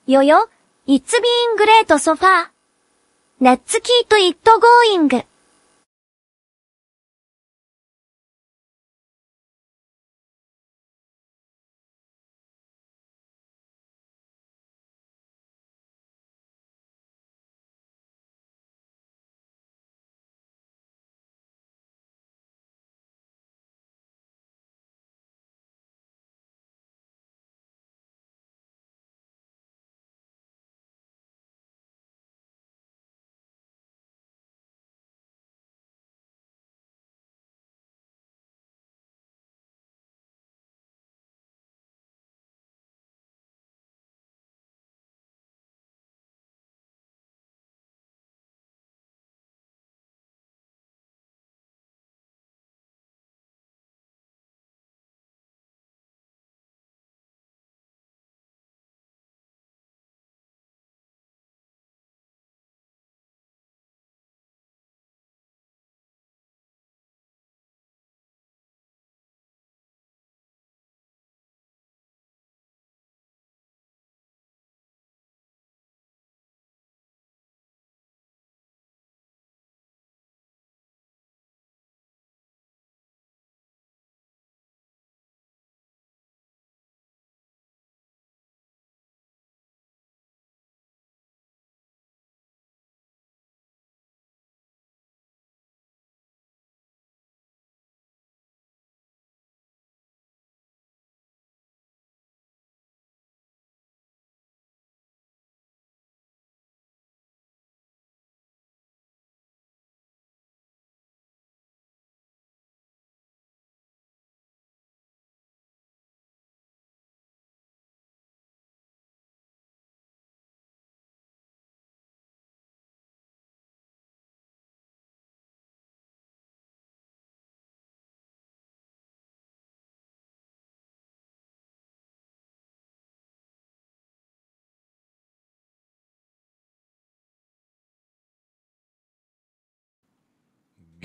よよ、It's been great so far. Let's keep it going.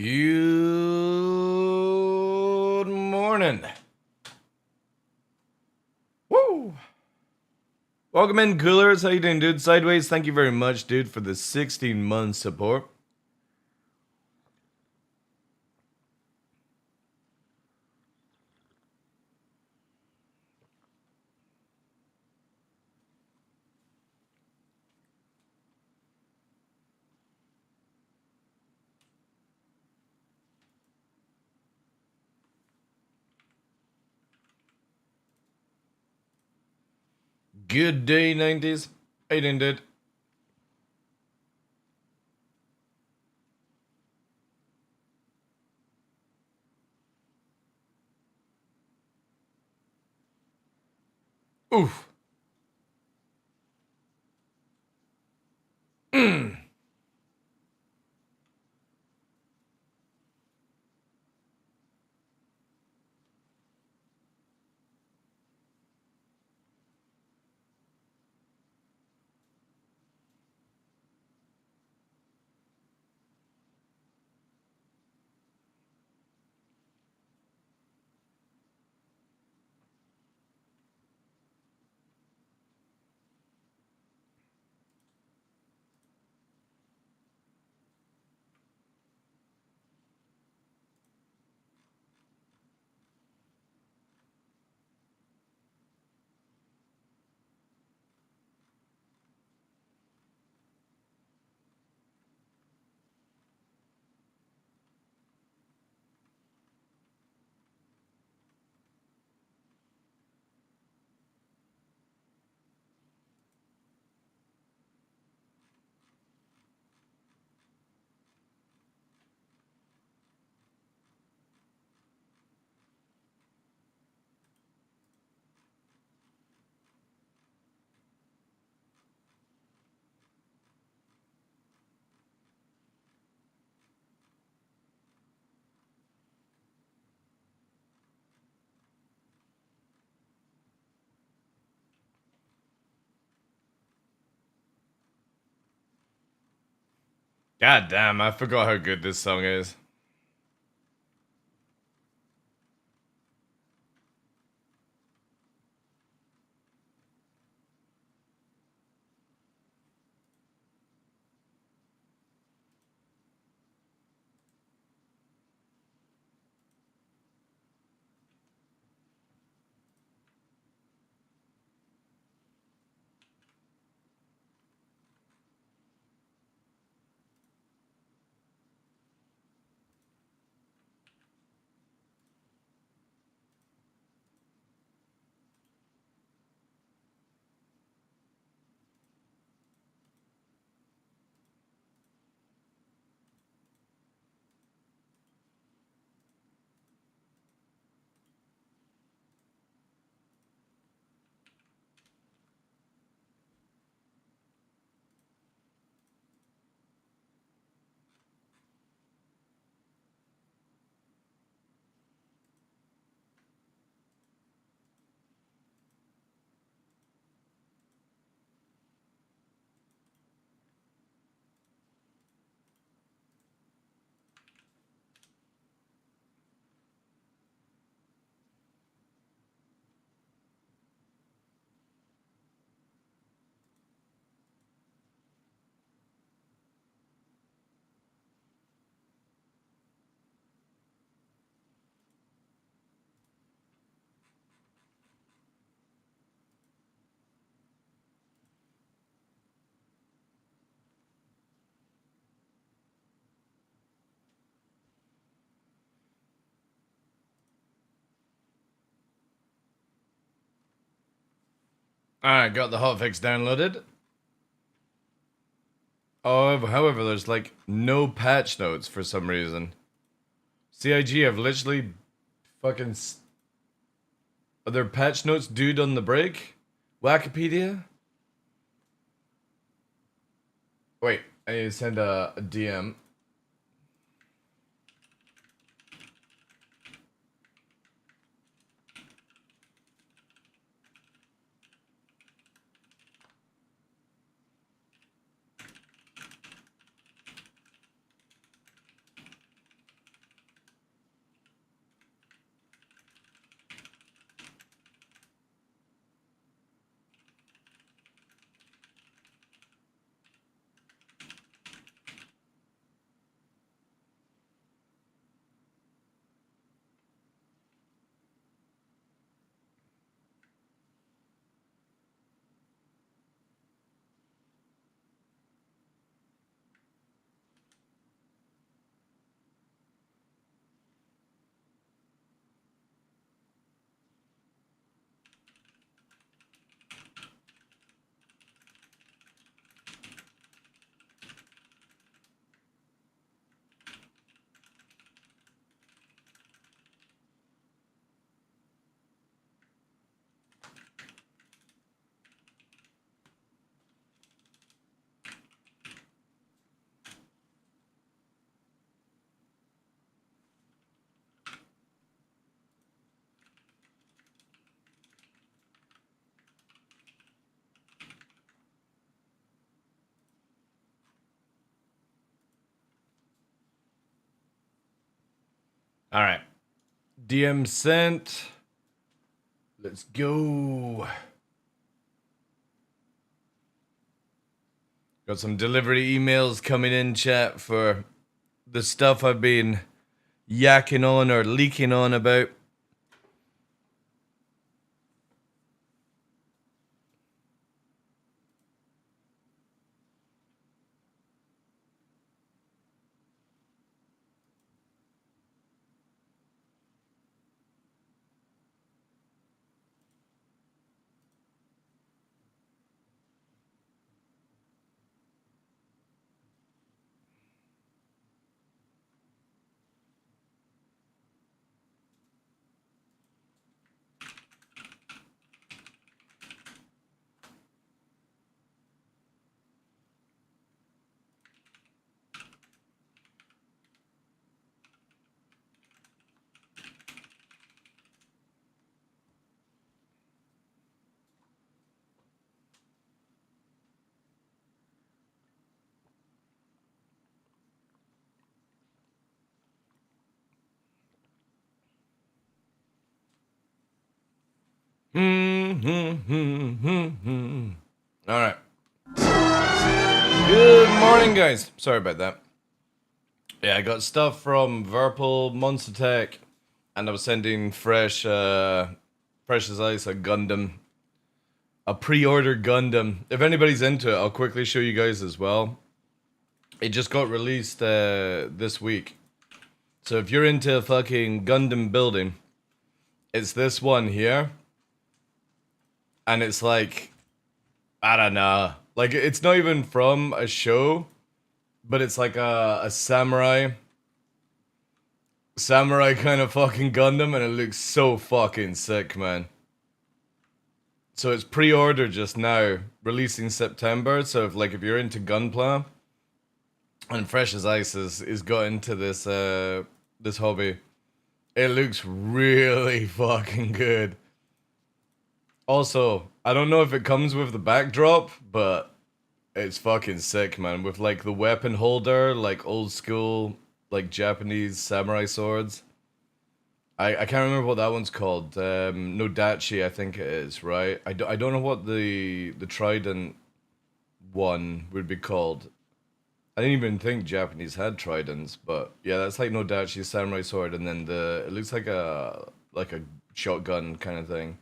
Good morning. Woo! Welcome in, coolers. How you doing, dude? Sideways, thank you very much, dude, for the 16-month support. Good day, 90s. How you doing, dude? Oof. God damn, I forgot how good this song is. Alright, got the hotfix downloaded. Oh, however, there's like no patch notes for some reason. CIG have literally fucking... Are there patch notes dude on the break? Wikipedia? Wait, I need to send a DM. Alright. DM sent. Let's go. Got some delivery emails coming in, chat, for the stuff I've been yakking on or leaking on about. Alright. Good morning, guys. Sorry about that. Yeah, I got stuff from Verpal, Monster Tech, and I was sending fresh as ice, a Gundam. A pre-order Gundam. If anybody's into it, I'll quickly show you guys as well. It just got released this week. So if you're into fucking Gundam building, it's this one here. And it's like, I don't know. Like, it's not even from a show, but it's like a samurai kind of fucking Gundam, and it looks so fucking sick, man. So it's pre-order just now, releasing September. So if you're into Gunpla, and Fresh as Ice is got into this this hobby, it looks really fucking good. Also, I don't know if it comes with the backdrop, but it's fucking sick, man. With like the weapon holder, like old school, like Japanese samurai swords. I can't remember what that one's called. Nodachi, I think it is, right? I don't know what the trident one would be called. I didn't even think Japanese had tridents, but yeah, that's like Nodachi samurai sword, and then it looks like a shotgun kind of thing.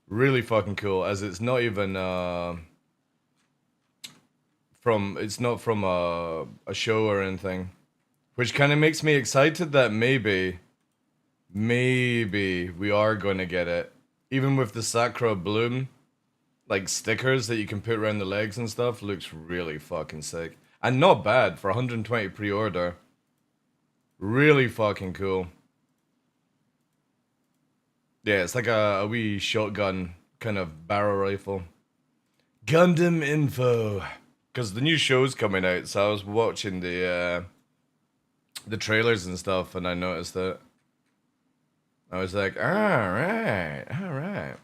Really fucking cool, as it's not even it's not from a show or anything, which kind of makes me excited that maybe we are going to get it, even with the Sakura Bloom. like stickers that you can put around the legs and stuff. Looks really fucking sick. And not bad for 120 pre-order. Really fucking cool. Yeah, it's like a wee shotgun kind of barrel rifle. Gundam info. Because the new show's coming out, so I was watching the trailers and stuff, and I noticed that. I was like, alright, alright.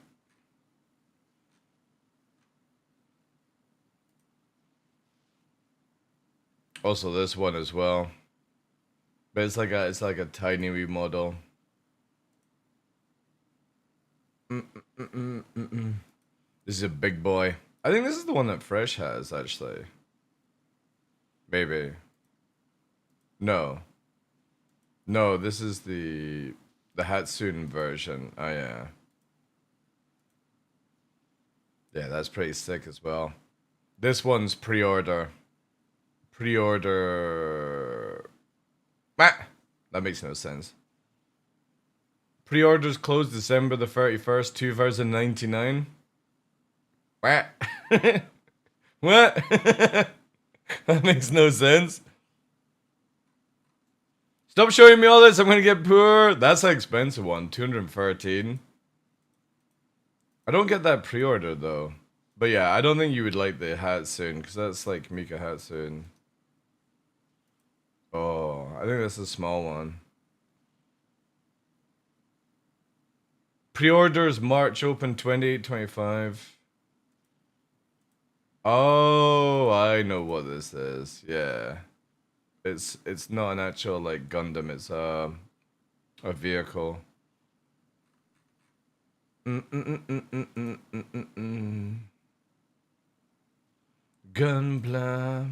Also this one as well. But it's like a tiny wee model. This is a big boy. I think this is the one that Fresh has, actually. Maybe. No. No, this is the Hatsune version. Oh yeah. Yeah, that's pretty sick as well. This one's pre-order. Pre-order. Ah! That makes no sense. Pre-orders closed December the 31st, 2099. What? What? That makes no sense. Stop showing me all this, I'm gonna get poor. That's an expensive one, 213. I don't get that pre-order though. But yeah, I don't think you would like the Hatsune, because that's like Mika Hatsune. Oh, I think that's a small one. Pre-orders March, open 28-25. Oh, I know what this is. Yeah. It's not an actual like Gundam, it's a vehicle. Gunpla.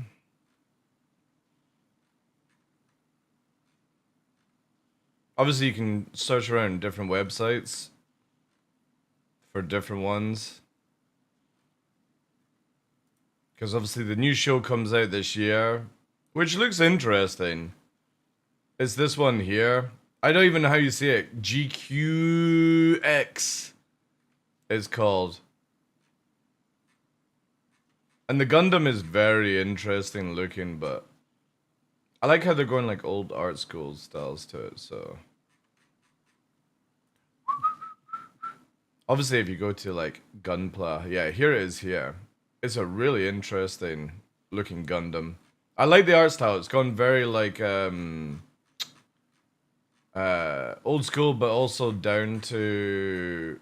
Obviously you can search around different websites for different ones. Because obviously the new show comes out this year, which looks interesting. It's this one here. I don't even know how you say it. GQX it's called. And the Gundam is very interesting looking, but I like how they're going like old art school styles to it, so. Obviously if you go to like Gunpla, yeah, here it is here. It's a really interesting looking Gundam. I like the art style. It's gone very like old school, but also down to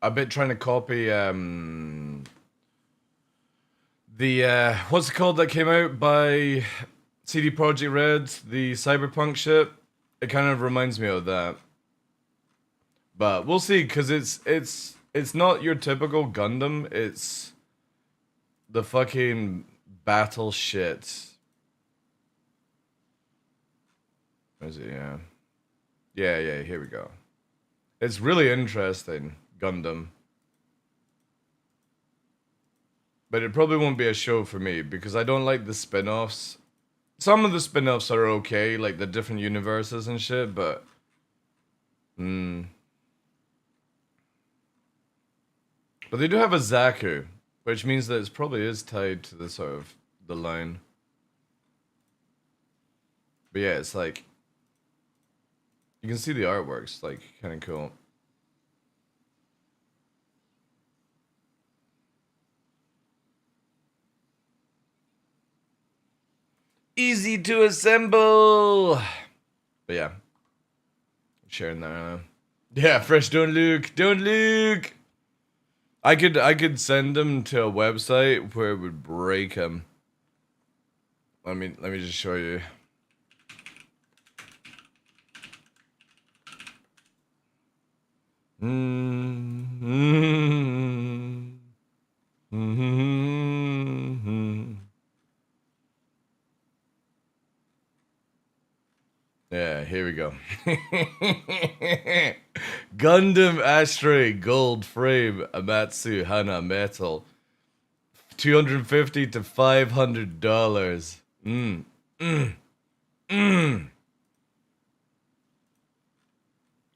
a bit trying to copy the what's it called that came out by CD Projekt Red, the cyberpunk shit. It kind of reminds me of that. But we'll see, because it's not your typical Gundam. It's the fucking battle shit. Where is it? Yeah. Yeah, here we go. It's really interesting, Gundam. But it probably won't be a show for me, because I don't like the spin-offs. Some of the spin-offs are okay, like the different universes and shit, but... But they do have a Zaku, which means that it probably is tied to the sort of the line. But yeah, it's like you can see the artwork's like kind of cool. Easy to assemble. But yeah, I'm sharing that right now. Yeah, Fresh, don't look, don't look. I could send them to a website where it would break them. Let me just show you. Yeah, here we go. Gundam Ashtray Gold Frame Amatsu Hana Metal. $250 to $500.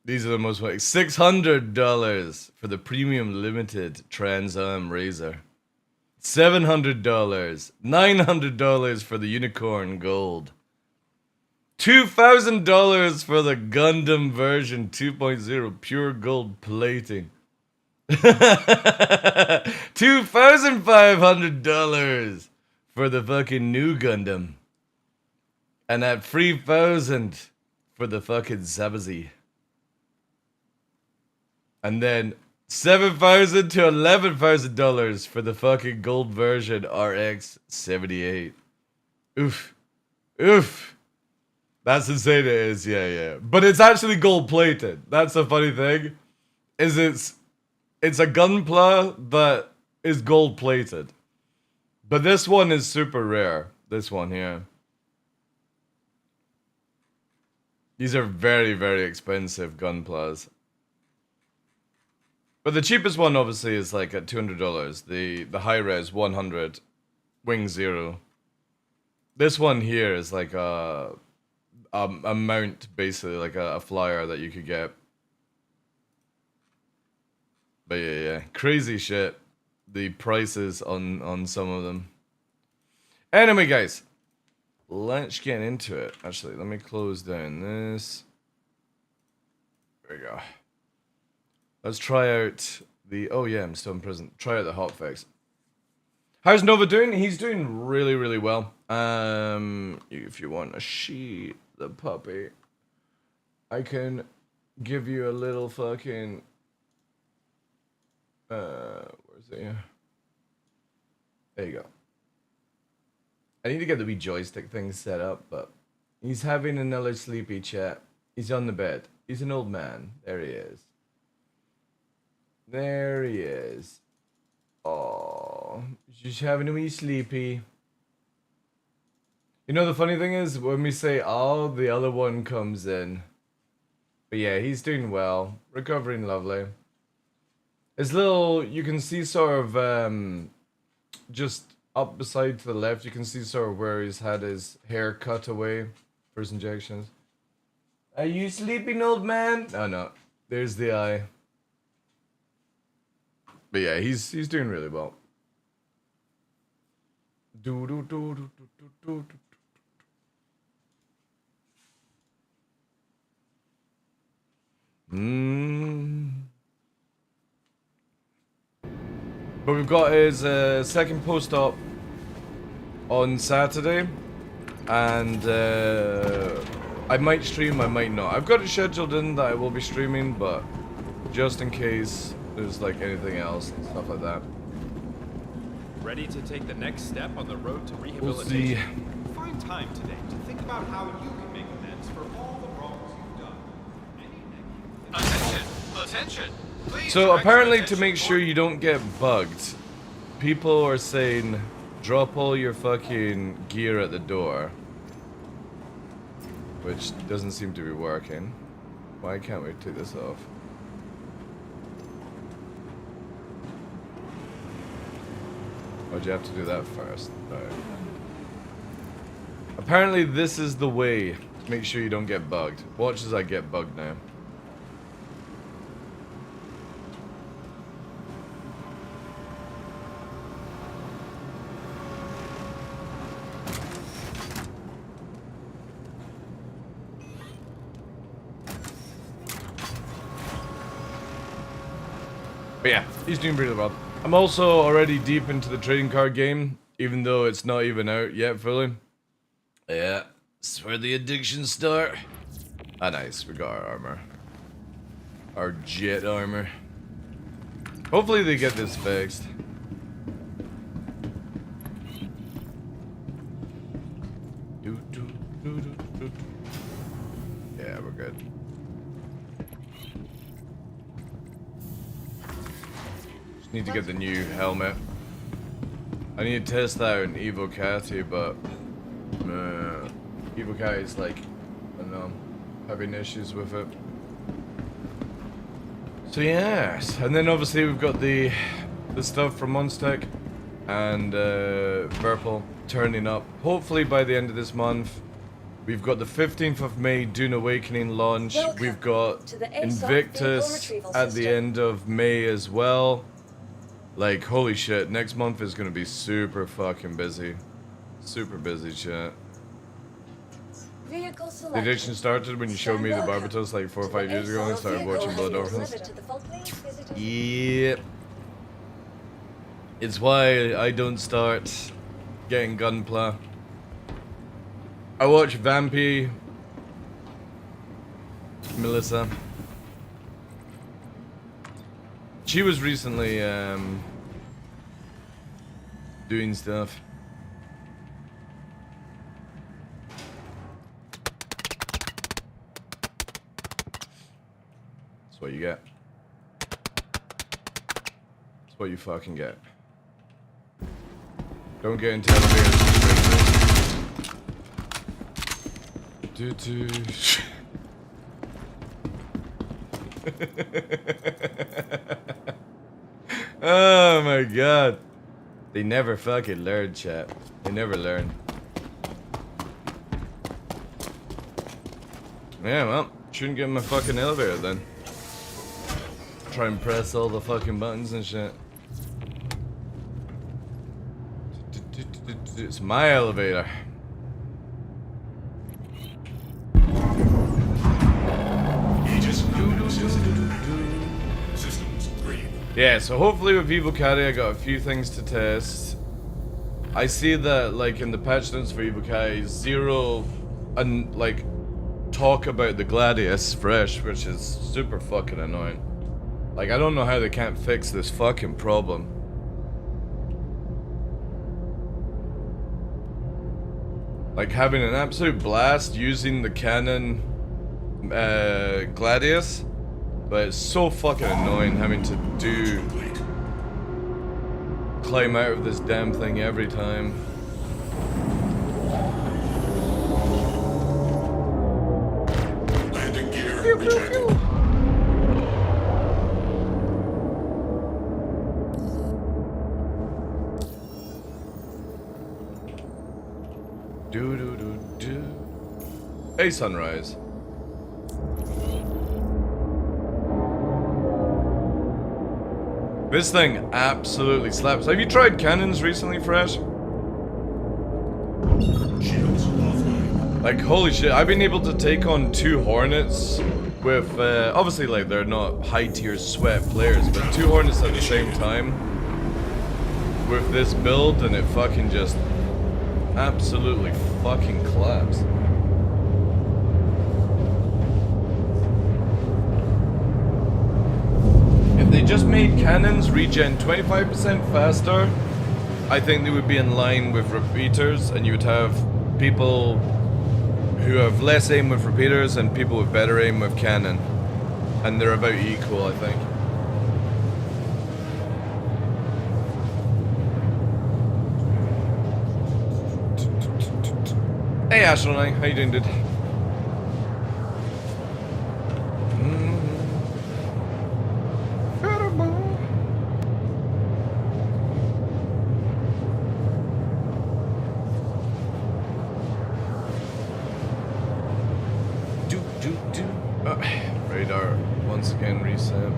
These are the most like $600 for the premium limited Trans Am Razor. $700, $900 for the Unicorn Gold. $2,000 for the Gundam version 2.0 pure gold plating. $2,500 for the fucking new Gundam. And at $3,000 for the fucking Zabazi. And then $7,000 to $11,000 for the fucking gold version RX 78. Oof. Oof. That's insane it is, yeah. But it's actually gold plated. That's the funny thing. Is it's a Gunpla that is gold plated. But this one is super rare. This one here. These are very, very expensive Gunplas. But the cheapest one obviously is like at $200. The high res 100, wing 0. This one here is like a mount, basically like a flyer that you could get. But yeah, crazy shit. The prices on some of them. Anyway, guys, let's get into it. Actually, let me close down this. There we go. Let's try out the... Oh yeah, I'm still in prison. Try out the hotfix. How's Nova doing? He's doing really, really well. If you want to see the puppy, I can give you a little fucking... where's it here? There you go. I need to get the wee joystick thing set up, but... He's having another sleepy chat. He's on the bed. He's an old man. There he is. There he is. Oh, just having a wee sleepy. You know, the funny thing is, when we say, oh, the other one comes in. But yeah, he's doing well. Recovering lovely. His little, you can see sort of, just up beside to the left, you can see sort of where he's had his hair cut away for his injections. Are you sleeping, old man? Oh, no. There's the eye. But yeah, he's doing really well. But we've got his second post-op on Saturday, and I might stream, I might not. I've got it scheduled in that I will be streaming, but just in case there's like anything else and stuff like that. Ready to take the next step on the road to rehabilitation? We'll see. Find time today to think about how you can make amends for all the wrongs you've done. Attention! Attention! Please. So apparently, to make sure you don't get bugged, people are saying drop all your fucking gear at the door, which doesn't seem to be working. Why can't we take this off? Why'd you have to do that first? Right. Apparently this is the way to make sure you don't get bugged. Watch as I get bugged now. But yeah, he's doing pretty well. I'm also already deep into the trading card game, even though it's not even out yet fully. Yeah, this is where the addictions start. Ah, nice, we got our armor. Our jet armor. Hopefully they get this fixed. Yeah, we're good. Need to get the new helmet. I need to test that out in Evo Catty, but Evo Catty is like, I don't know, having issues with it. So yes, and then obviously we've got the stuff from Monstech and Verpal turning up hopefully by the end of this month. We've got the 15th of May Dune Awakening launch. Welcome We've got to the ASOC Invictus vehicle retrieval at the system. end of May as well. Like, holy shit, next month is gonna be super fucking busy. Super busy shit. Vehicle The selected. addiction started when you showed me the Welcome Barbatos like 4 or to 5 the years ago and I ASOC started vehicle watching has Blood been Orphans. delivered to the Falklands Visitor Yep. It's why I don't start getting gunpla. I watch Vampy, Melissa. She was recently doing stuff. That's what you get. That's what you fucking get. Don't get into elevators. Do. Oh my god. They never fucking learn, chat. They never learn. Yeah, well, shouldn't get in my fucking elevator then. Try and press all the fucking buttons and shit. It's my elevator. Yeah, so hopefully with Evil Caddy I got a few things to test. I see that like in the patch notes for Evil Caddy, zero like talk about the Gladius fresh, which is super fucking annoying. Like I don't know how they can't fix this fucking problem. Like having an absolute blast using the cannon Gladius, but it's so fucking annoying having to climb out of this damn thing every time. Landing gear returning. Do. Hey, Sunrise. This thing absolutely slaps. Have you tried cannons recently, Fresh? Shields offline. Like, holy shit, I've been able to take on 2 Hornets with, obviously, like, they're not high-tier sweat players, but 2 Hornets at the same time with this build, and it fucking just absolutely fucking claps. If they just made cannons regen 25% faster, I think they would be in line with repeaters, and you would have people who have less aim with repeaters and people with better aim with cannon. And they're about equal, I think. Hey Astronaut, how you doing, dude? Radar once again reset.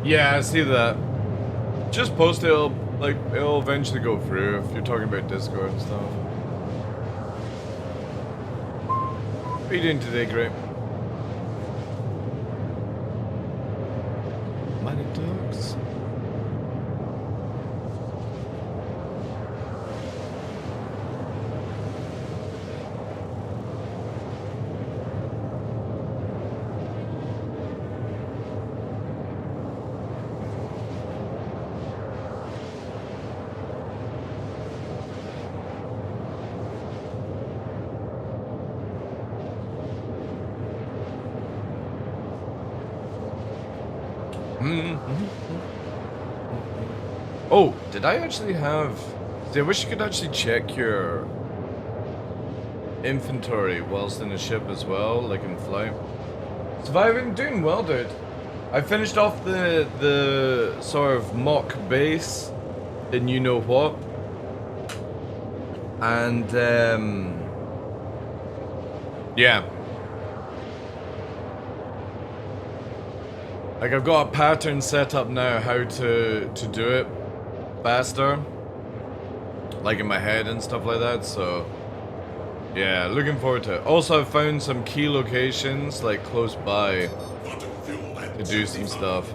Yeah, I see that. Just post it, it'll eventually go through if you're talking about Discord and stuff. How are you doing today, Grape? Mighty Ducks. Oh, did I actually have... See, I wish you could actually check your inventory whilst in a ship as well, like in flight. Surviving, doing well, dude. I finished off the sort of mock base in you know what, and yeah, like I've got a pattern set up now how to do it faster, like in my head and stuff like that. So yeah, looking forward to it. Also, I've found some key locations like close by to do some stuff.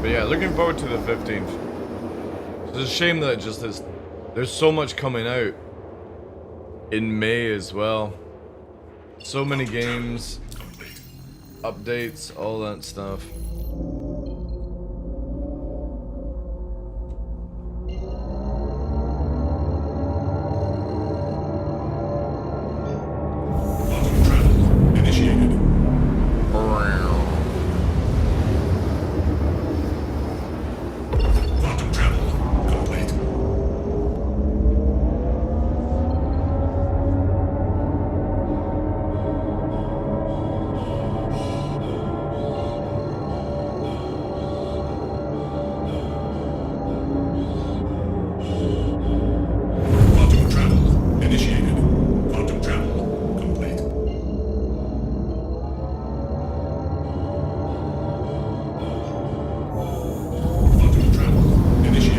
But yeah, looking forward to the 15th. It's a shame that just there's so much coming out in May as well. So many games, updates, all that stuff.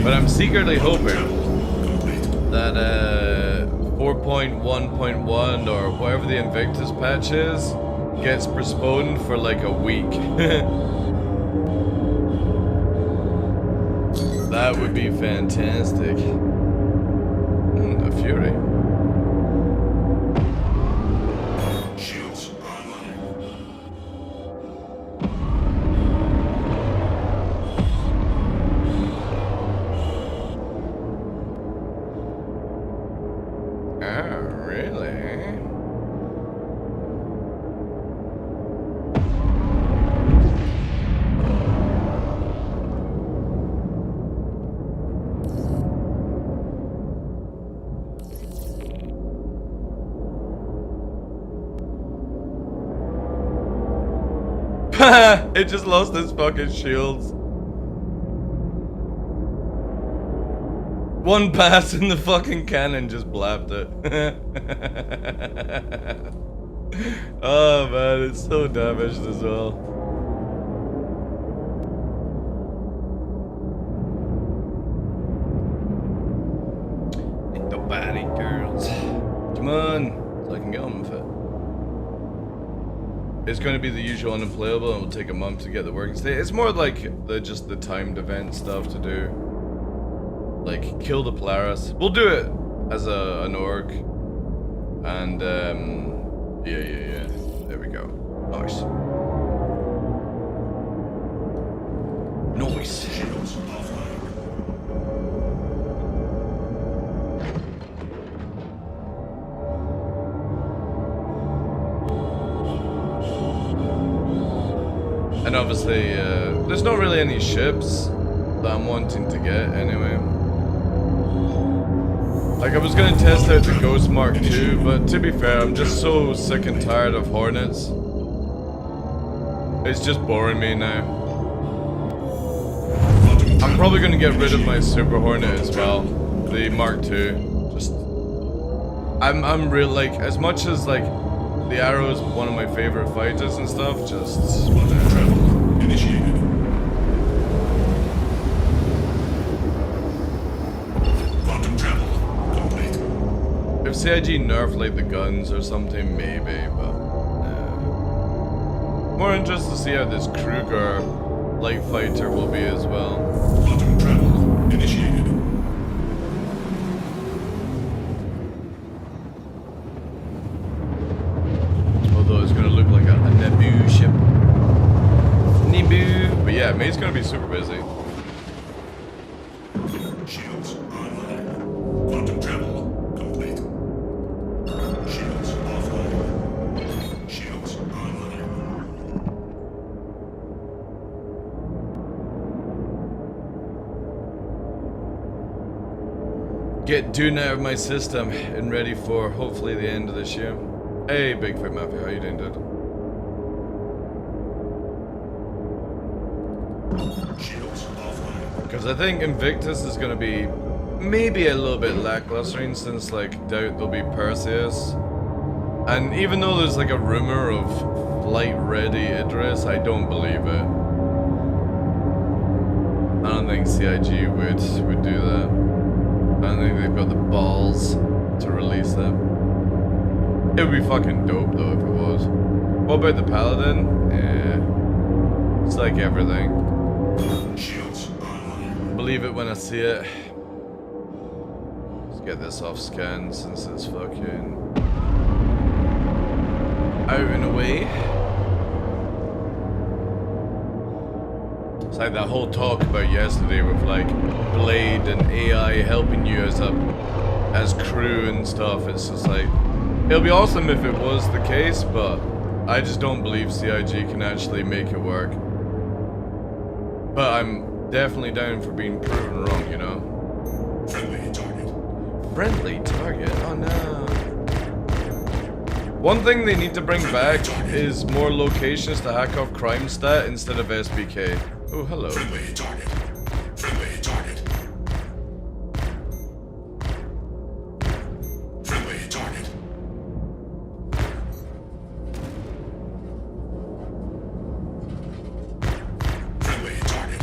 But I'm secretly hoping that 4.1.1 or whatever the Invictus patch is gets postponed for like a week. That would be fantastic. A Fury. Shields online. Oh, really? It just lost its fucking shields. One pass and the fucking cannon just blapped it. Oh man, it's so damaged as well. Ain't nobody, girls. Come on, so I can get on with it. It's going to be the usual unemployable and it will take a month to get the working state. It's more like just the timed event stuff to do. Like, kill the Polaris. We'll do it as an org. And, yeah. There we go. Nice. Nice. Shields offline. And obviously, there's not really any ships that I'm wanting to get anyway. Like, I was gonna test out the Ghost Mark II, but to be fair, I'm just so sick and tired of Hornets. It's just boring me now. I'm probably gonna get rid of my Super Hornet as well, the Mark II. Just, I'm real, like, as much as like the Arrow is one of my favorite fighters and stuff, just Travel initiated. Quantum travel complete. if CIG nerfed like the guns or something, maybe, but more interested to see how this Kruger light fighter will be as well. Quantum travel initiated. Although it's gonna look like a Naboo ship. Shields online. Quantum travel complete. Shields offline. Shields online. Get Dune out of my system and ready for hopefully the end of this year. Hey, Bigfoot Mafia, how you doing, dude? Shields offline. Because I think Invictus is going to be maybe a little bit lackluster, since like doubt there'll be Perseus. And even though there's like a rumor of flight ready Idris, I don't believe it. I don't think CIG would do that. I don't think they've got the balls to release that. It would be fucking dope though if it was. What about the Paladin? Yeah. It's like everything. Shields online. Believe it when I see it. Let's get this off scan since it's fucking out and away. It's like that whole talk about yesterday with like Blade and AI helping you as crew and stuff. It's just like, it'll be awesome if it was the case, but I just don't believe CIG can actually make it work. But I'm definitely down for being proven wrong, you know? Friendly target. Friendly target? Oh no. One thing they need to bring back is more locations to hack off crime stat instead of SBK. Oh, hello. Friendly target. Friendly target. Friendly target. Friendly target.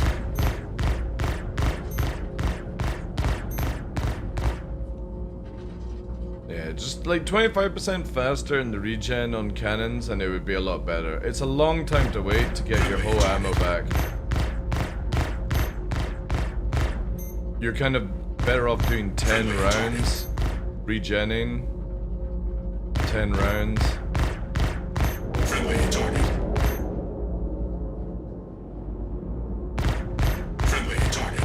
Yeah, just like 25% faster in the regen on cannons and it would be a lot better. It's a long time to wait to get your whole ammo back. You're kind of better off doing 10 rounds, regenning, 10 rounds. Friendly target. Friendly target.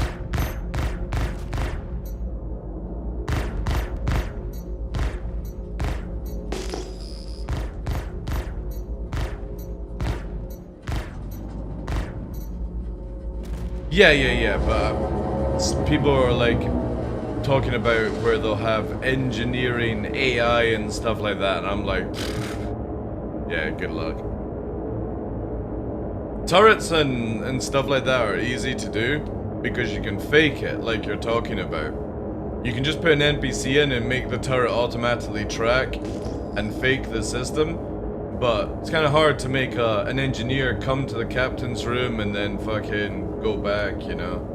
Yeah, but people are like talking about where they'll have engineering, AI and stuff like that, and I'm like, yeah, good luck. Turrets and stuff like that are easy to do because you can fake it like you're talking about. You can just put an NPC in and make the turret automatically track and fake the system, but it's kind of hard to make an engineer come to the captain's room and then fucking go back, you know?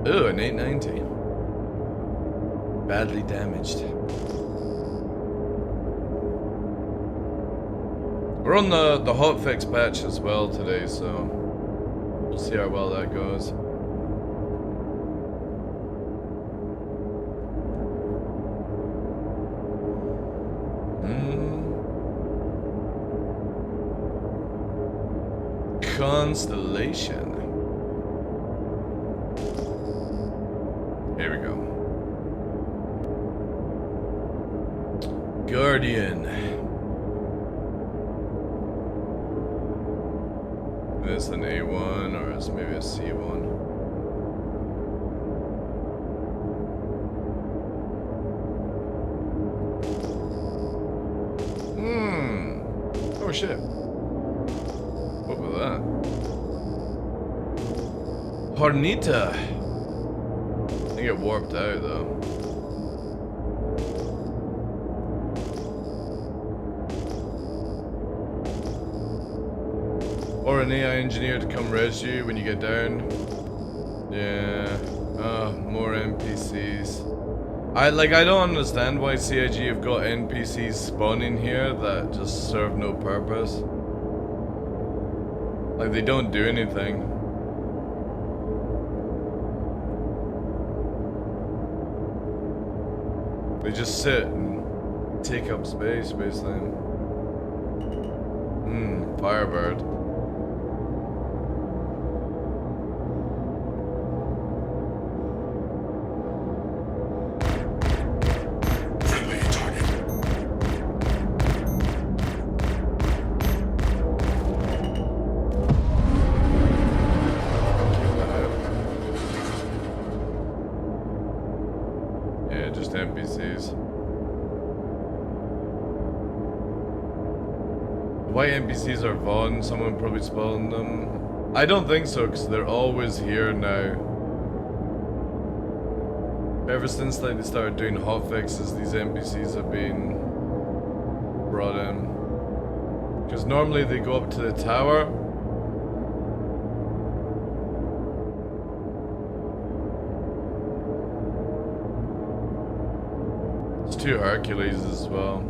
Ooh, an 890. Badly damaged. We're on the hotfix patch as well today, so we'll see how well that goes. Constellation. Here we go. Guardian. Is this an A1 or is it maybe a C1? Oh shit. What was that? Hornita. I think it warped out though. Or an AI engineer to come res you when you get down. Yeah. More NPCs. I don't understand why CIG have got NPCs spawning here that just serve no purpose. Like they don't do anything. They just sit and take up space basically. Firebird. Why NPCs are Vaughn? Someone probably spawned them. I don't think so, because they're always here now. Ever since like they started doing hotfixes, these NPCs have been brought in. Because normally they go up to the tower. It's 2 Hercules as well.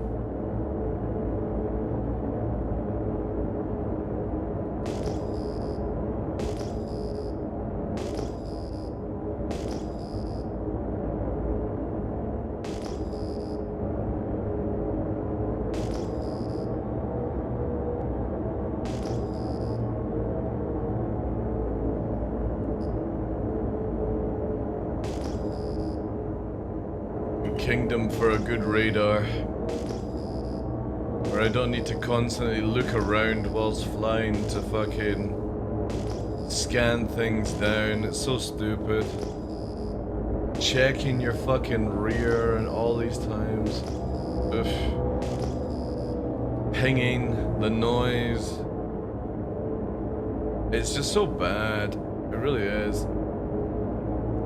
Kingdom for a good radar, where I don't need to constantly look around whilst flying to fucking scan things down. It's so stupid. Checking your fucking rear and all these times. Ugh. Pinging, the noise. It's just so bad. It really is.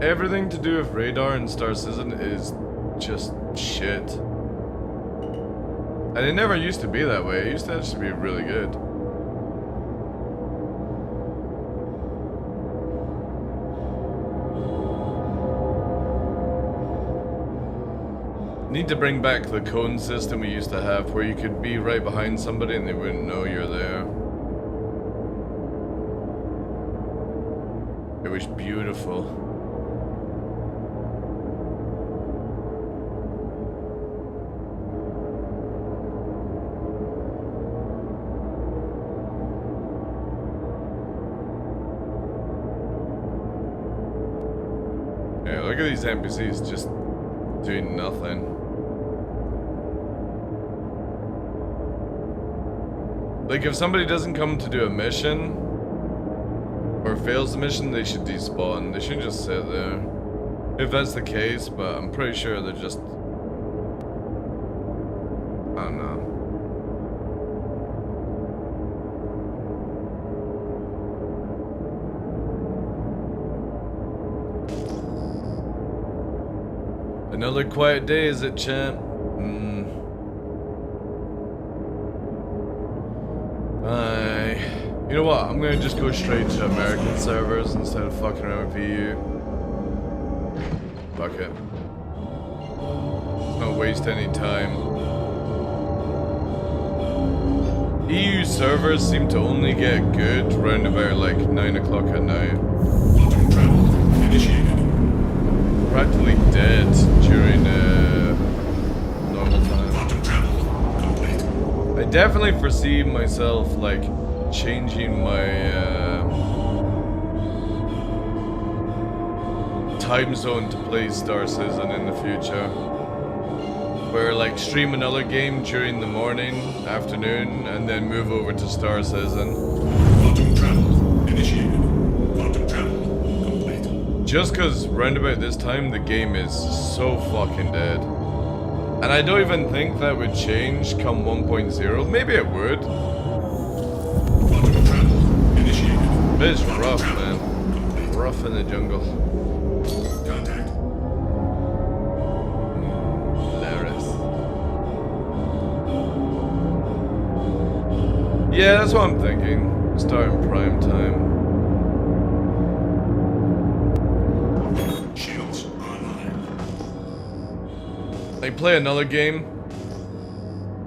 Everything to do with radar in Star Citizen is just shit. And it never used to be that way. It used to actually be really good. Need to bring back the cone system we used to have, where you could be right behind somebody and they wouldn't know you're there. It was beautiful. Yeah, look at these NPCs just doing nothing. Like, if somebody doesn't come to do a mission, or fails the mission, they should despawn. They shouldn't just sit there. If that's the case, but I'm pretty sure they're just... I don't know. Another quiet day, is it, champ? You know what? I'm gonna just go straight to American servers instead of fucking around with EU. Fuck it. Let's not waste any time. EU servers seem to only get good round about like 9 o'clock at night. Welcome travel initiated. Practically dead during normal time. Quantum travel complete. I definitely foresee myself like changing my time zone to play Star Citizen in the future, where like stream another game during the morning, afternoon, and then move over to Star Citizen. Quantum travel initiated. Quantum travel complete. Just cause round about this time the game is so fucking dead. And I don't even think that would change come 1.0. Maybe it would. Quantum travel initiated. But it's rough, Travel man. complete. Rough in the jungle. Contact. Hilarious. Yeah, that's what I'm thinking. Starting prime time. Shields online. Like play another game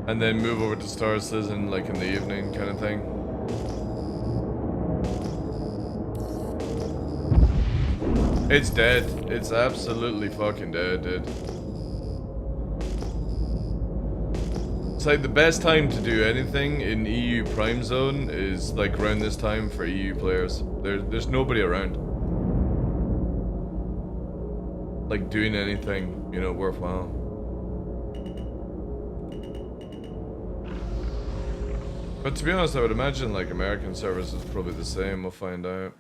and then move over to Star Citizen like in the evening kind of thing. It's dead. It's absolutely fucking dead, dude. It's like the best time to do anything in EU Prime Zone is like around this time for EU players. There's nobody around. Like doing anything, you know, worthwhile. But to be honest, I would imagine like American servers is probably the same. We'll find out.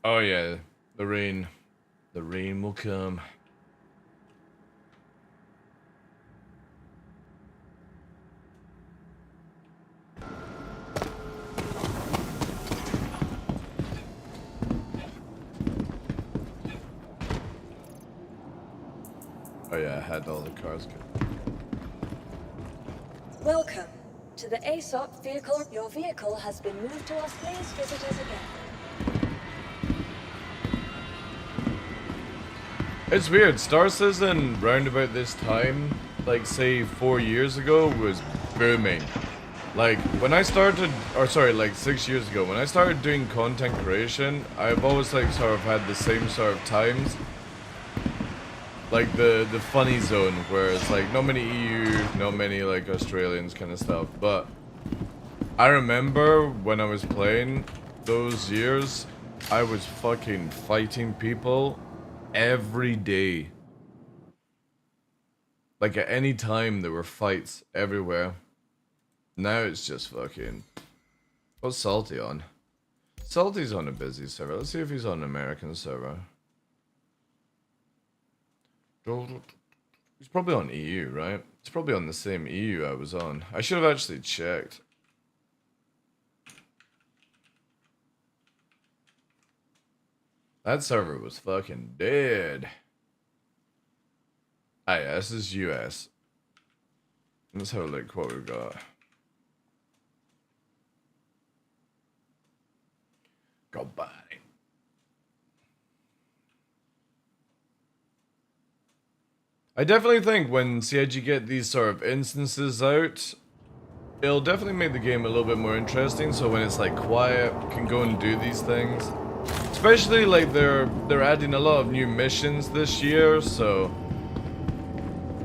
Oh yeah, The rain. The rain will come. Oh yeah, I had all the cars. Welcome to the ASOP vehicle. Your vehicle has been moved to us. Please visit us again. It's weird. Star Citizen round about this time, like say 4 years ago, was booming. Like when I started, or sorry, like 6 years ago, when I started doing content creation, I've always like sort of had the same sort of times. Like the funny zone where it's like not many EU, not many like Australians kind of stuff. But I remember when I was playing those years, I was fucking fighting people every day. Like at any time there were fights everywhere. Now it's just fucking... What's Salty on? Salty's on a busy server. Let's see if he's on an American server. He's probably on EU, right? It's probably on the same EU I was on. I should have actually checked. That server was fucking dead. Ah yeah, this is US. Let's have a look what we've got. Goodbye. I definitely think when CIG get these sort of instances out, it'll definitely make the game a little bit more interesting. So when it's like quiet, you can go and do these things. Especially like they're adding a lot of new missions this year, so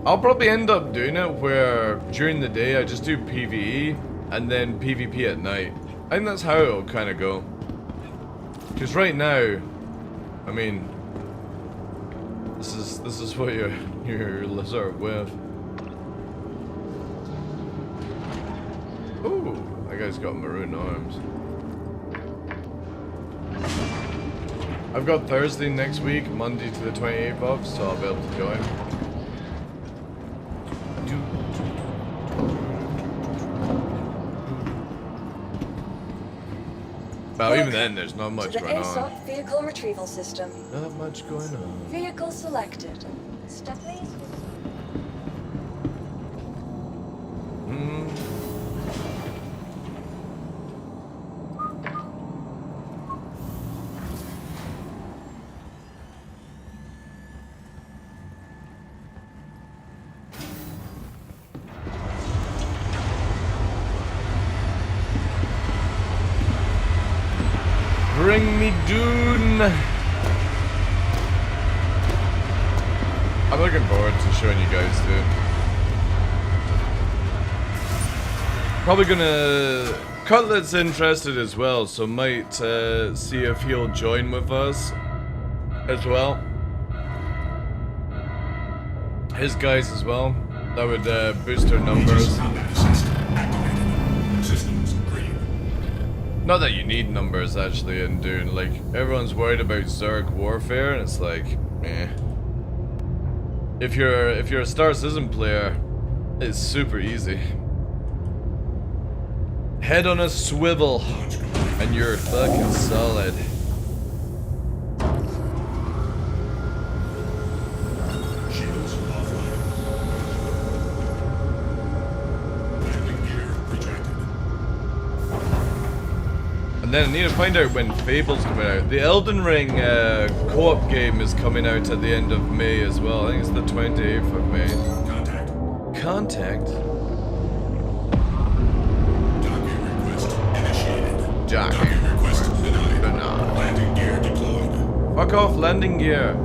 I'll probably end up doing it where during the day I just do PvE and then PvP at night. I think that's how it'll kind of go. Because right now, I mean, this is what you're sort of with. Ooh, that guy's got maroon arms. I've got Thursday next week, Monday to the 28th off, so I'll be able to join. Well, even then, there's not much going on. ASOP vehicle retrieval system. Not much going on. Vehicle selected. Step please. Bring me Dune. I'm looking forward to showing you guys too. Probably gonna... Cutlet's interested as well, so might see if he'll join with us as well. His guys as well. That would boost our numbers. Not that you need numbers actually in Dune, like everyone's worried about Zerg warfare and it's like, eh. If you're a Star Citizen player, it's super easy. Head on a swivel and you're fucking solid. Shields offline. Landing gear retracted. And then I need to find out when Fable's coming out. The Elden Ring co-op game is coming out at the end of May as well. I think it's the 28th of May. Contact. Docking request initiated. Docking request denied. Denied. Landing gear deployed. Fuck off landing gear.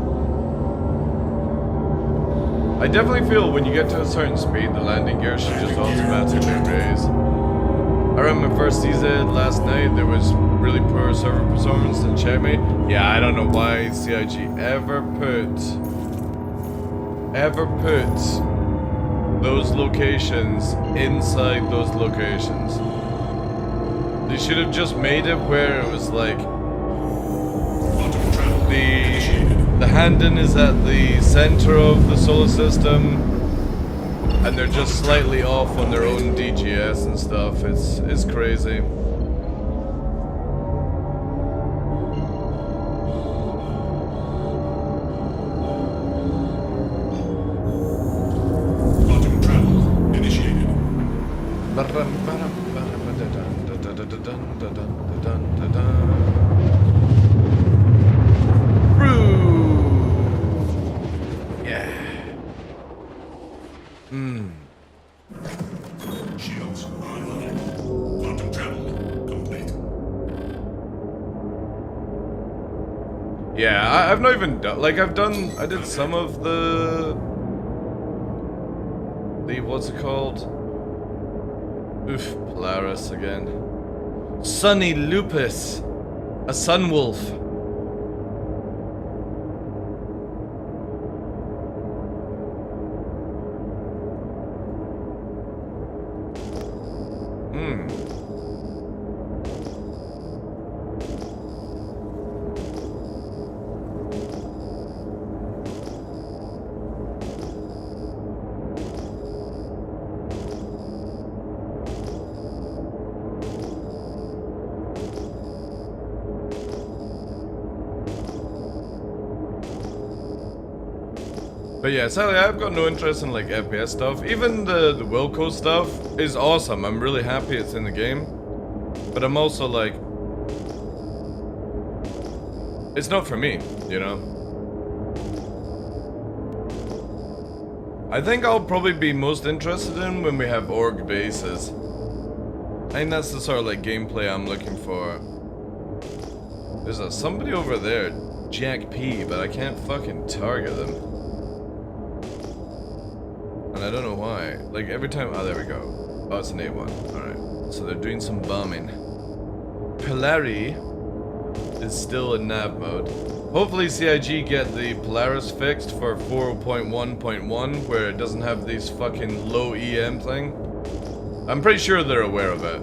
I definitely feel when you get to a certain speed, the landing gear should just automatically raise. I remember my first season last night, there was really poor server performance in Checkmate. Yeah, I don't know why CIG ever put those locations inside those locations. They should have just made it where it was like the the Handon is at the center of the solar system, and they're just slightly off on their own DGS and stuff. It's crazy. Quantum travel initiated. Yeah. Shields online. Quantum travel complete. Yeah, I've not even done, like, I did some of the what's it called? Oof, Polaris again. Sunny Lupus, a sun wolf. But yeah, sadly I've got no interest in like FPS stuff. Even the Wilco stuff is awesome. I'm really happy it's in the game. But I'm also like, it's not for me, you know? I think I'll probably be most interested in when we have org bases. I think that's the sort of like gameplay I'm looking for. There's somebody over there, Jack P, but I can't fucking target them. And I don't know why. Like every time, oh there we go. Oh, it's an A1. Alright. So they're doing some bombing. Polari is still in nav mode. Hopefully CIG get the Polaris fixed for 4.1.1 where it doesn't have these fucking low EM thing. I'm pretty sure they're aware of it.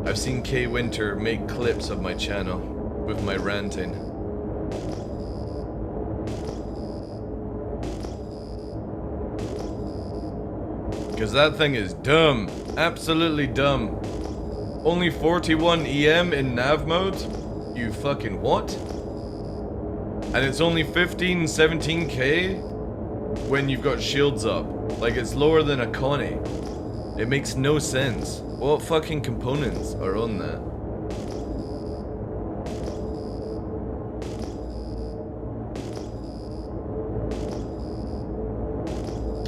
I've seen K Winter make clips of my channel with my ranting. Because that thing is dumb. Absolutely dumb. Only 41 EM in nav mode? You fucking what? And it's only 15, 17k when you've got shields up. Like it's lower than a Connie. It makes no sense. What fucking components are on that?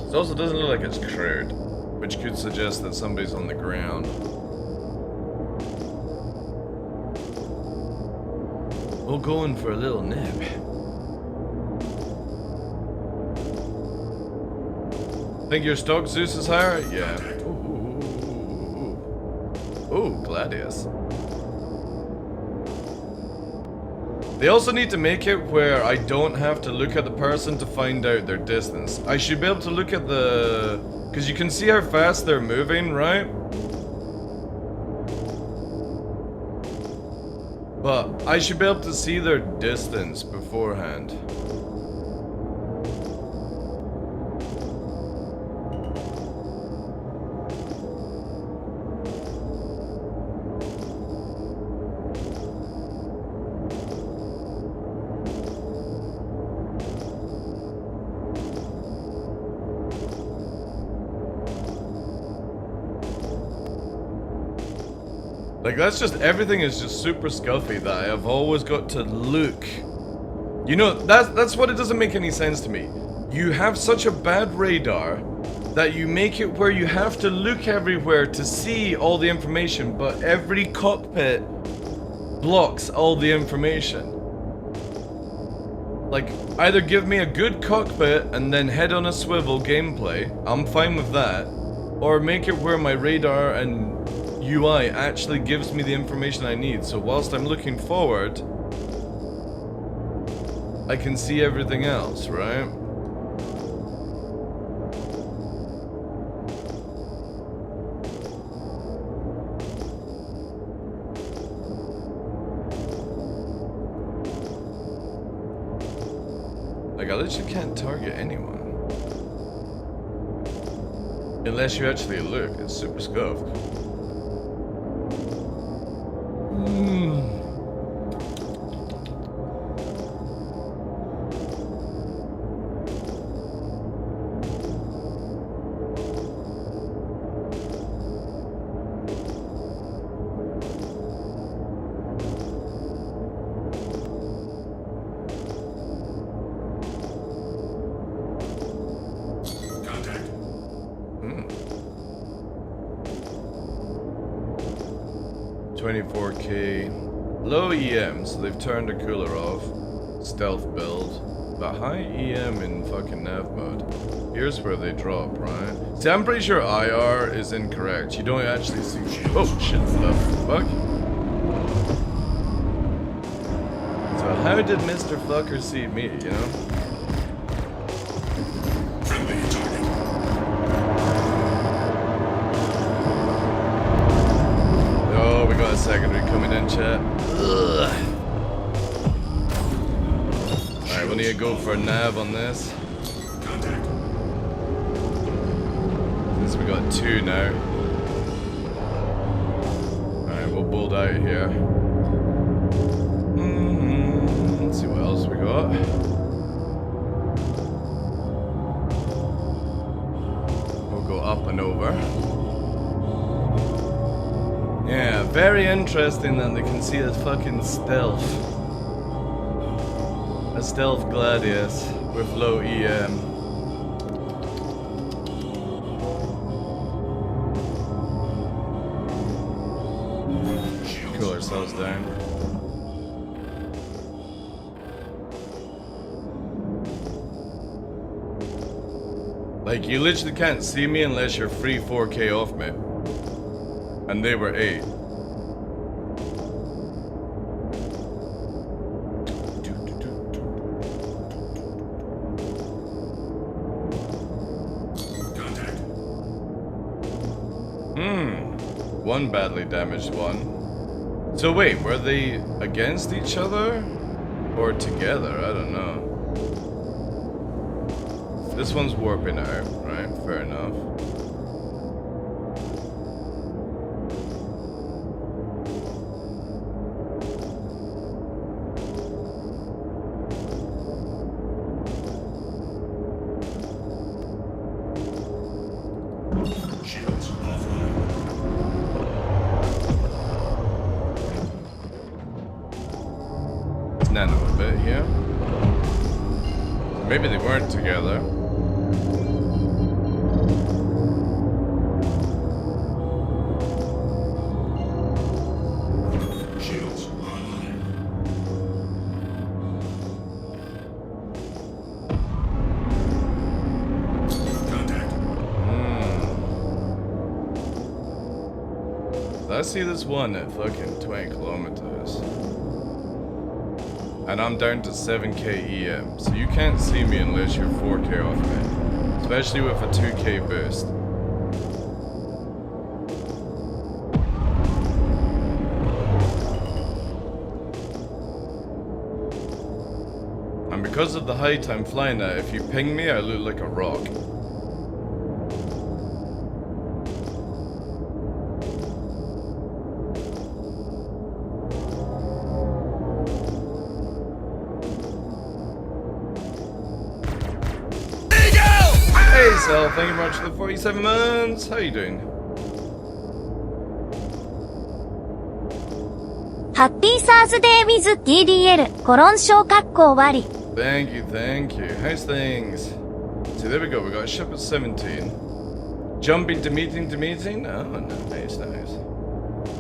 It also doesn't look like it's cleared, which could suggest that somebody's on the ground. We're going for a little nap. Think your stock Zeus is higher? Yeah. Ooh, Gladius. They also need to make it where I don't have to look at the person to find out their distance. I should be able to look at the... Because you can see how fast they're moving, right? But I should be able to see their distance beforehand. Like, that's just, everything is just super scuffy that I have always got to look. You know, that's what it doesn't make any sense to me. You have such a bad radar that you make it where you have to look everywhere to see all the information, but every cockpit blocks all the information. Like, either give me a good cockpit and then head on a swivel gameplay, I'm fine with that, or make it where my radar and UI actually gives me the information I need, so whilst I'm looking forward, I can see everything else, right? literally can't target anyone. Unless you actually look, it's super scuffed. Contact. 24k. Low EM, so they've turned the cooler off. Stealth build. But high EM in fucking nav mode. Here's where they drop, right? See, I'm pretty sure IR is incorrect. You don't actually see. Oh shit, the fuck? So how did Mr. Fucker see me, you know? Friendly target. Oh, we got a secondary coming in, chat. Ugh. Alright, we need to go for a nav on this. Contact. Since we got 2 now. Alright, we'll build out here. Let's see what else we got. We'll go up and over. Yeah, very interesting that they can see a fucking stealth. A stealth Gladius with low EM. Cool ourselves down. Like, you literally can't see me unless you're free 4k off me. And they were 8. Contact. One badly damaged one. So wait, were they against each other? Or together? I don't know. This one's warping out, right? Fair enough. Shields offline. Let's nano a bit here. Maybe they weren't together. Shields online. Contact. I see this one at fucking 20 kilometers. And I'm down to 7k EM, so you can't see me unless you're 4k off me. Especially with a 2k boost. And because of the height I'm flying at, if you ping me, I look like a rock. Hey Sal, thank you very much for the 47 months. How you doing? ハッピーサーズデー with TDL コロンショーかっこ終わり Thank you, thank you. How's things? So there we go, we got a ship at 17. Jumping to meeting? Oh, nice, nice.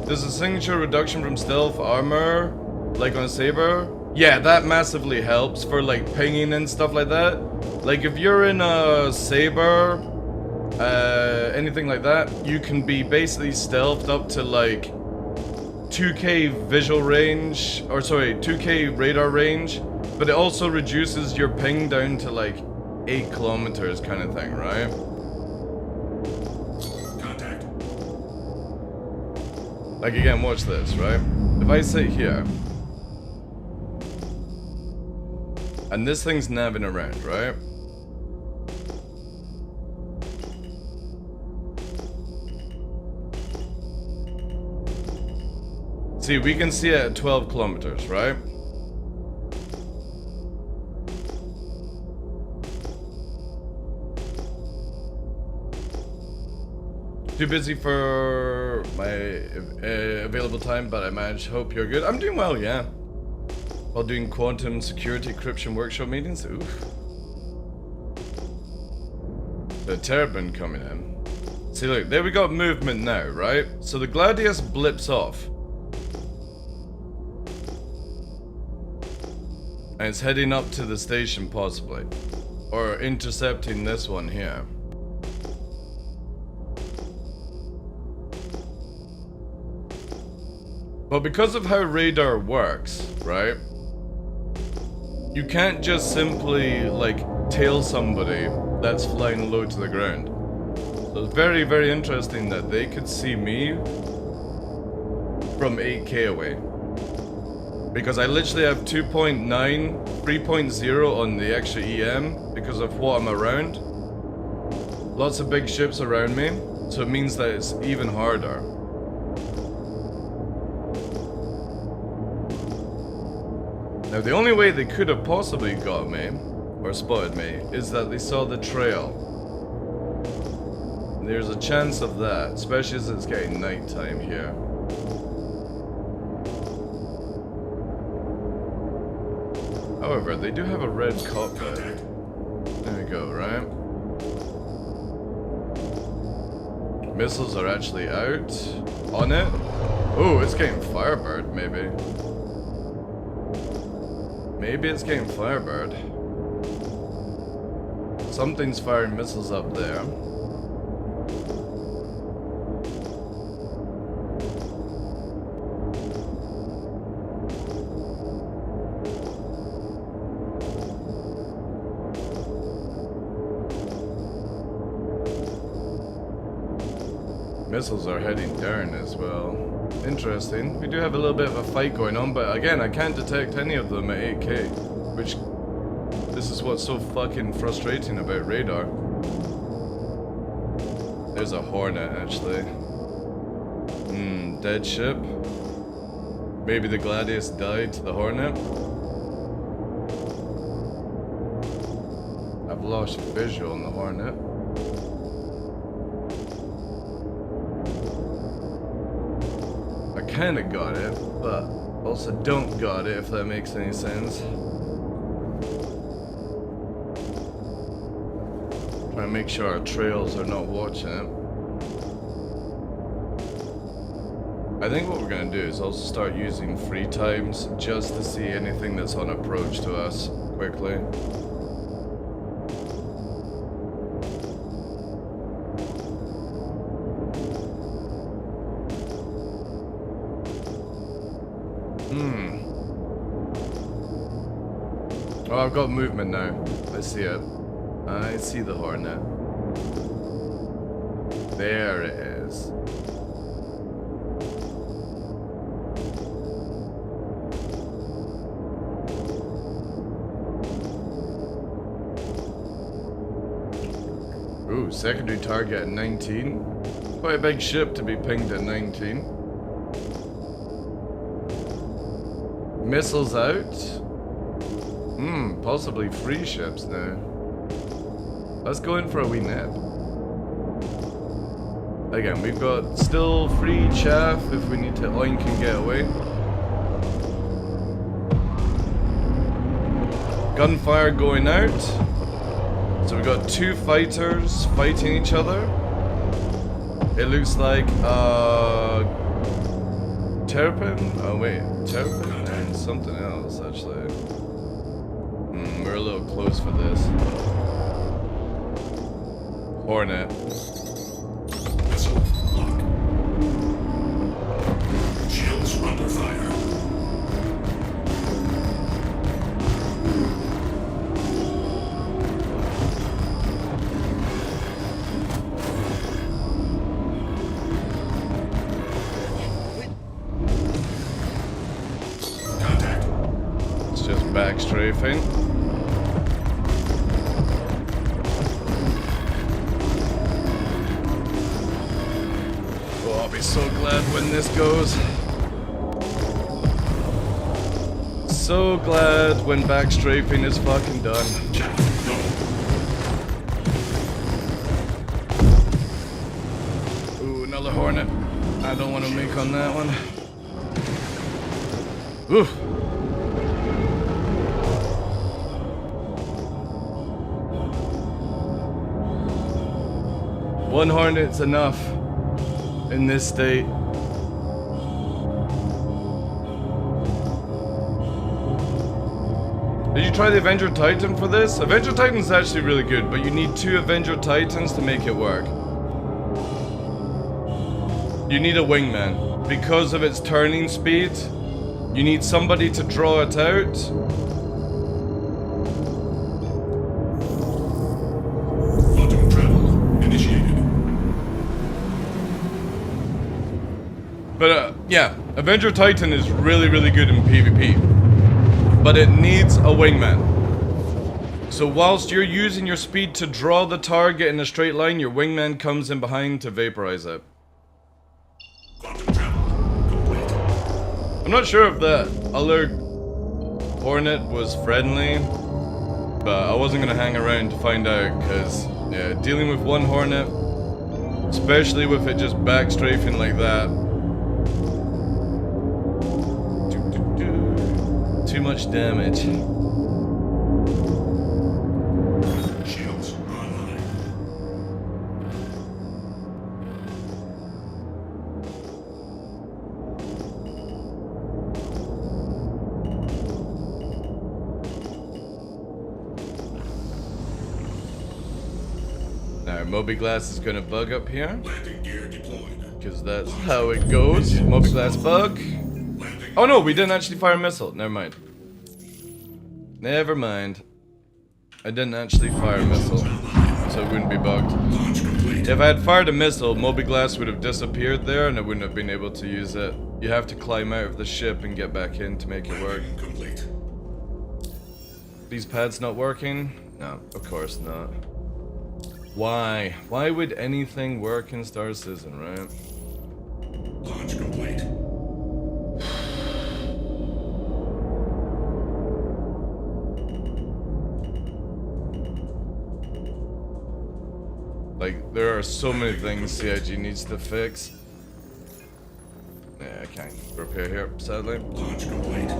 There's a signature reduction from stealth armor, like on a saber. Yeah, that massively helps for like pinging and stuff like that. Like if you're in a saber, anything like that, you can be basically stealthed up to like 2k visual range, or sorry, 2k radar range, but it also reduces your ping down to like 8 kilometers kind of thing, right? Contact. Like again, watch this, right? If I sit here, And this thing's nabbing around, right? See, we can see it at 12 kilometers, right? Too busy for my available time, but I managed. Hope you're good. I'm doing well, yeah. While doing quantum security encryption workshop meetings. Oof. The Terrapin coming in. See, look, there we got movement now, right? So the Gladius blips off. And it's heading up to the station, possibly. Or intercepting this one here. But because of how radar works, right? You can't just simply, like, tail somebody that's flying low to the ground. So it's very, very interesting that they could see me from 8K away. Because I literally have 2.9, 3.0 on the extra EM because of what I'm around. Lots of big ships around me, so it means that it's even harder. Now the only way they could have possibly got me, or spotted me, is that they saw the trail. There's a chance of that, especially as it's getting nighttime here. However, they do have a red cockpit. There we go, right? Missiles are actually out on it. Oh, it's getting Firebird, maybe. Maybe it's getting Firebird. Something's firing missiles up there. Missiles are heading down as well. Interesting. We do have a little bit of a fight going on, but again, I can't detect any of them at 8K, which this is what's so fucking frustrating about radar. There's a Hornet, actually. Dead ship. Maybe the Gladius died to the Hornet. I've lost visual on the Hornet. Kinda got it, but also don't got it, if that makes any sense. Trying to make sure our trails are not watching it. I think what we're gonna do is also start using free times just to see anything that's on approach to us quickly. Oh, I've got movement now. I see it. I see the Hornet. There it is. Ooh, secondary target at 19. Quite a big ship to be pinged at 19. Missiles out. Possibly free ships now. Let's go in for a wee nap. Again, we've got still free chaff if we need to oink and get away. Gunfire going out. So we've got two fighters fighting each other. It looks like Terrapin? Oh wait, Terrapin and something else actually. We're a little close for this. Hornet. Missile lock. Shields under fire. Contact. It's just back strafing. be so glad when this goes. So glad when backstrafing is fucking done. Ooh, another Hornet. I don't want to make on that one. Ooh. One Hornet's enough in this state. Did you try the Avenger Titan for this? Avenger Titan's actually really good, but you need 2 Avenger Titans to make it work. You need a wingman. Because of its turning speed, you need somebody to draw it out. Quantum travel initiated. But yeah, Avenger Titan is really, really good in PvP. But it needs a wingman. So whilst you're using your speed to draw the target in a straight line, your wingman comes in behind to vaporize it. Quantum travel complete. I'm not sure if the other Hornet was friendly, but I wasn't gonna hang around to find out, because yeah, dealing with one Hornet, especially with it just backstrafing like that, too much damage. Shields online. Now, Moby-Glass is gonna bug up here, Landing gear deployed. because that's how it goes. Moby-Glass bug. Landing. Oh no, we didn't actually fire a missile. Never mind. Never mind. I didn't actually fire a missile, so it wouldn't be bugged. Launch complete. If I had fired a missile, Moby-Glass would have disappeared there and I wouldn't have been able to use it. You have to climb out of the ship and get back in to make it work. Landing complete. These pads not working? No, of course not. Why? Why would anything work in Star Citizen, right? Launch complete. Like, there are so many things CIG needs to fix. Yeah, I can't repair here, sadly. Launch complete.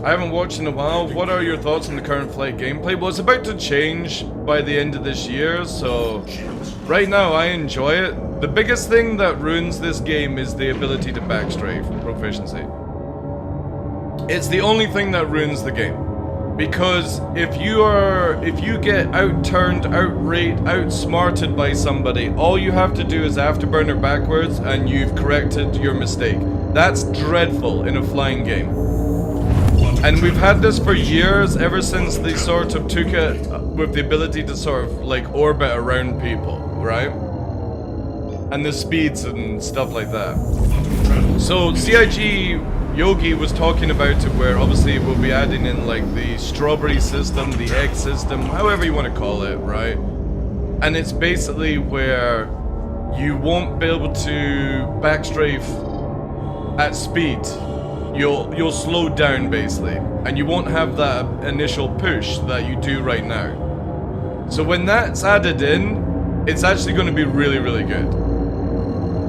I haven't watched in a while. What are your thoughts on the current flight gameplay? Well, it's about to change by the end of this year, so right now I enjoy it. The biggest thing that ruins this game is the ability to backstrafe proficiency. It's the only thing that ruins the game. Because if you get outturned, outrate, outsmarted by somebody, all you have to do is afterburner backwards and you've corrected your mistake. That's dreadful in a flying game. And we've had this for years, ever since they sort of took it with the ability to sort of like orbit around people, right? And the speeds and stuff like that. So CIG Yogi was talking about it where obviously we'll be adding in like the strawberry system, the egg system, however you want to call it, right? And it's basically where you won't be able to backstrafe at speed. You'll slow down basically, and you won't have that initial push that you do right now. So when that's added in, it's actually going to be really, really good.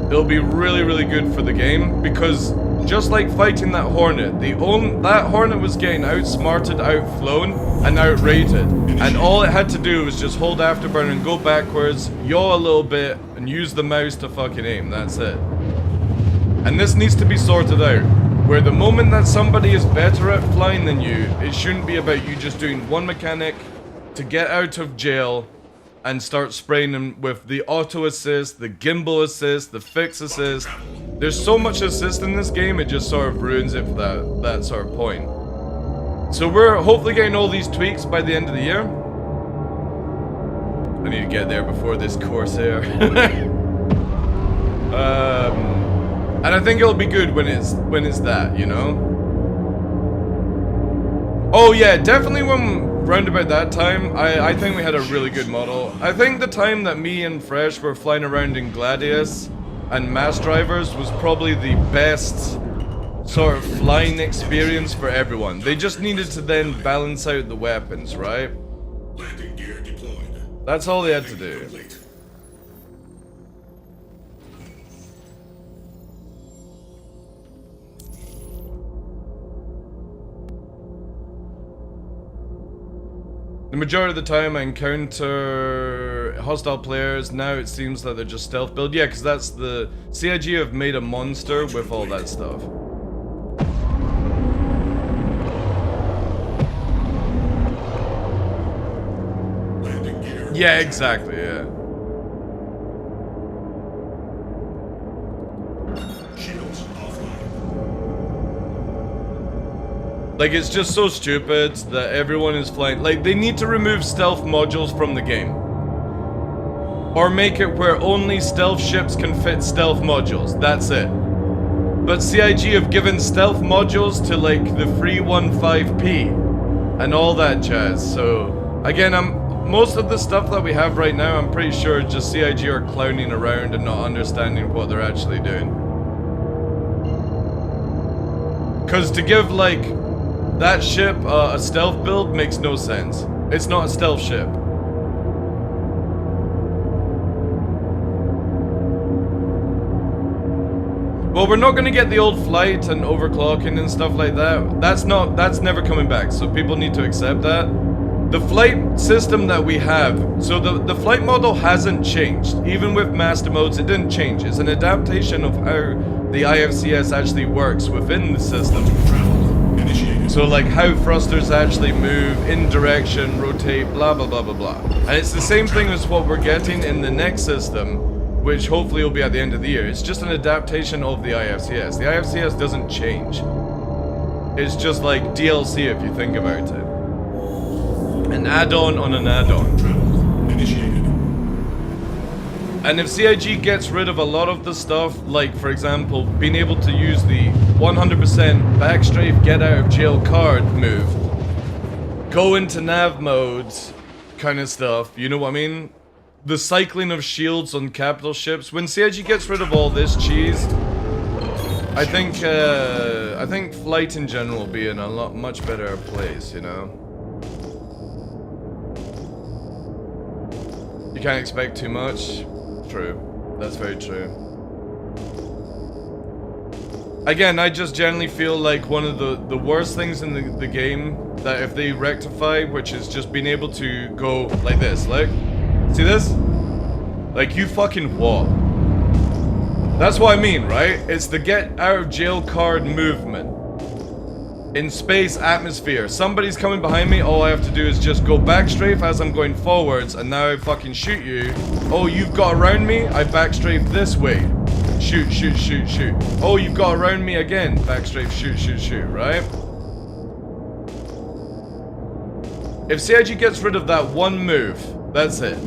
It'll be really, really good for the game, because just like fighting that Hornet, that Hornet was getting outsmarted, outflown, and outrated. And all it had to do was just hold afterburner and go backwards, yaw a little bit, and use the mouse to fucking aim. That's it. And this needs to be sorted out, where the moment that somebody is better at flying than you, it shouldn't be about you just doing one mechanic to get out of jail and start spraying them with the auto assist, the gimbal assist, the fix assist. There's so much assist in this game, it just sort of ruins it for that sort of point. So we're hopefully getting all these tweaks by the end of the year. I need to get there before this Corsair. And I think it'll be good when it's that, you know? Oh yeah, definitely when round about that time, I think we had a really good model. I think the time that me and Fresh were flying around in Gladius and Mass Drivers was probably the best sort of flying experience for everyone. They just needed to then balance out the weapons, right? Landing gear deployed. That's all they had to do. Complete. The majority of the time I encounter hostile players, now it seems that they're just stealth build. Yeah, because that's the... CIG have made a monster with all that stuff. Landing gear. Yeah, exactly, yeah. Shields offline. Like, it's just so stupid that everyone is flying. Like, they need to remove stealth modules from the game. Or make it where only stealth ships can fit stealth modules. That's it. But CIG have given stealth modules to, like, the 315P. And all that jazz. So, again, most of the stuff that we have right now, I'm pretty sure just CIG are clowning around and not understanding what they're actually doing. Because to give, like... that ship, a stealth build makes no sense. It's not a stealth ship. Well, we're not gonna get the old flight and overclocking and stuff like that. That's never coming back, so people need to accept that. The flight system that we have, so the flight model hasn't changed. Even with master modes, it didn't change. It's an adaptation of how the IFCS actually works within the system. Initiated. So like how thrusters actually move, in direction, rotate, blah blah blah blah blah. And it's the same thing as what we're getting in the next system, which hopefully will be at the end of the year. It's just an adaptation of the IFCS. The IFCS doesn't change. It's just like DLC if you think about it. An add-on on an add-on. Travel initiated. And if CIG gets rid of a lot of the stuff, like for example, being able to use the 100% backstrafe get out of jail card move, go into nav modes kind of stuff, you know what I mean? The cycling of shields on capital ships, when CIG gets rid of all this cheese, I think flight in general will be in a much better place, you know? You can't expect too much. True. That's very true. Again, I just generally feel like one of the worst things in the game that if they rectify, which is just being able to go like this, like, see this? Like, you fucking what? That's what I mean, right? It's the get out of jail card movement. In space, atmosphere. Somebody's coming behind me, all I have to do is just go backstrafe as I'm going forwards, and now I fucking shoot you. Oh, you've got around me? I backstrafe this way. Shoot, shoot, shoot, shoot. Oh, you've got around me again. Backstrafe, shoot, shoot, shoot, right? If CIG gets rid of that one move, that's it.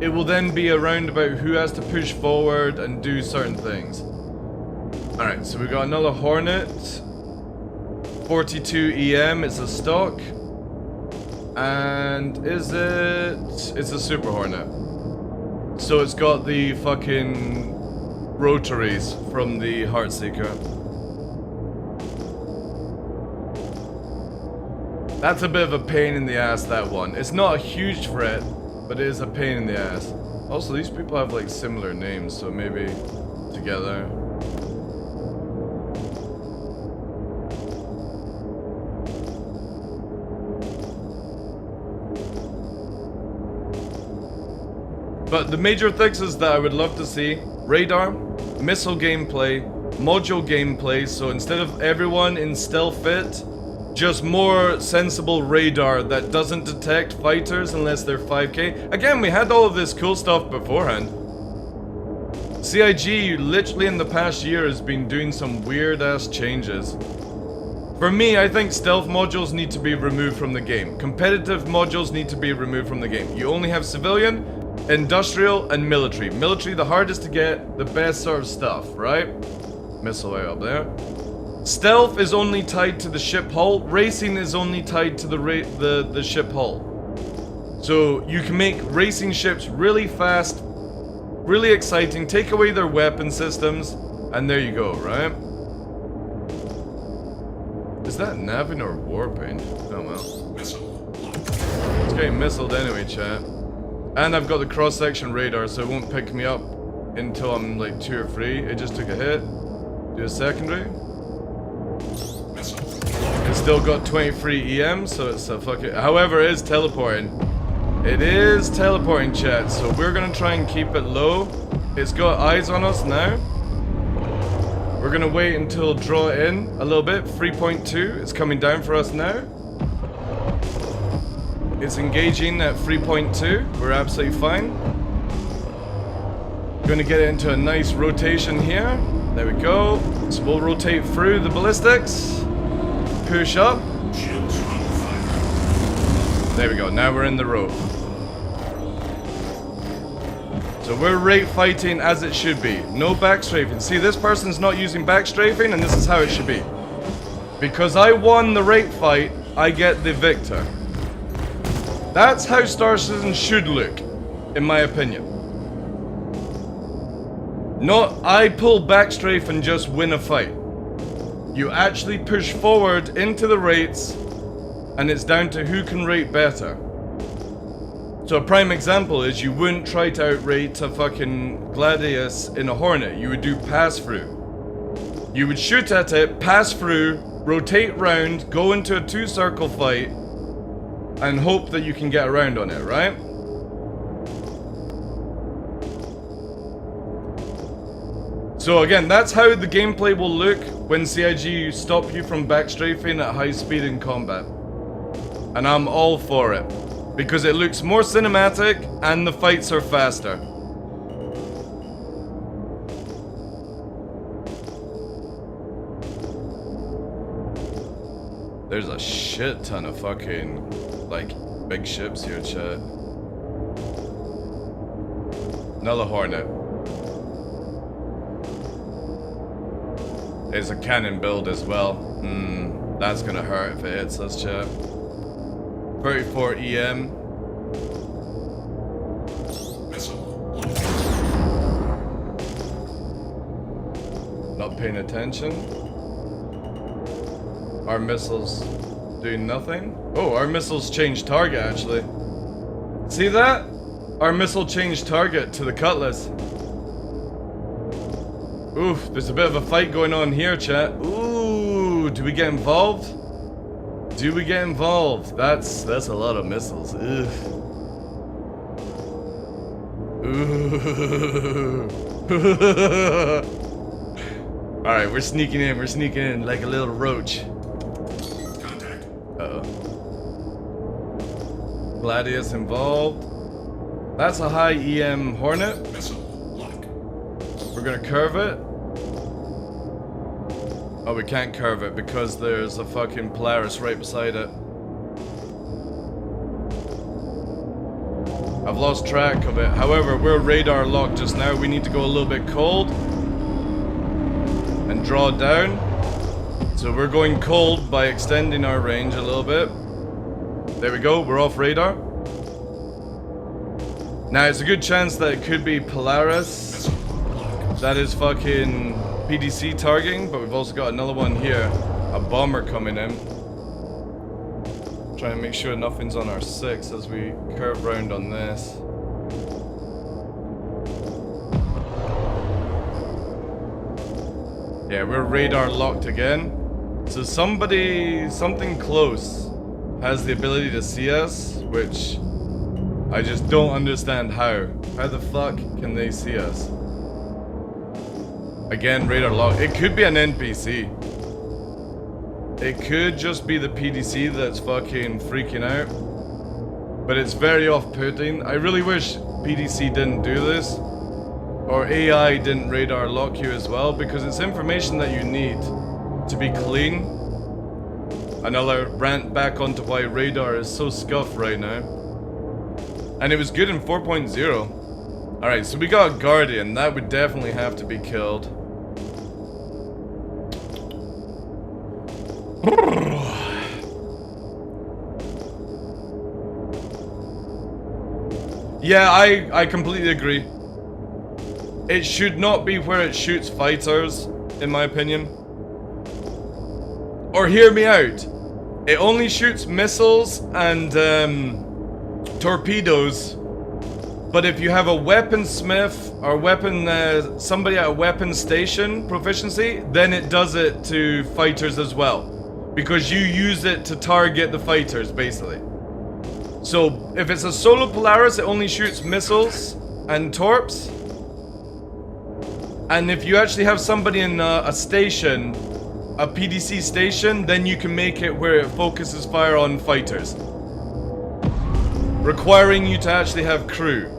It will then be around about who has to push forward and do certain things. Alright, so we got another Hornet. 42 EM, it's a stock. And is it... It's a Super Hornet. So it's got the fucking rotaries from the Heartseeker. That's a bit of a pain in the ass, that one. It's not a huge threat, but it is a pain in the ass. Also, these people have like similar names, so maybe together. But the major fixes that I would love to see: radar, missile gameplay, module gameplay, so instead of everyone in stealth fit, just more sensible radar that doesn't detect fighters unless they're 5k. Again, we had all of this cool stuff beforehand. CIG literally in the past year has been doing some weird ass changes. For me, I think stealth modules need to be removed from the game. Competitive modules need to be removed from the game. You only have civilian, industrial, and military. Military, the hardest to get, the best sort of stuff, right? Missile way up there. Stealth is only tied to the ship hull. Racing is only tied to the ship hull. So you can make racing ships really fast, really exciting, take away their weapon systems, and there you go, right? Is that naving or warping? Oh well. Missile. It's getting missiled anyway, chat. And I've got the cross-section radar, so it won't pick me up until I'm like 2 or 3. It just took a hit. Do a secondary. Missile. It's still got 23 EM, so it's a fucking... However, it is teleporting. It is teleporting, chat, so we're gonna try and keep it low. It's got eyes on us now. We're gonna wait until draw in a little bit. 3.2, it's coming down for us now. It's engaging at 3.2. We're absolutely fine. Gonna get it into a nice rotation here. There we go. So we'll rotate through the ballistics. Push up. Shields on fire. There we go. Now we're in the rope. So we're rate fighting as it should be. No backstrafing. See, this person's not using backstrafing, and this is how it should be. Because I won the rate fight, I get the victor. That's how Star Citizen should look, in my opinion. Not I pull backstrafe and just win a fight. You actually push forward into the rates, and it's down to who can rate better. So a prime example is you wouldn't try to outrate a fucking Gladius in a Hornet. You would do pass through. You would shoot at it, pass through, rotate round, go into a 2-circle fight, and hope that you can get around on it, right? So again, that's how the gameplay will look when CIG stop you from backstrafing at high speed in combat. And I'm all for it. Because it looks more cinematic and the fights are faster. There's a shit ton of fucking, like, big ships here, chat. Another Hornet. It's a cannon build as well. That's gonna hurt if it hits us, chat. 34 EM. Missile. Not paying attention. Our missiles doing nothing. Oh, our missiles changed target actually. See that? Our missile changed target to the Cutlass. Oof, there's a bit of a fight going on here, chat. Ooh, do we get involved? Do we get involved? That's a lot of missiles. Ugh. Ooh. Alright, we're sneaking in like a little roach. Contact. Uh-oh. Gladius involved. That's a high EM Hornet. Missile. Lock. We're gonna curve it. Oh, we can't curve it because there's a fucking Polaris right beside it. I've lost track of it. However, we're radar locked just now. We need to go a little bit cold and draw down. So we're going cold by extending our range a little bit. There we go. We're off radar. Now, it's a good chance that it could be Polaris. That is fucking PDC targeting, but we've also got another one here. A bomber coming in. Trying to make sure nothing's on our 6 as we curve round on this. Yeah, we're radar locked again. So something close has the ability to see us, which I just don't understand how. How the fuck can they see us? Again, radar lock. It could be an NPC. It could just be the PDC that's fucking freaking out. But it's very off-putting. I really wish PDC didn't do this. Or AI didn't radar lock you as well, because it's information that you need to be clean. And I'll rant back onto why radar is so scuffed right now. And it was good in 4.0. Alright, so we got a Guardian. That would definitely have to be killed. Yeah, I completely agree. It should not be where it shoots fighters, in my opinion. Or hear me out. It only shoots missiles and torpedoes. But if you have a weaponsmith or somebody at a weapons station proficiency, then it does it to fighters as well. Because you use it to target the fighters, basically. So, if it's a solo Polaris, it only shoots missiles and torps. And if you actually have somebody in a station, a PDC station, then you can make it where it focuses fire on fighters. Requiring you to actually have crew.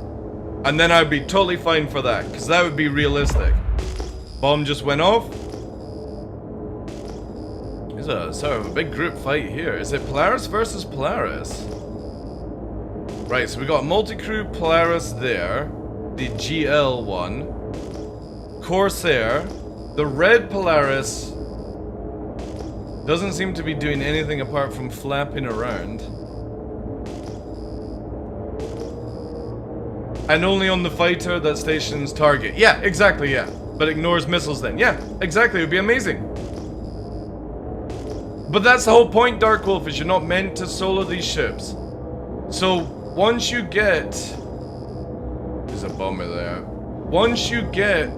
And then I'd be totally fine for that, because that would be realistic. Bomb just went off. There's a sort of a big group fight here. Is it Polaris versus Polaris? Right, so we got multi-crew Polaris there. The GL one. Corsair. The red Polaris doesn't seem to be doing anything apart from flapping around. And only on the fighter that stations target. Yeah, exactly, yeah. But ignores missiles then. Yeah, exactly, it would be amazing. But that's the whole point, Dark Wolf, is you're not meant to solo these ships. So, once you get... There's a bomber there. Once you get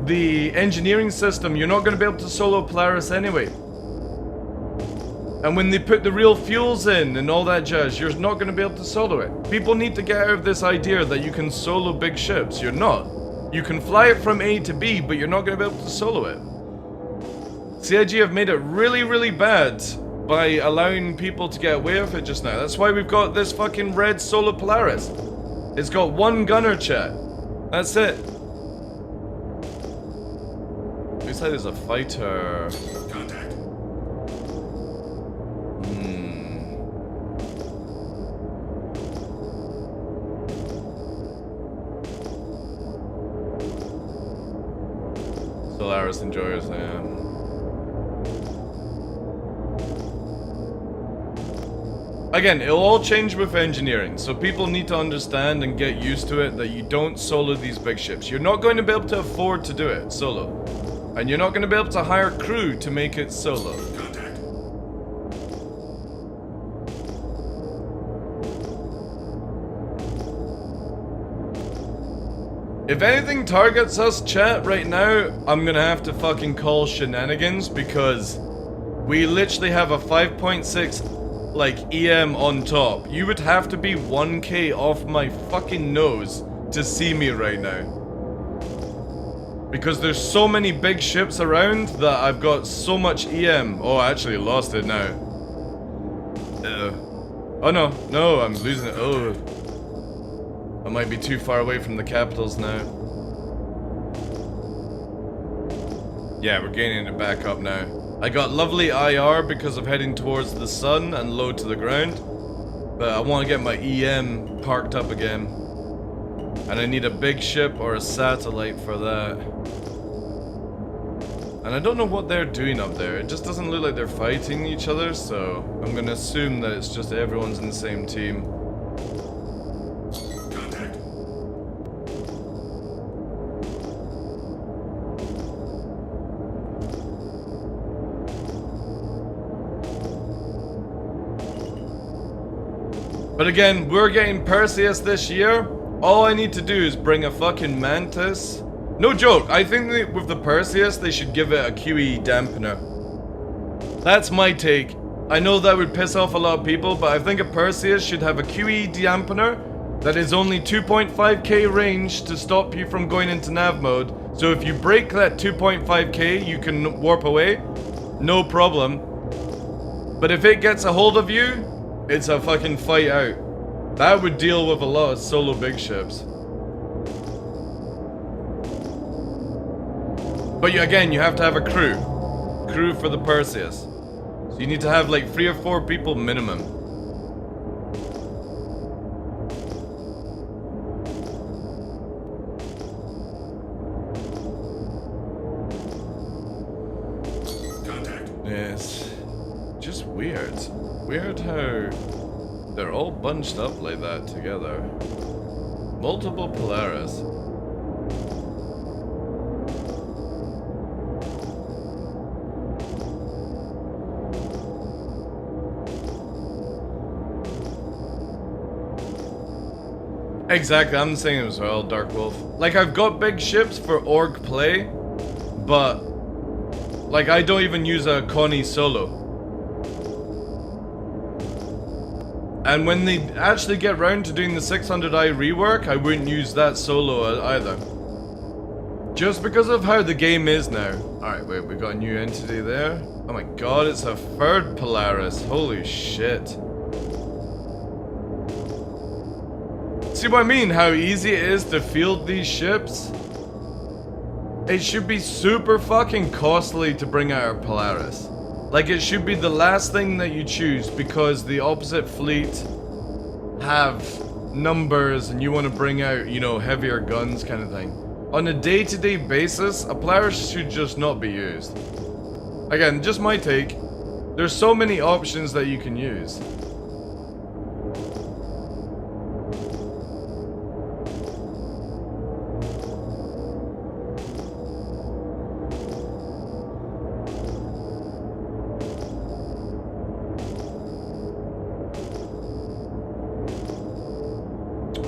the engineering system, you're not going to be able to solo Polaris anyway. And when they put the real fuels in and all that jazz, you're not going to be able to solo it. People need to get out of this idea that you can solo big ships. You're not. You can fly it from A to B, but you're not going to be able to solo it. CIG have made it really, really bad by allowing people to get away with it just now. That's why we've got this fucking red solo Polaris. It's got one gunner, chat. That's it. Looks like there's a fighter. Contact. Solaris enjoyers, yeah. Again, it'll all change with engineering, so people need to understand and get used to it that you don't solo these big ships. You're not going to be able to afford to do it solo. And you're not going to be able to hire crew to make it solo. Contact. If anything targets us, chat, right now, I'm gonna have to fucking call shenanigans because we literally have a 5.6 like EM on top. You would have to be 1k off my fucking nose to see me right now. Because there's so many big ships around that I've got so much EM. Oh, I actually lost it now. Oh no, no, I'm losing it. Oh. I might be too far away from the capitals now. Yeah, we're gaining it back up now. I got lovely IR because of heading towards the sun and low to the ground. But I want to get my EM parked up again. And I need a big ship or a satellite for that. And I don't know what they're doing up there. It just doesn't look like they're fighting each other, so I'm gonna assume that it's just everyone's in the same team. Contact. But again, we're getting Perseus this year. All I need to do is bring a fucking Mantis. No joke, I think that with the Perseus, they should give it a QE dampener. That's my take. I know that would piss off a lot of people, but I think a Perseus should have a QE dampener that is only 2.5k range to stop you from going into nav mode. So if you break that 2.5k, you can warp away. No problem. But if it gets a hold of you, it's a fucking fight out. That would deal with a lot of solo big ships. But again, you have to have a crew. Crew for the Perseus. So you need to have like 3 or 4 people minimum. Contact. Weird how they're all bunched up like that together. Multiple Polaris. Exactly, I'm saying as well, Dark Wolf. Like, I've got big ships for org play, but like, I don't even use a Connie solo. And when they actually get round to doing the 600i rework, I wouldn't use that solo either. Just because of how the game is now. Alright, wait, we got a new entity there. Oh my god, it's a third Polaris. Holy shit. See what I mean? How easy it is to field these ships? It should be super fucking costly to bring out a Polaris. Like, it should be the last thing that you choose because the opposite fleet have numbers and you want to bring out, you know, heavier guns kind of thing. On a day-to-day basis, a Polaris should just not be used. Again, just my take. There's so many options that you can use.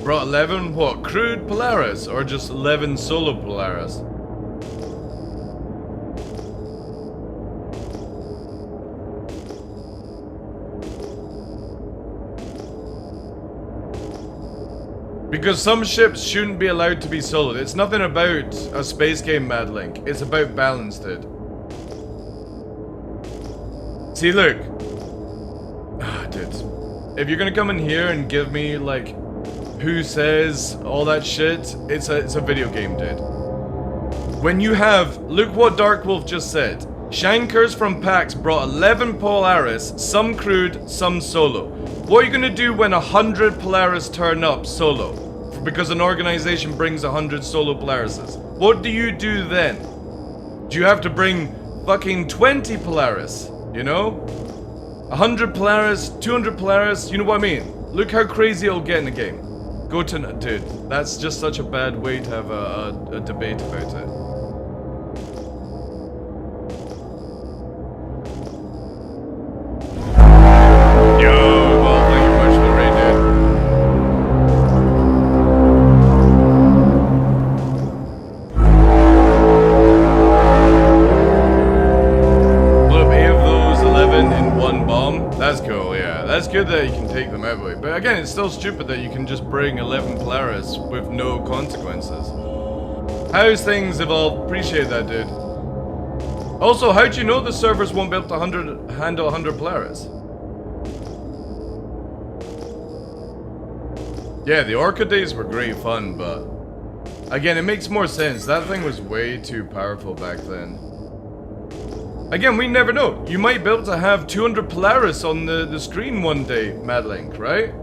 Brought 11, what, crude Polaris? Or just 11 solo Polaris? Because some ships shouldn't be allowed to be soloed. It's nothing about a space game, Mad Link. It's about balance, dude. See, look. Ah, dude. If you're gonna come in here and give me, like, who says all that shit, it's a video game, dude. When you have, look what Dark Wolf just said. Shankers from PAX brought 11 Polaris, some crude, some solo. What are you gonna do when 100 Polaris turn up solo? Because an organization brings 100 solo Polarises. What do you do then? Do you have to bring fucking 20 Polaris? You know? 100 Polaris, 200 Polaris, you know what I mean? Look how crazy it'll get in the game. Go to... Dude, that's just such a bad way to have a debate about it. Yo, well, thank you much for the raid, dude. Blew up 8 of those 11 in one bomb. That's cool, yeah. That's good that you can take them out, but again, it's still stupid that you can just bring 11 Polaris with no consequences. How's things evolved? Appreciate that, dude. Also, how do you know the servers won't be able to handle 100 Polaris? Yeah, the Orca days were great fun, but again, it makes more sense. That thing was way too powerful back then. Again, we never know. You might be able to have 200 Polaris on the screen one day, Madlink, right?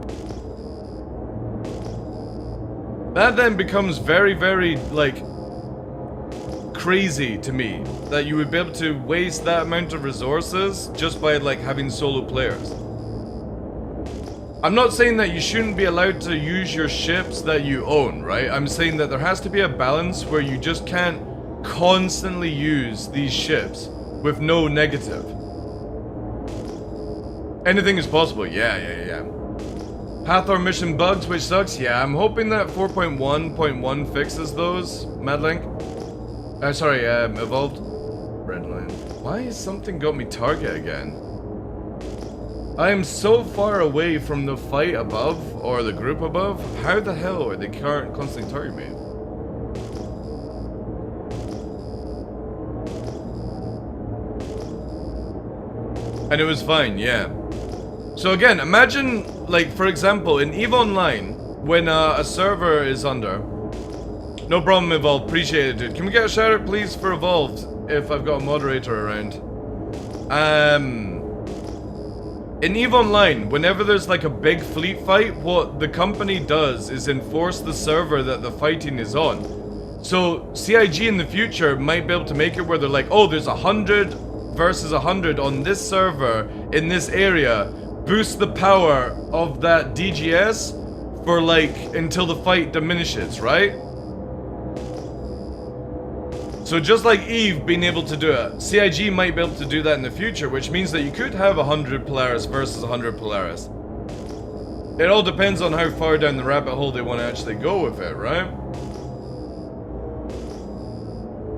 That then becomes very, very, like, crazy to me. That you would be able to waste that amount of resources just by, like, having solo players. I'm not saying that you shouldn't be allowed to use your ships that you own, right? I'm saying that there has to be a balance where you just can't constantly use these ships with no negative. Anything is possible, yeah. Hathor mission bugs, which sucks, yeah. I'm hoping that 4.1.1 fixes those, Madlink. Sorry, evolved. Redline. Why has something got me target again? I am so far away from the fight above, or the group above. How the hell are they constantly targeting me? And it was fine, yeah. So again, imagine, like, for example, in EVE Online, when a server is under... No problem, Evolved. Appreciate it, dude. Can we get a shout out, please, for Evolved, if I've got a moderator around? In EVE Online, whenever there's, like, a big fleet fight, what the company does is enforce the server that the fighting is on. So, CIG in the future might be able to make it where they're like, oh, there's 100... versus 100 on this server in this area, boost the power of that DGS for like until the fight diminishes, right? So just like Eve being able to do it, CIG might be able to do that in the future, which means that you could have 100 Polaris versus 100 Polaris. It all depends on how far down the rabbit hole they want to actually go with it, right?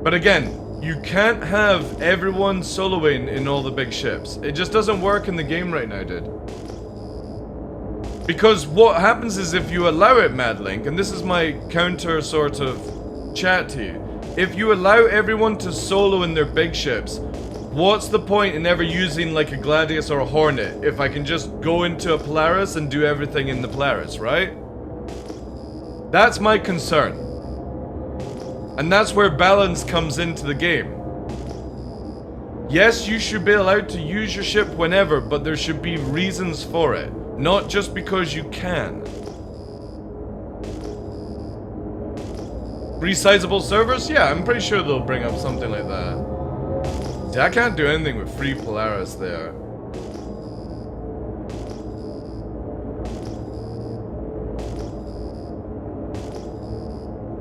But again, you can't have everyone soloing in all the big ships. It just doesn't work in the game right now, dude. Because what happens is if you allow it, Madlink, and this is my counter sort of chat to you, if you allow everyone to solo in their big ships, what's the point in ever using like a Gladius or a Hornet if I can just go into a Polaris and do everything in the Polaris, right? That's my concern. And that's where balance comes into the game. Yes, you should be allowed to use your ship whenever, but there should be reasons for it. Not just because you can. Resizable servers? Yeah, I'm pretty sure they'll bring up something like that. See, I can't do anything with free Polaris there.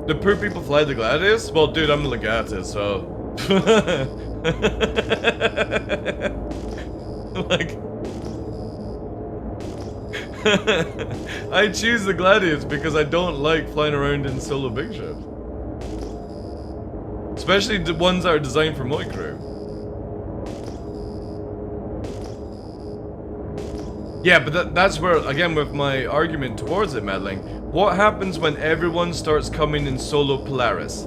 Do poor people fly the Gladius? Well, dude, I'm a Legatus, so... like... I choose the Gladius because I don't like flying around in solo big ships. Especially the ones that are designed for multi-crew. Yeah, but that's where, again, with my argument towards it, Madling, what happens when everyone starts coming in solo Polaris?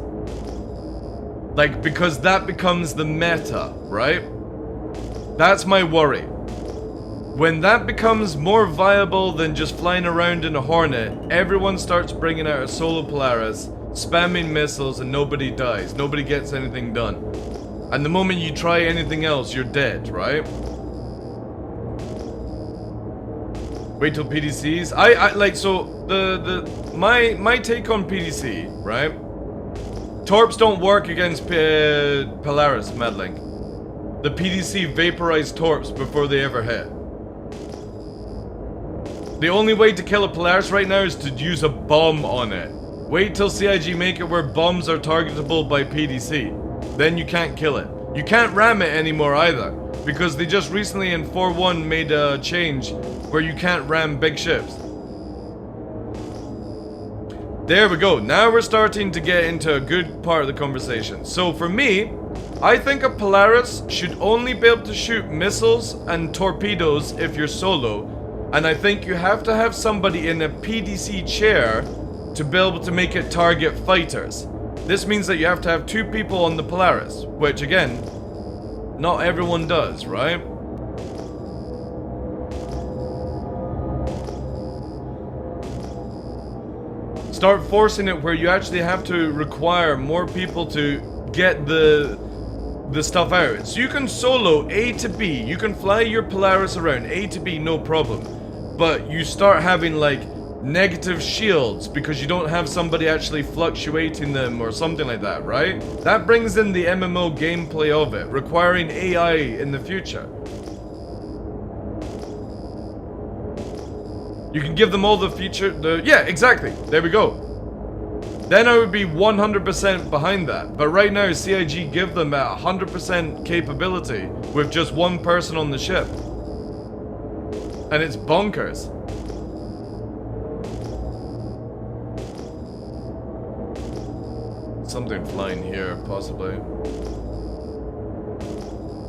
Like, because that becomes the meta, right? That's my worry. When that becomes more viable than just flying around in a Hornet, everyone starts bringing out a solo Polaris, spamming missiles, and nobody dies. Nobody gets anything done. And the moment you try anything else, you're dead, right? Wait till PDCs. My take on PDC, right? Torps don't work against Polaris, Madlink. The PDC vaporize torps before they ever hit. The only way to kill a Polaris right now is to use a bomb on it. Wait till CIG make it where bombs are targetable by PDC. Then you can't kill it. You can't ram it anymore either, because they just recently in 4.1 made a change where you can't ram big ships. There we go. Now we're starting to get into a good part of the conversation. So for me, I think a Polaris should only be able to shoot missiles and torpedoes if you're solo. And I think you have to have somebody in a PDC chair to be able to make it target fighters. This means that you have to have 2 people on the Polaris, which again, not everyone does, right? Start forcing it where you actually have to require more people to get the stuff out. So you can solo A to B, you can fly your Polaris around A to B, no problem. But you start having like negative shields because you don't have somebody actually fluctuating them or something like that, right? That brings in the MMO gameplay of it, requiring AI in the future. You can give them all the feature, yeah, exactly, there we go. Then I would be 100% behind that. But right now, CIG give them at 100% capability with just 1 person on the ship. And it's bonkers. Something flying here, possibly.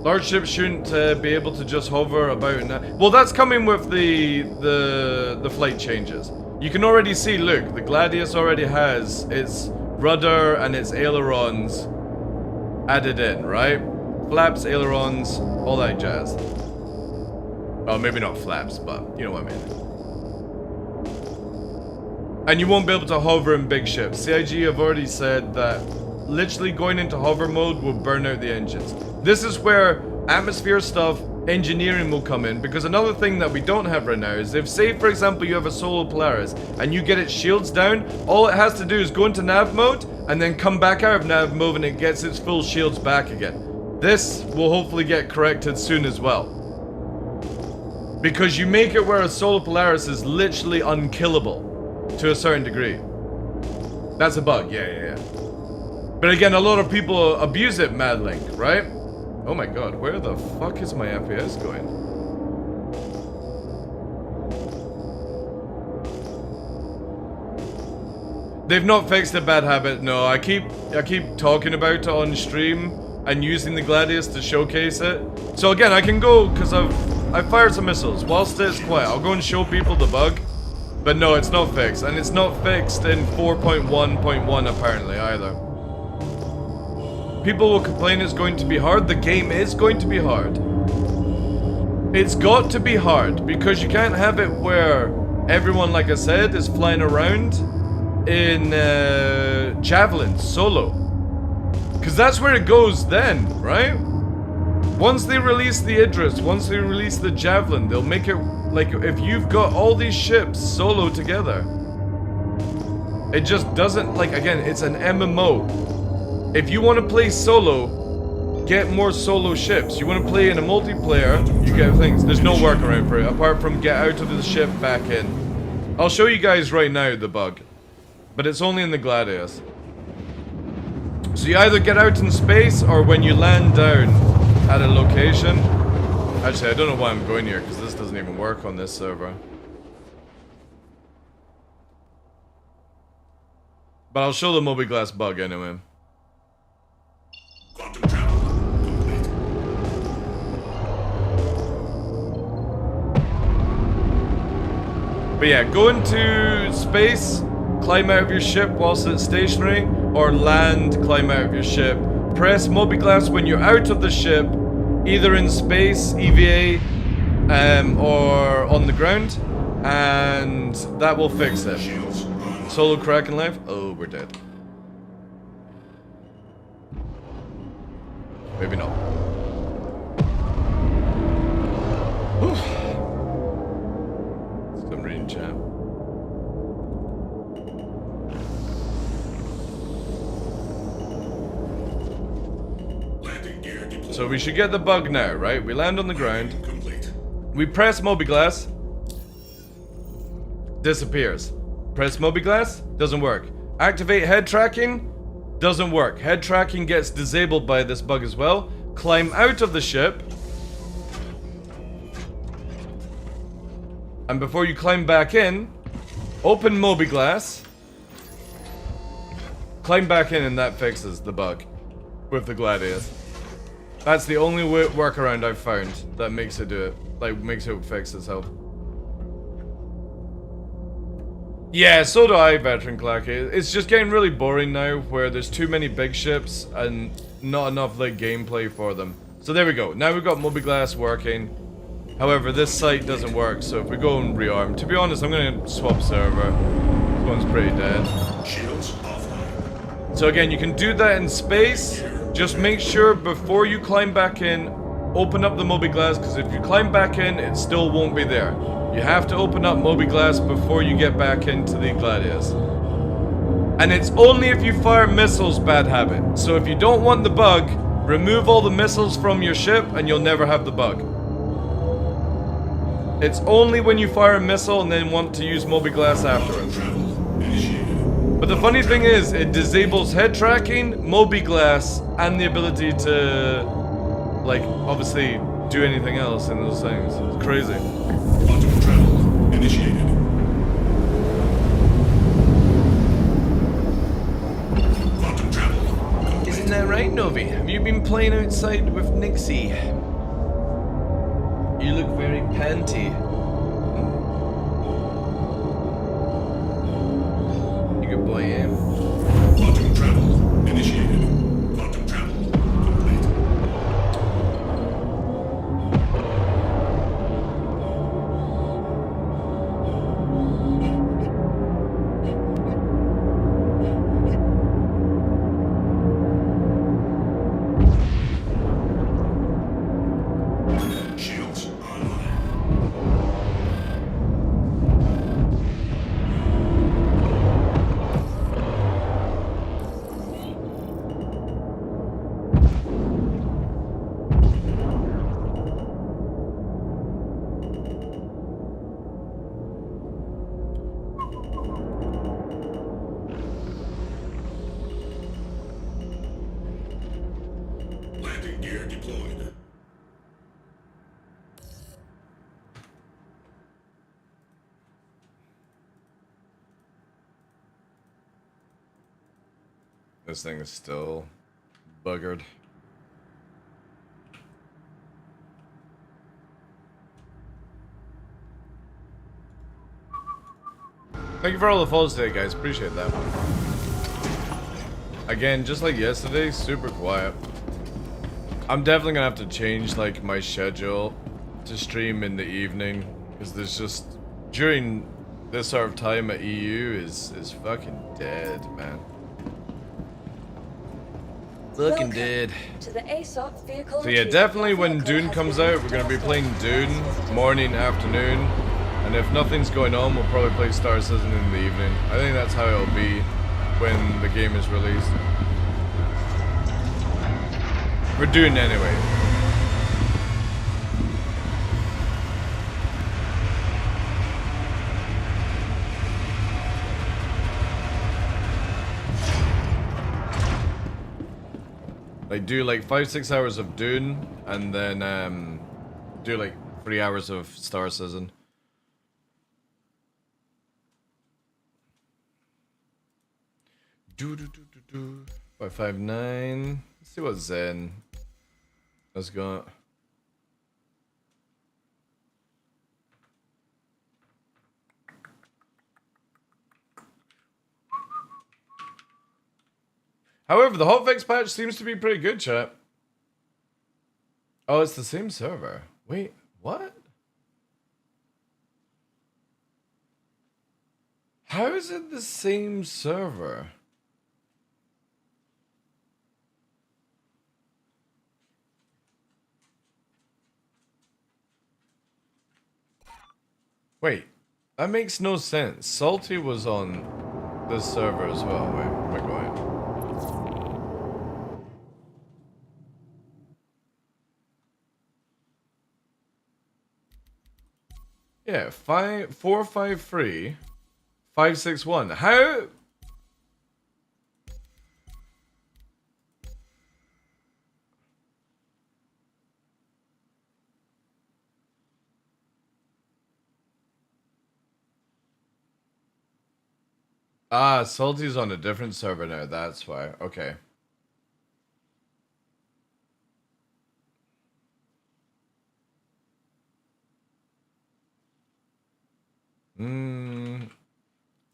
Large ships shouldn't be able to just hover about now. Well, that's coming with the flight changes. You can already see, look, the Gladius already has its rudder and its ailerons added in, right? Flaps, ailerons, all that jazz. Well, maybe not flaps, but you know what I mean. And you won't be able to hover in big ships. CIG have already said that literally going into hover mode will burn out the engines. This is where atmosphere stuff, engineering will come in, because another thing that we don't have right now is if, say for example, you have a solo Polaris and you get its shields down, all it has to do is go into nav mode and then come back out of nav mode and it gets its full shields back again. This will hopefully get corrected soon as well. Because you make it where a Solar Polaris is literally unkillable to a certain degree. That's a bug, yeah. But again, a lot of people abuse it, Madlink, right? Oh my god, where the fuck is my FPS going? They've not fixed a bad habit, no. I keep talking about it on stream and using the Gladius to showcase it. So again, I can go, because I've fired some missiles. Whilst it's quiet, I'll go and show people the bug. But no, it's not fixed. And it's not fixed in 4.1.1 apparently either. People will complain it's going to be hard. The game is going to be hard. It's got to be hard, because you can't have it where everyone, like I said, is flying around in javelins solo. Because that's where it goes then, right? Once they release the Idris, once they release the Javelin, they'll make it like if you've got all these ships solo together. It just doesn't, like, again, it's an MMO. If you want to play solo, get more solo ships. You want to play in a multiplayer, you get things. There's no workaround for it, apart from get out of the ship, back in. I'll show you guys right now the bug. But it's only in the Gladius. So you either get out in space, or when you land down at a location. Actually, I don't know why I'm going here, because this doesn't even work on this server. But I'll show the Moby-Glass bug anyway. Quantum travel complete. But yeah, go into space, climb out of your ship whilst it's stationary, or land, climb out of your ship. Press Moby-Glass when you're out of the ship, either in space, EVA, or on the ground, and that will fix it. Shields on. Solo Kraken life? Oh, we're dead. Maybe not. Some reading chat. Landing gear deployed. So we should get the bug now, right? We land on the ground. Complete. We press Moby-Glass. Disappears. Press Moby-Glass. Doesn't work. Activate head tracking. Doesn't work. Head tracking gets disabled by this bug as well. Climb out of the ship. And before you climb back in, open Moby-Glass. Climb back in, and that fixes the bug with the Gladius. That's the only workaround I've found that makes it do it. Like, makes it fix itself. Yeah, so do I, Veteran Clacky. It's just getting really boring now, where there's too many big ships and not enough, like, gameplay for them. So there we go. Now we've got Moby-Glass working. However, this site doesn't work, so if we go and rearm... To be honest, I'm gonna swap server. This one's pretty dead. Shields offline. So again, you can do that in space. Just make sure before you climb back in, open up the Moby-Glass, because if you climb back in, it still won't be there. You have to open up Moby-Glass before you get back into the Gladius. And it's only if you fire missiles, bad habit. So if you don't want the bug, remove all the missiles from your ship and you'll never have the bug. It's only when you fire a missile and then want to use Moby-Glass afterwards. Travel initiated. But the funny thing is, it disables head tracking, Moby-Glass, and the ability to, like, obviously do anything else in those things. It's crazy. Quantum travel initiated. Quantum travel complete. Isn't that right, Novi? Have you been playing outside with Nixie? You look very panty. You good boy, yeah? Quantum travel initiated. Quantum travel complete. Shields online. This thing is still buggered. Thank you for all the follows today, guys. Appreciate that. Again, just like yesterday, super quiet. I'm definitely gonna have to change like my schedule to stream in the evening, because there's just during this sort of time at EU is fucking dead, man. Fucking dead. To the ASOP vehicle. So yeah, definitely when Dune comes out, we're gonna be playing Dune morning, afternoon, and if nothing's going on, we'll probably play Star Citizen in the evening. I think that's how it'll be when the game is released. For Dune anyway. Like do like 5-6 hours of Dune and then do like 3 hours of Star Citizen. Do do do do do. 559. Let's see what Zen has got. However, the hotfix patch seems to be pretty good, chat. Oh, it's the same server. Wait, what? How is it the same server? Wait, that makes no sense. Salty was on this server as well. Wait, where am I going? Yeah, 453 561. How? Ah, Salty's on a different server now, that's why. Okay.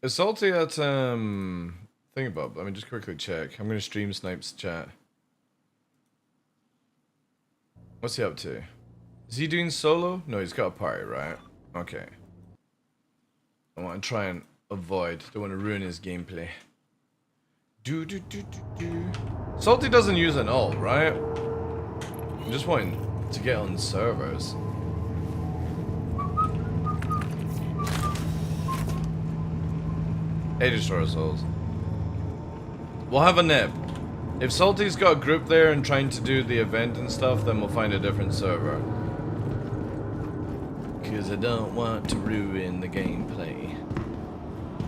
Is Salty at Thingabob? Let me just quickly check. I'm gonna stream Snipes chat. What's he up to? Is he doing solo? No, he's got a party, right? Okay. I want to try and avoid. Don't want to ruin his gameplay. Salty doesn't use an ult, right? I'm just wanting to get on servers. Hey, Destroyer Souls. We'll have a nip. If Salty's got a group there and trying to do the event and stuff, then we'll find a different server. Because I don't want to ruin the gameplay.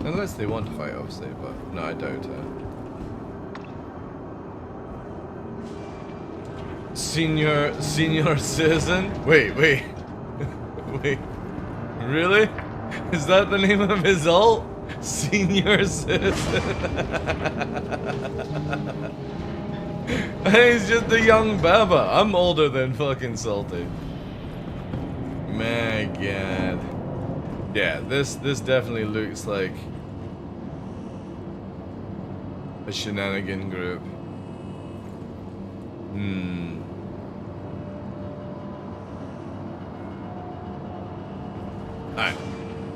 Unless they want to fight, obviously, but no, I doubt it. Senior citizen? Wait. Wait. Really? Is that the name of his ult? Senior citizen. He's just a young baba. I'm older than fucking Salty. My god. Yeah, this definitely looks like a shenanigan group. Alright.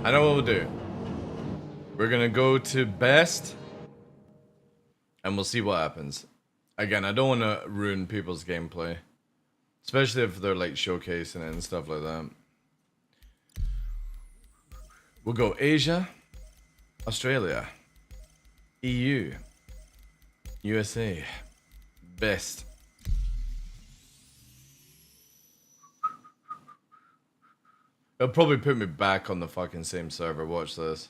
I know what we'll do. We're gonna go to best, and we'll see what happens. Again, I don't want to ruin people's gameplay, especially if they're like showcasing it and stuff like that. We'll go Asia, Australia, EU, USA, best. It'll probably put me back on the fucking same server. Watch this.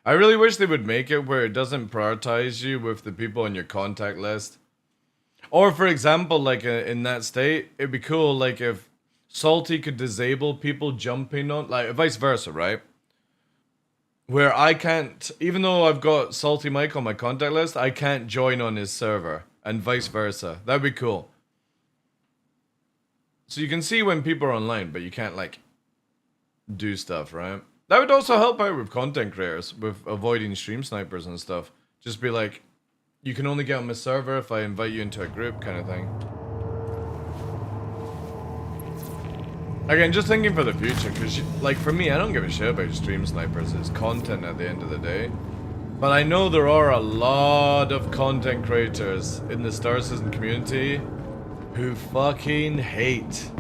I really wish they would make it where it doesn't prioritize you with the people on your contact list. Or for example, like in that state, it'd be cool like if Salty could disable people jumping on, like vice versa, right? where I can't, even though I've got Salty Mike on my contact list, I can't join on his server, and vice versa. That'd be cool. So you can see when people are online, but you can't, like, do stuff, right? That would also help out with content creators, with avoiding stream snipers and stuff. Just be like, you can only get on my server if I invite you into a group, kind of thing. Again, just thinking for the future, because, like, for me, I don't give a shit about stream snipers. It's content at the end of the day. But I know there are a lot of content creators in the Star Citizen community who fucking hate.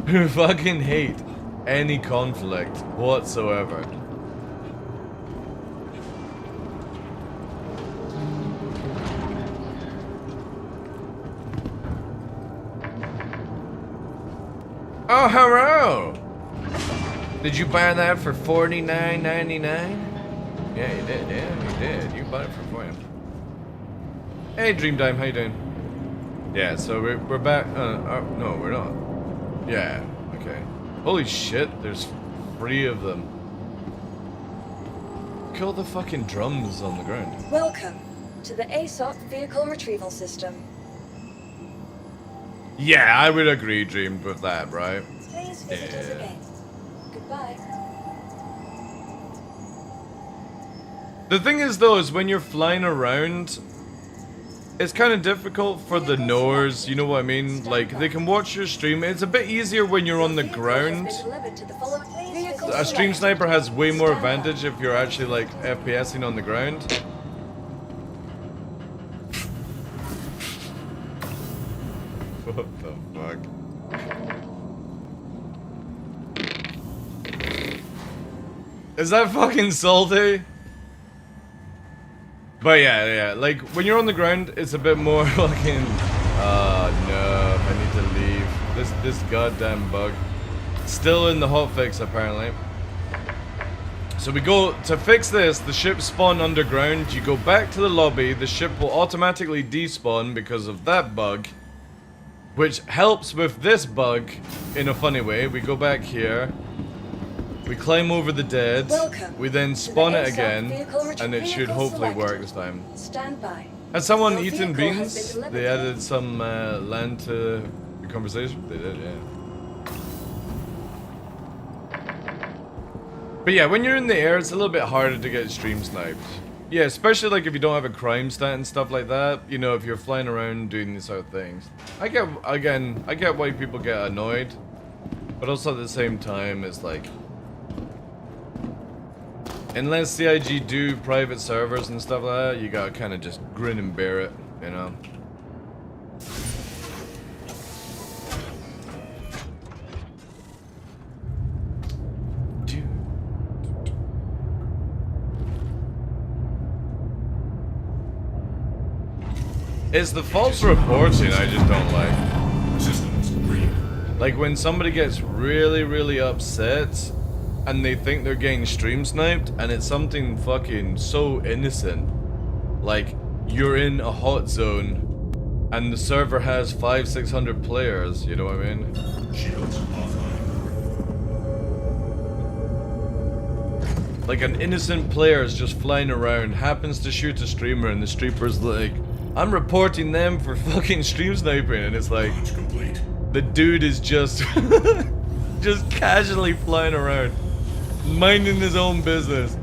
Who fucking hate any conflict whatsoever. Oh, hello! Did you buy that for $49.99? Yeah, you did. Yeah, you did. You bought it for 40. Hey, Dreamtime, how you doing? Yeah, so we're back. No, we're not. Yeah, okay. Holy shit, there's 3 of them. Kill the fucking drums on the ground. Welcome to the ASOP Vehicle Retrieval System. Yeah, I would agree, Dream, with that, right? Please visit us again. Goodbye. The thing is, though, is when you're flying around, it's kind of difficult for the knowers, you know what I mean? Like, they can watch your stream. It's a bit easier when you're on the ground. A stream sniper has way more advantage if you're actually, like, FPSing on the ground. What the fuck? Is that fucking salty? But yeah, like, when you're on the ground, it's a bit more fucking... no, I need to leave. This goddamn bug. Still in the hotfix, apparently. So we go, to fix this, the ship spawn underground, you go back to the lobby, the ship will automatically despawn because of that bug. Which helps with this bug in a funny way. We go back here. We climb over the dead. We then spawn it again. And it should hopefully work this time. Stand by. Has someone eaten beans? They added some land to the conversation? They did, yeah. But yeah, when you're in the air, it's a little bit harder to get stream sniped. Yeah, especially like if you don't have a crime stat and stuff like that. You know, if you're flying around doing these sort of things. I get why people get annoyed. But also at the same time, it's like... Unless CIG do private servers and stuff like that, you gotta kind of just grin and bear it, you know? It's the false reporting I just don't like. Systems green. Like when somebody gets really, really upset and they think they're getting stream sniped and it's something fucking so innocent. Like you're in a hot zone and the server has 500-600 players, you know what I mean? Shields offline. Like an innocent player is just flying around, happens to shoot a streamer and the streamer's like, I'm reporting them for fucking stream sniping, and it's like, Launch complete. the dude is just, just casually flying around, minding his own business.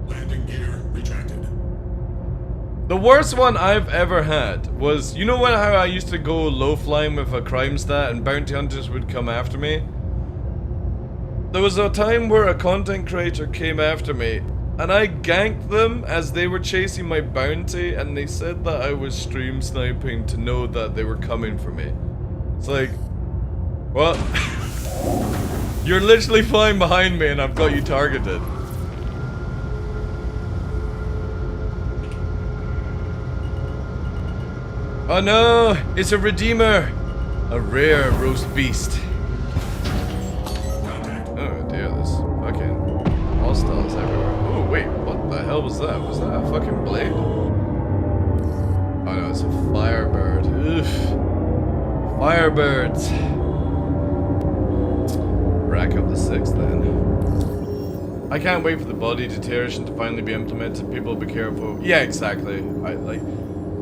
Landing gear retracted. The worst one I've ever had was, you know how I used to go low flying with a crime stat and bounty hunters would come after me? There was a time where a content creator came after me and I ganked them as they were chasing my bounty and they said that I was stream sniping to know that they were coming for me. It's like, what? You're literally flying behind me and I've got you targeted. Oh no, it's a redeemer. A rare roast beast. Contact. Oh dear, there's fucking hostiles everywhere. Oh wait, what the hell was that? Was that a fucking blade? Oh no, it's a firebird. Oof. Firebirds. Rack up the 6th then. I can't wait for the body deterioration to finally be implemented. People be careful. Yeah, exactly.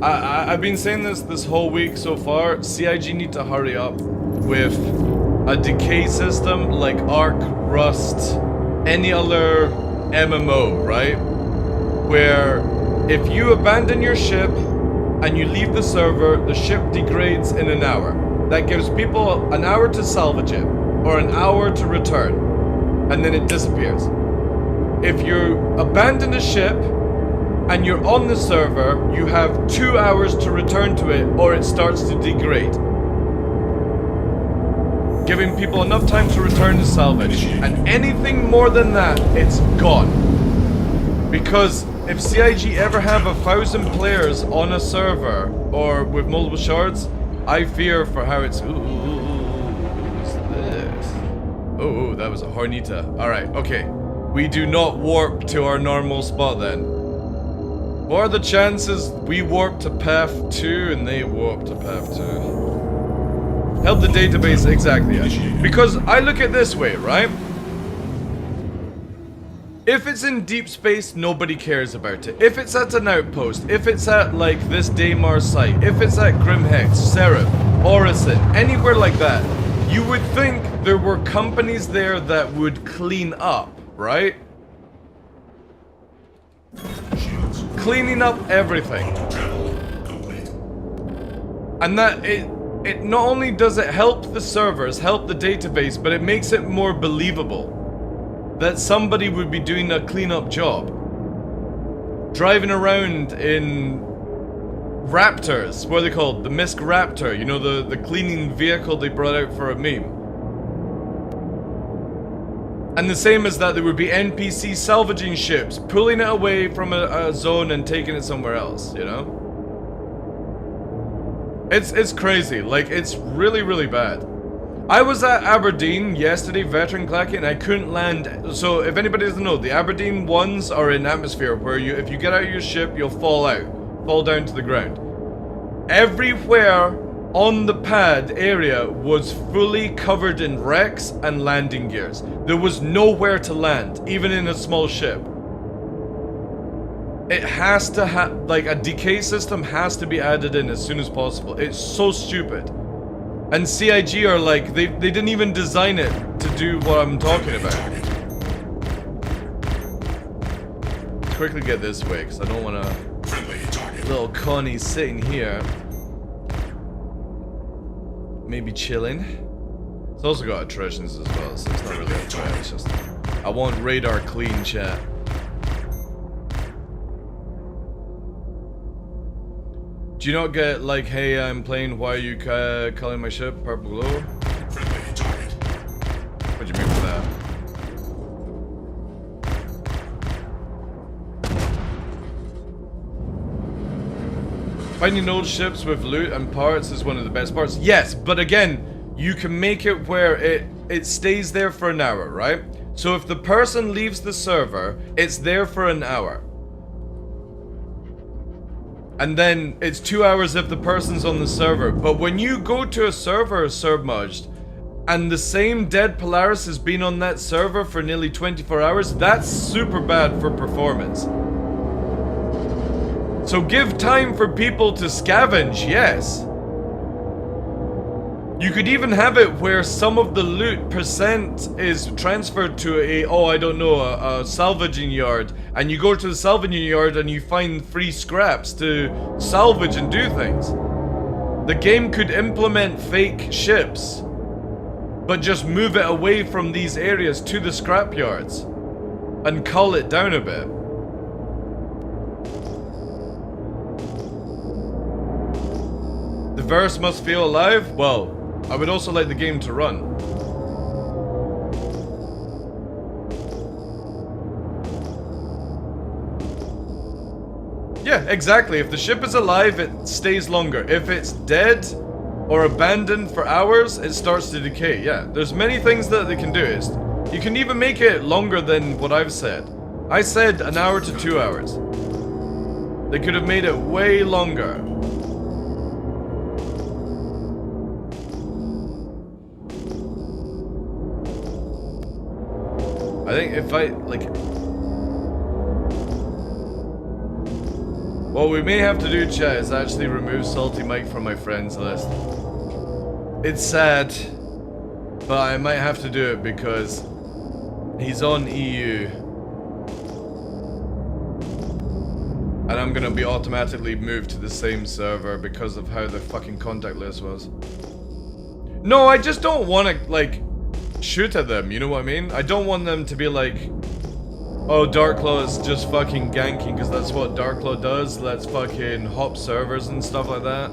I've been saying this whole week so far. CIG need to hurry up with a decay system like Ark, Rust, any other MMO, right? Where if you abandon your ship and you leave the server, the ship degrades in an hour. That gives people an hour to salvage it, or an hour to return, and then it disappears. If you abandon a ship and you're on the server, you have 2 hours to return to it, or it starts to degrade. Giving people enough time to return to salvage, and anything more than that, it's gone. Because if CIG ever have 1,000 players on a server, or with multiple shards, I fear for how it's... Ooh, who's this? Oh, that was a Hornita. Alright, okay. We do not warp to our normal spot then. What are the chances we warp to path 2 and they warp to path 2? Help the database, exactly. Yeah. Because I look at it this way, right? If it's in deep space, nobody cares about it. If it's at an outpost, if it's at, like, this Daymar site, if it's at Grimhex, Seraph, Orison, anywhere like that, you would think there were companies there that would clean up, right? Shields. Cleaning up everything. Travel complete. And that, it not only does it help the servers, help the database, but it makes it more believable that somebody would be doing a cleanup job. Driving around in Raptors, what are they called? The Misk Raptor, you know, the cleaning vehicle they brought out for a meme. And the same as that, there would be NPC salvaging ships, pulling it away from a zone and taking it somewhere else, you know? It's crazy, like, it's really, really bad. I was at Aberdeen yesterday, veteran clacking, and I couldn't land. So if anybody doesn't know, the Aberdeen ones are in atmosphere where if you get out of your ship, you'll fall down to the ground. Everywhere on the pad area was fully covered in wrecks and landing gears. There was nowhere to land, even in a small ship. It has to like a decay system has to be added in as soon as possible. It's so stupid. And CIG are like, they didn't even design it to do what I'm talking about. Quickly get this way, because I don't want to... Friendly target. Little Connie sitting here. Maybe chilling. It's also got attritions as well, so it's not really a threat, it's just... I want radar clean, chat. Do you not get like, hey, I'm playing, why are you calling my ship Purple Glow? Friendly target. What do you mean by that? Finding old ships with loot and parts is one of the best parts. Yes, but again, you can make it where it stays there for an hour, right? So if the person leaves the server, it's there for an hour. And then it's 2 hours if the person's on the server. But when you go to a server submerged, and the same dead Polaris has been on that server for nearly 24 hours, that's super bad for performance. So give time for people to scavenge, yes. You could even have it where some of the loot percent is transferred to a salvaging yard, and you go to the salvaging yard and you find free scraps to salvage and do things. The game could implement fake ships, but just move it away from these areas to the scrap yards and cull it down a bit. The verse must feel alive? Well, I would also like the game to run. Yeah, exactly. If the ship is alive, it stays longer. If it's dead or abandoned for hours, it starts to decay. Yeah, there's many things that they can do. You can even make it longer than what I've said. I said an hour to 2 hours. They could have made it way longer. I think if I, like... What we may have to do, chat, is actually remove Salty Mike from my friends list. It's sad, but I might have to do it because he's on EU. And I'm gonna be automatically moved to the same server because of how the fucking contact list was. No, I just don't want to, like, shoot at them, you know what I mean? I don't want them to be like, oh, DarkLaw is just fucking ganking because that's what DarkLaw does. Let's fucking hop servers and stuff like that.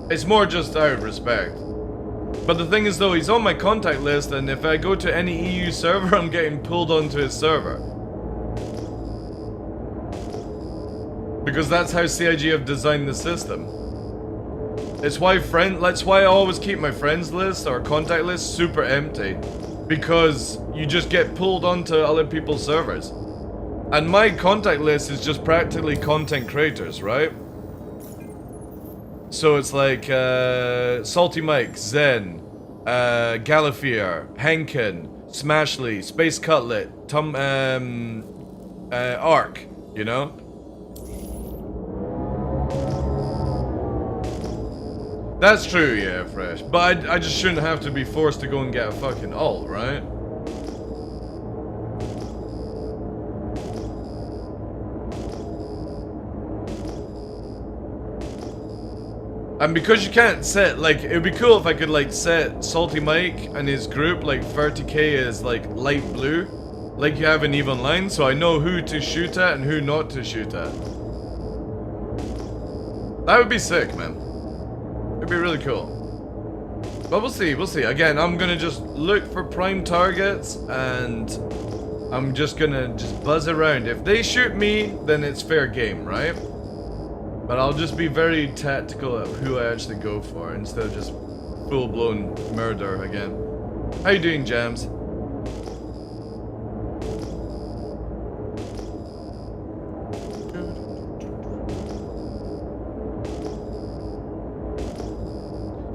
It's more just out of respect. But the thing is though, he's on my contact list, and if I go to any EU server, I'm getting pulled onto his server. Because that's how CIG have designed the system. It's why that's why I always keep my friends list or contact list super empty. Because you just get pulled onto other people's servers. And my contact list is just practically content creators, right? So it's like Salty Mike, Zen, Galafier, Henkin, Smashly, Space Cutlet, Ark, you know? That's true, yeah, Fresh. But I just shouldn't have to be forced to go and get a fucking ult, right? And because you can't set, like, it would be cool if I could, like, set Salty Mike and his group, like, 30k as, like, light blue. Like you have in EVE Online, so I know who to shoot at and who not to shoot at. That would be sick, man. It'd be really cool. But we'll see, we'll see. Again, I'm gonna just look for prime targets and I'm just gonna buzz around. If they shoot me, then it's fair game, right? But I'll just be very tactical at who I actually go for instead of just full-blown murder again. How you doing, Jams?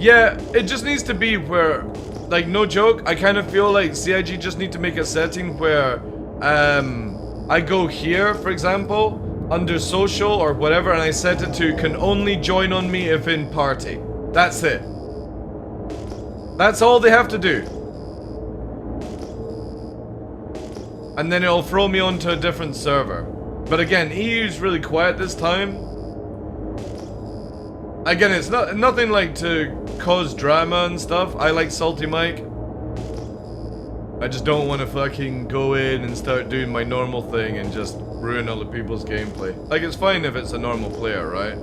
Yeah, it just needs to be where, like, no joke, I kind of feel like CIG just need to make a setting where I go here, for example, under social or whatever, and I set it to can only join on me if in party. That's it. That's all they have to do. And then it'll throw me onto a different server. But again, EU's really quiet this time. Again, it's nothing like to cause drama and stuff. I like Salty Mike. I just don't want to fucking go in and start doing my normal thing and just ruin other people's gameplay. Like, it's fine if it's a normal player, right?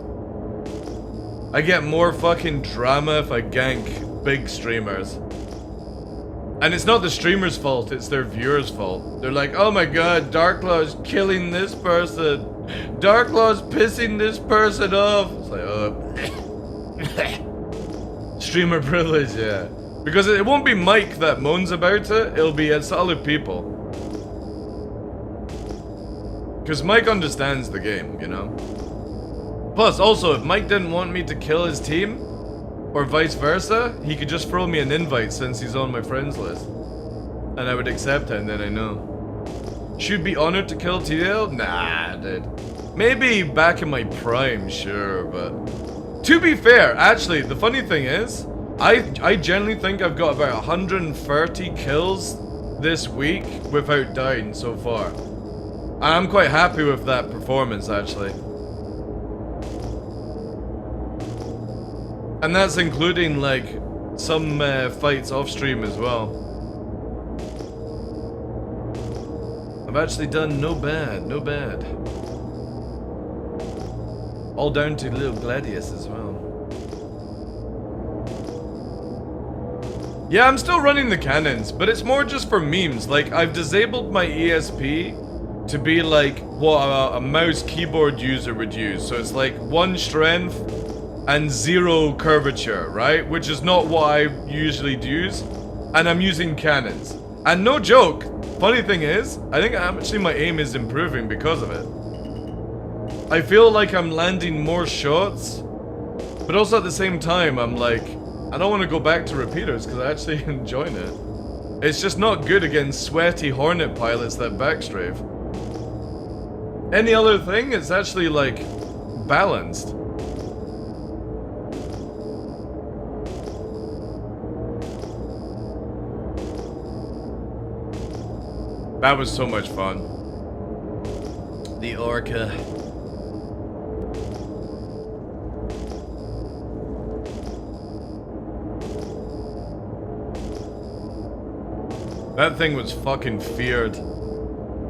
I get more fucking drama if I gank big streamers. And it's not the streamer's fault, it's their viewers' fault. They're like, oh my god, DarkLaw is killing this person. DarkLaw's pissing this person off. It's like, oh. Streamer privilege, yeah. Because it won't be Mike that moans about it, it's other people. Because Mike understands the game, you know? Plus, also, if Mike didn't want me to kill his team, or vice versa, he could just throw me an invite since he's on my friends list. And I would accept it, and then I know. Should be honored to kill TL? Nah, dude. Maybe back in my prime, sure, but... To be fair, actually, the funny thing is, I generally think I've got about 130 kills this week without dying so far. And I'm quite happy with that performance, actually. And that's including, like, some fights off stream as well. I've actually done no bad, no bad. All down to little Gladius as well. Yeah, I'm still running the cannons, but it's more just for memes. Like, I've disabled my ESP to be like what a mouse keyboard user would use. So it's like 1 strength and 0 curvature, right? Which is not what I usually use. And I'm using cannons. And no joke, funny thing is, I think actually my aim is improving because of it. I feel like I'm landing more shots, but also at the same time, I'm like, I don't want to go back to repeaters because I actually enjoy it. It's just not good against sweaty Hornet pilots that backstrafe. Any other thing, it's actually like balanced. That was so much fun. The Orca. That thing was fucking feared.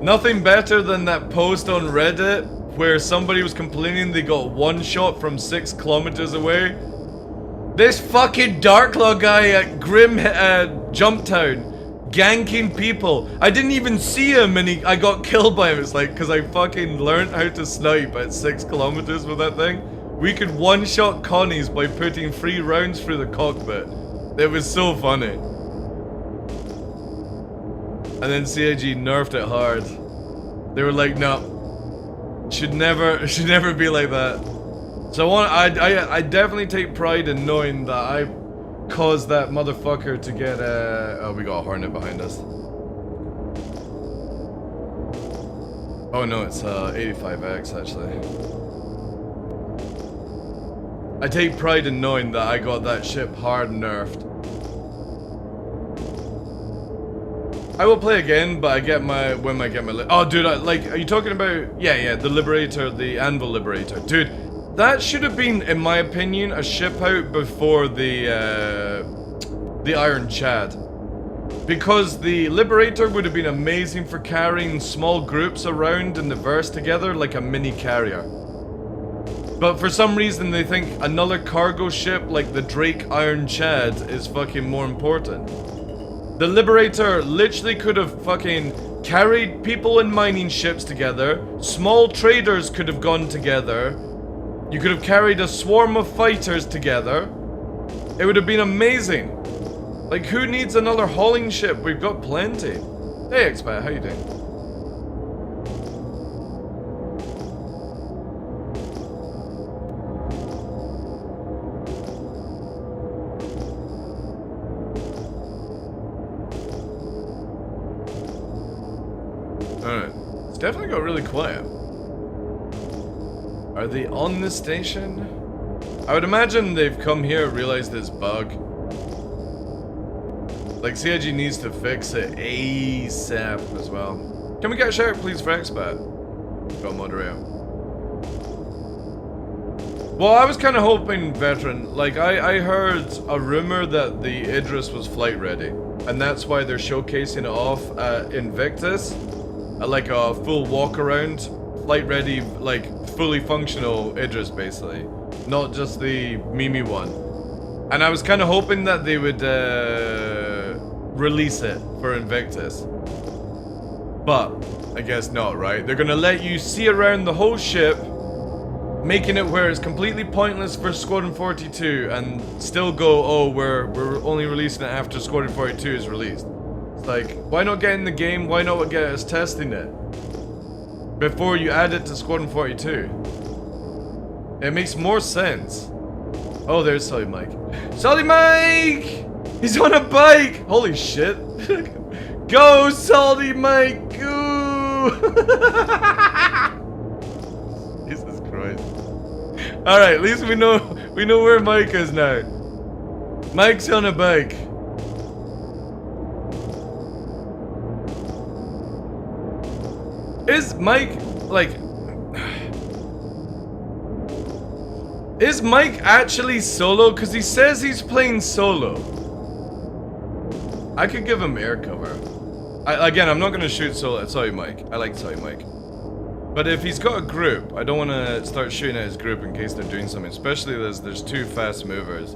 Nothing better than that post on Reddit where somebody was complaining they got one shot from 6 kilometers away. This fucking TheDarkLaw guy at Grim Jumptown ganking people. I didn't even see him and I got killed by him. It's like, because I fucking learned how to snipe at 6 kilometers with that thing. We could one-shot Connies by putting 3 rounds through the cockpit. It was so funny. And then CIG nerfed it hard. They were like, no, should never be like that. So I definitely take pride in knowing that I caused that motherfucker to get oh, we got a Hornet behind us. Oh no, it's 85X actually. I take pride in knowing that I got that ship hard nerfed. I will play again, but I get my oh dude, are you talking about yeah, the Liberator, the Anvil Liberator. Dude, that should have been, in my opinion, a ship out before the Iron Chad. Because the Liberator would have been amazing for carrying small groups around in the verse together like a mini carrier. But for some reason they think another cargo ship like the Drake Iron Chad is fucking more important. The Liberator literally could have fucking carried people in mining ships together. Small traders could have gone together. You could have carried a swarm of fighters together. It would have been amazing. Like, who needs another hauling ship? We've got plenty. Hey, Expat, how you doing? Alright. It's definitely got really quiet. Are they on the station? I would imagine they've come here, realized this bug. Like, CIG needs to fix it ASAP as well. Can we get a shout, please, for Expat? Got moderator. Well, I was kind of hoping, Veteran, like, I heard a rumor that the Idris was flight ready. And that's why they're showcasing it off at Invictus. Like a full walk around, flight ready, like fully functional Idris basically. Not just the Mimi one. And I was kind of hoping that they would release it for Invictus. But I guess not, right? They're gonna let you see around the whole ship, making it where it's completely pointless for Squadron 42 and still go, oh, we're only releasing it after Squadron 42 is released. Like, why not get in the game? Why not get us testing it before you add it to Squadron 42? It makes more sense. Oh, there's Sully Mike. Sully Mike! He's on a bike! Holy shit. Go, Sully Mike! Go! Jesus Christ. Alright, at least we know where Mike is now. Mike's on a bike. Is Mike, like... Is Mike actually solo? Because he says he's playing solo. I could give him air cover. Again, I'm not going to shoot solo. Sorry, Mike. I like Sorry, Mike. But if he's got a group, I don't want to start shooting at his group in case they're doing something. Especially there's 2 fast movers.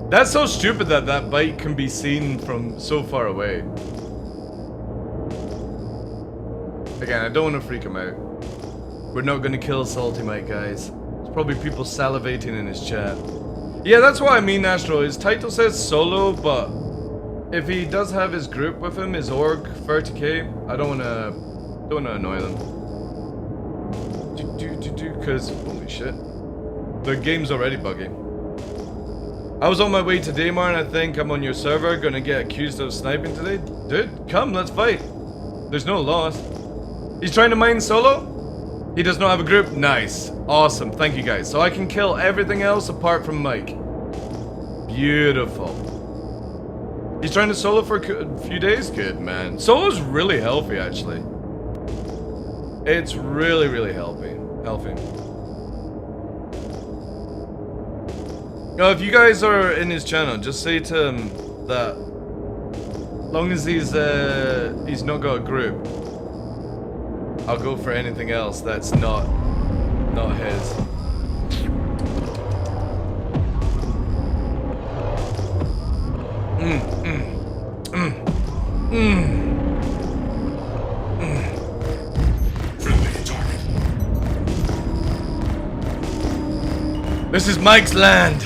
That's so stupid that that bike can be seen from so far away. Again, I don't want to freak him out. We're not going to kill Salty Mike, guys. There's probably people salivating in his chat. Yeah, that's what I mean, Astro. His title says solo, but if he does have his group with him, his org, 30k, I don't want to annoy them. Because, holy shit. The game's already buggy. I was on my way to Daymar and I think I'm on your server, gonna get accused of sniping today. Dude, come, let's fight. There's no loss. He's trying to mine solo? He does not have a group? Nice. Awesome, thank you guys. So I can kill everything else apart from Mike. Beautiful. He's trying to solo for a few days? Good, man. Solo's really healthy, actually. It's really, really healthy. Now, if you guys are in his channel, just say to him that long as he's not got a group, I'll go for anything else that's not his. Friendly target. This is Mike's land.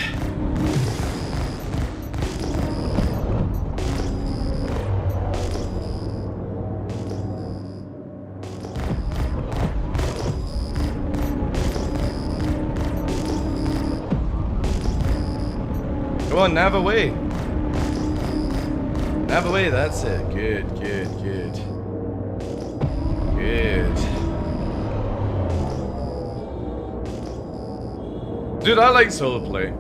Come on, nav away. Nav away, that's it. Good. Dude, I like solo play.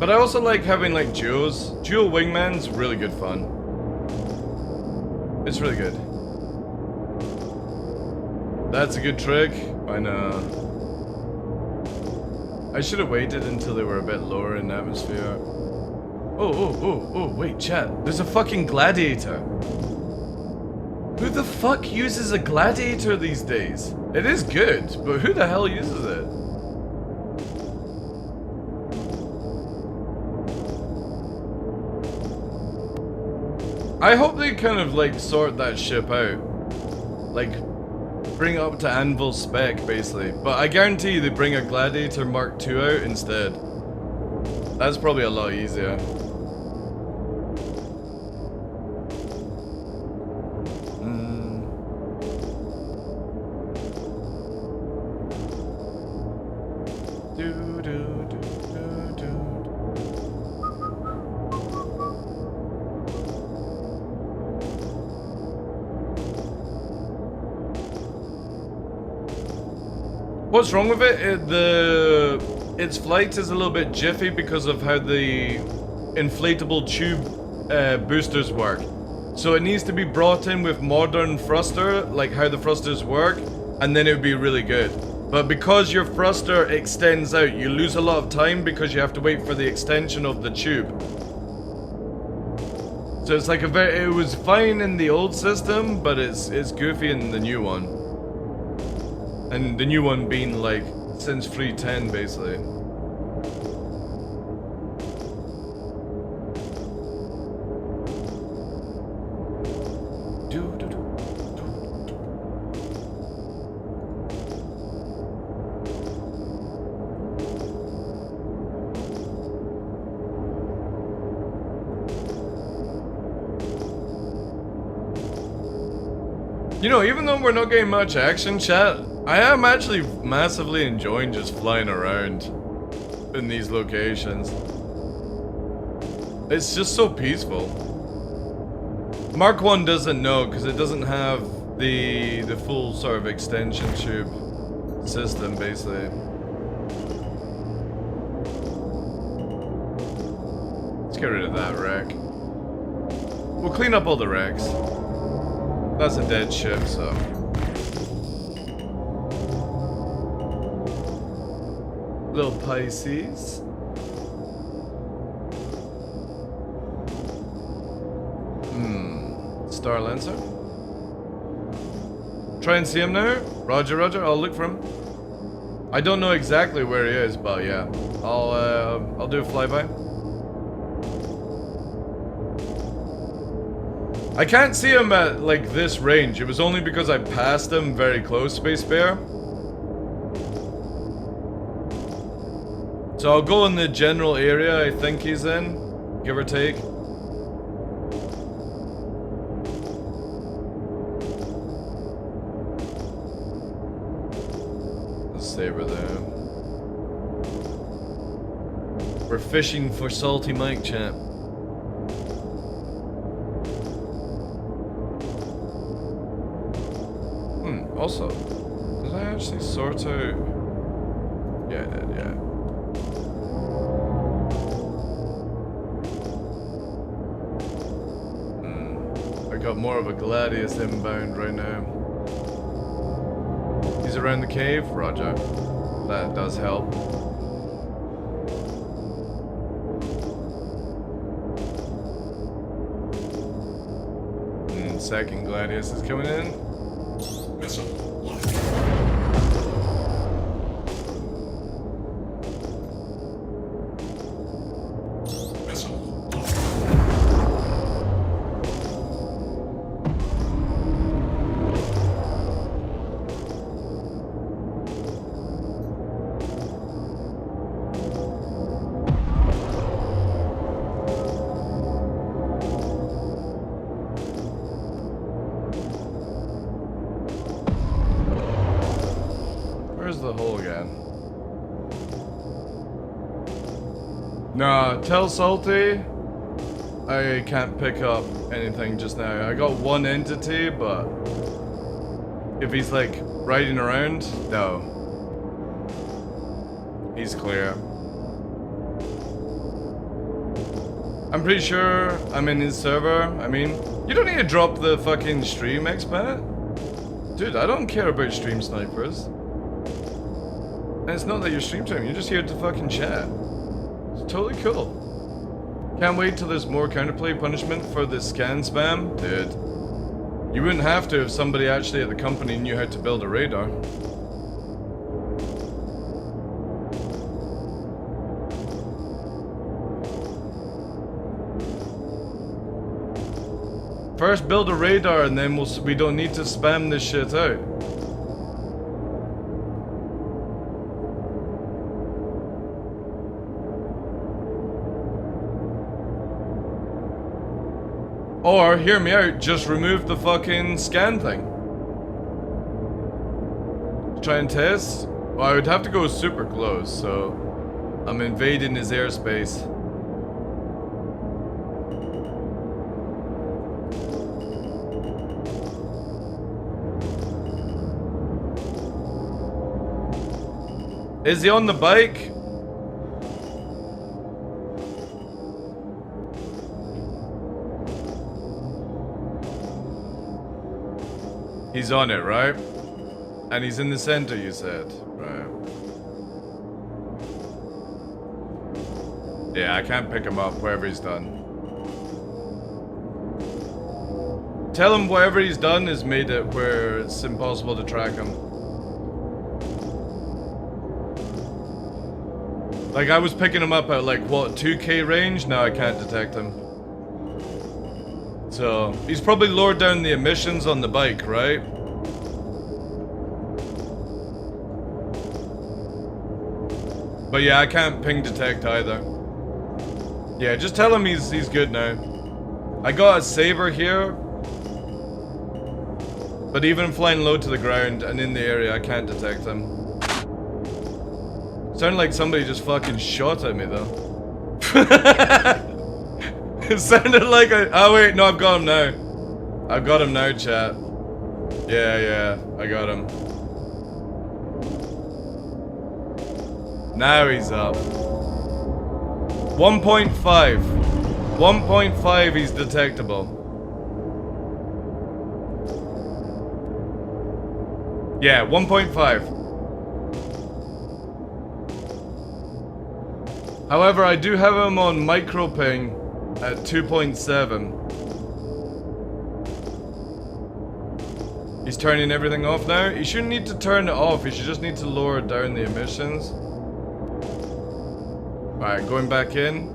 But I also like having like duos. Dual wingman's really good fun. It's really good. That's a good trick. I know. I should have waited until they were a bit lower in atmosphere. Oh, wait, chat. There's a fucking gladiator. Who the fuck uses a gladiator these days? It is good, but who the hell uses it? I hope they kind of like sort that ship out. Like, bring it up to Anvil spec, basically. But I guarantee you they bring a Gladiator Mark II out instead. That's probably a lot easier. What's wrong with it? Its flight is a little bit jiffy because of how the inflatable tube boosters work. So it needs to be brought in with modern thruster, like how the thrusters work, and then it would be really good. But because your thruster extends out, you lose a lot of time because you have to wait for the extension of the tube. So it's like it was fine in the old system, but it's goofy in the new one. And the new one being like since 310 basically. You know, even though we're not getting much action, chat, I am actually massively enjoying just flying around in these locations. It's just so peaceful. Mark 1 doesn't know because it doesn't have the full sort of extension tube system, basically. Let's get rid of that wreck. We'll clean up all the wrecks. That's a dead ship, so. Little Pisces. Star Lancer. Try and see him now. Roger, I'll look for him. I don't know exactly where he is, but yeah. I'll do a flyby. I can't see him at, like, this range. It was only because I passed him very close, Space Bear. So I'll go in the general area I think he's in, give or take. Let's stay over there. We're fishing for salty Mike, champ. Also, did I actually sort out? Yeah, I did, yeah. I got more of a Gladius inbound right now. He's around the cave? Roger. That does help. Second Gladius is coming in. Missile launch. Missile launch. Where's the hole again? Nah, tell Salty I can't pick up anything just now. I got one entity, but if he's like riding around, no. He's clear. I'm pretty sure I'm in his server. I mean, you don't need to drop the fucking stream, X-Bennett. Dude, I don't care about stream snipers. And it's not that you're stream time, you're just here to fucking chat. It's totally cool. Can't wait till there's more counterplay punishment for this scan spam. Dude, you wouldn't have to if somebody actually at the company knew how to build a radar. First build a radar and then we don't need to spam this shit out. Or, hear me out, just remove the fucking scan thing. Try and test? Well, I would have to go super close, so I'm invading his airspace. Is he on the bike? He's on it, right? And he's in the center, you said. Right. Yeah, I can't pick him up, wherever he's done. Tell him whatever he's done has made it where it's impossible to track him. Like, I was picking him up at, like, what, 2K range? Now I can't detect him. So, he's probably lowered down the emissions on the bike, right? But yeah, I can't ping detect either. Yeah, just tell him he's good now. I got a saber here. But even flying low to the ground and in the area, I can't detect him. Sounded like somebody just fucking shot at me though. It sounded like oh wait, no, I've got him now. I've got him now, chat. Yeah, I got him. Now he's up. 1.5. 1.5 he's detectable. Yeah, 1.5. However, I do have him on micro ping at 2.7. He's turning everything off now. You shouldn't need to turn it off, you should just need to lower down the emissions. Alright, going back in.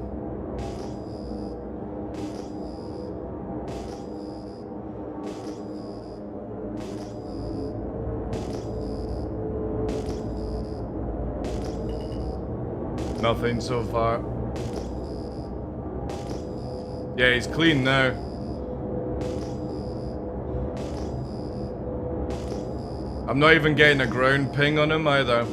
Nothing so far. Yeah, he's clean now. I'm not even getting a ground ping on him either.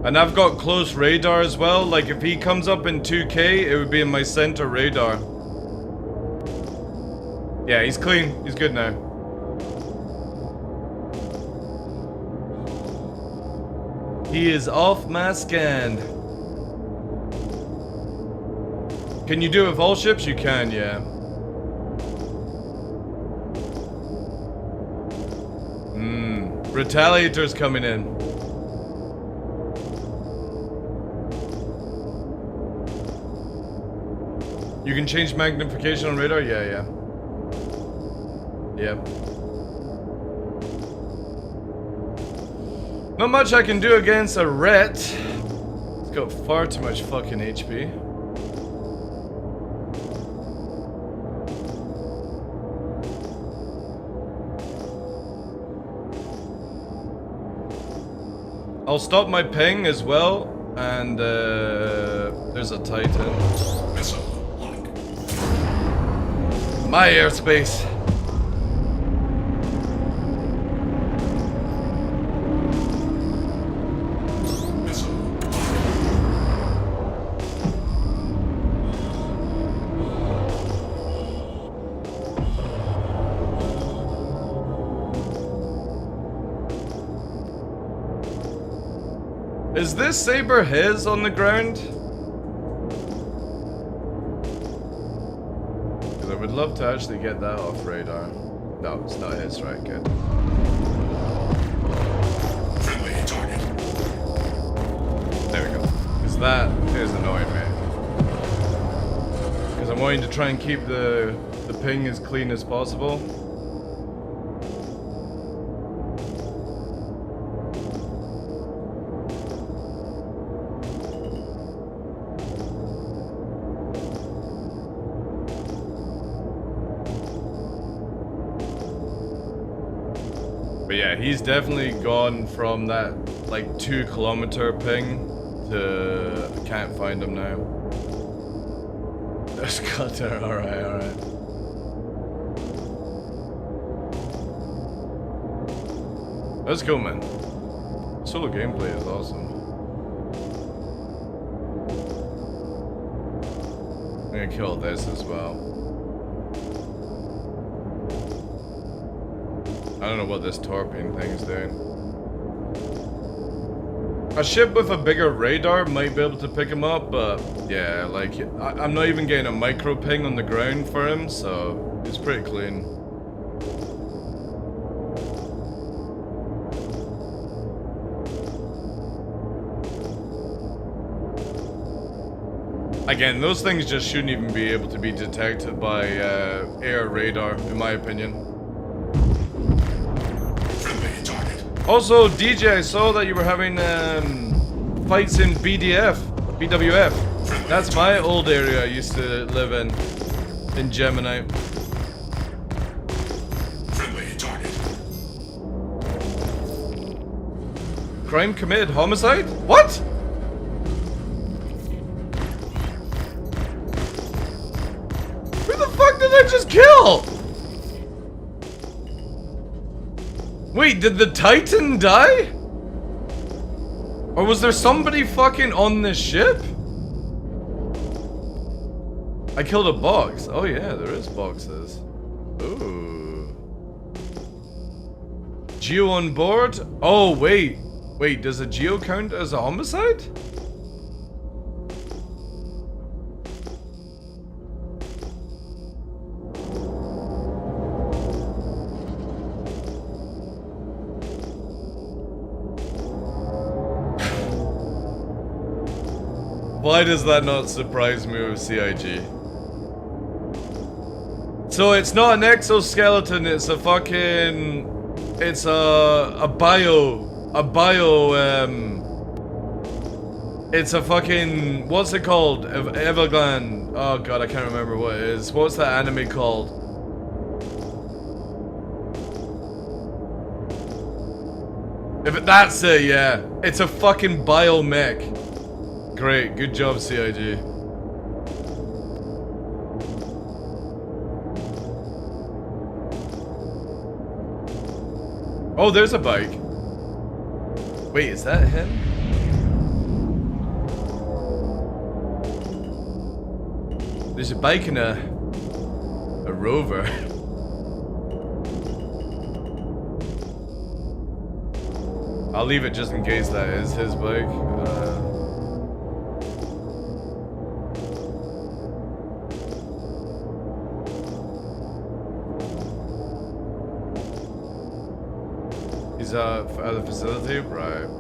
And I've got close radar as well. Like if he comes up in 2K, it would be in my center radar. Yeah, he's clean. He's good now. He is off my scan. Can you do it with all ships? You can, yeah. Retaliator's coming in. You can change magnification on radar? Yeah. Yep. Not much I can do against a ret. It's got far too much fucking HP. I'll stop my ping as well, and there's a Titan. Missile lock. My airspace. Missile Is this saber his on the ground? Because I would love to actually get that off radar. No, it's not his, right? Good. friendly target. There we go. Because that is annoying me. Because I'm wanting to try and keep the ping as clean as possible. But yeah, he's definitely gone from that like 2 kilometer ping to I can't find him now. There's Cutter, alright. That's cool, man. Solo gameplay is awesome. I'm gonna kill this as well. I don't know what this torping thing's doing. A ship with a bigger radar might be able to pick him up, but yeah, like, I'm not even getting a micro ping on the ground for him, so it's pretty clean. Again, those things just shouldn't even be able to be detected by air radar, in my opinion. Also, DJ, I saw that you were having fights in BWF. That's my old area I used to live in Gemini. Friendly target. Crime committed, homicide? What? Who the fuck did I just kill? Wait, did the Titan die? Or was there somebody fucking on this ship? I killed a box. Oh yeah, there is boxes. Ooh. Geo on board? Oh wait. Wait, does a Geo count as a homicide? Why does that not surprise me with CIG? So it's not an exoskeleton, it's a fucking... It's a it's a fucking... What's it called? Everglan. Oh god, I can't remember what it is. What's that anime called? That's it, yeah. It's a fucking biomech. Great, good job, CIG. Oh, there's a bike. Wait, is that him? There's a bike and a Rover. I'll leave it just in case that is his bike. He's at the facility, right?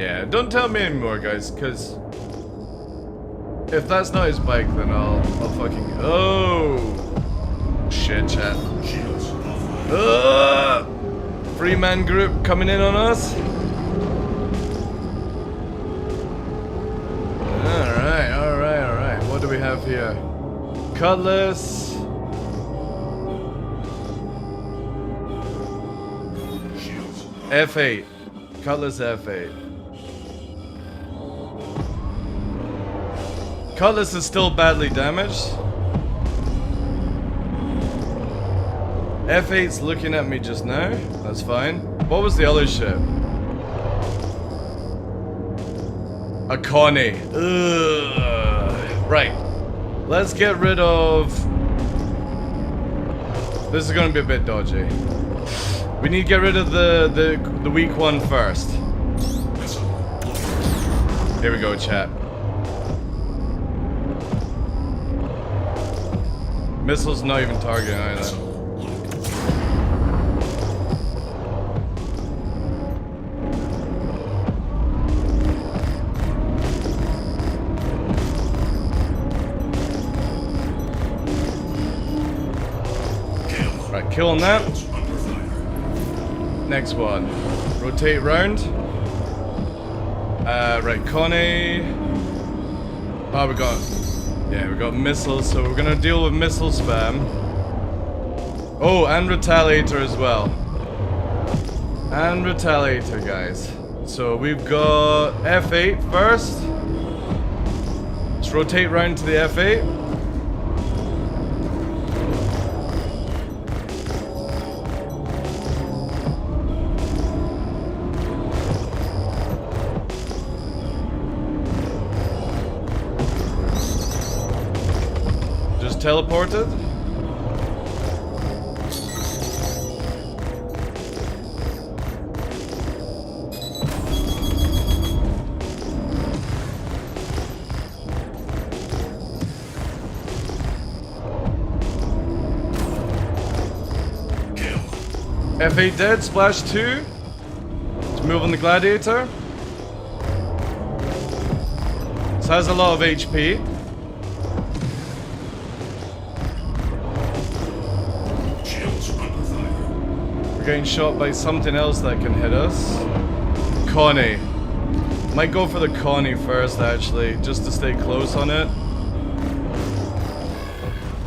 Yeah, don't tell me anymore, guys, because if that's not his bike, then I'll fucking shit, chat. Shields offline. 3-man group coming in on us. Alright. What do we have here? Cutlass. Shields. F8. Cutlass F8. Cutlass is still badly damaged. F8's looking at me just now. That's fine. What was the other ship? A Connie. Ugh. Right. Let's get rid of... This is gonna be a bit dodgy. We need to get rid of the weak one first. Here we go, chat. Missile's not even targeting either. Right, killing that. Next one. Rotate round. Right, Connie. Oh, we got missiles, so we're gonna deal with missile spam. Oh, and Retaliator as well. And Retaliator, guys. So we've got F8 first. Let's rotate round to the F8. Teleported. Kill. F8 dead, splash 2. Let's move on the Gladiator. This has a lot of HP. Getting shot by something else that can hit us. Connie. Might go for the Connie first, actually, just to stay close on it.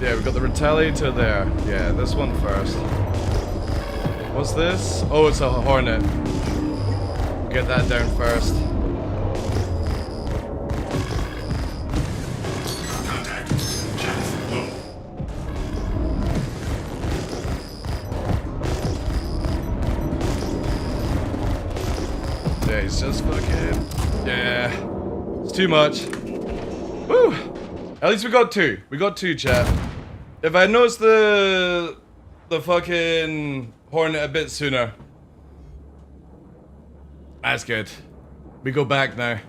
Yeah, we've got the Retaliator there. Yeah, this one first. What's this? Oh, it's a Hornet. Get that down first. Contact. Chaff low. Yeah, he's just fucking... Yeah. It's too much. Woo! At least we got two. We got two, chat. If I noticed the fucking Hornet a bit sooner. That's good. We go back now.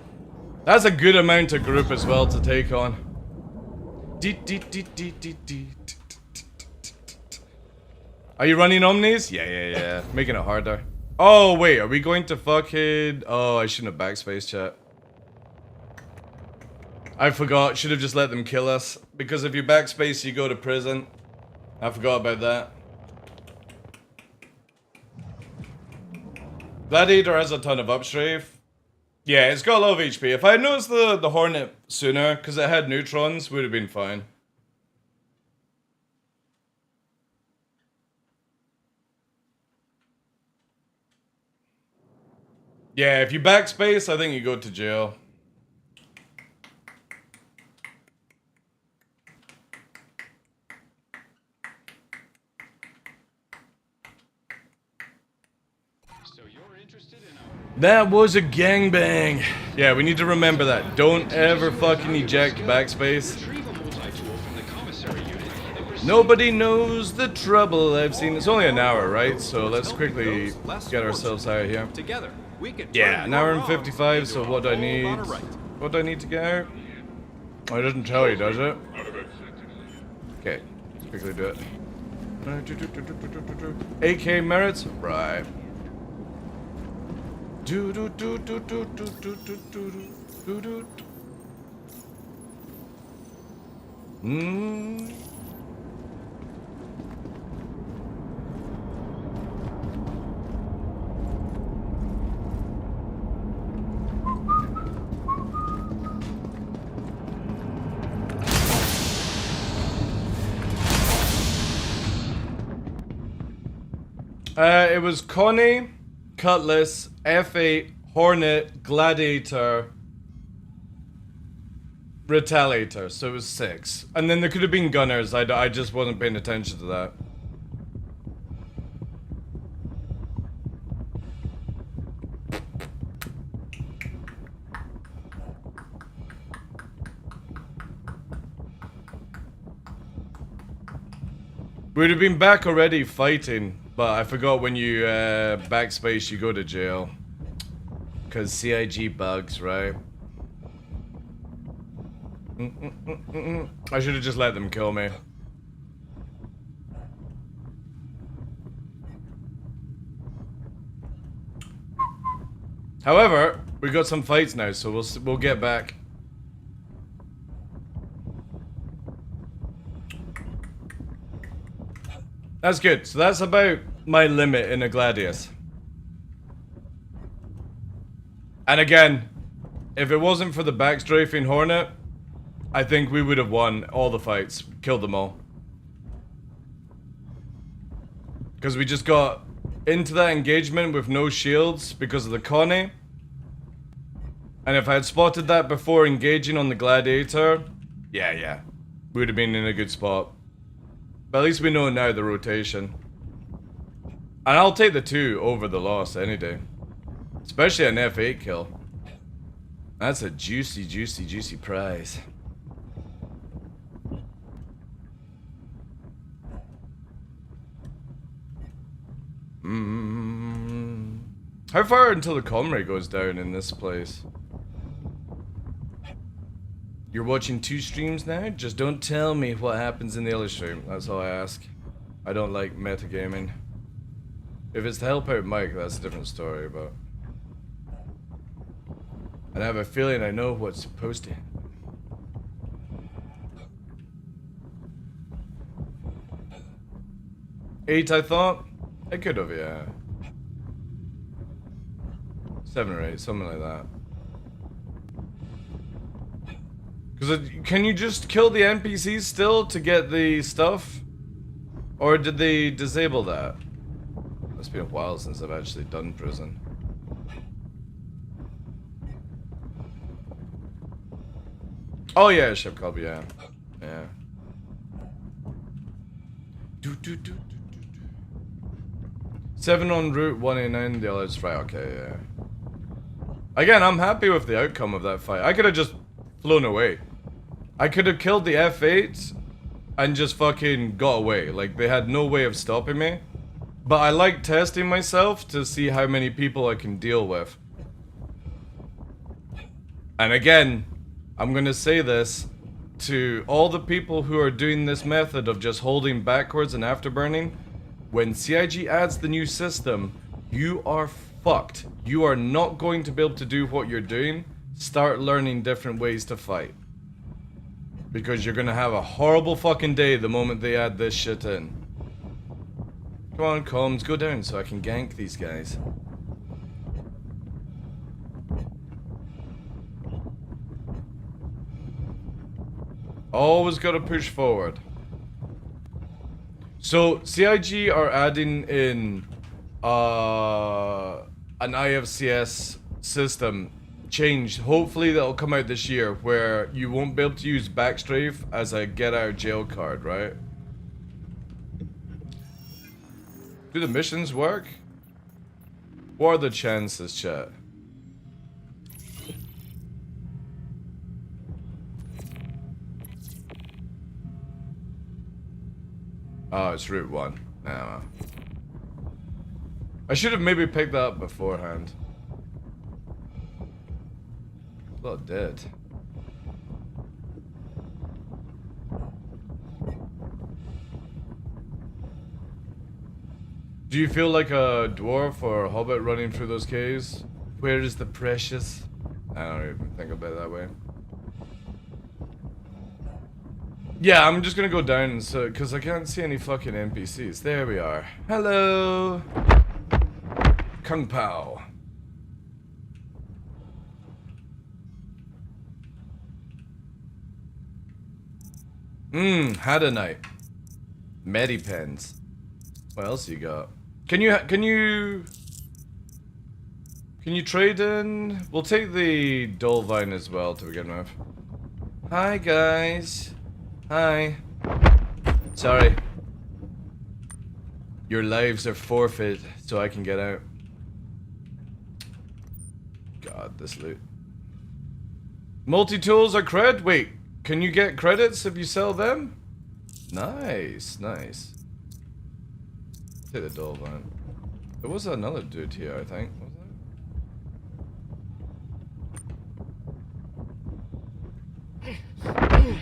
That's a good amount of group as well to take on. Are you running Omnis? Yeah. Making it harder. Oh, wait, are we going to fucking... Oh, I shouldn't have backspace, chat. I forgot. Should have just let them kill us. Because if you backspace, you go to prison. I forgot about that. Gladiator has a ton of upstrafe. Yeah, it's got a lot of HP. If I had noticed the Hornet sooner, because it had neutrons, would have been fine. Yeah, if you backspace, I think you go to jail. So you're interested in That was a gangbang. Yeah, we need to remember that. Don't ever fucking eject backspace. Nobody knows the trouble I've seen. It's only an hour, right? So let's quickly get ourselves out of here. Together, we can Yeah, turn an hour your and 55, wrongs so into what do a I whole need? lot of right. What do I need to get out? Oh, it doesn't tell you, does it? Okay, let's quickly do it. 8k merits? Right. Hmm. It was Connie, Cutlass, F8, Hornet, Gladiator, Retaliator, so it was 6. And then there could have been Gunners, I just wasn't paying attention to that. We'd have been back already fighting, but I forgot when you backspace you go to jail. Cause CIG bugs, right? I should have just let them kill me. However, we got some fights now, so we'll get back. That's good. So that's about my limit in a Gladius. And again, if it wasn't for the backstrafing Hornet, I think we would have won all the fights, killed them all. Because we just got into that engagement with no shields because of the Connie. And if I had spotted that before engaging on the Gladiator, yeah, we would have been in a good spot. But at least we know now the rotation. And I'll take the 2 over the loss any day. Especially an F8 kill. That's a juicy, juicy, juicy prize. How far until the comm rate goes down in this place? You're watching 2 streams now? Just don't tell me what happens in the other stream. That's all I ask. I don't like metagaming. If it's to help out Mike, that's a different story, but... And I have a feeling I know what's supposed to happen. Eight, I thought? I could have, yeah. 7 or 8, something like that. Because can you just kill the NPCs still to get the stuff? Or did they disable that? It's been a while since I've actually done prison. Oh yeah, Ship Club, yeah. Yeah. 7 on route 189, the other's right, okay, yeah. Again, I'm happy with the outcome of that fight. I could have just flown away. I could have killed the F8 and just fucking got away. Like, they had no way of stopping me. But I like testing myself to see how many people I can deal with. And again, I'm gonna say this to all the people who are doing this method of just holding backwards and afterburning. When CIG adds the new system, you are fucked. You are not going to be able to do what you're doing. Start learning different ways to fight. Because you're gonna have a horrible fucking day the moment they add this shit in. Come on, comms, go down so I can gank these guys. Always gotta push forward. So, CIG are adding in an IFCS system change. Hopefully that'll come out this year, where you won't be able to use backstrafe as a get out of jail card, right? Do the missions work? What are the chances, chat? Oh, it's Route 1. Nah. I should have maybe picked that up beforehand. Well, it did. Do you feel like a dwarf or a hobbit running through those caves? Where is the precious? I don't even think of it that way. Yeah, I'm just gonna go down so because I can't see any fucking NPCs. There we are. Hello, Kung Pao. Had a night. Medipens. What else you got? Can you trade in? We'll take the Dolvine as well to begin with. Hi guys. Hi. Sorry. Your lives are forfeit so I can get out. God, this loot. Multi-tools are cred? Wait, can you get credits if you sell them? Nice, nice. Take the Dolvine. There was another dude here, I think. Was there?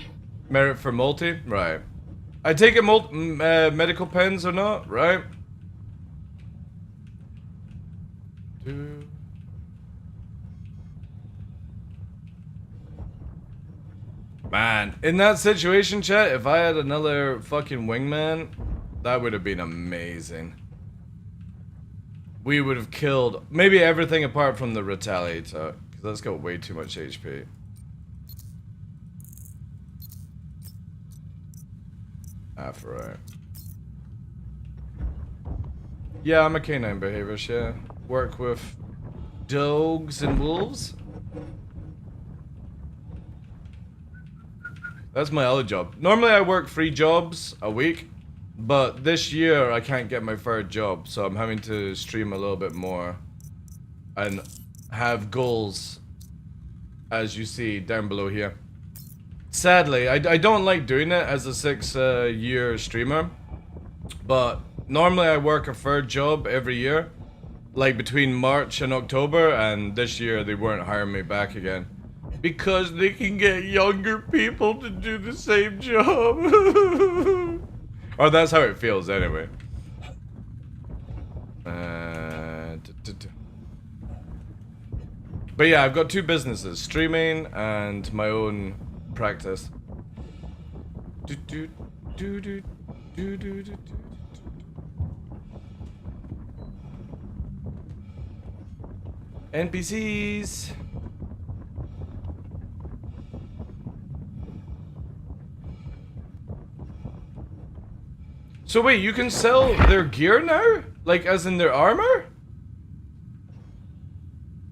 Merit for multi? Right. I take it medical pens or not, right? Man, in that situation, chat, if I had another fucking wingman, that would have been amazing. We would have killed maybe everything apart from the Retaliator, because that's got way too much HP. That's right. Yeah, I'm a canine behaviorist, yeah. Work with dogs and wolves. That's my other job. Normally I work 3 jobs a week, but this year I can't get my 3rd job, so I'm having to stream a little bit more and have goals, as you see down below here. Sadly, I don't like doing it as a 6-year streamer, but normally I work a 3rd job every year, like between March and October, and this year they weren't hiring me back again. Because they can get younger people to do the same job. Or that's how it feels anyway. But yeah, I've got 2 businesses, streaming and my own practice. NPCs. So wait, you can sell their gear now? Like as in their armor?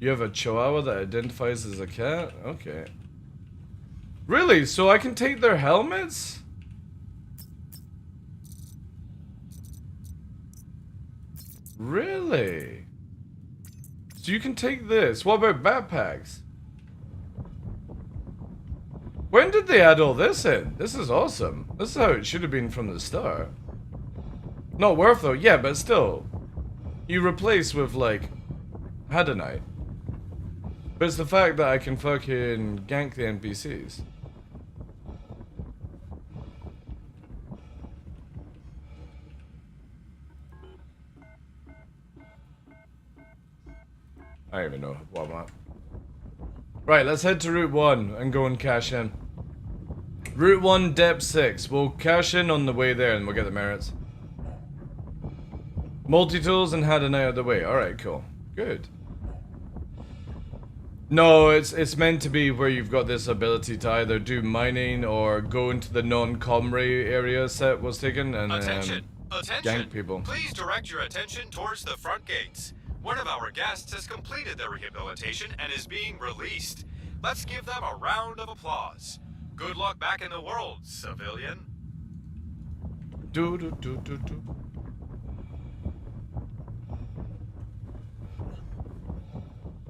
You have a chihuahua that identifies as a cat? Okay. Really? So I can take their helmets? Really? So you can take this. What about backpacks? When did they add all this in? This is awesome. This is how it should have been from the start. Not worth though, yeah, but still. You replace with like Hadonite. But it's the fact that I can fucking gank the NPCs. I don't even know what I'm at. Right, let's head to Route 1 and go and cash in. Route 1, Depth 6. We'll cash in on the way there and we'll get the merits. Multi-tools and Hadonite out of the way. Alright, cool. Good. No, it's meant to be where you've got this ability to either do mining or go into the non-comray area set was taken and Attention! gank people. Please direct your attention towards the front gates. One of our guests has completed their rehabilitation and is being released. Let's give them a round of applause. Good luck back in the world, civilian. Do do do do do.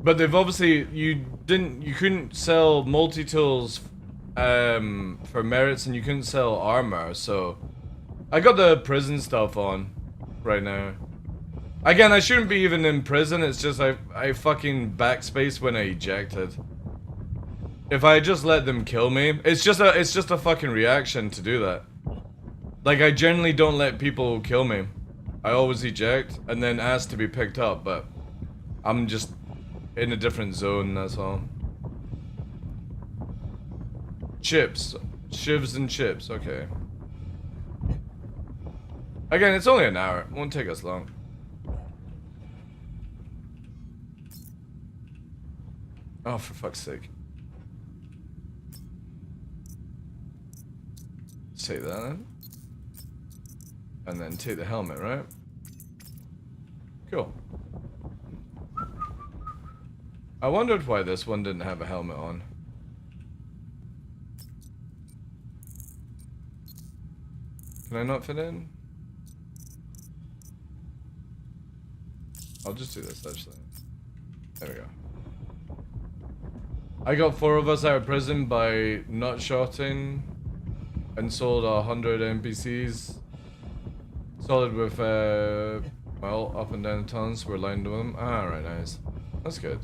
But they've obviously you couldn't sell multi-tools for merits and you couldn't sell armor, so I got the prison stuff on right now. Again, I shouldn't be even in prison, it's just I fucking backspace when I ejected. If I just let them kill me, it's just a fucking reaction to do that. Like, I generally don't let people kill me. I always eject and then ask to be picked up, but I'm just in a different zone, that's all. Chips. Shivs and chips, okay. Again, it's only an hour. It won't take us long. Oh, for fuck's sake. Take that then. And then take the helmet, right? Cool. I wondered why this one didn't have a helmet on. Can I not fit in? I'll just do this, actually. There we go. I got 4 of us out of prison by not shotting and sold 100 NPCs. Solid with, well, up and down the tunnels. We're lined with them. Ah, right, nice. That's good.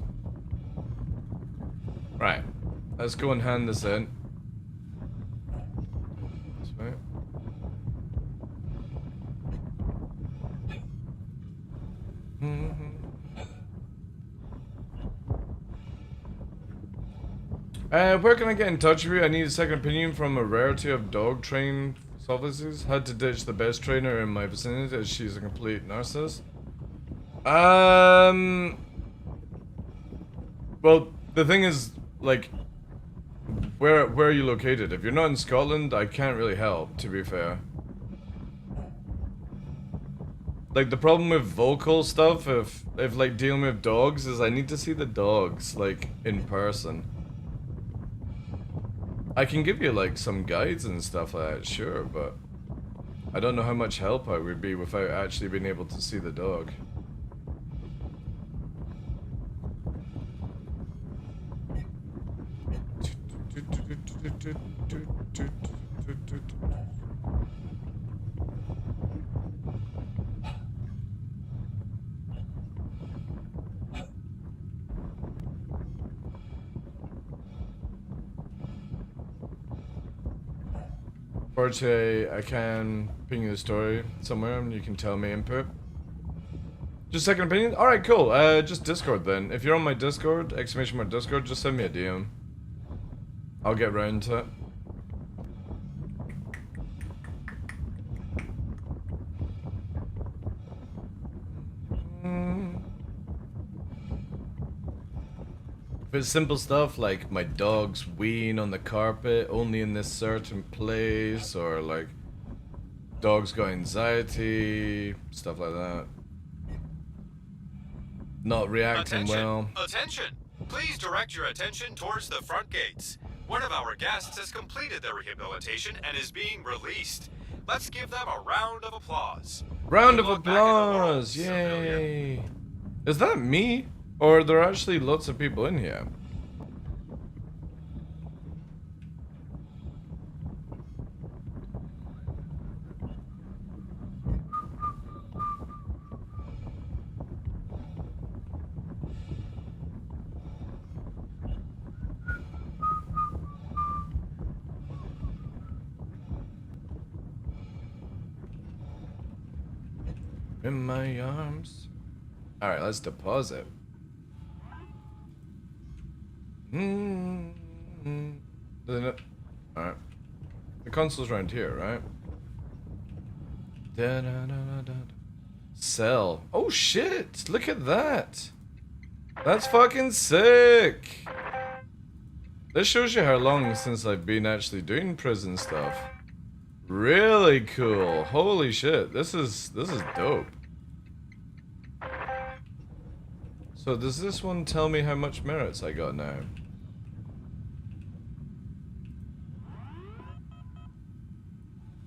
Right. Let's go and hand this in. This way. Where can I get in touch with you? I need a second opinion from a rarity of dog trained officers. Had to ditch the best trainer in my vicinity as she's a complete narcissist. Well, the thing is, like, where are you located? If you're not in Scotland, I can't really help, to be fair. Like, the problem with vocal stuff, if like dealing with dogs, is I need to see the dogs, like, in person. I can give you, like, some guides and stuff like that, sure, but I don't know how much help I would be without actually being able to see the dog. Fortunately, I can ping you the story somewhere and you can tell me input. Just second opinion? Alright, cool. Just Discord then. If you're on my Discord, exclamation mark Discord, just send me a DM. I'll get round to it. If it's simple stuff like my dog's weeing on the carpet only in this certain place, or like dog's got anxiety, stuff like that. Not reacting well. Attention! Please direct your attention towards the front gates. One of our guests has completed their rehabilitation and is being released. Let's give them a round of applause. Round of applause! Yay! Is that me? Or are there actually lots of people in here? In my arms. Alright, let's deposit. Alright. The console's around here, right? Sell. Oh shit! Look at that! That's fucking sick! This shows you how long since I've been actually doing prison stuff. Really cool. Holy shit. This is dope. So does this one tell me how much merits I got now?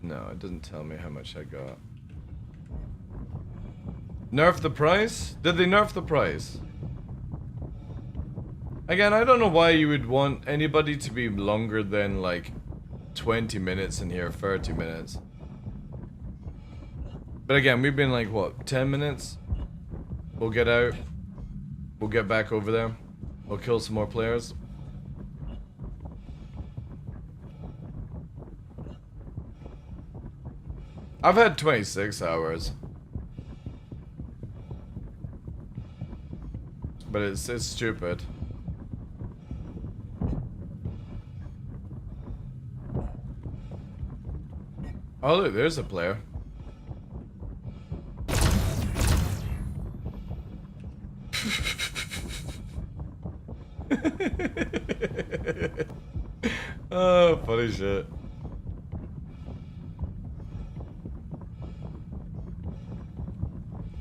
No, it doesn't tell me how much I got. Nerf the price? Did they nerf the price? Again, I don't know why you would want anybody to be longer than like 20 minutes in here, 30 minutes. But again, we've been like, what, 10 minutes? We'll get out. We'll get back over there. We'll kill some more players. I've had 26 hours. But it's stupid. Oh look, there's a player. Oh, funny shit.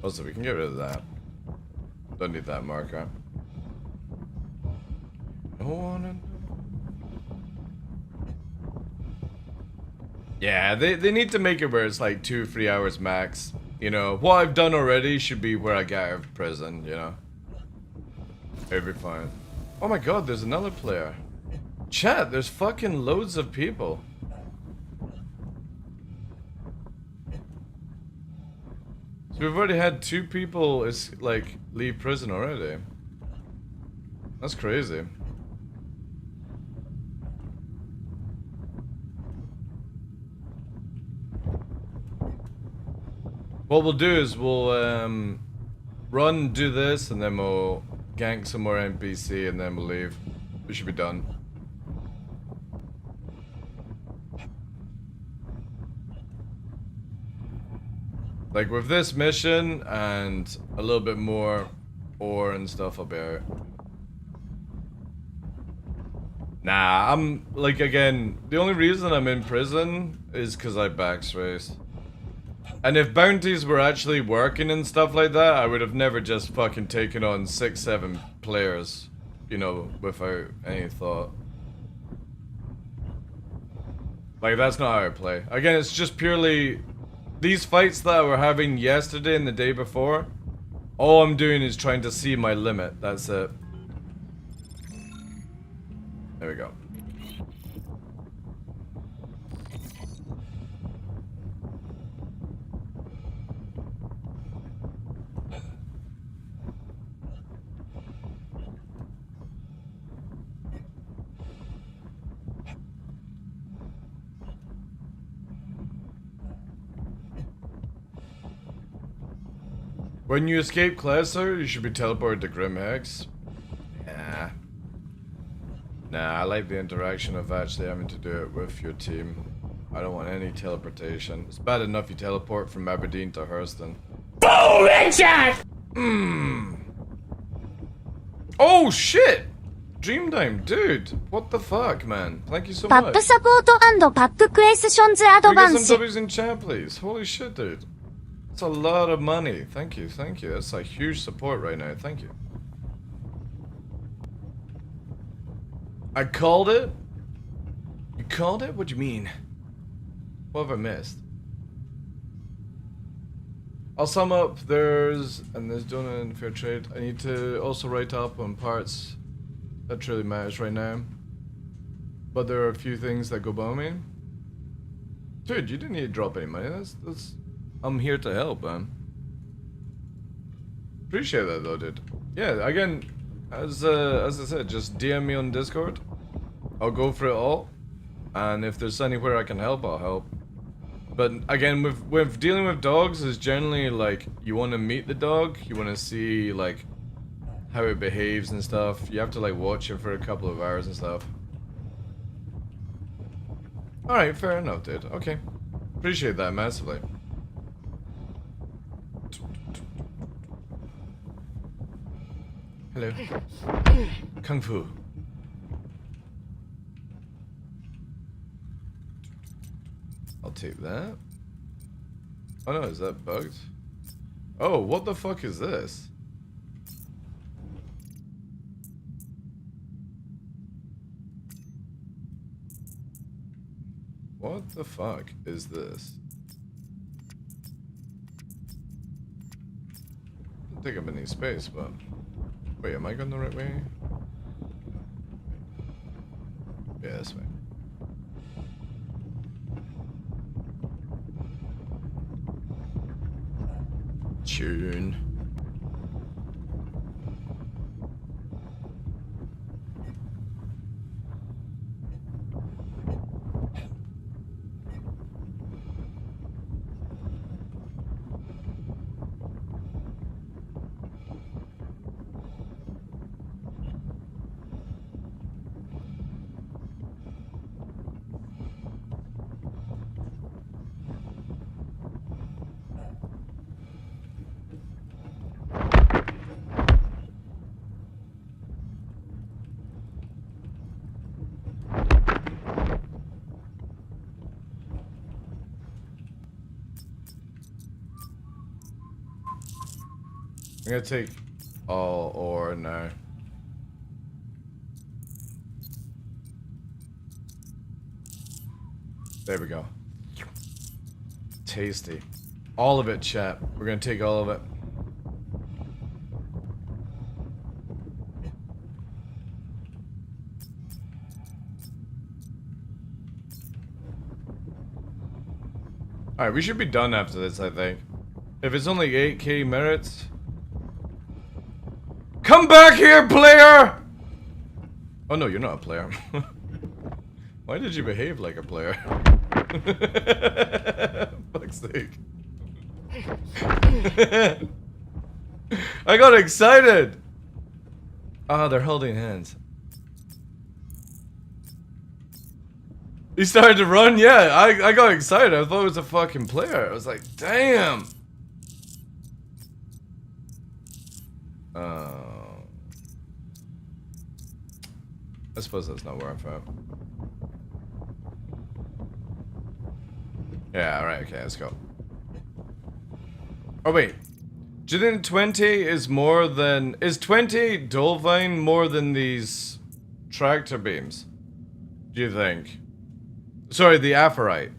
Also, we can get rid of that. Don't need that marker. Yeah, they need to make it where it's like 2-3 hours max. You know, what I've done already should be where I get out of prison, you know. It'll be fine. Oh my god, there's another player. Chat, there's fucking loads of people. So we've already had 2 people like leave prison already. That's crazy. What we'll do is we'll run, do this, and then we'll gank some more NPC, and then we'll leave. We should be done. Like with this mission and a little bit more ore and stuff, I'll be out. Nah, I'm like, again, the only reason I'm in prison is because I backspace. And if bounties were actually working and stuff like that, I would have never just fucking taken on 6-7 players, you know, without any thought. Like, that's not how I play. Again, it's just purely these fights that we're having yesterday and the day before. All I'm doing is trying to see my limit. That's it. There we go. When you escape Classer, you should be teleported to Grimhex. Yeah. Nah, I like the interaction of actually having to do it with your team. I don't want any teleportation. It's bad enough you teleport from Aberdeen to Hurston. Boom, headshot! Oh shit! Dreamtime, dude. What the fuck, man? Thank you so パッ much. プサポート&パップクエスチョンズアド Can バ we ン get ス some W's in chat, please? Holy shit, dude. That's a lot of money. Thank you, thank you. That's a huge support right now. Thank you. I called it? You called it? What do you mean? What have I missed? I'll sum up. There's donut and fair trade. I need to also write up on parts that truly matters right now. But there are a few things that go by me. Dude, you didn't need to drop any money. That's I'm here to help, man. Appreciate that though, dude. Yeah, again, as I said, just DM me on Discord. I'll go for it all. And if there's anywhere I can help, I'll help. But again, with dealing with dogs is generally like you want to meet the dog, you want to see like how it behaves and stuff. You have to like watch it for a couple of hours and stuff. Alright, fair enough, dude. Okay. Appreciate that massively. Hello. Kung Fu. I'll take that. Oh no, is that bugged? Oh, what the fuck is this? What the fuck is this? Doesn't take up any space, but... Wait, am I going the right way? Yeah, this way. schön. I'm gonna take all ore now. There we go. Tasty. All of it, chat. We're gonna take all of it. Alright, we should be done after this, I think. If it's only 8k merits. Come back here, player! Oh no, you're not a player. Why did you behave like a player? Fuck's sake. I got excited! Ah, they're holding hands. He started to run? Yeah, I got excited. I thought it was a fucking player. I was like, damn! I suppose that's not worth it. Yeah, alright, okay, let's go. Oh wait. Do you think 20 is more than... Is 20 Dolvine more than these tractor beams? Do you think? Sorry, the Aphorite.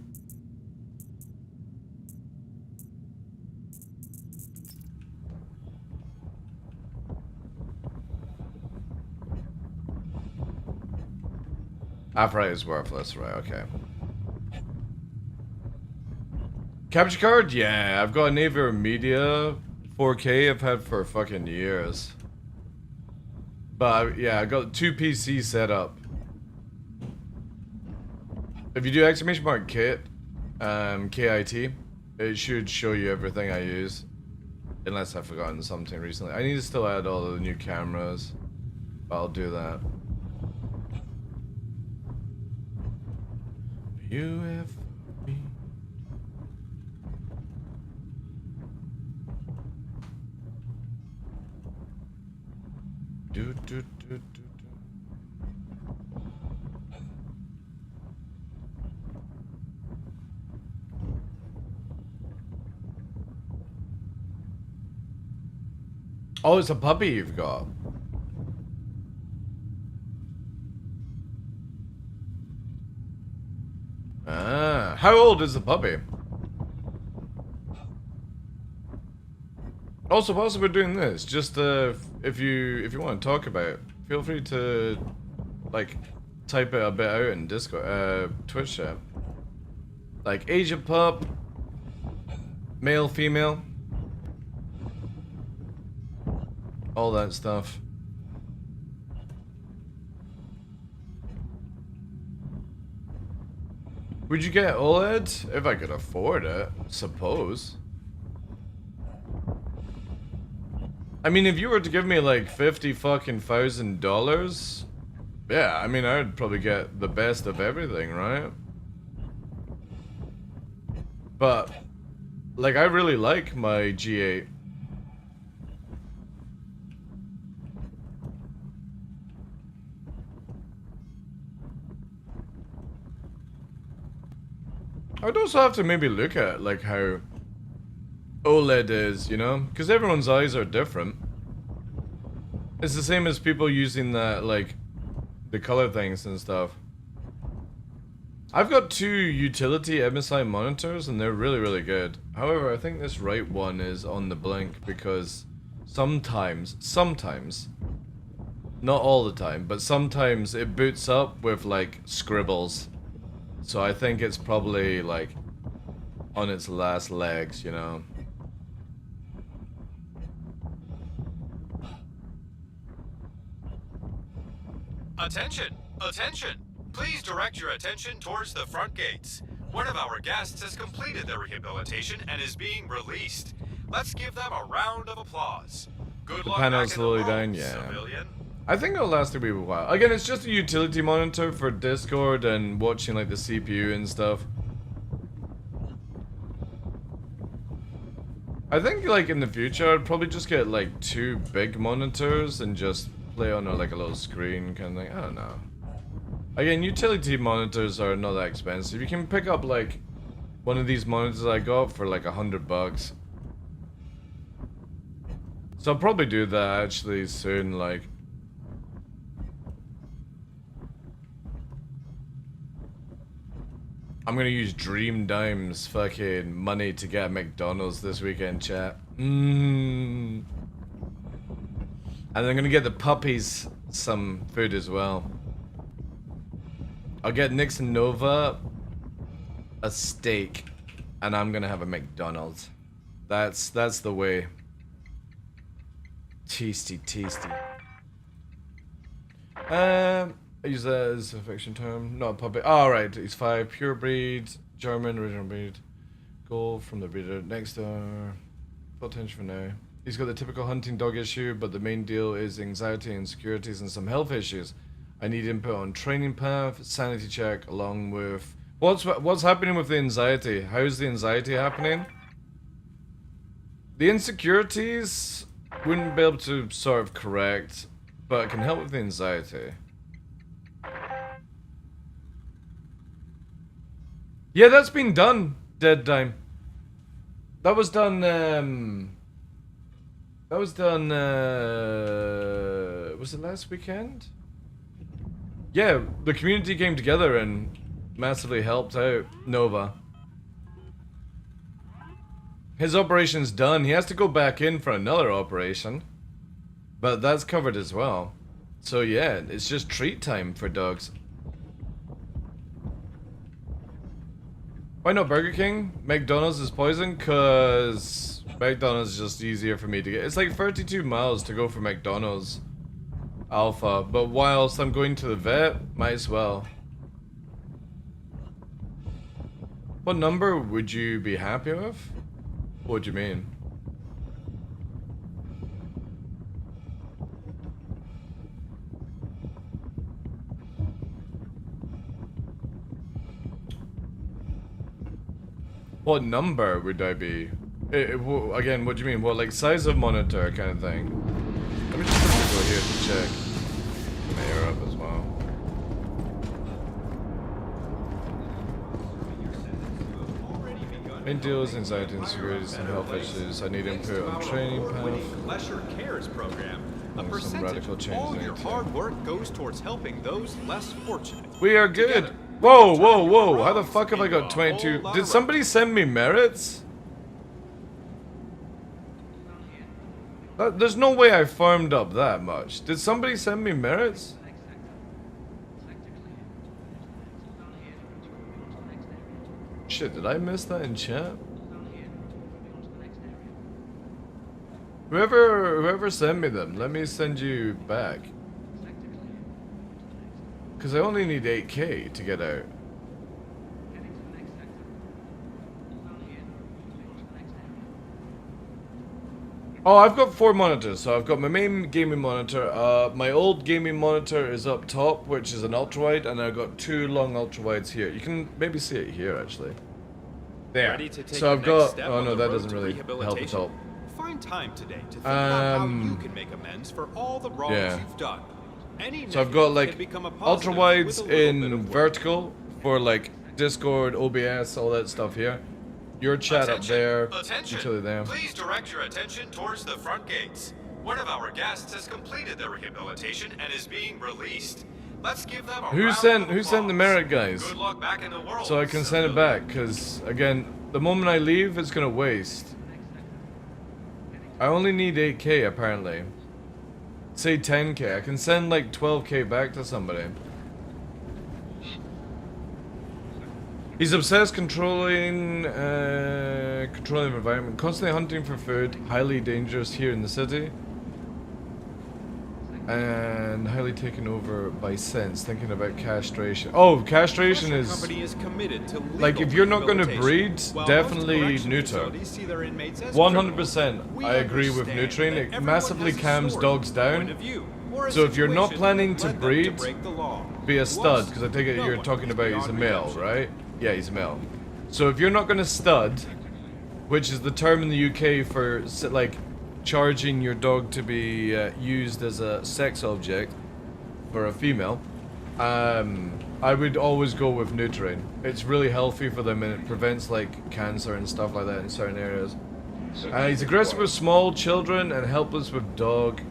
Aphorite is worthless, right, okay. Capture card? Yeah, I've got an Aver Media 4K I've had for fucking years. But yeah, I got 2 PCs set up. If you do !kit, KIT, it should show you everything I use. Unless I've forgotten something recently. I need to still add all the new cameras. But I'll do that. You have me. Do, do, do, do, do. Oh, it's a puppy you've got. Ah, how old is the puppy? Also, whilst we're doing this, just if you want to talk about it, feel free to like type it a bit out in Discord, Twitch chat. Like age of pup, male, female, all that stuff. Would you get OLED? If I could afford it, suppose. I mean, if you were to give me like $50,000, yeah, I mean, I'd probably get the best of everything, right? But, like, I really like my G8. I'd also have to maybe look at, like, how OLED is, you know? Because everyone's eyes are different. It's the same as people using that, like, the color things and stuff. I've got 2 utility MSI monitors and they're really, really good. However, I think this right one is on the blink because sometimes, not all the time, but sometimes it boots up with, like, scribbles. So I think it's probably, like, on its last legs, you know? Attention! Attention! Please direct your attention towards the front gates. One of our guests has completed their rehabilitation and is being released. Let's give them a round of applause. Good luck panel's back in the slowly world, down, yeah. civilian. I think it'll last a wee while. Again, it's just a utility monitor for Discord and watching like the CPU and stuff. I think like in the future I'd probably just get like 2 big monitors and just play on like a little screen kind of thing. I don't know. Again, utility monitors are not that expensive. You can pick up like one of these monitors I got for like $100. So I'll probably do that actually soon, like. I'm gonna use Dream Dime's fucking money to get a McDonald's this weekend, chat. And I'm gonna get the puppies some food as well. I'll get Nix and Nova a steak, and I'm gonna have a McDonald's. That's the way. Tasty, tasty. I use that as a fiction term, not a puppy. Alright, he's 5, pure breed, German, original breed. Gold from the breeder. Next door. Full attention for now. He's got the typical hunting dog issue, but the main deal is anxiety, insecurities, and some health issues. I need input on training path, sanity check, along with... What's happening with the anxiety? How's the anxiety happening? The insecurities wouldn't be able to sort of correct, but it can help with the anxiety. Yeah, that's been done, Dead Time. That was done, was it last weekend? Yeah, the community came together and massively helped out Nova. His operation's done. He has to go back in for another operation. But that's covered as well. So yeah, it's just treat time for dogs. Why not Burger King? McDonald's is poison? Cause McDonald's is just easier for me to get. It's like 32 miles to go for McDonald's Alpha, but whilst I'm going to the vet, might as well. What number would you be happy with? What do you mean? What number would I be? Again, what do you mean? What, like size of monitor kind of thing? Let me just quickly go here to check. Mayor up as well. Main deals, anxiety, insecurities, and health issues. I need input on training path. Lesser Cares program. A Some percentage radical of changes all your needed to- hard work goes towards helping those less fortunate. We are good. Together, Whoa, we whoa, turn whoa. your How the wrongs fuck have I into got a 22? whole lot Did of somebody rights. send me merits? There's no way I farmed up that much. Did somebody send me merits? Shit, did I miss that in chat? Whoever sent me them, let me send you back. Cause I only need 8K to get out. Oh, I've got 4 monitors. So I've got my main gaming monitor. My old gaming monitor is up top, which is an ultra wide, and I've got 2 long ultra wides here. You can maybe see it here actually. There. Ready to take So the I've next got. step Oh on no, the that road doesn't to really help at rehabilitation? all. Find time today to think about how you can make amends for all the wrongs yeah. you've done. Any So I've got negative like can become a ultra positive wides with a little bit in of work. vertical for like Discord, OBS, all that stuff here. Your chat up there, Attention. usually there. Please direct your attention towards the front gates. One of our guests has completed their rehabilitation and is being released. Let's give them a Who round sent of the applause. merit, guys? Good luck back in the world. So I can send it back, because again, the moment I leave, it's gonna waste. I only need 8K apparently. Say 10K. I can send like 12K back to somebody. He's obsessed controlling the environment, constantly hunting for food, highly dangerous here in the city. And highly taken over by sense, thinking about castration. Oh, castration Your is company is committed to like legal if you're not going to rehabilitation. breed, While definitely most correction neuter. facilities see their inmates as 100%. criminals, we I agree with understand neutering. that It everyone massively has a calms story, dogs point down. of view, or a So if you're not situation planning that to led them breed, break the law. be a To stud, us, because I take it no you're one talking is about he's a beyond male, redemption. right? Yeah, he's a male. So if you're not going to stud, which is the term in the UK for like charging your dog to be used as a sex object for a female, I would always go with neutering. It's really healthy for them and it prevents like cancer and stuff like that in certain areas. He's aggressive with small children and helpless with dog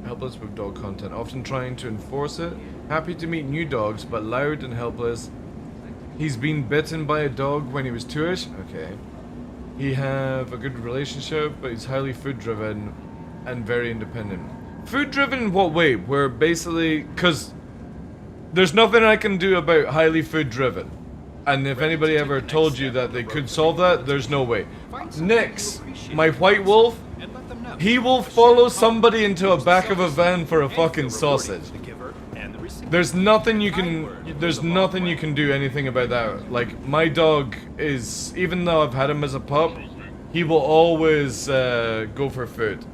content, often trying to enforce it. Happy to meet new dogs, but loud and helpless. He's been bitten by a dog when he was 2ish. Okay. He have a good relationship, but he's highly food driven and very independent. Food driven in what way? Where basically, because there's nothing I can do about highly food driven. And if anybody ever told you that they could solve that, there's no way. Nix, my white wolf, he will follow somebody into a back of a van for a fucking sausage. There's nothing you can do anything about that. Like, my dog is, even though I've had him as a pup, he will always go for food.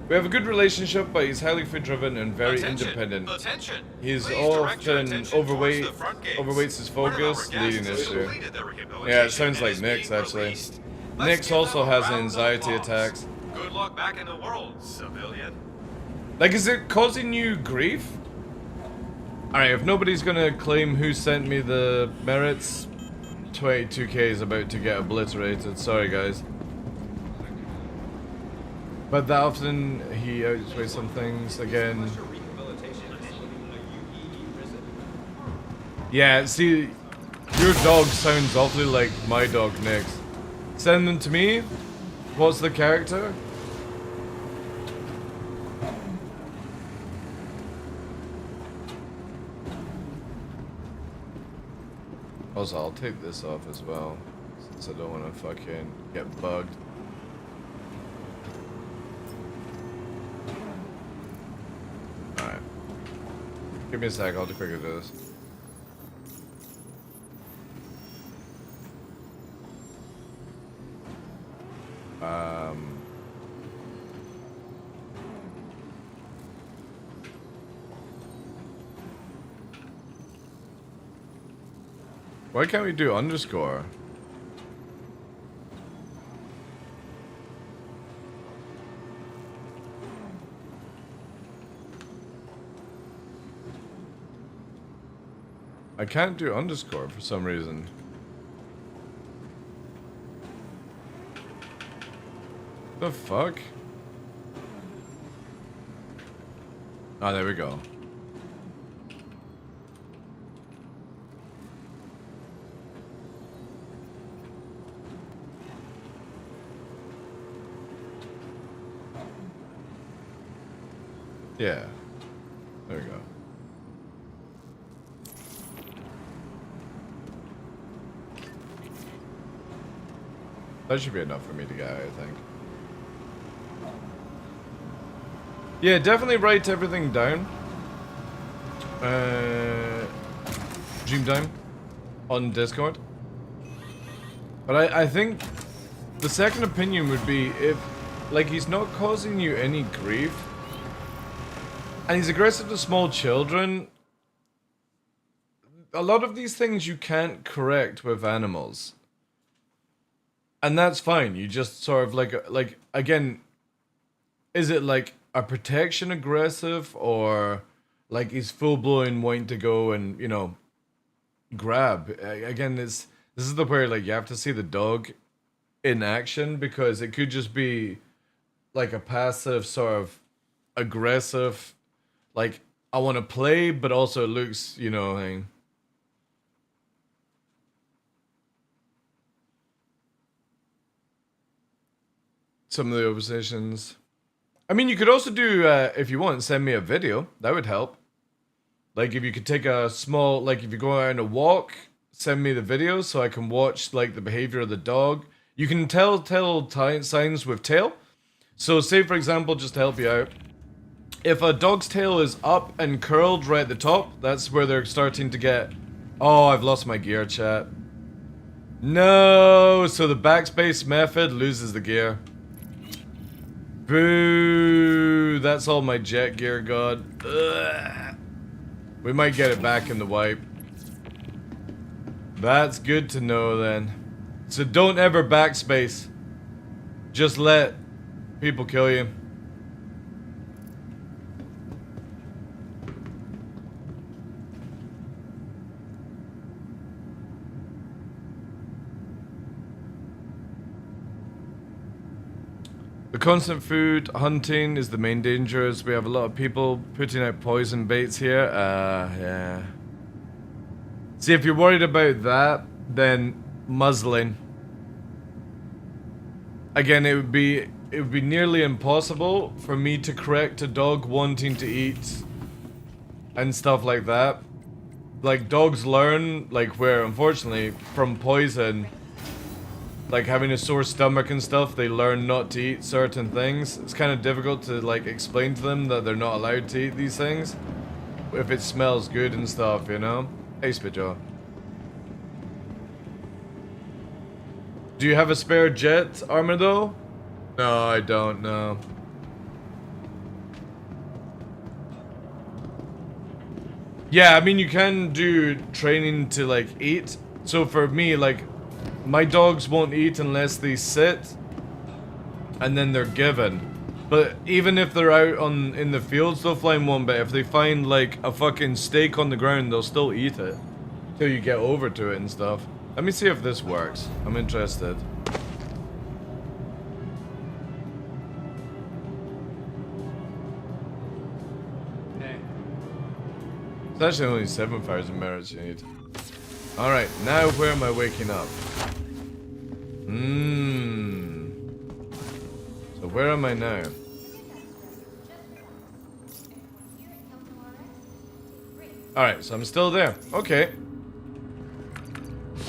We have a good relationship, but he's highly food driven and very independent. Attention. He's Please direct your often attention overweight, towards the front gates. overweights his One of our focus, guests leading has issue. completed their rehabilitation Yeah, it sounds and like is Nix being actually. released. Let's Nix give also them a has round of anxiety applause. attacks. Good luck back in the world, civilian. Like, is it causing you grief? Alright, if nobody's gonna claim who sent me the merits, 22k is about to get obliterated. Sorry, guys. But that often he outweighs some things again. Yeah, see, your dog sounds awfully like my dog, Nix. Send them to me. What's the character? Also, I'll take this off as well, since I don't want to fucking get bugged. Alright. Give me a sec, I'll quickly do this. Why can't we do underscore? I can't do underscore for some reason. The fuck? Ah, there we go. Yeah. There we go. That should be enough for me to get out, I think. Yeah, definitely write everything down. Dream time on Discord. But I think the second opinion would be if, like, he's not causing you any grief, and he's aggressive to small children. A lot of these things you can't correct with animals. And that's fine. You just sort of like again, is it like a protection aggressive, or like he's full blown wanting to go and, you know, grab? Again, this is the where like you have to see the dog in action, because it could just be like a passive sort of aggressive, like I want to play, but also it looks, you know, thing. Some of the oppositions. I mean, you could also do, if you want, send me a video. That would help. Like, if you could take a small, like, if you go out on a walk, send me the video so I can watch, like, the behavior of the dog. You can tell signs with tail. So say for example, just to help you out, if a dog's tail is up and curled right at the top, that's where they're starting to get... Oh, I've lost my gear, chat. No, so the backspace method loses the gear. Boo, that's all my jet gear got. Ugh. We might get it back in the wipe. That's good to know then. So don't ever backspace. Just let people kill you. The constant food hunting is the main danger, as we have a lot of people putting out poison baits here. Yeah. See, if you're worried about that, then muzzling. Again, it would be nearly impossible for me to correct a dog wanting to eat and stuff like that. Like, dogs learn, like, where, unfortunately, from poison, like having a sore stomach and stuff, they learn not to eat certain things. It's kind of difficult to, like, explain to them that they're not allowed to eat these things if it smells good and stuff, you know? Hey, Spitjaw. Do you have a spare jet armor though? No, I don't know. Yeah, I mean, you can do training to, like, eat. So for me, like, my dogs won't eat unless they sit and then they're given. But even if they're out in the fields, they'll find one bit. If they find, like, a fucking steak on the ground, they'll still eat it till you get over to it and stuff. Let me see if this works. I'm interested. It's actually only 7,000 merits you need. Alright, now where am I waking up? So where am I now? Alright, so I'm still there. Okay.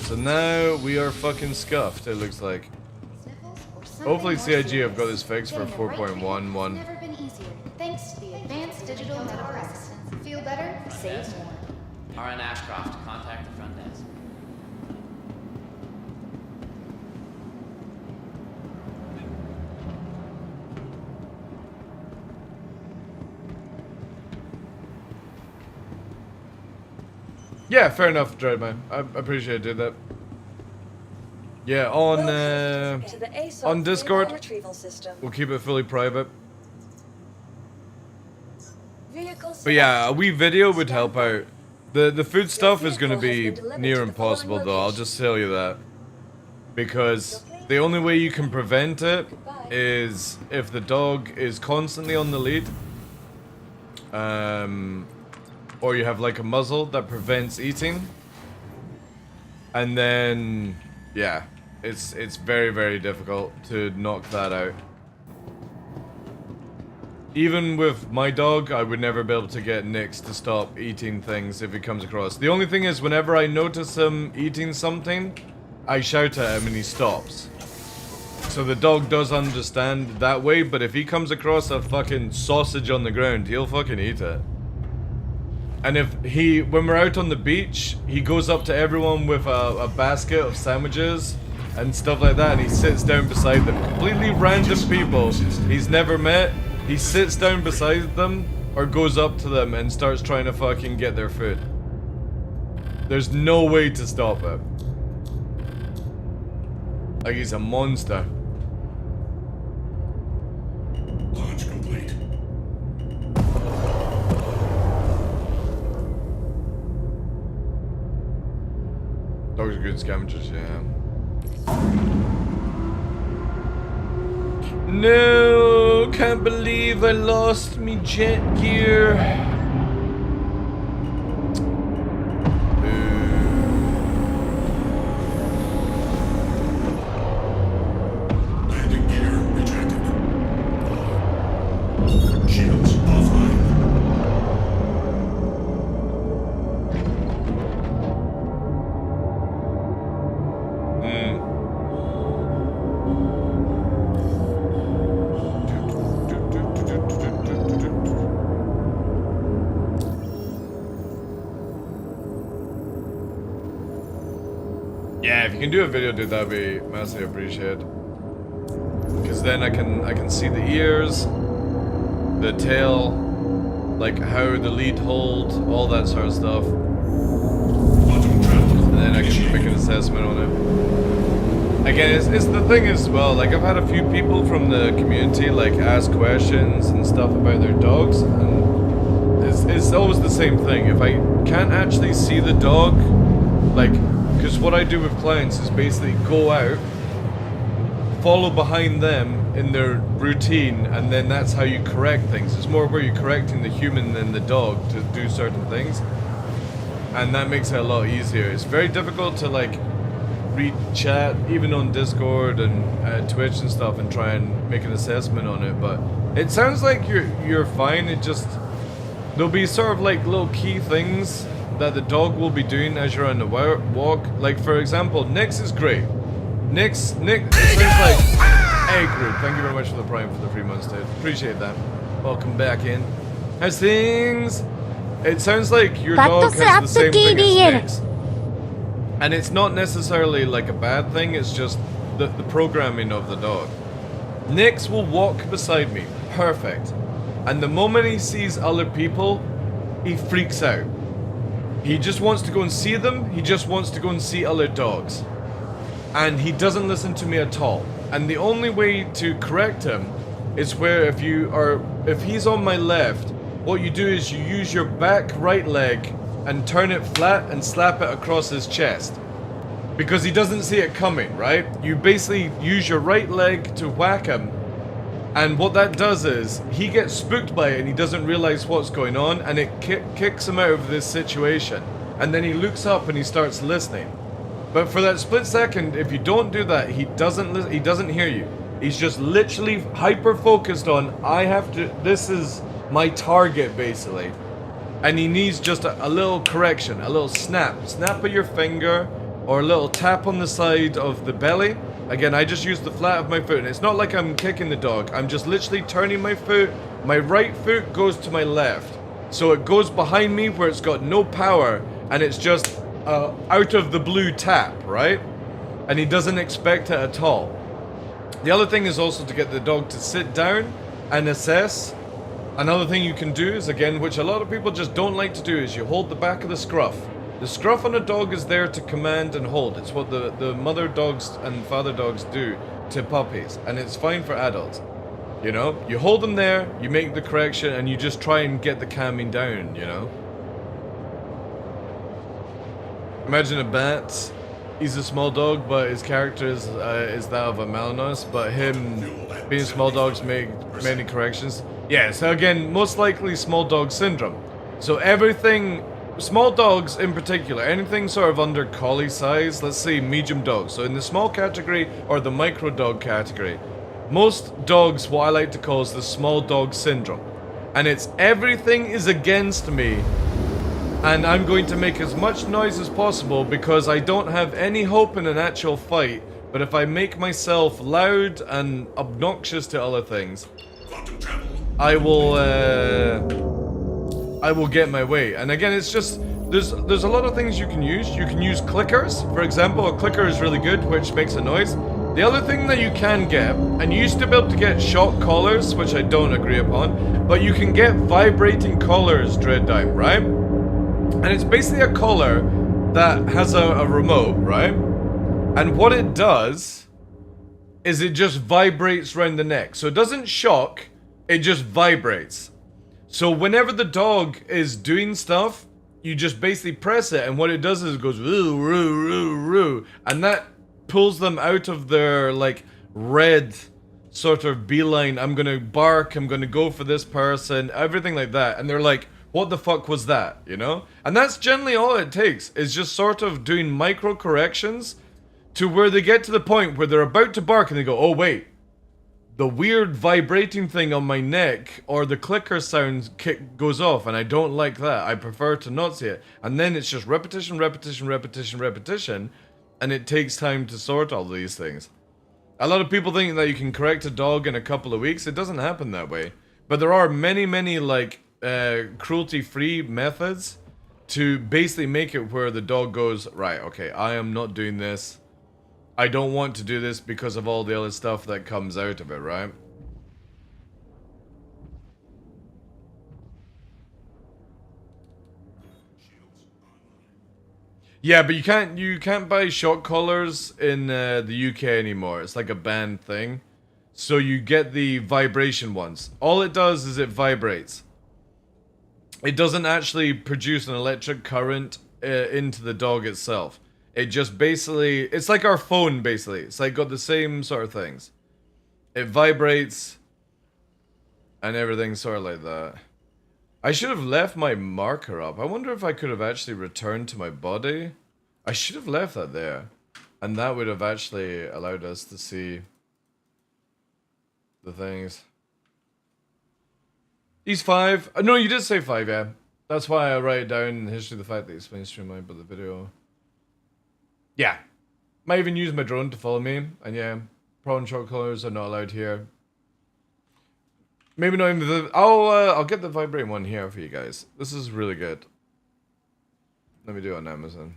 So now we are fucking scuffed, it looks like. Hopefully CIG have got this fixed for 4.11. Never been easier. Thanks to the advanced digital medical assistants. Feel better? Save more. RN Ashcroft, contact the front desk. Yeah, fair enough, Dreadman. I appreciate it, did that. Yeah, on Discord, we'll keep it fully private. But yeah, a wee video would help out. The food stuff is going to be near impossible though, I'll just tell you that. Because the only way you can prevent it is if the dog is constantly on the lead. Or you have like a muzzle that prevents eating. And then, yeah, it's very, very difficult to knock that out. Even with my dog, I would never be able to get Nix to stop eating things if he comes across. The only thing is, whenever I notice him eating something, I shout at him and he stops. So the dog does understand that way, but if he comes across a fucking sausage on the ground, he'll fucking eat it. And if when we're out on the beach, he goes up to everyone with a basket of sandwiches and stuff like that, and he sits down beside them. Completely random people he's never met. He sits down beside them or goes up to them and starts trying to fucking get their food. There's no way to stop it. Like he's a monster. Launch complete. Dogs are good scavengers, yeah. No, can't believe I lost me jet gear. Landing gear rejected. Shields offline. you can do a video, dude, that'd be massively appreciated. Because then I can see the ears, the tail, like how the lead hold, all that sort of stuff. And then I can make an assessment on it. Again, it's the thing as well, like I've had a few people from the community like ask questions and stuff about their dogs, and it's always the same thing. If I can't actually see the dog, like, because what I do with clients is basically go out, follow behind them in their routine, and then that's how you correct things. It's more where you're correcting the human than the dog to do certain things, and that makes it a lot easier. It's very difficult to like read chat, even on Discord and Twitch and stuff, and try and make an assessment on it, but it sounds like you're fine. It just, there'll be sort of like little key things that the dog will be doing as you're on the walk. Like for example, Nix is great. Nick, it sounds like, hey Groot, thank you very much for the Prime for the 3 months, dude. Appreciate that. Welcome back in. How's things? It sounds like your dog has the same thing as Nick's. And it's not necessarily like a bad thing, it's just the programming of the dog. Nix will walk beside me, perfect. And the moment he sees other people, he freaks out. He just wants to go and see them, he just wants to go and see other dogs. And he doesn't listen to me at all. And the only way to correct him is where if he's on my left, what you do is you use your back right leg and turn it flat and slap it across his chest. Because he doesn't see it coming, right? You basically use your right leg to whack him. And what that does is, he gets spooked by it and he doesn't realize what's going on, and it kicks him out of this situation. And then he looks up and he starts listening. But for that split second, if you don't do that, he doesn't hear you. He's just literally hyper focused on, this is my target basically. And he needs just a little correction, a little snap of your finger, or a little tap on the side of the belly. Again, I just use the flat of my foot, and it's not like I'm kicking the dog. I'm just literally turning my foot. My right foot goes to my left. So it goes behind me where it's got no power, and it's just out of the blue tap, right? And he doesn't expect it at all. The other thing is also to get the dog to sit down and assess. Another thing you can do is, again, which a lot of people just don't like to do, is you hold the back of the scruff. The scruff on a dog is there to command and hold. It's what the mother dogs and father dogs do to puppies, and it's fine for adults. You know, you hold them there, you make the correction, and you just try and get the calming down, you know. Imagine a bat. He's a small dog, but his character is that of a Malinois, but him being small dogs make many corrections. Yeah, so again, most likely small dog syndrome. So everything, small dogs in particular, anything sort of under collie size, let's say medium dogs. So in the small category or the micro dog category, most dogs, what I like to call is the small dog syndrome. And it's everything is against me, and I'm going to make as much noise as possible because I don't have any hope in an actual fight. But if I make myself loud and obnoxious to other things, I will get my way. And again, it's just, there's a lot of things you can use. You can use clickers. For example, a clicker is really good, which makes a noise. The other thing that you can get, and you used to be able to get shock collars, which I don't agree upon, but you can get vibrating collars, Dreaddime, right? And it's basically a collar that has a remote, right? And what it does is it just vibrates around the neck. So it doesn't shock, it just vibrates. So whenever the dog is doing stuff, you just basically press it, and what it does is it goes roo, roo, roo, roo, and that pulls them out of their like red sort of beeline, I'm gonna bark, I'm gonna go for this person, everything like that. And they're like, what the fuck was that, you know? And that's generally all it takes, is just sort of doing micro corrections to where they get to the point where they're about to bark and they go, oh wait, the weird vibrating thing on my neck or the clicker sound goes off, and I don't like that. I prefer to not see it. And then it's just repetition, repetition, repetition, repetition, and it takes time to sort all these things. A lot of people think that you can correct a dog in a couple of weeks. It doesn't happen that way. But there are many, many like cruelty-free methods to basically make it where the dog goes, right, okay, I am not doing this. I don't want to do this because of all the other stuff that comes out of it, right? Yeah, but you can't buy shock collars in the UK anymore. It's like a banned thing. So you get the vibration ones. All it does is it vibrates. It doesn't actually produce an electric current into the dog itself. It just basically, it's like our phone basically. It's like got the same sort of things. It vibrates and everything sort of like that. I should have left my marker up. I wonder if I could have actually returned to my body. I should have left that there. And that would have actually allowed us to see the things. He's 5. No, you did say 5, yeah. That's why I write it down in the history of the fact that explains streamline about the video. Yeah. Might even use my drone to follow me. And yeah, prawn short colors are not allowed here. Maybe not even the... I'll get the vibrating one here for you guys. This is really good. Let me do it on Amazon.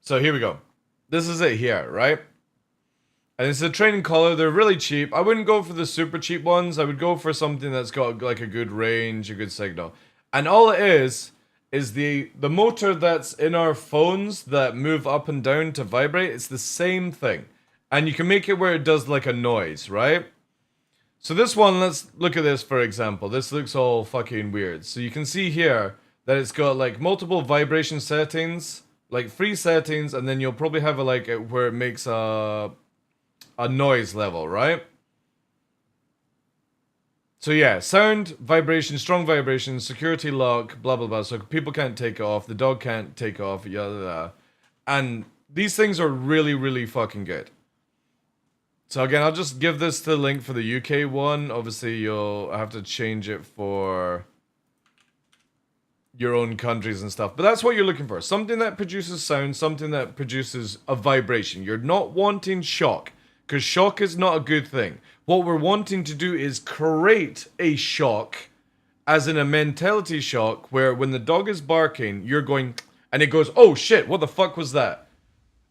So here we go. This is it here, right? And it's a training collar. They're really cheap. I wouldn't go for the super cheap ones. I would go for something that's got like a good range, a good signal. And all it is the motor that's in our phones that move up and down to vibrate. It's the same thing. And you can make it where it does like a noise, right? So this one, let's look at this for example. This looks all fucking weird. So you can see here that it's got like multiple vibration settings, like 3 settings, and then you'll probably have a like where it makes a noise level, right? So yeah, sound, vibration, strong vibration, security lock, blah blah blah. So people can't take it off, the dog can't take it off, yada yada. And these things are really, really fucking good. So again, I'll just give this the link for the UK one. Obviously, you'll have to change it for your own countries and stuff. But that's what you're looking for. Something that produces sound, something that produces a vibration. You're not wanting shock, because shock is not a good thing. What we're wanting to do is create a shock, as in a mentality shock, where when the dog is barking, you're going, and it goes, oh shit, what the fuck was that?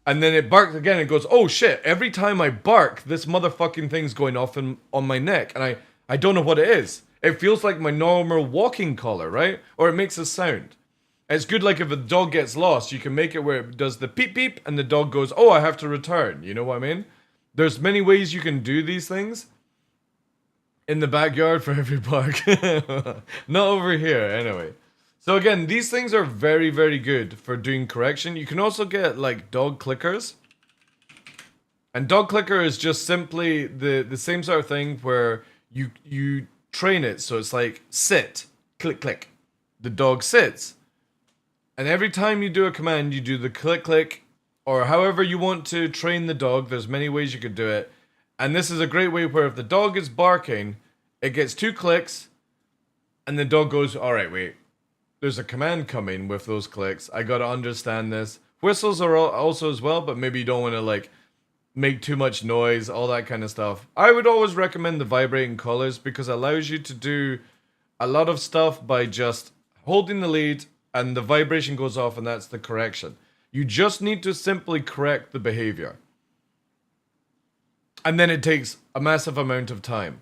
And then it barks again, and it goes, oh shit, every time I bark, this motherfucking thing's going off on my neck, and I don't know what it is. It feels like my normal walking collar, right? Or it makes a sound. It's good, like if a dog gets lost, you can make it where it does the peep peep, and the dog goes, oh, I have to return. You know what I mean? There's many ways you can do these things. In the backyard for every bark. Not over here, anyway. So again, these things are very, very good for doing correction. You can also get like dog clickers. And dog clicker is just simply the same sort of thing where you train it. So it's like sit, click, click. The dog sits. And every time you do a command, you do the click, click, or however you want to train the dog. There's many ways you could do it. And this is a great way where if the dog is barking, it gets 2 clicks, and the dog goes, alright, wait. There's a command coming with those clicks. I gotta understand this. Whistles are also as well, but maybe you don't want to like make too much noise, all that kind of stuff. I would always recommend the vibrating collars because it allows you to do a lot of stuff by just holding the lead and the vibration goes off and that's the correction. You just need to simply correct the behavior. And then it takes a massive amount of time.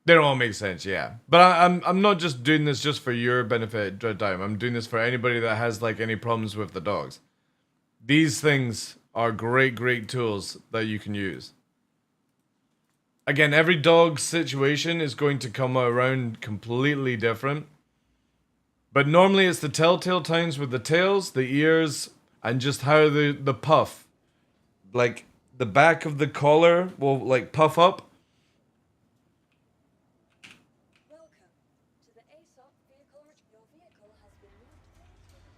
They don't all make sense, yeah. But I'm not just doing this just for your benefit, Dread. I'm doing this for anybody that has like any problems with the dogs. These things are great tools that you can use. Again, every dog situation is going to come around completely different. But normally it's the telltale times with the tails, the ears, and just how the puff. Like the back of the collar will like puff up.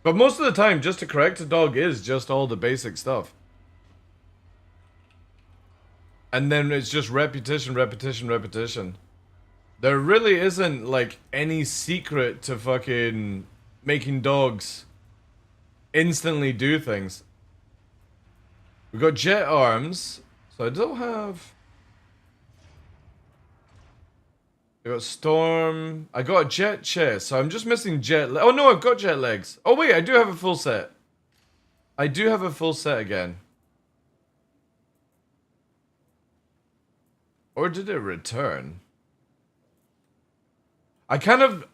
But most of the time, just to correct a dog is just all the basic stuff. And then it's just repetition. There really isn't, like, any secret to fucking making dogs instantly do things. We got jet arms. So I don't have... I got storm. I got a jet chest. So I'm just missing jet... Oh no, I've got jet legs. Oh wait, I do have a full set. I do have a full set again. Or did it return? I kind of...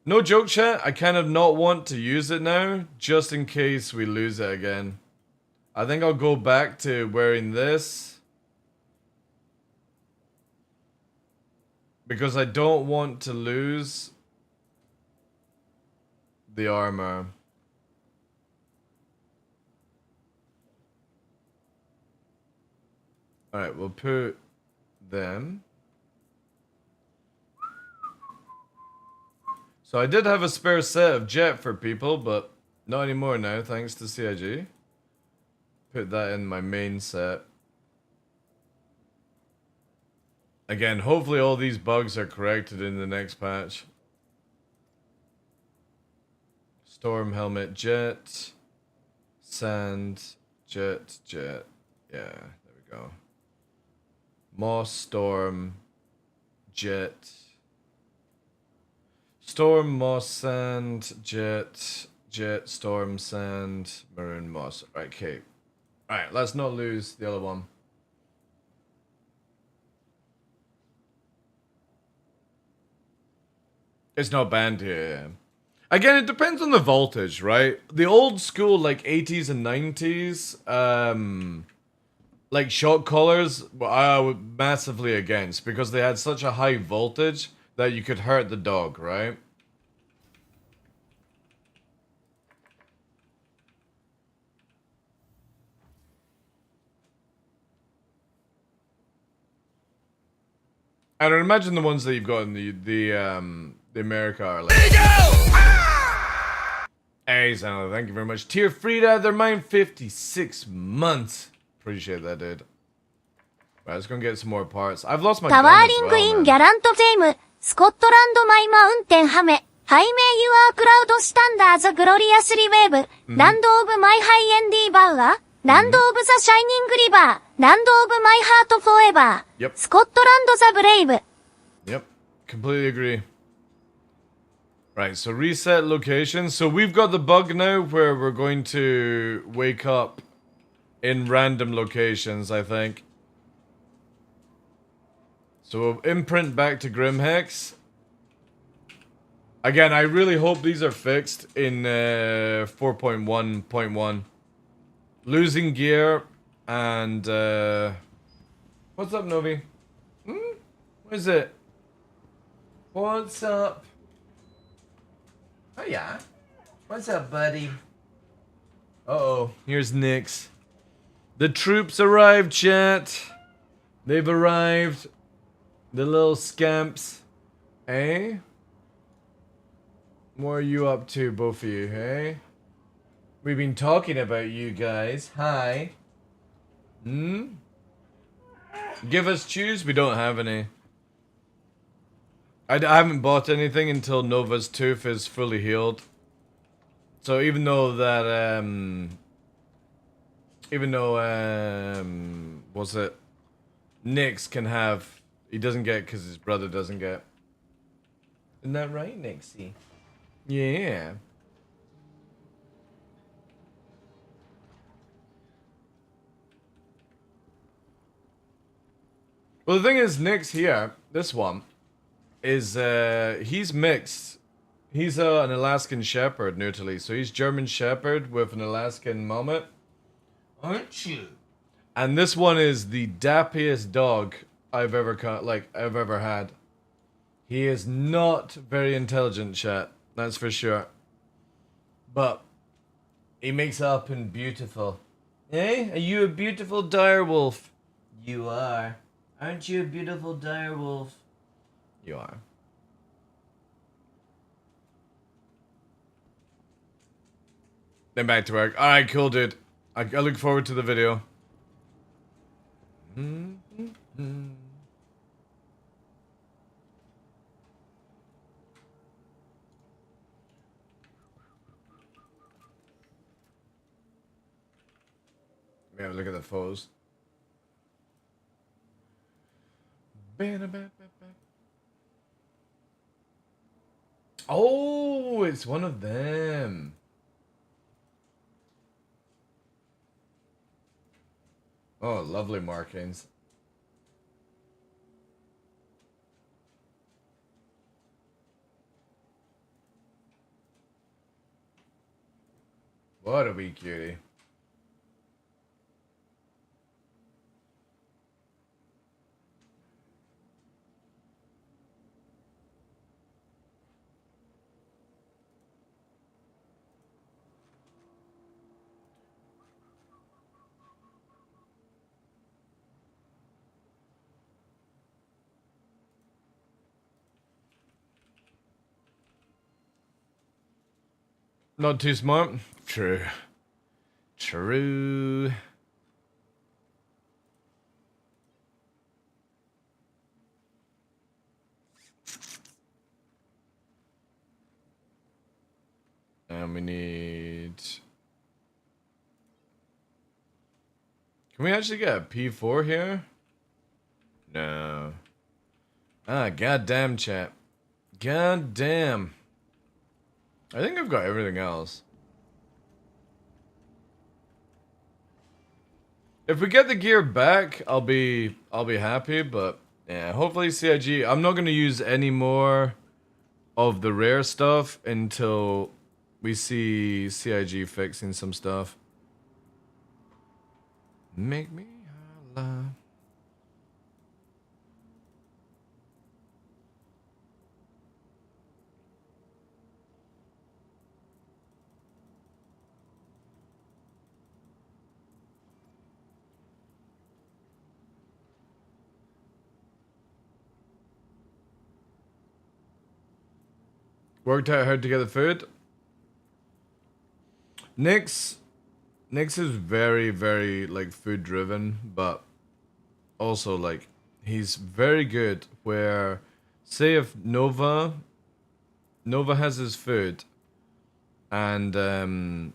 No joke, chat. I kind of not want to use it now, just in case we lose it again. I think I'll go back to wearing this. Because I don't want to lose the armor. Alright, we'll put them. So I did have a spare set of jet for people, but not anymore now, thanks to CIG. Put that in my main set. Again, hopefully all these bugs are corrected in the next patch. Storm helmet, jet, sand, jet, jet. Yeah, there we go. Moss, storm, jet. Storm, moss, sand, jet, jet, storm, sand, maroon, moss. Right, okay. Alright, let's not lose the other one. It's not banned here, yeah. Again, it depends on the voltage, right? The old school, like 80s and 90s, like shock collars, I was massively against because they had such a high voltage that you could hurt the dog, right? And I imagine the ones that you've got in the America are like... Hey, Sandler, thank you very much. Tier Frida, they're mine 56 months. Appreciate that, dude. Right, let's go and get some more parts. I've lost my gun as タワーリング well, イン man. ギャラントフェーム、スコットランドマイマウンテンハメ、ハイメイユアークラウドスタンダーザグロリアスリウェーブ、ランドオブマイハイエンディーバウアー、ランドオブザシャイニングリバー、ランドオブマイハートフォーエバー、Yep. スコットランドザブレイブ。 Yep, completely agree. Right, so reset location. So we've got the bug now where we're going to wake up in random locations, I think. So we'll imprint back to Grimhex. Again, I really hope these are fixed in 4.1.1. Losing gear and... what's up, Novi? What is it? What's up? Oh yeah. What's up, buddy? Uh-oh. Here's Nyx. The troops arrived, chat. They've arrived. The little scamps. Eh? What are you up to, both of you, hey? We've been talking about you guys. Hi. Give us chews? We don't have any. I haven't bought anything until Nova's tooth is fully healed. So even though that, what's it? Nyx can have, he doesn't get because his brother doesn't get. Isn't that right, Nixie? Yeah. Well, the thing is, Nyx here, this one, is he's mixed. He's an Alaskan Shepherd, neutrally, so he's German Shepherd with an Alaskan Malamute. Aren't you? And this one is the dappiest dog I've ever had. He is not very intelligent, chat. That's for sure. But he makes up in beautiful. Eh? Are you a beautiful direwolf? You are. Aren't you a beautiful direwolf? You are. Then back to work. Alright, cool, dude. I look forward to the video. me have a look at the photos. Oh, it's one of them. Oh, lovely markings. What a wee cutie. Not too smart? True. True. And we need... Can we actually get a P4 here? No. Ah, goddamn, chat. Goddamn. I think I've got everything else. If we get the gear back, I'll be happy, but yeah, hopefully CIG. I'm not gonna use any more of the rare stuff until we see CIG fixing some stuff. Make me holla. Worked out how to get the food. Nyx is very, very like food driven, but also like he's very good where, say if Nova has his food and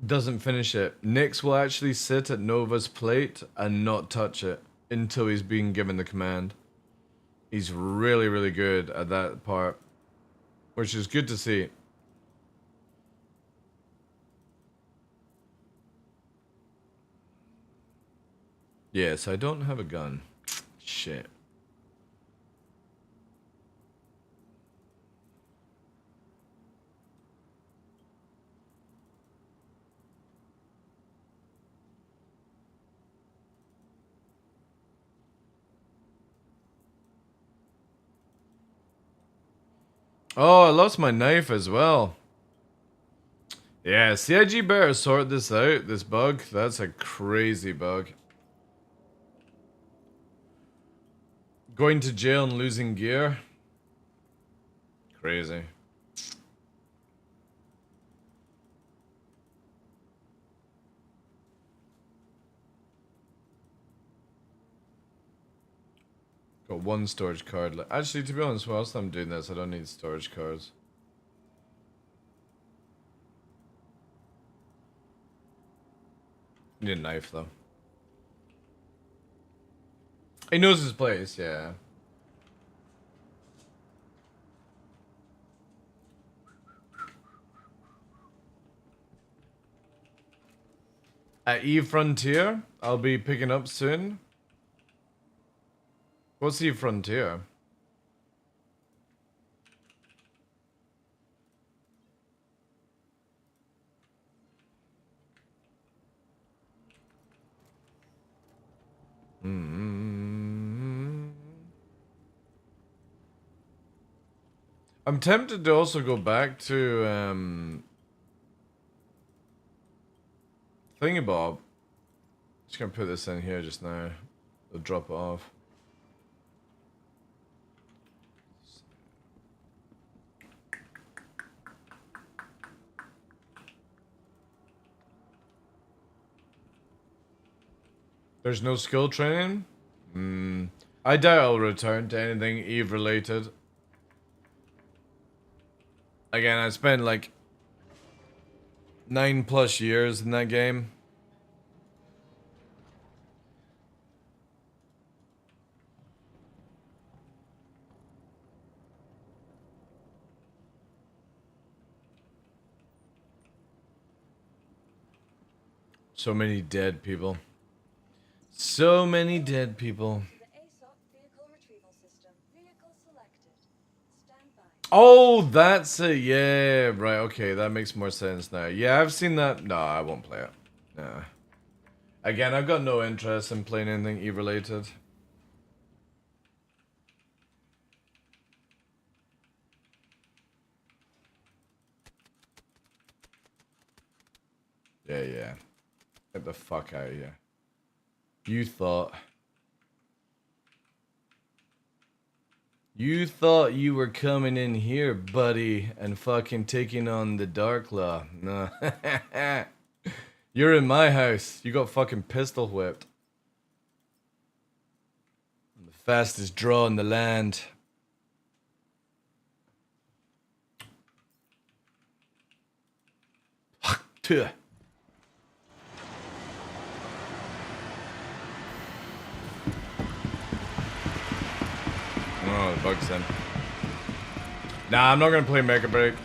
doesn't finish it, Nyx will actually sit at Nova's plate and not touch it until he's being given the command. He's really, really good at that part, which is good to see. Yes, I don't have a gun. Shit. Oh, I lost my knife as well. Yeah, CIG better sort this out, this bug. That's a crazy bug. Going to jail and losing gear. Crazy. Got one storage card. Actually, to be honest, whilst I'm doing this, I don't need storage cards. Need a knife, though. He knows his place, yeah. At E Frontier, I'll be picking up soon. What's E Frontier? I'm tempted to also go back to Thingybob. Just gonna put this in here just now. I'll drop it off. There's no skill training? I doubt I'll return to anything Eve related. Again, I spent like 9+ years in that game. So many dead people. So many dead people. The ASOP vehicle retrieval system. Vehicle selected. Stand by. Oh, that's it. Yeah, right. Okay, that makes more sense now. Yeah, I've seen that. No, I won't play it. Nah. Again, I've got no interest in playing anything E-related. Yeah. Get the fuck out of here. You thought you were coming in here, buddy, and fucking taking on the TheDarkLaw. No. You're in my house. You got fucking pistol whipped. I'm the fastest draw in the land. Tuh. Oh, the bug's in. Nah, I'm not gonna play Mega Break.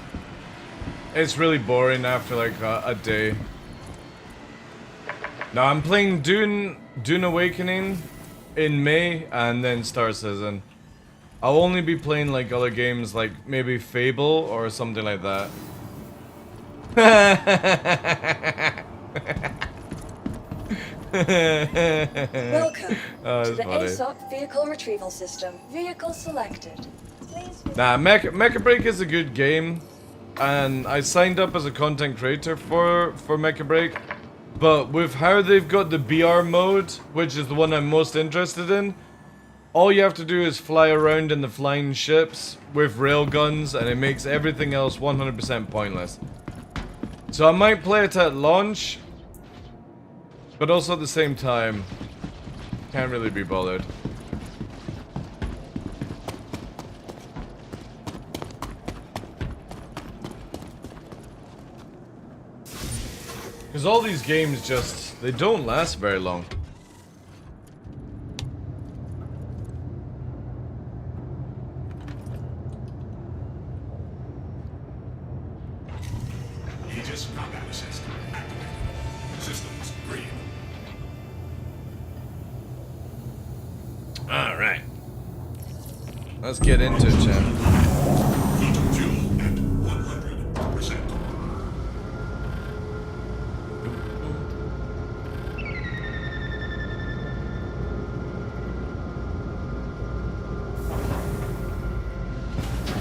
It's really boring after like a day. Now I'm playing Dune Awakening in May and then Star Citizen. I'll only be playing like other games like maybe Fable or something like that. Welcome to the funny. ASOP vehicle retrieval system. Vehicle selected. Please visit Nah, Mecha Break is a good game, and I signed up as a content creator for Mecha Break, but with how they've got the BR mode, which is the one I'm most interested in, all you have to do is fly around in the flying ships with railguns, and it makes everything else 100% pointless. So I might play it at launch, but also at the same time, can't really be bothered. Because all these games just, they don't last very long. Aegis combat assist activated. Systems green. Alright. Let's get into it, champ. Quantum fuel at 100%.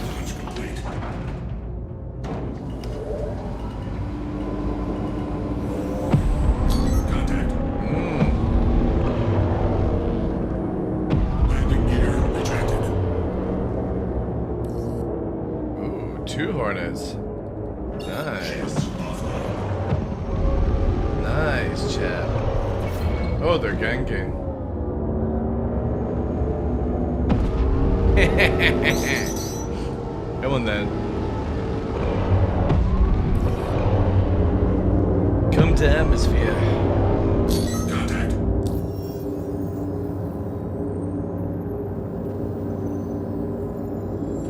Launch complete. Contact. Landing gear retracted. Ooh, 2 Hornets. Nice. Shields offline. Nice, chap. Oh, they're ganking. Come on then. Come to atmosphere. Contact.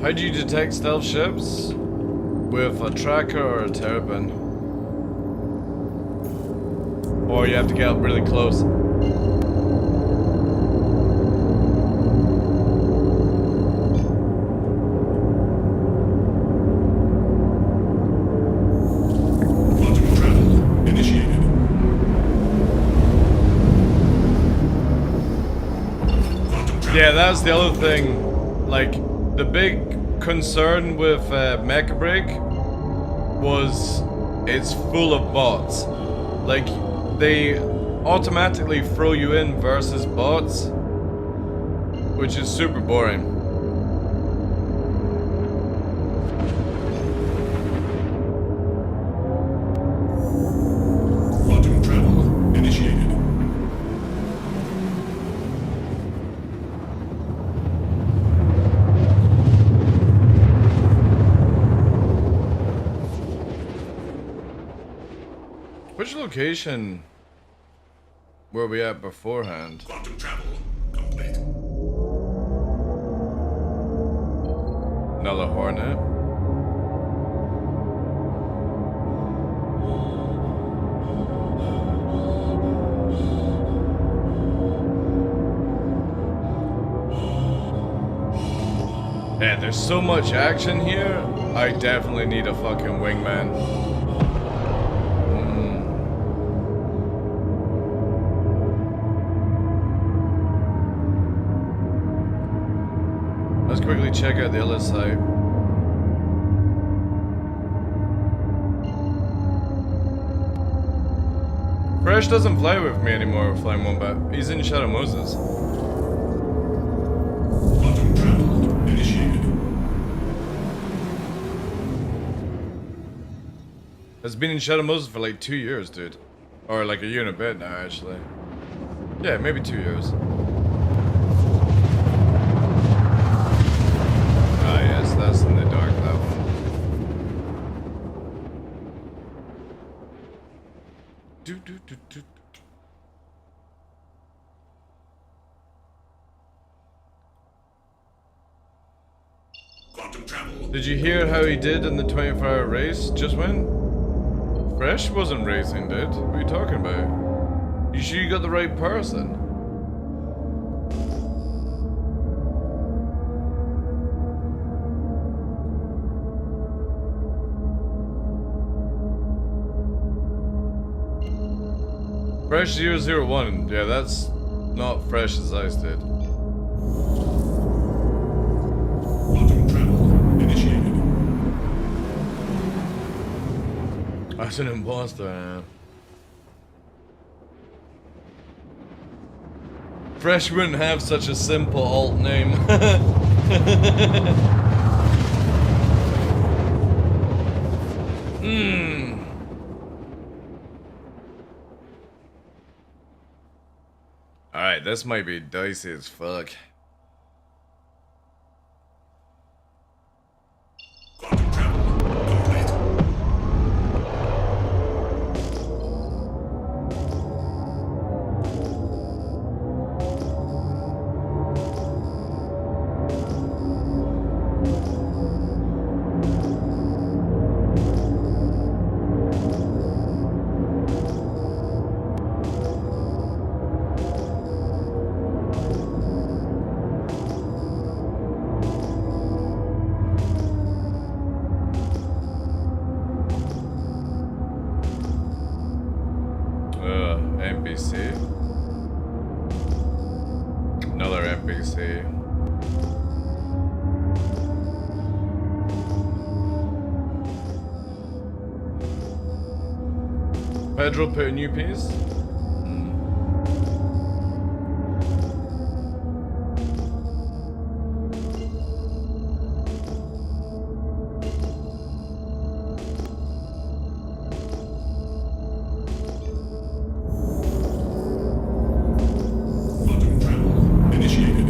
How do you detect stealth ships? With a tracker or a terrapin? Or you have to get up really close. Quantum travel initiated. Quantum travel. Yeah, that's the other thing. Like, the big concern with Mecha Break was it's full of bots. Like, they automatically throw you in versus bots, which is super boring. Quantum travel initiated. Which location were we at beforehand? Quantum travel complete. Another Hornet. Yeah, there's so much action here. I definitely need a fucking wingman. Let's quickly check out the other side. Fresh doesn't fly with me anymore, Flying Wombat. He's in Shadow Moses. Quantum travel initiated. Has been in Shadow Moses for like 2 years, dude. Or like a year and a bit now, actually. Yeah, maybe 2 years. Ah, yes, that's in the dark, that one. Do, do, do, do. Quantum travel. Did you hear how he did in the 24-hour race just went? Fresh wasn't racing, dude. What are you talking about? You sure you got the right person? Fresh 001. Yeah, that's not fresh as ice, dude. Quantum travel initiated. That's an imposter, man. Fresh wouldn't have such a simple alt name. Alright, this might be dicey as fuck. Quantum travel complete. NPC. Another NPC. Pedro put a new piece? Quantum travel initiated.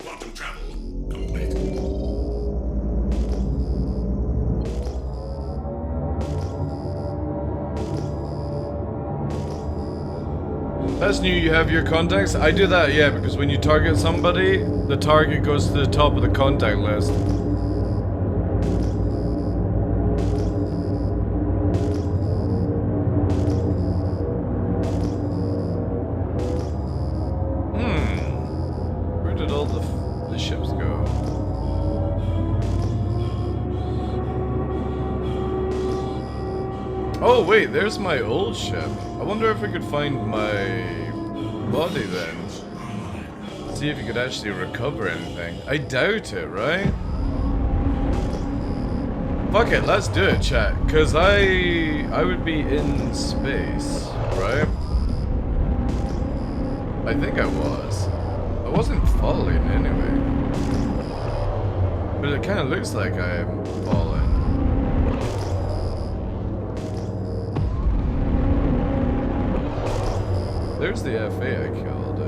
Quantum travel complete. That's new, you have your contacts? I do that, yeah, because when you target somebody, the target goes to the top of the contact list. Where did all the ships go? Oh wait, there's my old ship. I wonder if we could find my body then. See if you could actually recover anything. I doubt it, right? Fuck it, let's do it, chat. Cause I would be in space, right? I think I was. I wasn't falling anyway. But it kinda looks like I am falling. There's the FA I killed.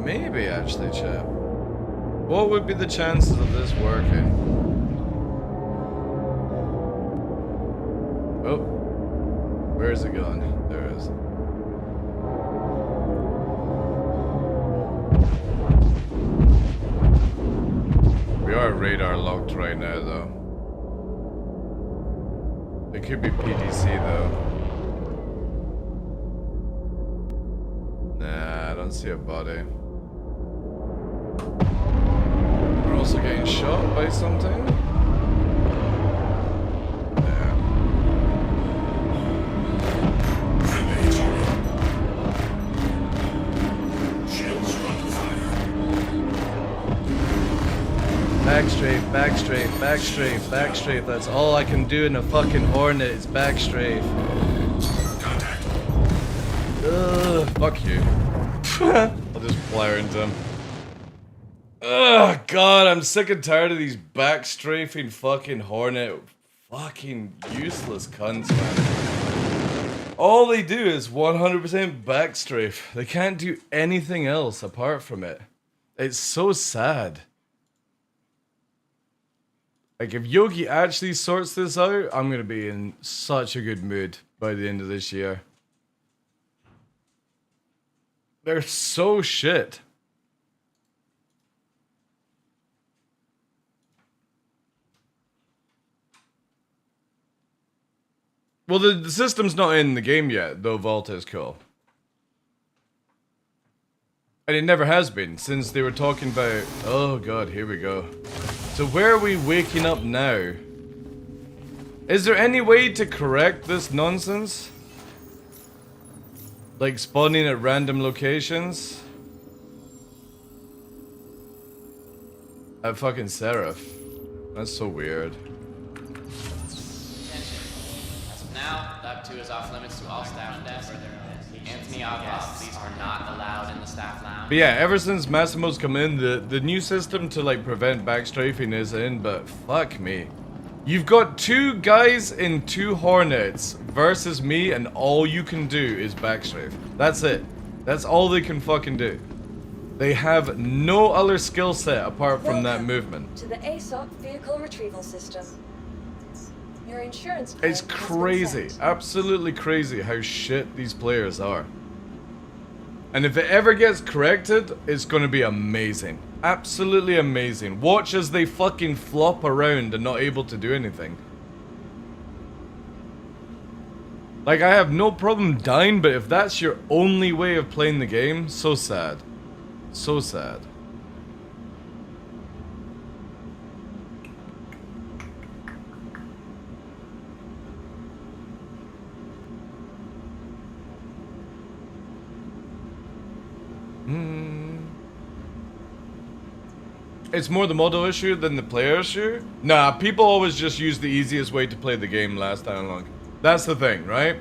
Maybe actually, chat. What would be the chances of this working? Oh. Where's it gone? There it is. We are radar locked right now, though. It could be PDC, though. Nah, I don't see a body. We're also getting shot by something? Yeah. Shields front fire. Back strafe, back strafe, back strafe, back strafe. That's all I can do in a fucking Hornet is back strafe. Contact. Ugh, fuck you. I'll just flare into him. Ugh, God, I'm sick and tired of these back strafing fucking Hornet fucking useless cunts, man. All they do is 100% back strafe. They can't do anything else apart from it. It's so sad. Like, if Yogi actually sorts this out, I'm gonna be in such a good mood by the end of this year. They're so shit. Well, the system's not in the game yet, though Vault is cool. And it never has been, since they were talking about... Oh god, here we go. So where are we waking up now? Is there any way to correct this nonsense? Like spawning at random locations? At fucking Seraph. That's so weird. As of now, Lab 2 is off limits to all staff and desks. Anthony guests are not allowed in the staff lounge. But yeah, ever since Massimo's come in, the new system to like prevent backstrafing is in, but fuck me. You've got two guys in two Hornets versus me, and all you can do is backstrafe. That's it. That's all they can fucking do. They have no other skill set apart from that movement. To the ASOP vehicle retrieval system. Your insurance claim It's has been crazy, sent. absolutely crazy how shit these players are. And if it ever gets corrected, it's gonna be amazing. Absolutely amazing. Watch as they fucking flop around and not able to do anything. Like, I have no problem dying, but if that's your only way of playing the game, so sad. So sad. It's more the model issue than the player issue? Nah, people always just use the easiest way to play the game last time long. That's the thing, right?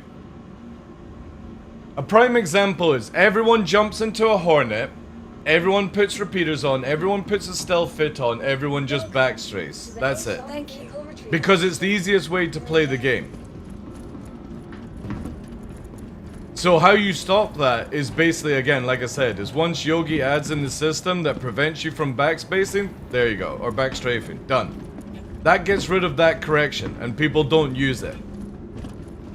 A prime example is everyone jumps into a Hornet, everyone puts repeaters on, everyone puts a stealth fit on, everyone just backstrays. That's it. Thank you. Because it's the easiest way to play the game. So how you stop that is basically, again, like I said, is once Yogi adds in the system that prevents you from backspacing, there you go, or backstrafing, done. That gets rid of that correction, and people don't use it.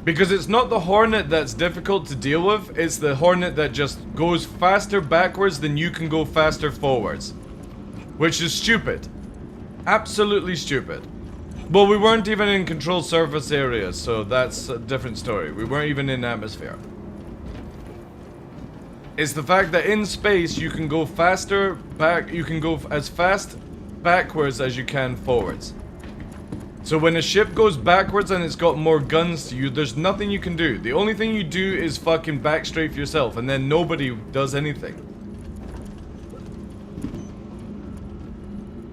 Because it's not the Hornet that's difficult to deal with, it's the Hornet that just goes faster backwards than you can go faster forwards. Which is stupid. Absolutely stupid. Well, we weren't even in controlled surface areas, so that's a different story. We weren't even in atmosphere. It's the fact that in space you can go faster back, you can go as fast backwards as you can forwards. So when a ship goes backwards and it's got more guns to you, there's nothing you can do. The only thing you do is fucking backstrafe yourself, and then nobody does anything.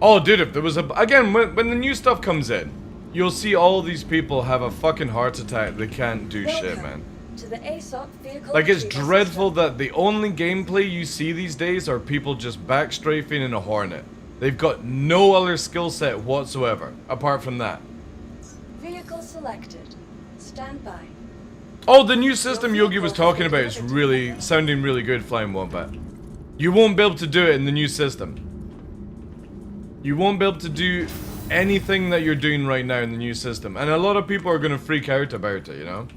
Oh, dude, if there was a... Again, when the new stuff comes in, you'll see all these people have a fucking heart attack. They can't do shit, man. To the ASOP vehicle Like, it's retrieval dreadful system. that the only gameplay you see these days are people just backstrafing in a Hornet. They've got no other skill set whatsoever, apart from that. Vehicle selected. Stand by. Oh, the new system Yogi was talking about is really, sounding really good, Flying Wombat. You won't be able to do it in the new system. You won't be able to do anything that you're doing right now in the new system. And a lot of people are going to freak out about it, you know?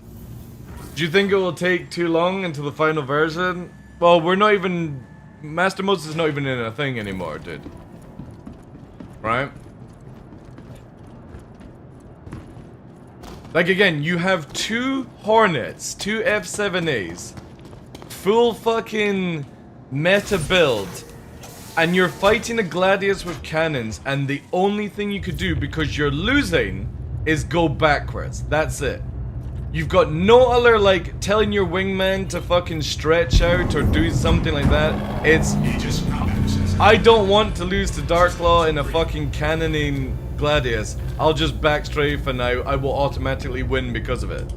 Do you think it will take too long until the final version? Well, we're not even... Master Modes is not even in a thing anymore, dude. Right? Like, again, you have 2 Hornets, 2 F7As, full fucking meta build, and you're fighting a Gladius with cannons, and the only thing you could do, because you're losing, is go backwards. That's it. You've got no other, like, telling your wingman to fucking stretch out or do something like that. It's... I don't want to lose to TheDarkLaw in a fucking cannoning Gladius. I'll just backstrafe and I will automatically win because of it.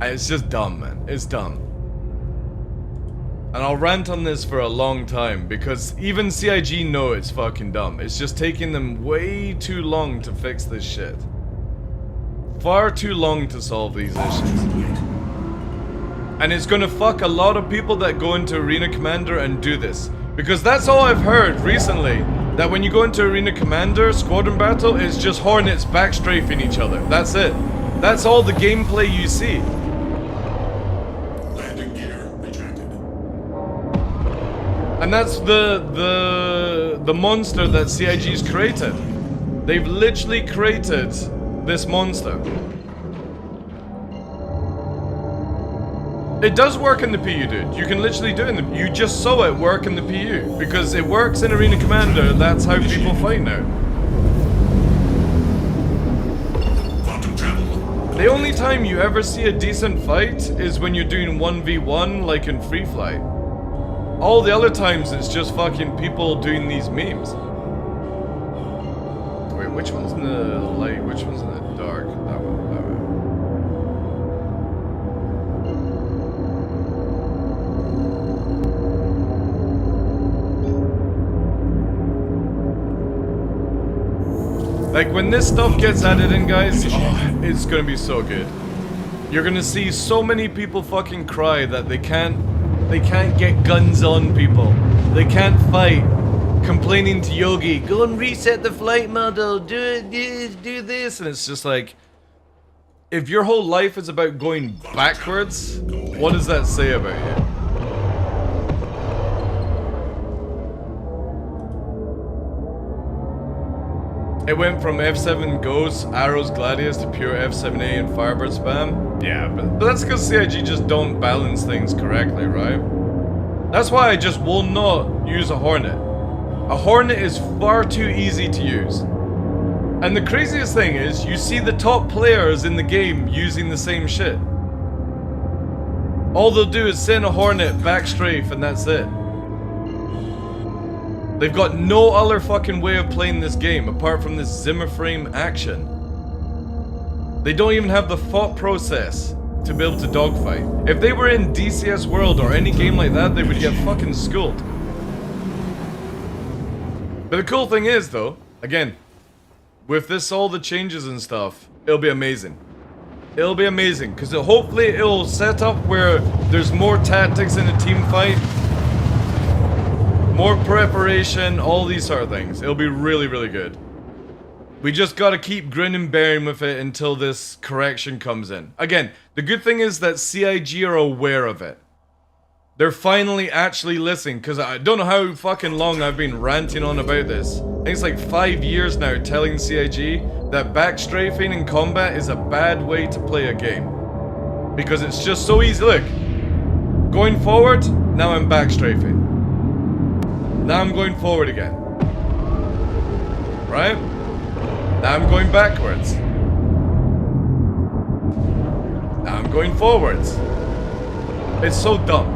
And it's just dumb, man. It's dumb. And I'll rant on this for a long time because even CIG know it's fucking dumb. It's just taking them way too long to fix this shit. Far too long to solve these issues. And it's gonna fuck a lot of people that go into Arena Commander and do this. Because that's all I've heard recently. That when you go into Arena Commander, Squadron Battle, it's just Hornets backstrafing each other. That's it. That's all the gameplay you see. Landing gear rejected. And that's the monster that CIG's created. They've literally created this monster. It does work in the PU, dude. You can literally do it in the... You just saw it work in the PU. Because it works in Arena Commander. That's how people fight now. Quantum travel. The only time you ever see a decent fight is when you're doing 1v1 like in Free Flight. All the other times it's just fucking people doing these memes. Wait, which one's in the light? Which one's in the dark? That one, that one. Like, when this stuff gets added in, guys, oh, it's gonna be so good. You're gonna see so many people fucking cry that they can't get guns on people. They can't fight. Complaining to Yogi, go and reset the flight model, do this, and it's just like, if your whole life is about going backwards, what does that say about you? It went from F7 Ghosts, Arrows, Gladius to pure F7A and Firebird spam. Yeah, but that's because CIG just don't balance things correctly, right? That's why I just will not use a Hornet. A Hornet is far too easy to use. And the craziest thing is, you see the top players in the game using the same shit. All they'll do is send a Hornet, backstrafe, and that's it. They've got no other fucking way of playing this game apart from this Zimmer frame action. They don't even have the thought process to be able to dogfight. If they were in DCS World or any game like that, they would get fucking schooled. But the cool thing is, though, again, with this, all the changes and stuff, it'll be amazing. It'll be amazing, because hopefully it'll set up where there's more tactics in a team fight. More preparation, all these sort of things. It'll be really, really good. We just gotta keep grinning bearing with it until this correction comes in. Again, the good thing is that CIG are aware of it. They're finally actually listening, because I don't know how fucking long I've been ranting on about this. I think it's like 5 years now telling CIG that backstrafing in combat is a bad way to play a game. Because it's just so easy. Look, going forward, now I'm backstrafing. Now I'm going forward again. Right? Now I'm going backwards. Now I'm going forwards. It's so dumb.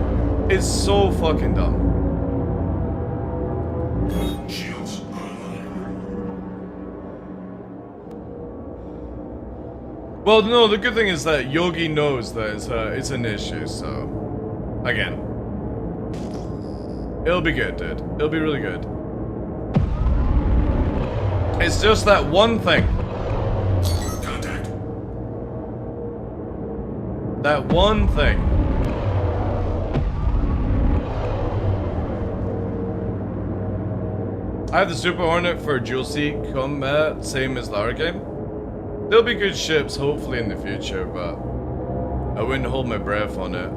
It's so fucking dumb. Shields online. Well, no, the good thing is that Yogi knows that it's an issue, so... Again. It'll be good, dude. It'll be really good. It's just that one thing. Contact. That one thing. I have the Super Hornet for dual seat combat, same as the other game. They'll be good ships, hopefully in the future, but I wouldn't hold my breath on it.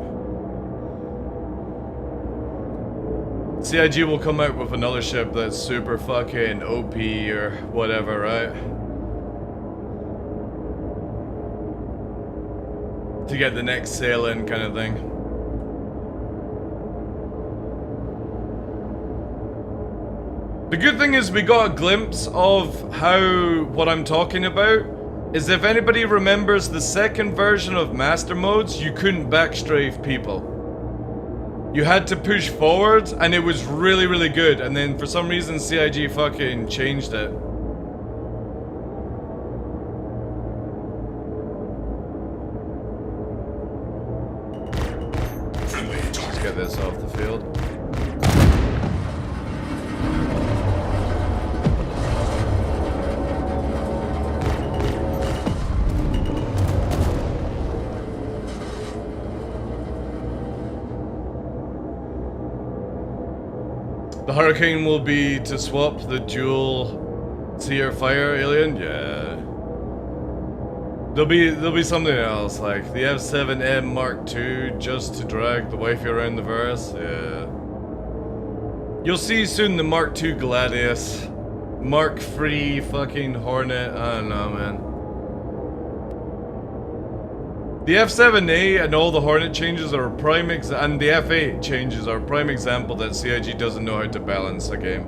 CIG will come out with another ship that's super fucking OP or whatever, right? To get the next sail in kind of thing. The good thing is we got a glimpse of how what I'm talking about is if anybody remembers the second version of Master Modes, you couldn't backstrafe people. You had to push forward and it was really, really good, and then for some reason CIG fucking changed it. Let's get this off the field. The Hurricane will be to swap the dual tier fire alien? Yeah. There'll be something else, like the F7M Mark II just to drag the wifey around the verse. Yeah. You'll see soon the Mark II Gladius. Mark III fucking Hornet. I don't know, man. The F7A and all the Hornet changes are a prime and the F8 changes are a prime example that CIG doesn't know how to balance a game.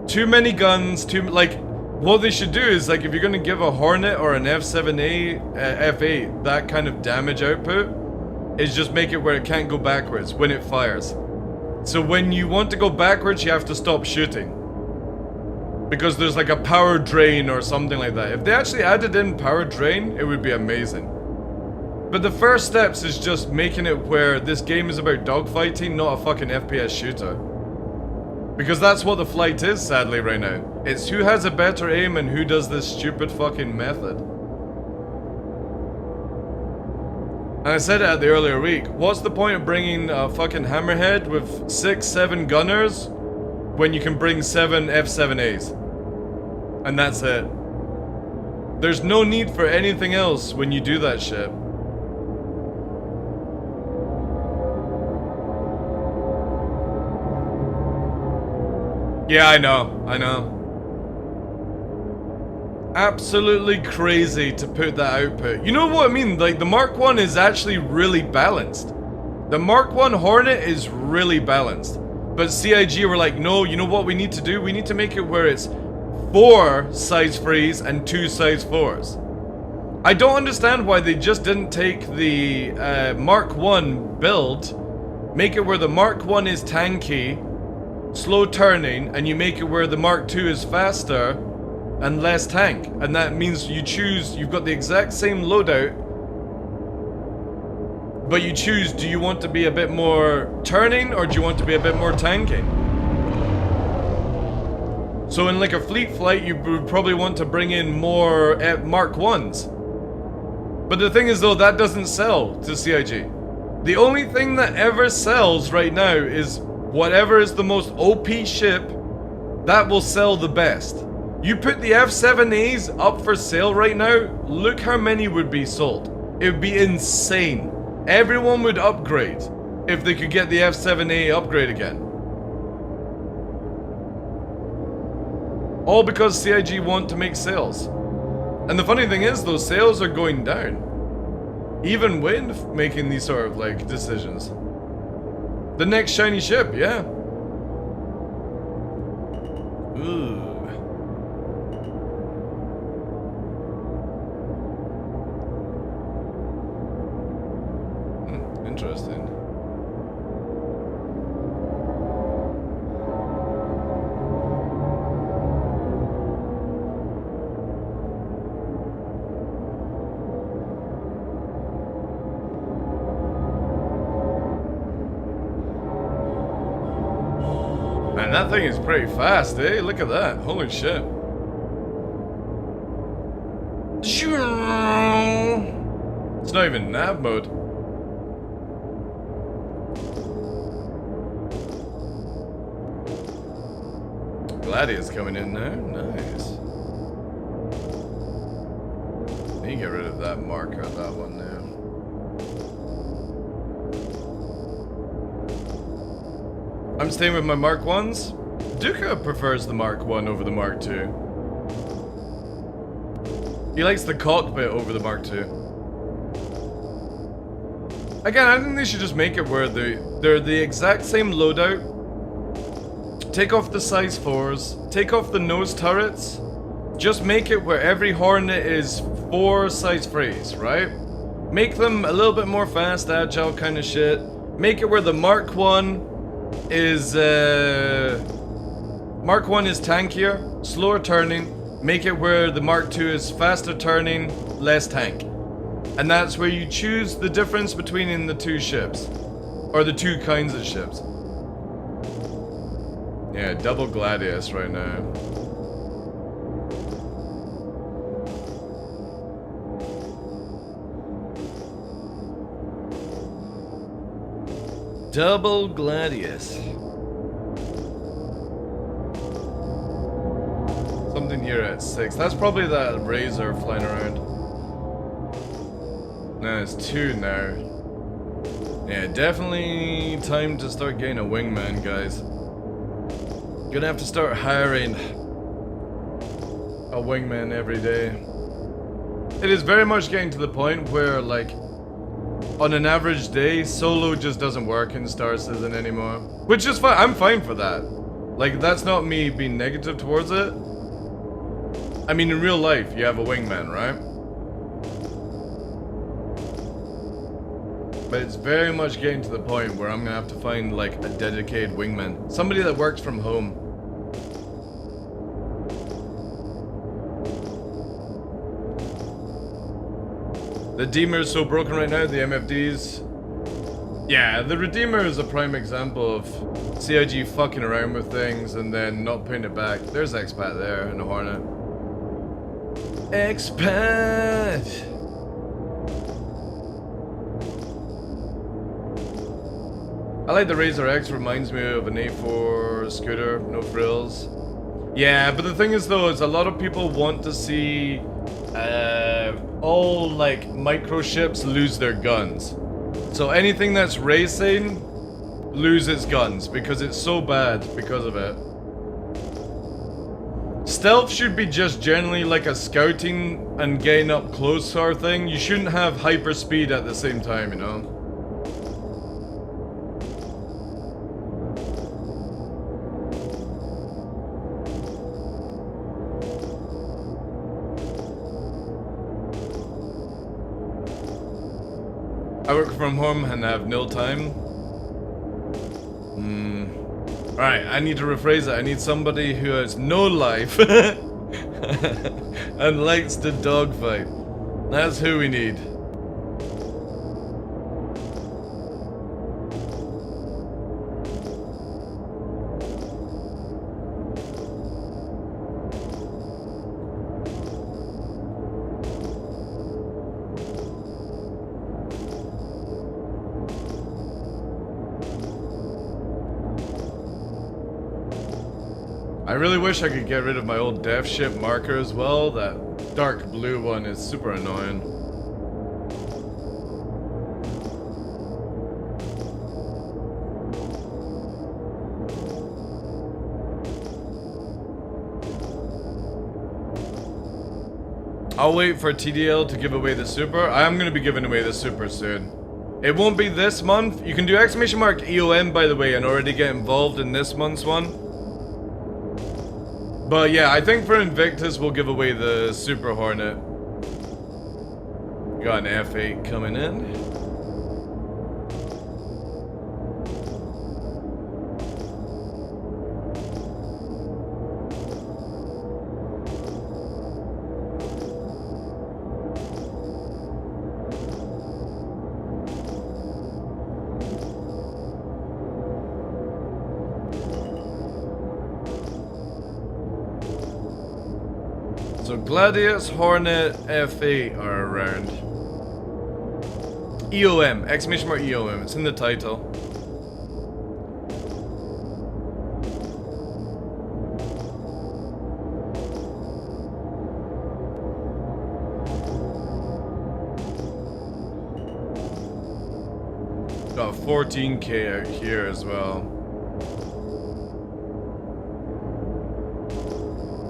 Too many guns, like, what they should do is, like, if you're gonna give a Hornet or an F7A, F8 that kind of damage output, is just make it where it can't go backwards when it fires. So when you want to go backwards, you have to stop shooting. Because there's like a power drain or something like that. If they actually added in power drain, it would be amazing. But the first steps is just making it where this game is about dogfighting, not a fucking FPS shooter. Because that's what the flight is, sadly, right now. It's who has a better aim and who does this stupid fucking method. And I said it at the earlier week, what's the point of bringing a fucking Hammerhead with 6, 7 gunners when you can bring 7 F7As? And that's it. There's no need for anything else when you do that shit. Yeah, I know. Absolutely crazy to put that output. You know what I mean? Like, the Mark 1 is actually really balanced. The Mark 1 Hornet is really balanced. But CIG were like, no, you know what we need to do? We need to make it where it's 4 size 3s and 2 size 4s. I don't understand why they just didn't take the Mark 1 build, make it where the Mark 1 is tanky, slow turning, and you make it where the Mark 2 is faster and less tank. And that means you've got the exact same loadout, but you choose, do you want to be a bit more turning or do you want to be a bit more tanking? So in like a fleet flight, you would probably want to bring in more Mark 1s. But the thing is though, that doesn't sell to CIG. The only thing that ever sells right now is whatever is the most OP ship, that will sell the best. You put the F7As up for sale right now, look how many would be sold. It would be insane. Everyone would upgrade if they could get the F7A upgrade again. All because CIG want to make sales. And the funny thing is, those sales are going down. Even with making these sort of like decisions. The next shiny ship, yeah. Ooh. Interesting. Man, that thing is pretty fast, eh? Look at that. Holy shit. It's not even nav mode. Gladius coming in now. Nice. Let me get rid of that marker, that one now. I'm staying with my Mark 1s. Duca prefers the Mark 1 over the Mark 2. He likes the cockpit over the Mark 2. Again, I think they should just make it where they're the exact same loadout. Take off the size 4s, take off the nose turrets. Just make it where every Hornet is 4 size 3s, right? Make them a little bit more fast, agile kind of shit. Make it where the Mark 1 is tankier, slower turning. Make it where the Mark 2 is faster turning, less tank. And that's where you choose the difference between the two ships. Or the two kinds of ships. Yeah, double Gladius right now. Double Gladius. Something here at 6. That's probably that Razor flying around. No, it's 2 now. Yeah, definitely time to start getting a wingman, guys. Gonna have to start hiring a wingman every day. It is very much getting to the point where, like, on an average day, solo just doesn't work in Star Citizen anymore. Which is fine. I'm fine for that. Like, that's not me being negative towards it. I mean, in real life, you have a wingman, right? But it's very much getting to the point where I'm gonna have to find, like, a dedicated wingman. Somebody that works from home. The Redeemer is so broken right now, the MFDs. Yeah, the Redeemer is a prime example of CIG fucking around with things and then not putting it back. There's Expat there in the Hornet. Expat! I like the Razor X, reminds me of an A4 scooter, no frills. Yeah, but the thing is though, is a lot of people want to see all like microships lose their guns. So anything that's racing loses guns because it's so bad because of it. Stealth should be just generally like a scouting and getting up close sort of thing. You shouldn't have hyper speed at the same time, you know? I work from home and have no time. Alright, I need to rephrase it. I need somebody who has no life and likes to dogfight. That's who we need. I really wish I could get rid of my old dev ship marker as well. That dark blue one is super annoying. I'll wait for TDL to give away the super. I am going to be giving away the super soon. It won't be this month. You can do exclamation mark EOM, by the way, and already get involved in this month's one. But yeah, I think for Invictus we'll give away the Super Hornet. Got an F8 coming in. So Gladius, Hornet, F8 are around. EOM, exclamation mark EOM, it's in the title. Got 14k out here as well.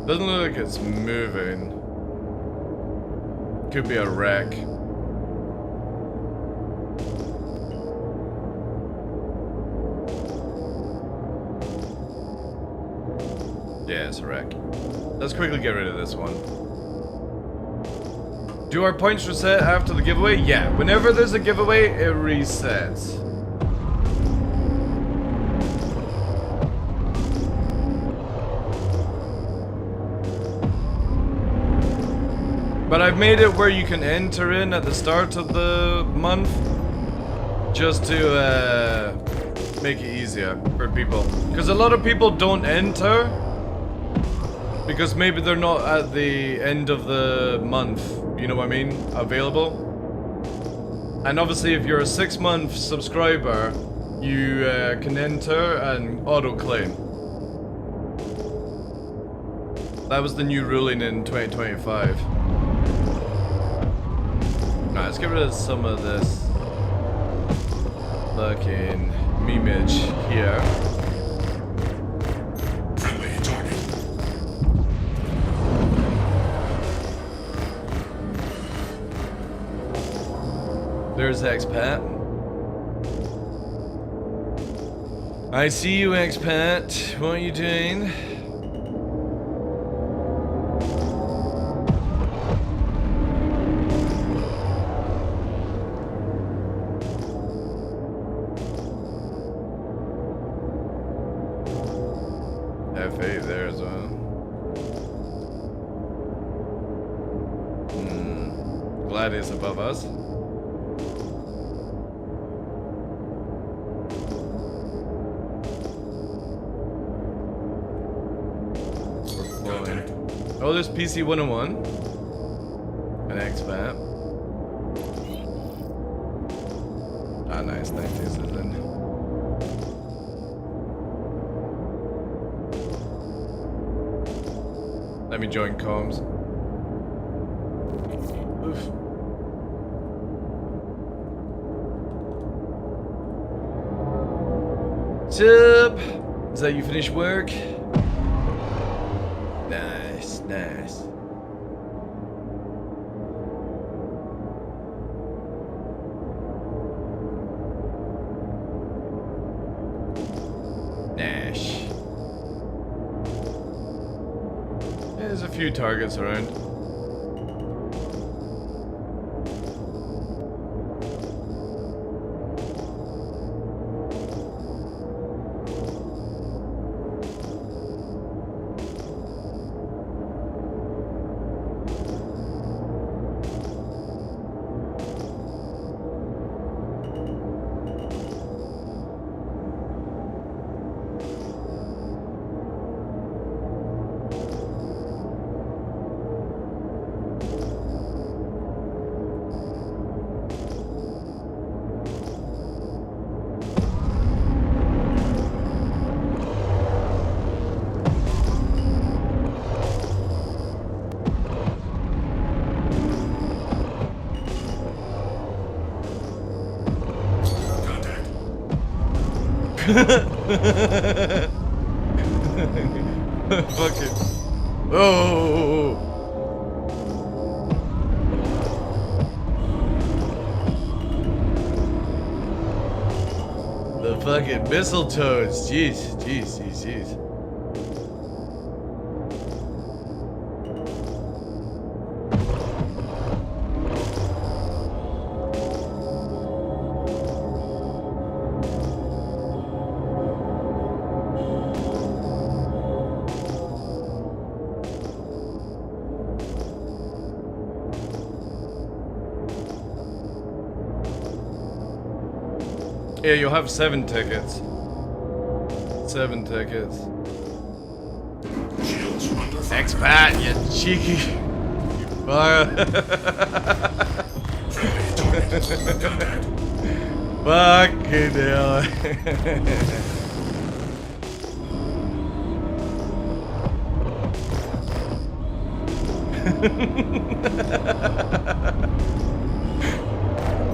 Doesn't look like it's moving. Could be a wreck. Yeah, it's a wreck. Let's quickly get rid of this one. Do our points reset after the giveaway? Yeah, whenever there's a giveaway, it resets. But I've made it where you can enter in at the start of the month, just to make it easier for people. Because a lot of people don't enter, because maybe they're not at the end of the month, you know what I mean, available. And obviously if you're a 6-month subscriber, you can enter and auto-claim. That was the new ruling in 2025. Alright, let's get rid of some of this fucking memeage here. Friendly target. There's Expat. I see you, Expat. What are you doing? F8 there as well. Gladius above us. Oh, there's PC 101. An X-Map. Ah, nice. 90s is in. Let me join comms. Oof. Sup? Is that you finished work? Nice, nice. Nash. There's a few targets around. Fuck it. Oh. The fucking mistletoes. Jeez, jeez, jeez, jeez. Yeah, you'll have 7 tickets. 7 tickets. Shields under fire. Expat, you cheeky. Friendly target. Contact. Fucking hell.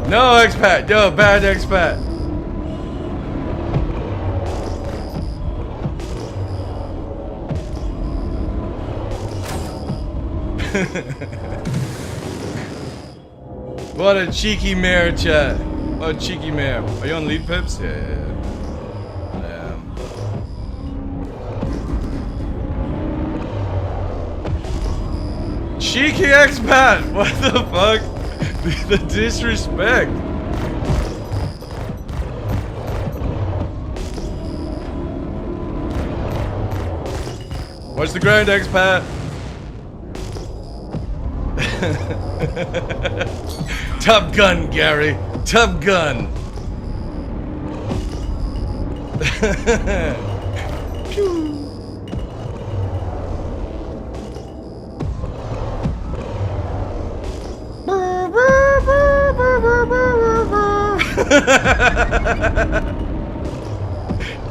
No, expat. No, bad expat. What a cheeky mare, chat. What a cheeky mare. Are you on lead pips? Yeah. Cheeky expat! What the fuck? The disrespect. Watch the ground, expat. Top Gun, Gary. Top Gun.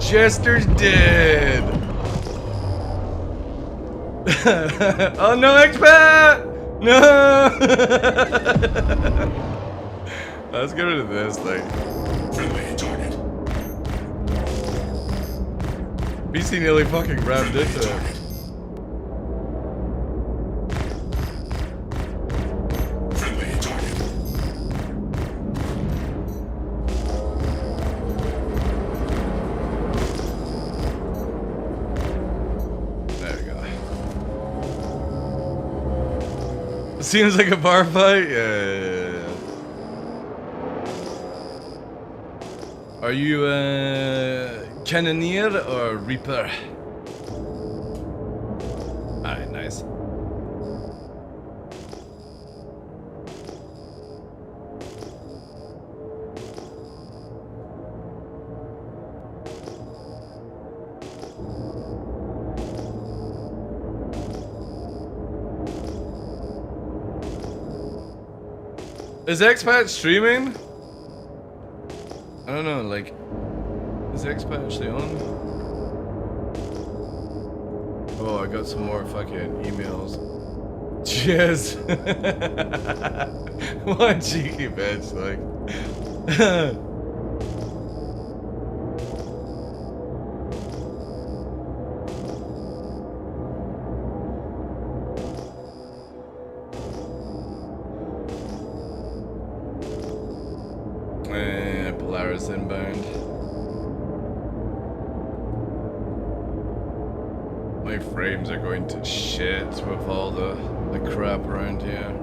Chester's dead. Oh no, expat! No! Let's get rid of this thing. BC nearly fucking rammed into it. Seems like a bar fight? Yeah. Are you Cannoneer or Reaper? Alright, nice. Is Expat streaming? I don't know, like, is Expat actually on? Oh, I got some more fucking emails. Cheers! One cheeky bitch, like. Polaris inbound. My frames are going to shit with all the crap around here.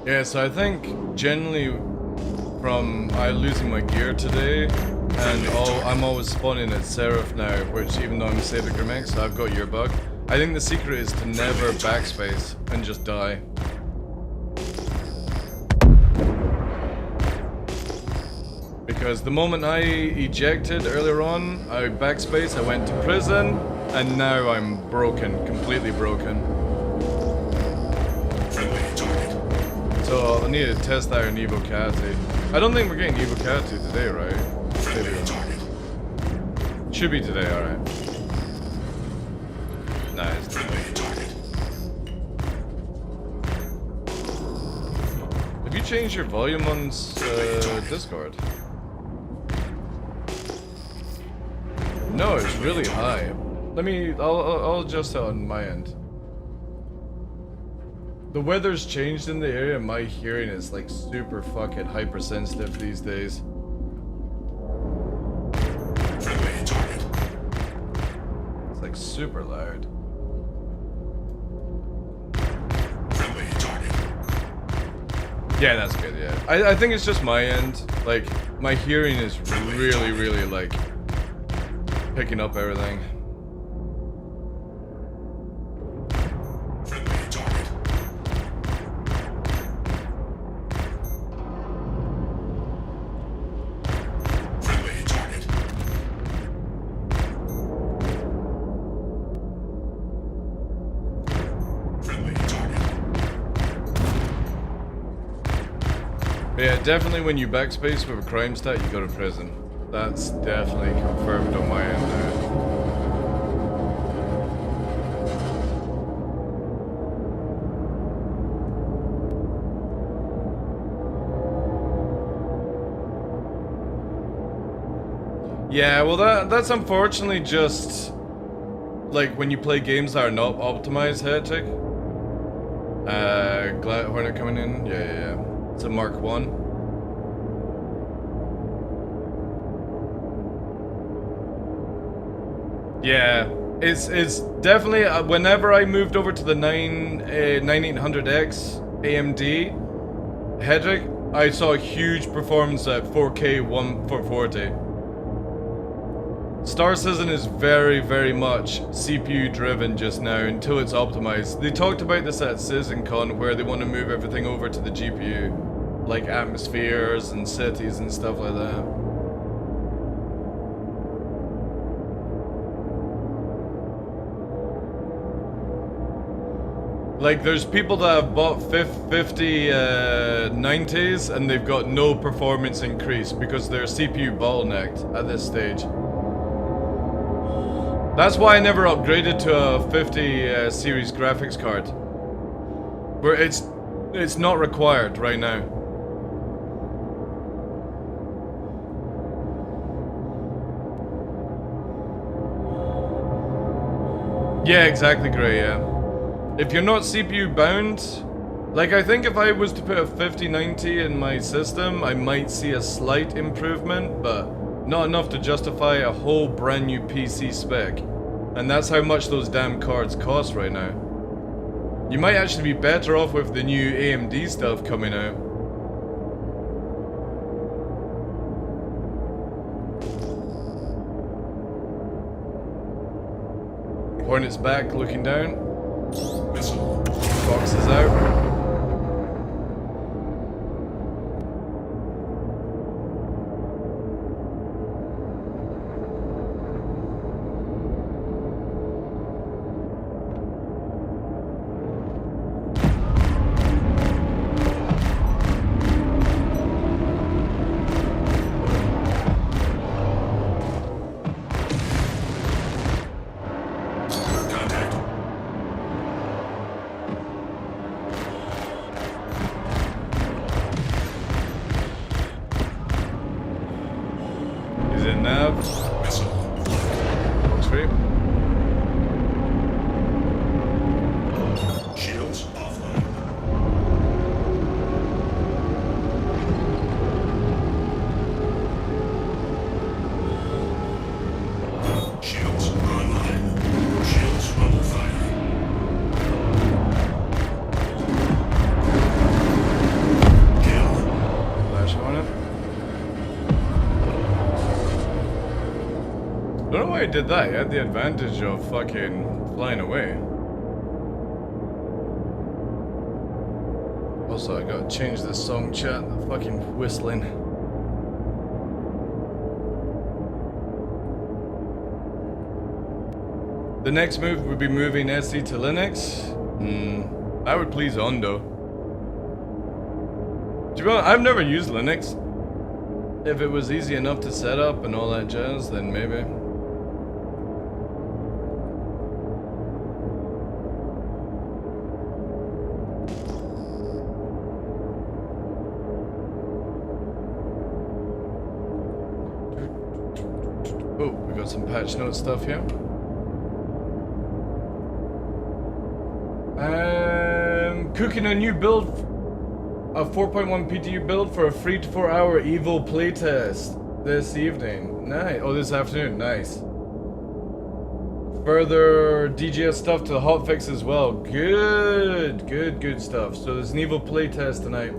Yeah, so I think generally from losing my gear today, and I'm always spawning at Seraph now, which even though I'm saving Grimex, I've got your bug. I think the secret is to never backspace and just die. Because the moment I ejected earlier on, I backspaced, I went to prison, and now I'm broken, completely broken. So I need to test out an Evo Cati. I don't think we're getting Evo Cati today, right? Should be today, alright. Nice. Have you changed your volume on Discord? No, it's really high. I'll adjust it on my end. The weather's changed in the area and my hearing is like super fucking hypersensitive these days. It's like super loud. Yeah, that's good, yeah. I think it's just my end. Like, my hearing is really, really like picking up everything. definitely when you backspace with a crime stat, you go to prison. That's definitely confirmed on my end now. Yeah, well that's unfortunately just like when you play games that are not optimized, Heretic. Glad Hornet coming in. Yeah. It's a Mark 1. Yeah, it's definitely whenever I moved over to the 9800X AMD Hedrick, I saw a huge performance at 4K 440. Star Citizen is very, very much CPU driven just now until it's optimized. They talked about this at CitizenCon where they want to move everything over to the GPU, like atmospheres and cities and stuff like that. Like, there's people that have bought 5090s and they've got no performance increase because they're CPU bottlenecked at this stage. That's why I never upgraded to a 50 series graphics card. Where it's not required right now. Yeah, exactly, Gray, yeah. If you're not CPU bound, like I think if I was to put a 5090 in my system, I might see a slight improvement, but not enough to justify a whole brand new PC spec. And that's how much those damn cards cost right now. You might actually be better off with the new AMD stuff coming out. Hornet's back, looking down. Missile. Fox is out. I did that. You had the advantage of fucking flying away. Also, I gotta change this song chat. The fucking whistling. The next move would be moving SC to Linux. That would please Ondo. To be honest, I've never used Linux. If it was easy enough to set up and all that jazz, then maybe. Oh, we got some patch note stuff here. Cooking a new build, a 4.1 PTU build for a 3 to 4 hour Evo playtest this evening. Nice. Oh, this afternoon. Nice. Further DGS stuff to the hotfix as well. Good stuff. So there's an Evo playtest tonight.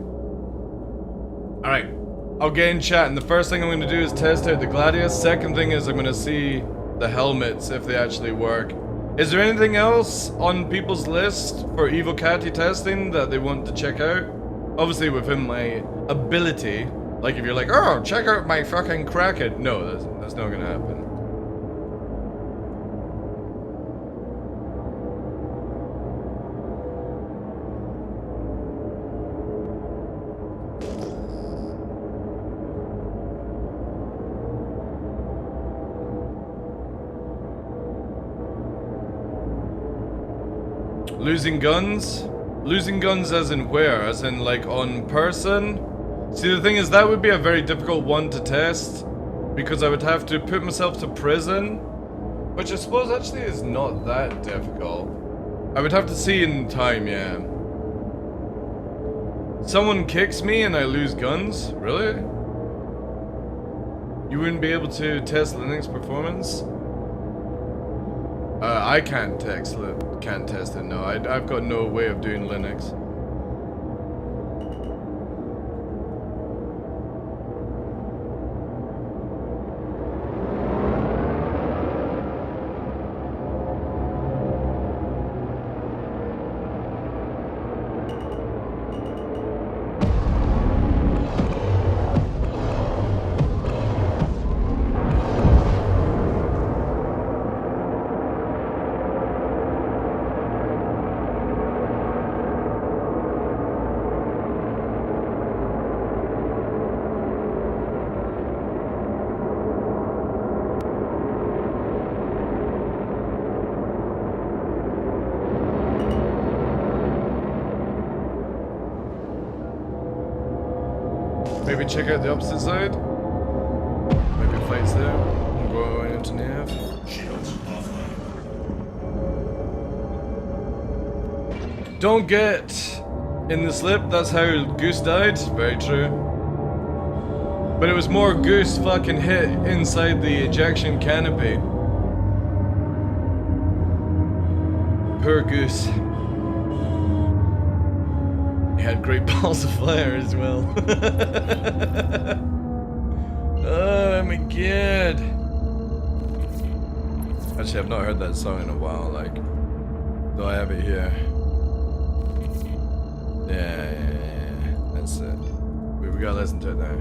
Alright. I'll get in chat, and the first thing I'm going to do is test out the Gladius. Second thing is I'm going to see the helmets, if they actually work. Is there anything else on people's list for Evo Catty testing that they want to check out? Obviously within my ability. Like if you're like, oh, check out my fucking Kraken. No, that's not going to happen. Losing guns? Losing guns as in where? As in like on person? See, the thing is, that would be a very difficult one to test, because I would have to put myself to prison, which I suppose actually is not that difficult. I would have to see in time, yeah. Someone kicks me and I lose guns? Really? You wouldn't be able to test Linux performance? I can't test it, no. I've got no way of doing Linux. Maybe check out the opposite side. Maybe fights there. And go into nav. Shields offline. Don't get in the slip. That's how Goose died. Very true. But it was more Goose fucking hit inside the ejection canopy. Poor Goose. He had great balls of fire as well. Oh my god. Actually, I've not heard that song in a while, like, though I have it here. Yeah. That's it. We gotta listen to it now.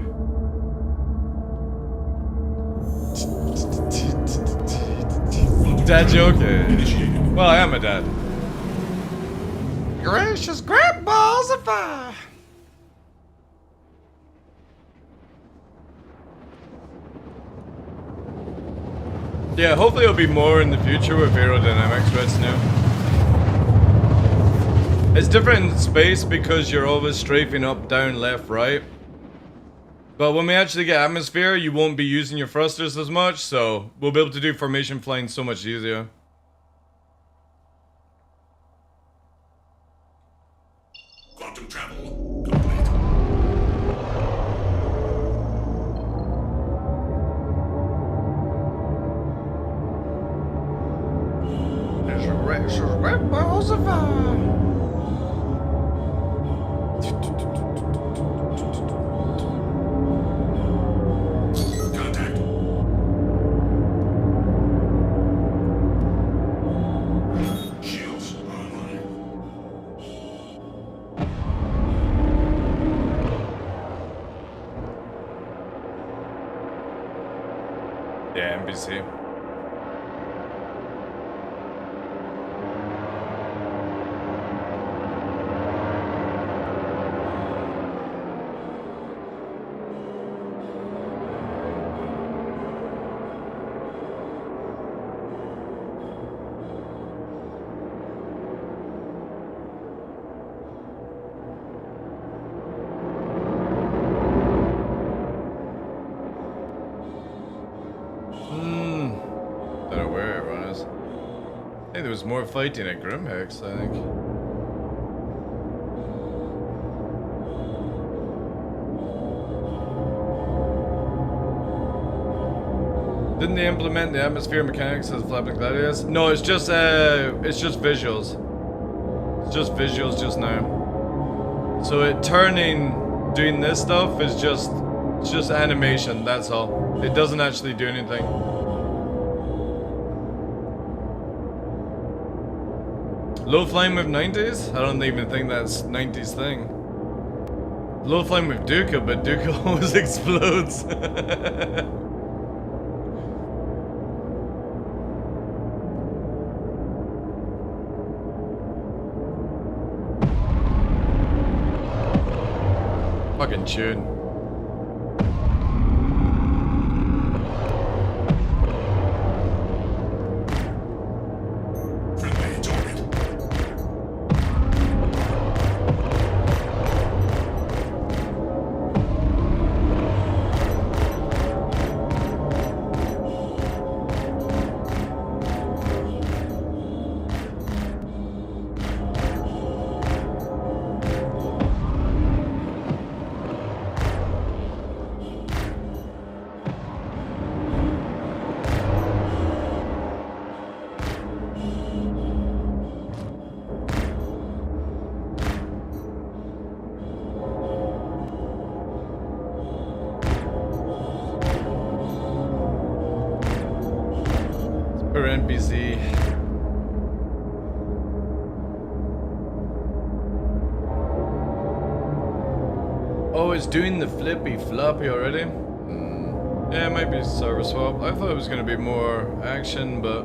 Dad joke? Well, I am a dad. Gracious great balls of fire! Yeah, hopefully it'll be more in the future with aerodynamics right now. It's different in space because you're always strafing up, down, left, right. But when we actually get atmosphere, you won't be using your thrusters as much, so we'll be able to do formation flying so much easier. Quantum travel complete. There's a red balls of fire. Contact. Shields online. Yeah, NBC. Don't know where everyone is. Hey, there was more fighting at Grimhex, I think. Didn't they implement the atmosphere mechanics as Flapping Gladiators? No, it's just visuals. It's just visuals just now. So it turning, doing this stuff is just, it's just animation, that's all. It doesn't actually do anything. Low flying with 90s? I don't even think that's 90s thing. Low flying with Duca, but Duca always explodes. Fucking tune. Friendly target. Poor NPC. Oh, it's doing the flippy floppy already? Yeah, it might be server swap. I thought it was going to be more action, but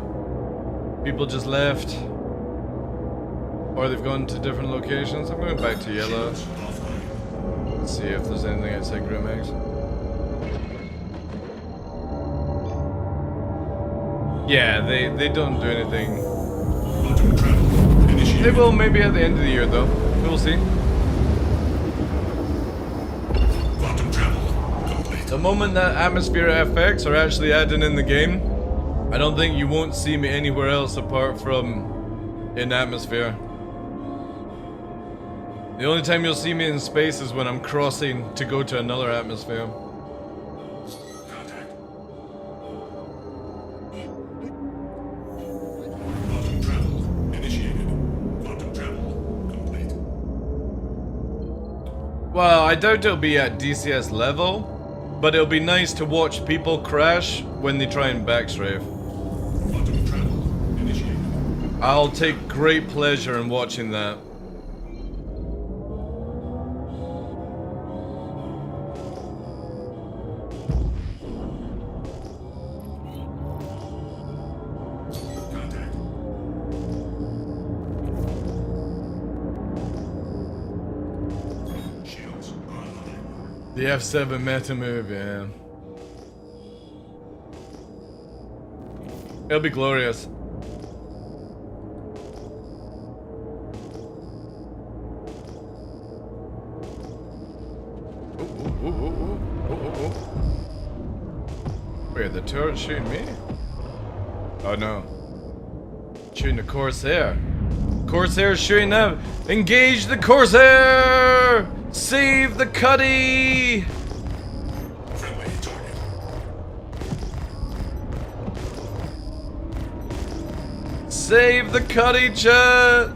people just left. Or they've gone to different locations. I'm going back to yellow. Let's see if there's anything outside Grimex. Yeah, they don't do anything. They will maybe at the end of the year though. We'll see. The moment that atmosphere FX are actually added in the game, I don't think you won't see me anywhere else apart from in atmosphere. The only time you'll see me in space is when I'm crossing to go to another atmosphere. Contact. Quantum travel initiated. Quantum travel complete. Well, I doubt it'll be at DCS level, but it'll be nice to watch people crash when they try and backstrafe. Quantum travel initiated. I'll take great pleasure in watching that. Contact. Shields online. The F7 meta move, yeah. It'll be glorious. Wait, the turret shooting me? Oh no. Shooting the Corsair. Corsair shooting them. Engage the Corsair! Save the Cuddy! Friendly target. Save the Cuddy, chat!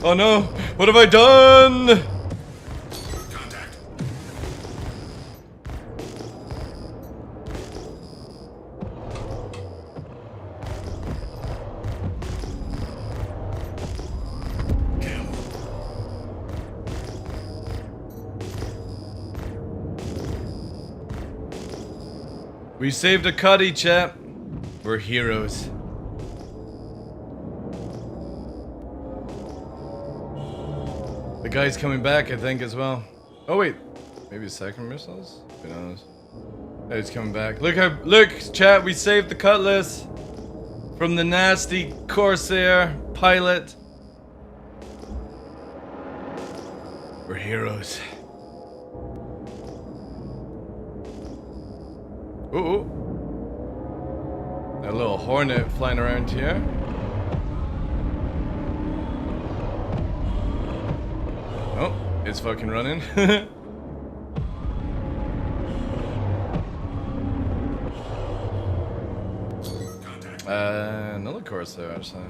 Oh no! What have I done? Contact. Kill. We saved a Cuddy, chap. We're heroes. The guy's coming back, I think, as well. Oh wait, maybe second missiles? Who knows? Oh, he's coming back. Look, chat, we saved the Cutlass from the nasty Corsair pilot. We're heroes. Ooh. A little hornet flying around here. Oh, it's fucking running. Contact. Another Corsair actually.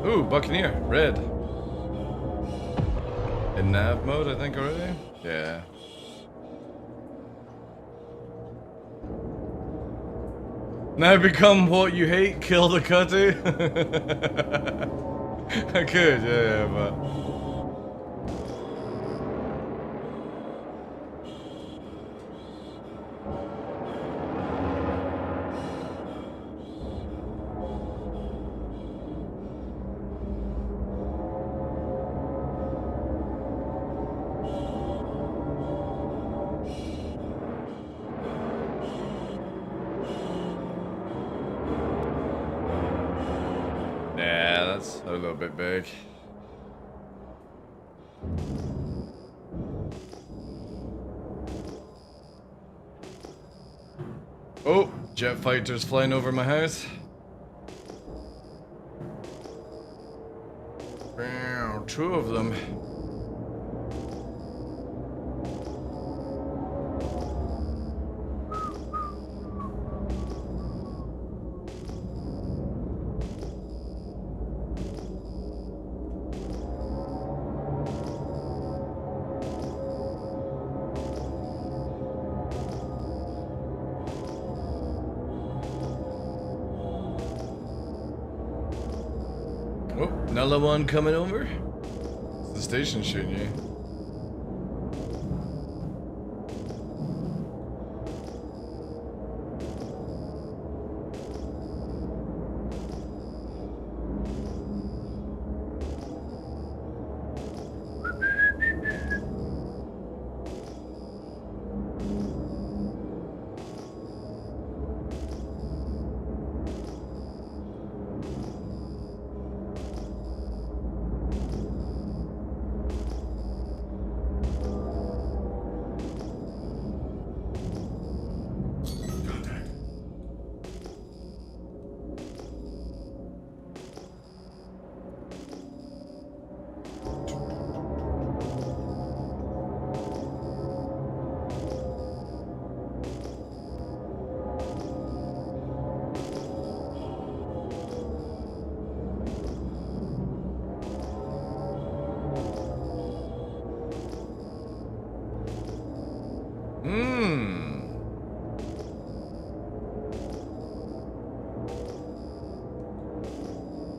Ooh, Buccaneer, red. In nav mode, I think already? Yeah. Now become what you hate, kill the Cutty? I could, yeah, but... that's a little bit big. Oh, jet fighters flying over my house. Wow, 2 of them. Oh, another one coming over. It's the station shooting you. Contact.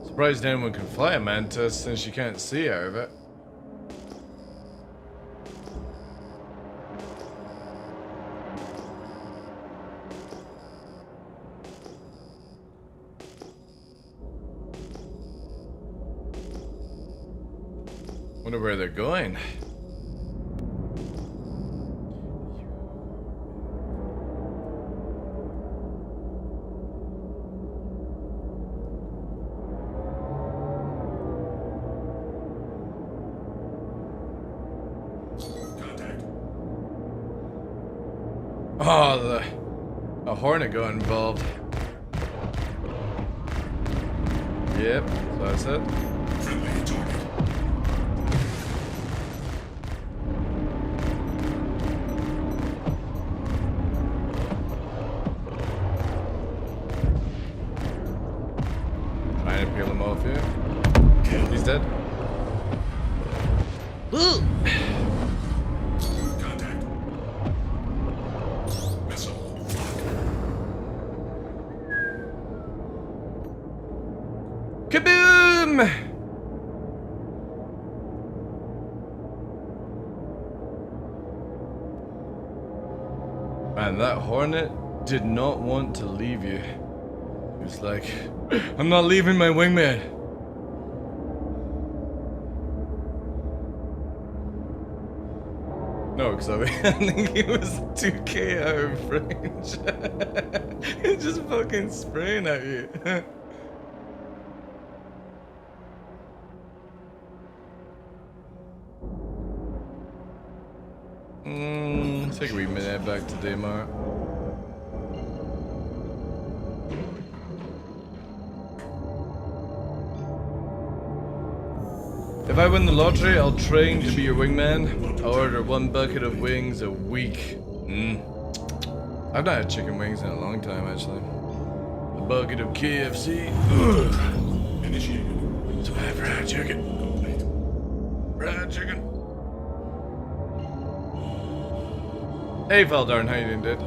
Surprised anyone can fly a mantis since you can't see out of it. Wonder where they're going. Contact. Oh, a hornet got involved. Yep, so that's it. Friendly target. Trying to peel him off here. Kill. He's dead. Contact. Missile. Kaboom! Man, that hornet did not want to leave you. He was like, I'm not leaving my wingman. No, because I think he was 2k out of range. He's just fucking spraying at you. Take a wee minute back to Daymar. If I win the lottery, I'll train to be your wingman. I'll order 1 bucket of wings a week. I've not had chicken wings in a long time, actually. A bucket of KFC. Ugh. Initiated. Some fried chicken. Complete. Fried chicken. Hey, Valdarn, how you doing, dude?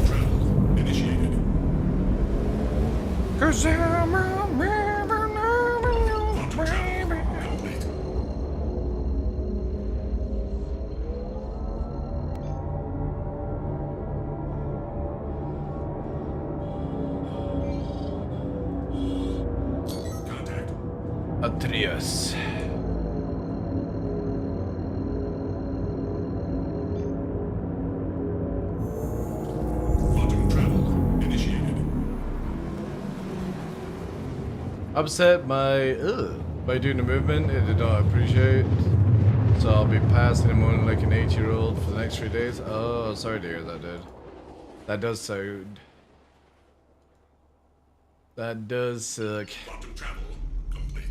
Travel. Initiated. Cause I'm a Complete. Contact. Atreus. Upset by doing the movement it did not appreciate. So I'll be passing and moaning like an 8-year-old for the next 3 days. Oh, sorry to hear that, dude. That does sound. That does suck. Quantum travel complete.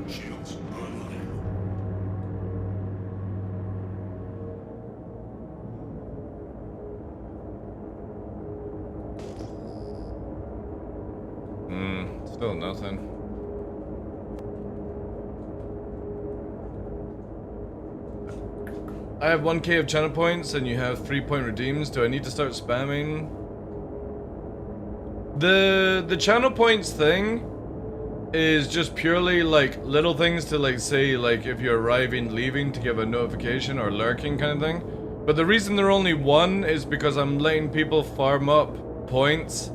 Shields online. Still nothing. I have 1k of channel points and you have 3-point redeems. Do I need to start spamming? The channel points thing is just purely like little things to like say like if you're arriving, leaving to give a notification or lurking kind of thing. But the reason they're only 1 is because I'm letting people farm up points.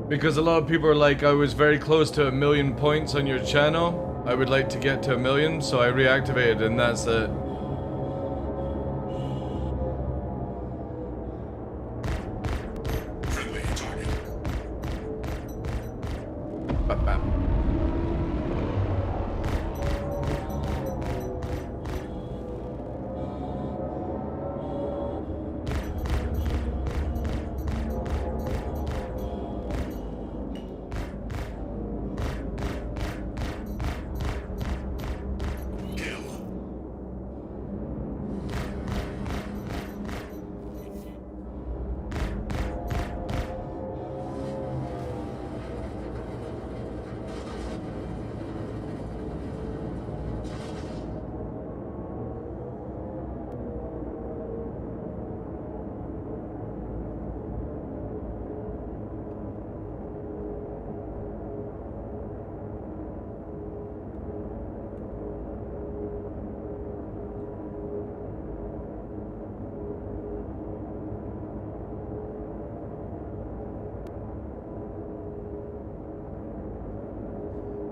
Because a lot of people are like, I was very close to 1,000,000 points on your channel. I would like to get to 1,000,000, so I reactivated and that's it. Friendly target. Bam, bam.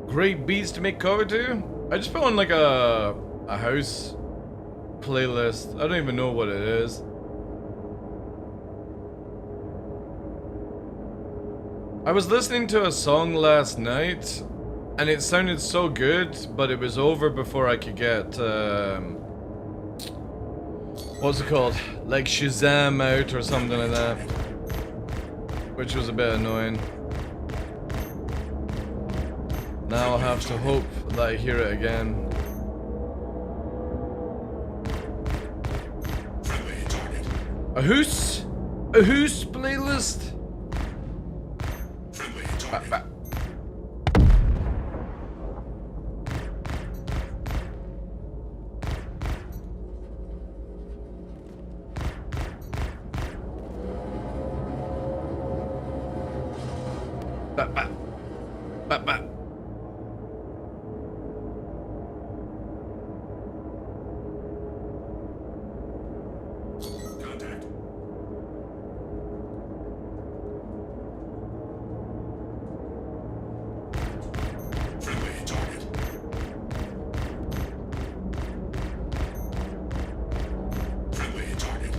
Great beats to make cover to? I just put on like a house playlist. I don't even know what it is. I was listening to a song last night and it sounded so good, but it was over before I could get what's it called? Like Shazam out or something like that. Which was a bit annoying. Now I'll have to hope that I hear it again. Friendly target. A who's? A who's playlist? Friendly target. Contact. Friendly target. Friendly target.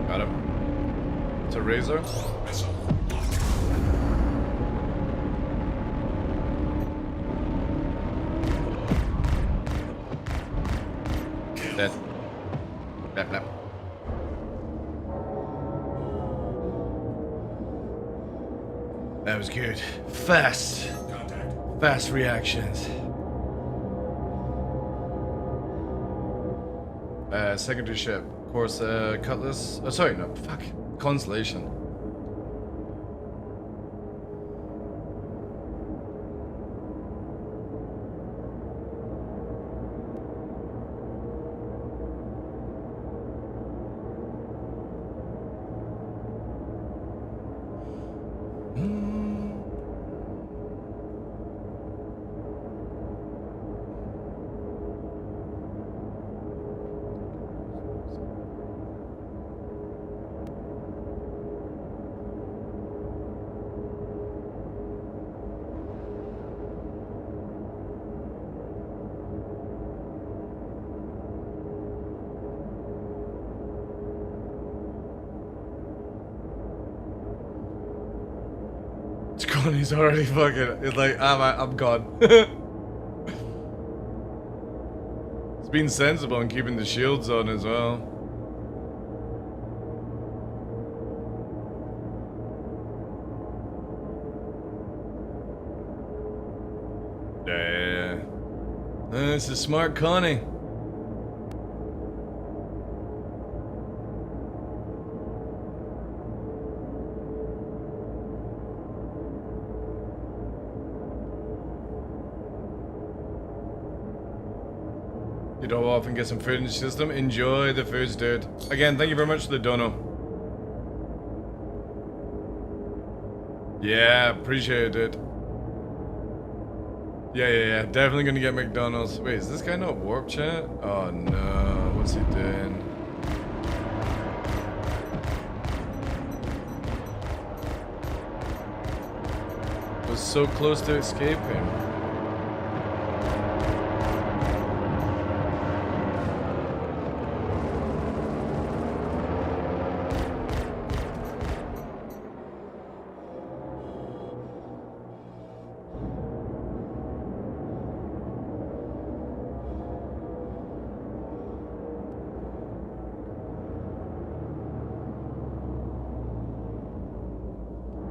Got him. It's a razor. Missile locked. Kill. Dead. Blap, blap. That was good. Fast. Contact. Fast reactions. Secondary ship. Course, Cutlass. Oh, sorry, no. Fuck. Constellation. Connie's already fucking. It's like I'm gone. It's been sensible in keeping the shields on as well. Yeah. It's a smart Connie. You don't often get some food in the system. Enjoy the foods, dude. Again, thank you very much for the dono. Yeah, appreciate it, dude. Yeah. Definitely gonna get McDonald's. Wait, is this guy not warp chat? Oh no, what's he doing? Was so close to escaping.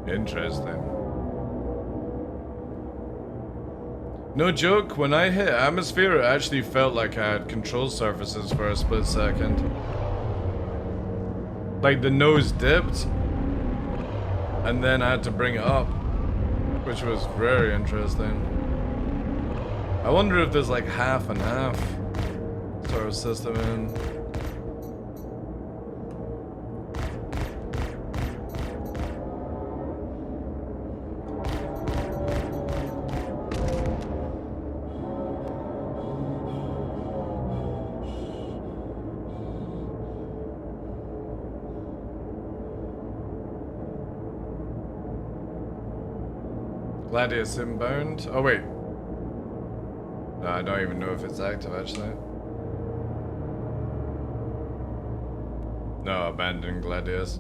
Interesting. No joke, when I hit atmosphere, it actually felt like I had control surfaces for a split second. Like the nose dipped, and then I had to bring it up, which was very interesting. I wonder if there's like half and half sort of system in. Gladius inbound. Oh wait. No, I don't even know if it's active actually. No, abandon Gladius.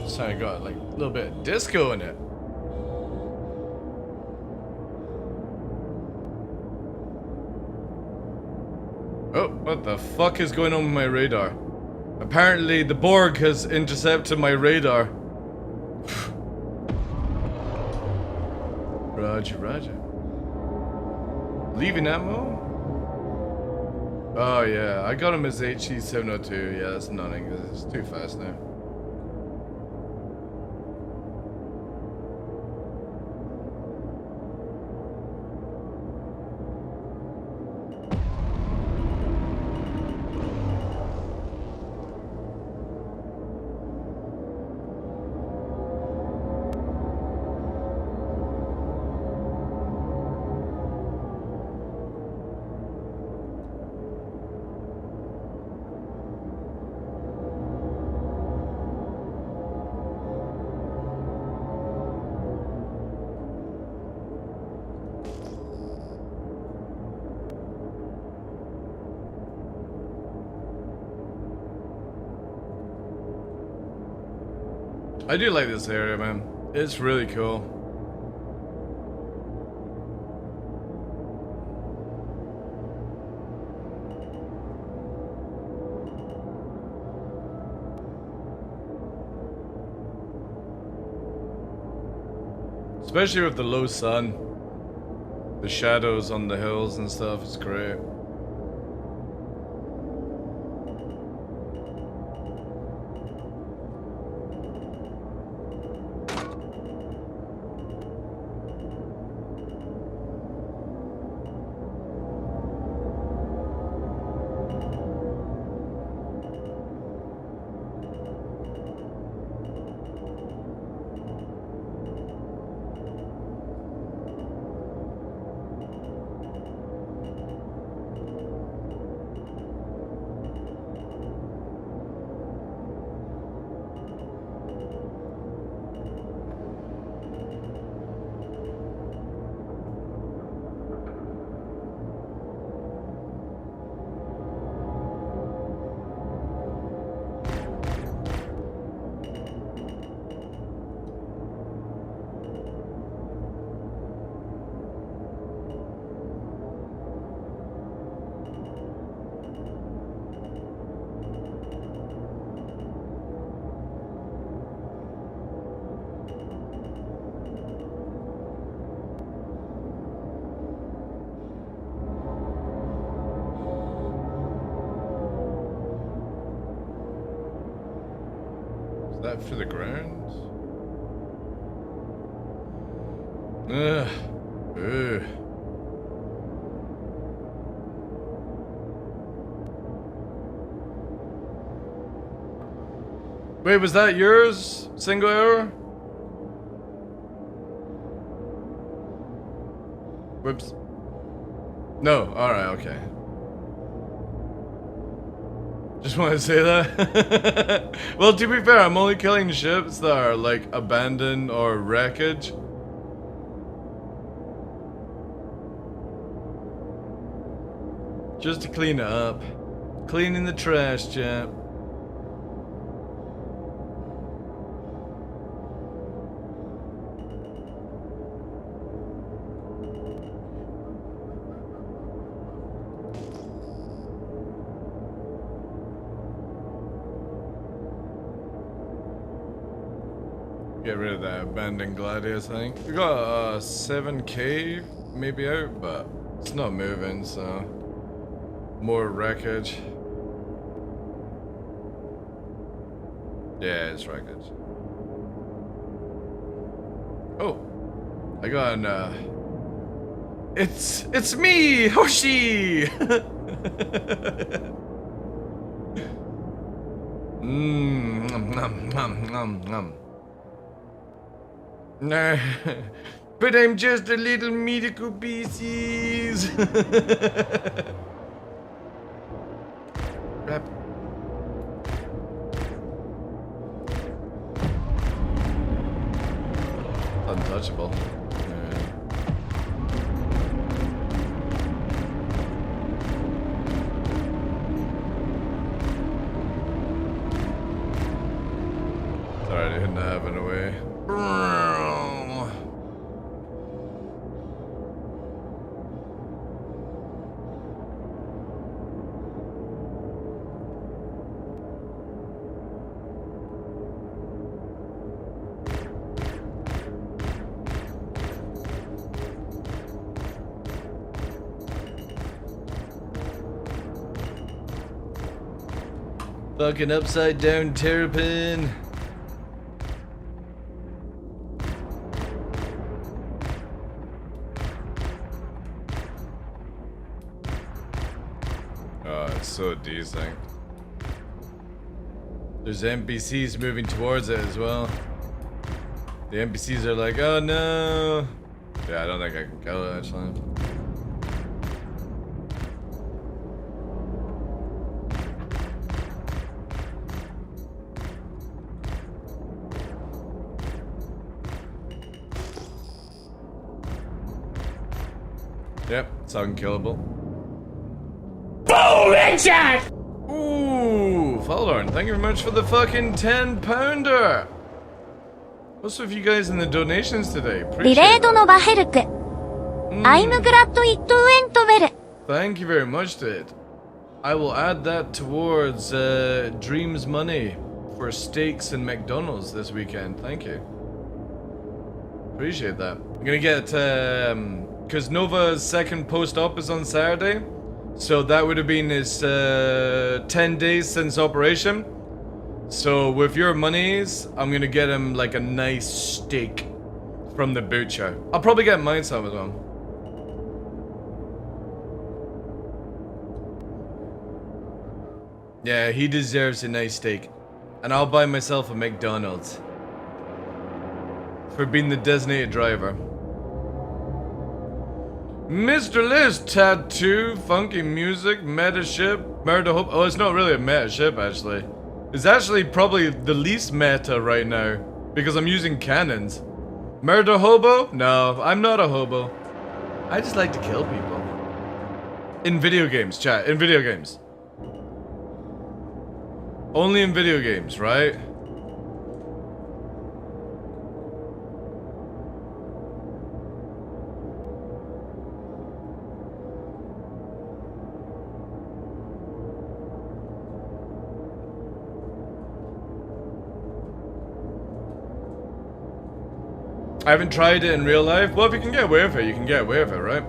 So I got like a little bit of disco in it. Oh, what the fuck is going on with my radar? Apparently the Borg has intercepted my radar. Roger. Leaving ammo? Oh yeah, I got him as HE702. Yeah, that's nothing. It's too fast now. I do like this area, man. It's really cool. Especially with the low sun. The shadows on the hills and stuff is great. that for the ground? Ugh. Ugh. Wait, was that yours? Single error? Whoops. No, alright, okay. Just wanted to say that. Well, to be fair, I'm only killing ships that are like abandoned or wreckage. Just to clean it up. Cleaning the trash, chap. Get rid of that abandoned gladius thing. We got 7k maybe out, but it's not moving, so more wreckage. Yeah, it's wreckage. Oh, I got an it's me, Hoshi. Nah, but I'm just a little medical species. Crap. Untouchable. Sorry, I didn't have it away. Fucking upside down terrapin. Oh, it's so decent. There's NPCs moving towards it as well. The NPCs are like, oh no. Yeah, I don't think I can kill it actually. Yep, it's unkillable. Boom! Headshot! Ooh, Faldorn, thank you very much for the fucking 10-pounder. What's with you guys in the donations today? リレ Appreciate ードの that. バヘルク。I'm glad it went well. Thank you very much, dude. I will add that towards Dream's money for steaks and McDonald's this weekend. Thank you. Appreciate that. I'm gonna get, because Nova's second post-op is on Saturday. So that would have been his 10 days since operation. So with your monies, I'm gonna get him like a nice steak from the butcher. I'll probably get mine some as well. Yeah, he deserves a nice steak. And I'll buy myself a McDonald's. For being the designated driver. Mr. List, tattoo, funky music, meta ship, murder hope. Oh, it's not really a meta ship actually. It's actually probably the least meta right now. Because I'm using cannons. Murder hobo? No, I'm not a hobo. I just like to kill people. In video games, chat. In video games. Only in video games, right? I haven't tried it in real life. Well, if you can get away with it, you can get away with it, right?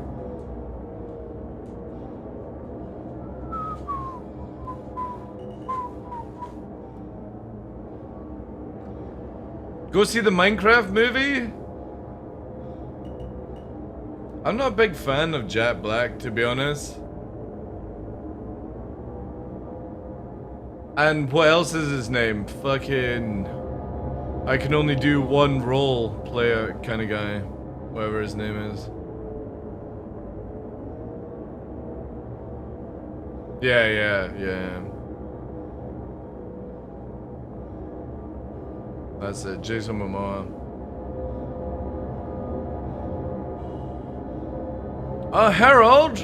Go see the Minecraft movie? I'm not a big fan of Jack Black, to be honest. And what else is his name? Fucking... I can only do one role player kind of guy. Whatever his name is. Yeah. That's it, Jason Momoa. Harold!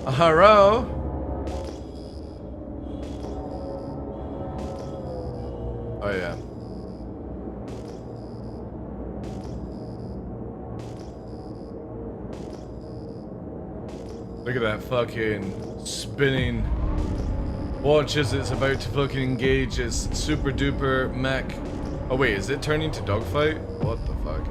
Hello? Oh yeah. Look at that fucking spinning watch as it's about to fucking engage its super duper mech. Oh wait, is it turning to dogfight? What the fuck?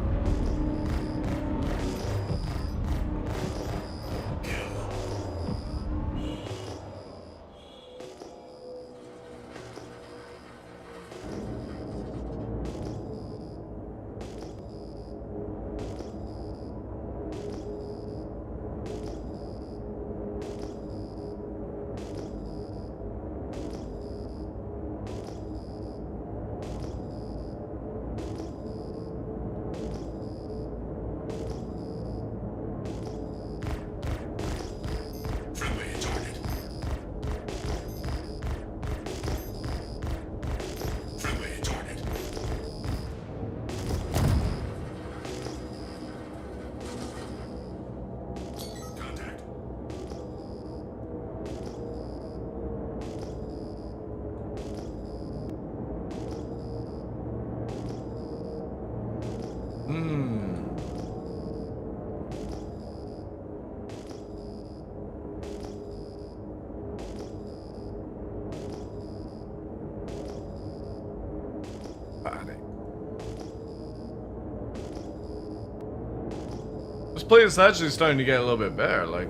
This play is actually starting to get a little bit better, like.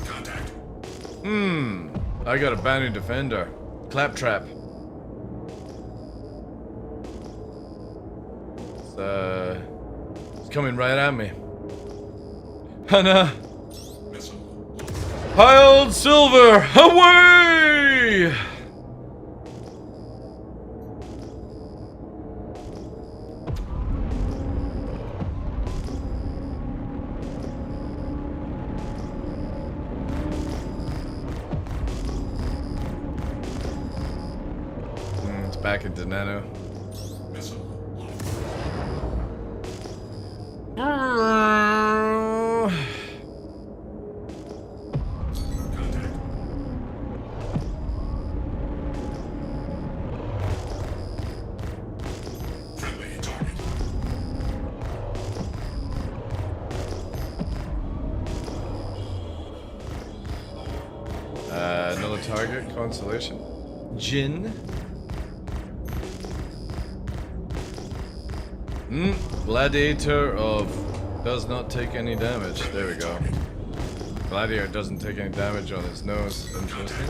Contact. I got a bounty defender. Claptrap. It's coming right at me. Hannah. Hi, old Silver! Away! It's back into Nano. Another target, Constellation. Jin. Gladiator of does not take any damage. There we go. Gladiator doesn't take any damage on his nose. Interesting.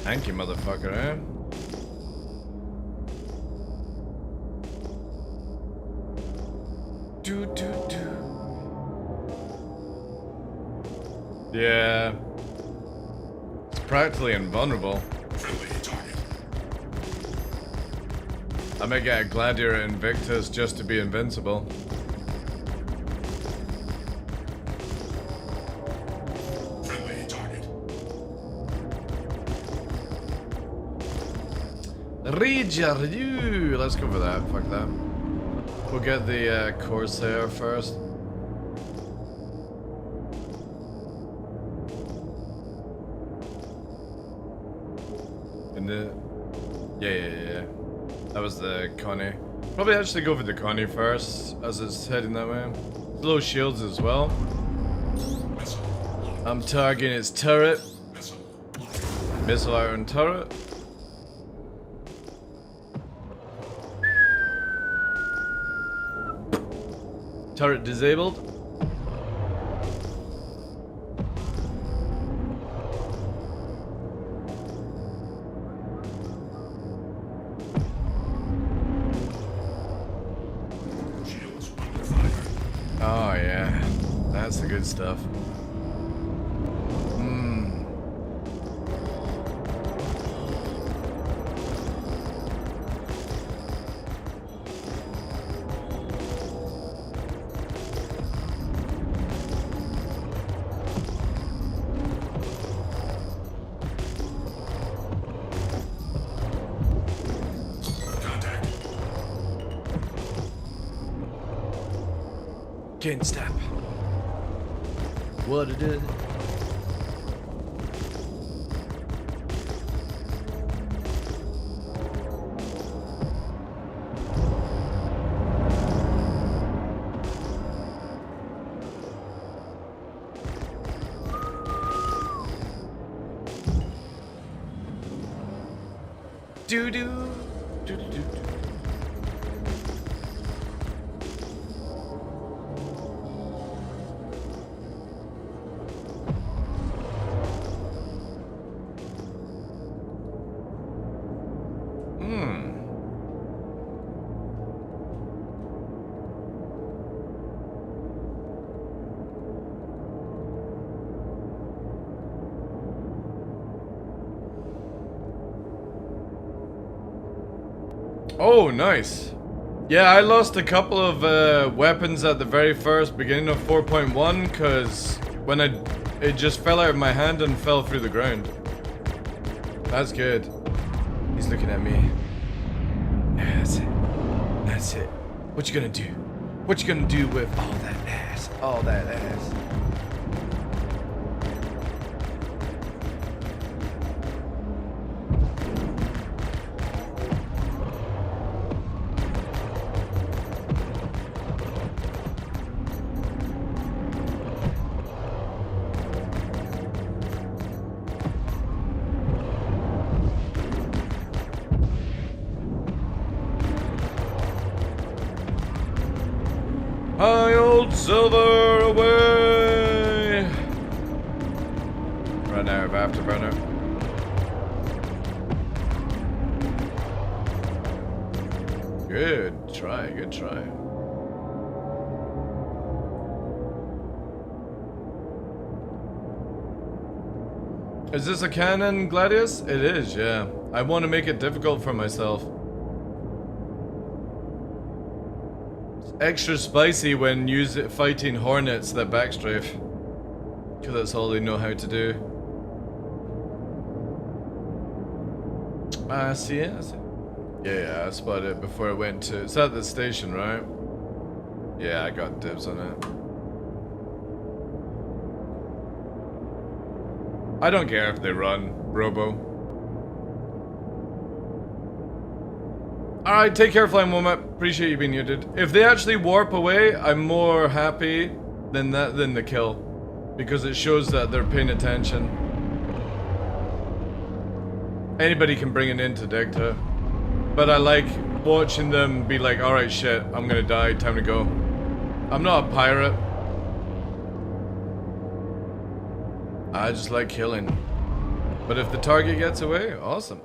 Thank you, motherfucker, eh? Yeah. It's practically invulnerable. I may get a Gladiator Invictus just to be invincible. Ranger, you! Let's go for that. Fuck that. We'll get the Corsair first. In the... Yeah. That was the Connie. Probably actually go for the Connie first, as it's heading that way. Low shields as well. I'm targeting its turret. Missile iron turret. Turret disabled. Shields under fire. Oh yeah, that's the good stuff. Contact. Can't stop. What it is. Do do do do do. Oh, nice. Yeah, I lost a couple of weapons at the very first beginning of 4.1 because when it just fell out of my hand and fell through the ground. That's good. He's looking at me. Yeah, that's it. That's it. What you gonna do? What you gonna do with all that ass? All that ass. Hi, old silver, away! Run out of afterburner. Good try, good try. Is this a cannon, Gladius? It is, yeah. I want to make it difficult for myself. Extra spicy when fighting hornets that backstrafe, because that's all they know how to do. I see it. I see it. Yeah, I spotted it before I went to. It's at the station, right? Yeah, I got dibs on it. I don't care if they run, Robo. Alright, take care, Flying Womap. Appreciate you being muted. If they actually warp away, I'm more happy than the kill. Because it shows that they're paying attention. Anybody can bring it into Dicta. But I like watching them be like, alright shit, I'm gonna die, time to go. I'm not a pirate. I just like killing. But if the target gets away, awesome.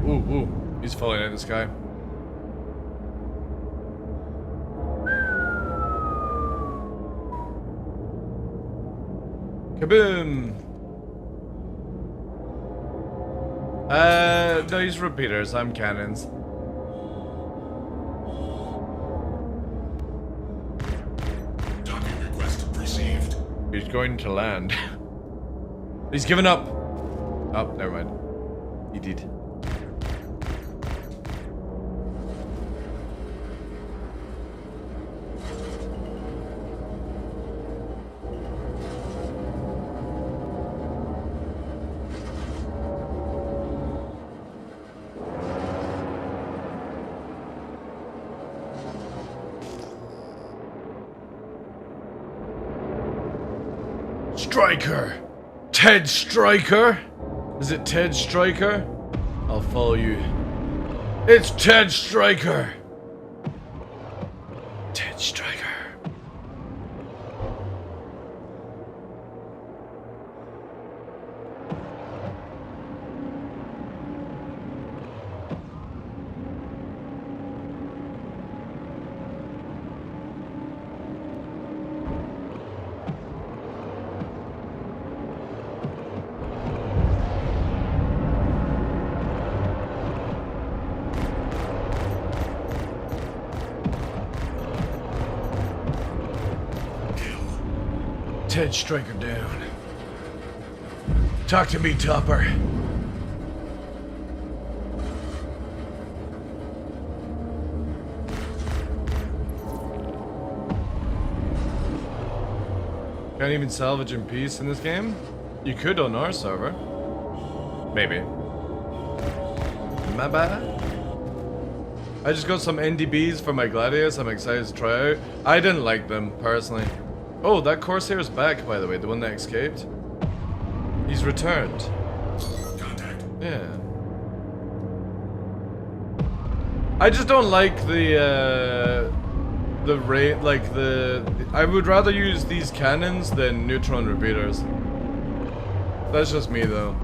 Ooh, he's falling out of the sky. Kaboom! No, he's repeaters, I'm cannons. Docking request received. He's going to land. He's given up! Oh, never mind. He did. Stryker! Ted Stryker? Is it Ted Stryker? I'll follow you. It's Ted Stryker! Ted Stryker. Ted Stryker down. Talk to me, Topper. Can't even salvage in peace in this game? You could on our server. Maybe. My bad. I just got some NDBs for my Gladius I'm excited to try out. I didn't like them, personally. Oh, that Corsair's back, by the way, the one that escaped. He's returned. Contact. Yeah. I just don't like the rate, like I would rather use these cannons than neutron repeaters. That's just me, though.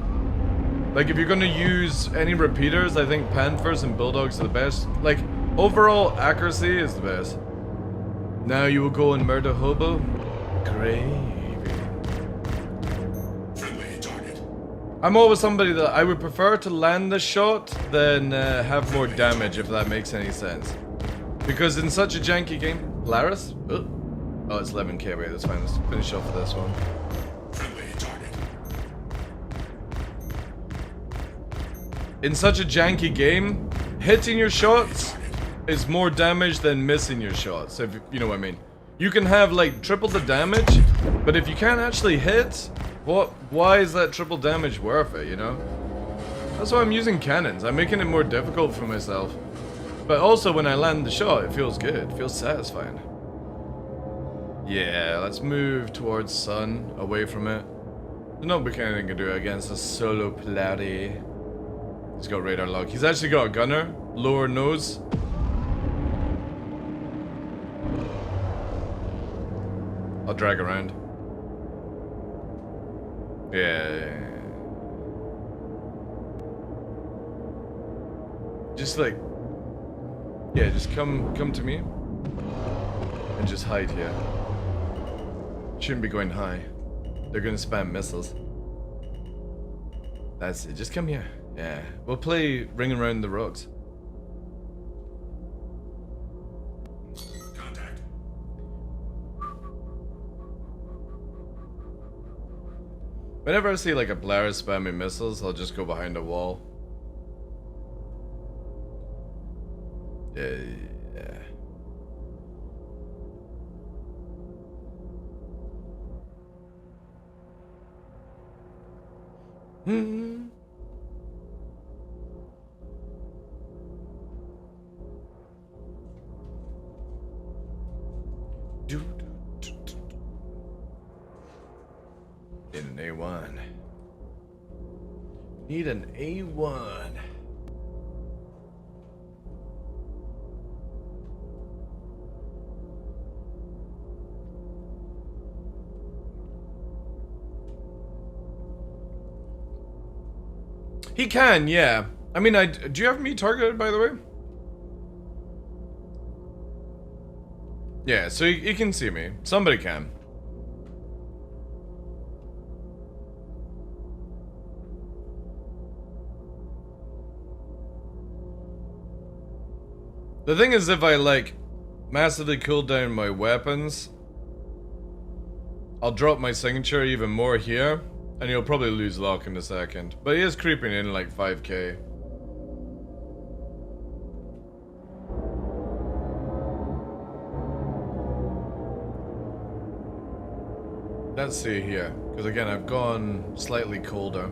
Like, if you're gonna use any repeaters, I think Panthers and Bulldogs are the best. Like, overall accuracy is the best. Now you will go and murder Hobo? Gravy. Friendly target. I'm always somebody that I would prefer to land the shot than have more damage, if that makes any sense. Because in such a janky game, Polaris? Oh, it's 11k. Wait, that's fine. Let's finish off with this one. Friendly target. In such a janky game, hitting your shots is more damage than missing your shots, if you know what I mean. You can have like triple the damage, but if you can't actually hit, why is that triple damage worth it, you know? That's why I'm using cannons. I'm making it more difficult for myself. But also when I land the shot, it feels good. It feels satisfying. Yeah, let's move towards sun, away from it. There's no big anything to do against a solo Plouty. He's got radar lock. He's actually got a gunner, lower nose. I'll drag around. Yeah. Just like, yeah, just come to me and just hide here. Shouldn't be going high. They're gonna spam missiles. That's it. Just come here. Yeah, we'll play Ring Around the Rocks. Contact. Whenever I see like a Polaris spamming missiles, I'll just go behind a wall. Yeah. Hmm. Need an A1. Need an A1. He can, yeah. I mean, do you have me targeted, by the way? Yeah, so he can see me. Somebody can. The thing is, if I, like, massively cool down my weapons, I'll drop my signature even more here, and he'll probably lose lock in a second. But he is creeping in like 5k. Let's see here, because again, I've gone slightly colder.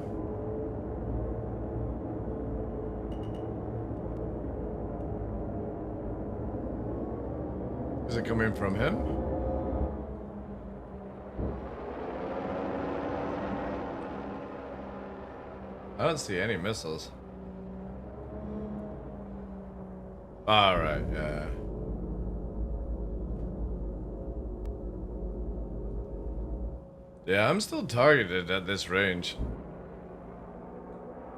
Is it coming from him? I don't see any missiles. Alright, yeah. Yeah, I'm still targeted at this range.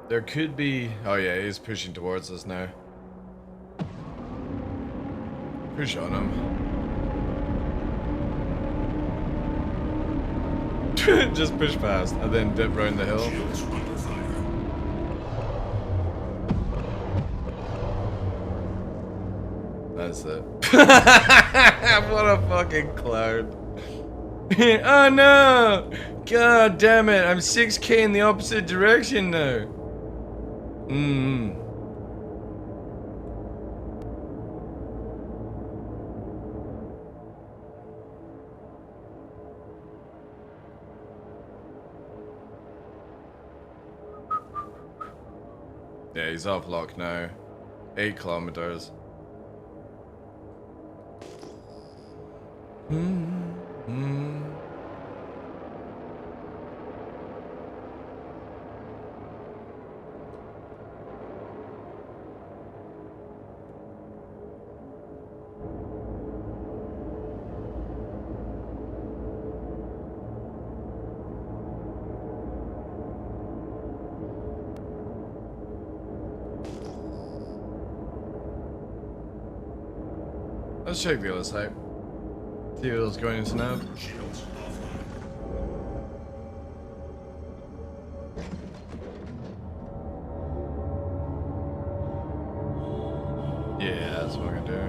There could be... Oh yeah, he's pushing towards us now. Push on him. Just push past and then dip round the hill. Shields under fire. That's it. What a fucking clown. Oh no! God damn it, I'm 6k in the opposite direction now. Yeah, he's off lock now. 8 kilometers. Let's check the other side. See what's going into now. Shields offline. Yeah, that's what we're gonna do.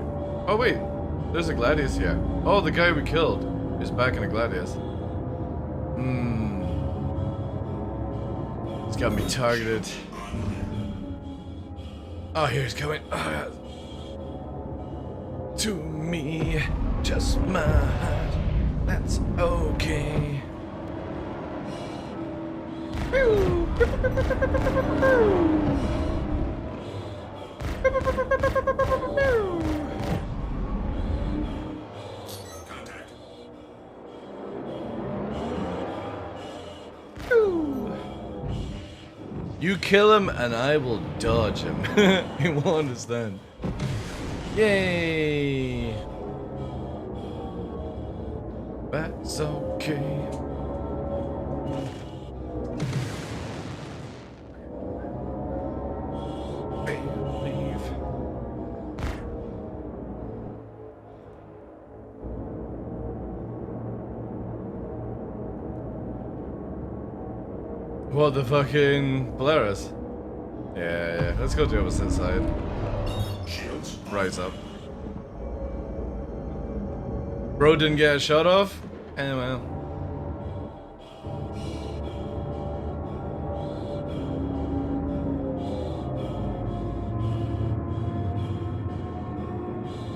Oh wait, there's a Gladius here. Oh, the guy we killed is back in a Gladius. He's got me targeted. Oh, here he's coming. Oh, yeah. To me, just my heart. That's okay. Contact. You kill him and I will dodge him. He won't understand. Yay! That's okay. Believe. What, the fucking Polaris? Yeah, let's go to the opposite side. Shields Rise up. Bro didn't get a shot off? Anyway.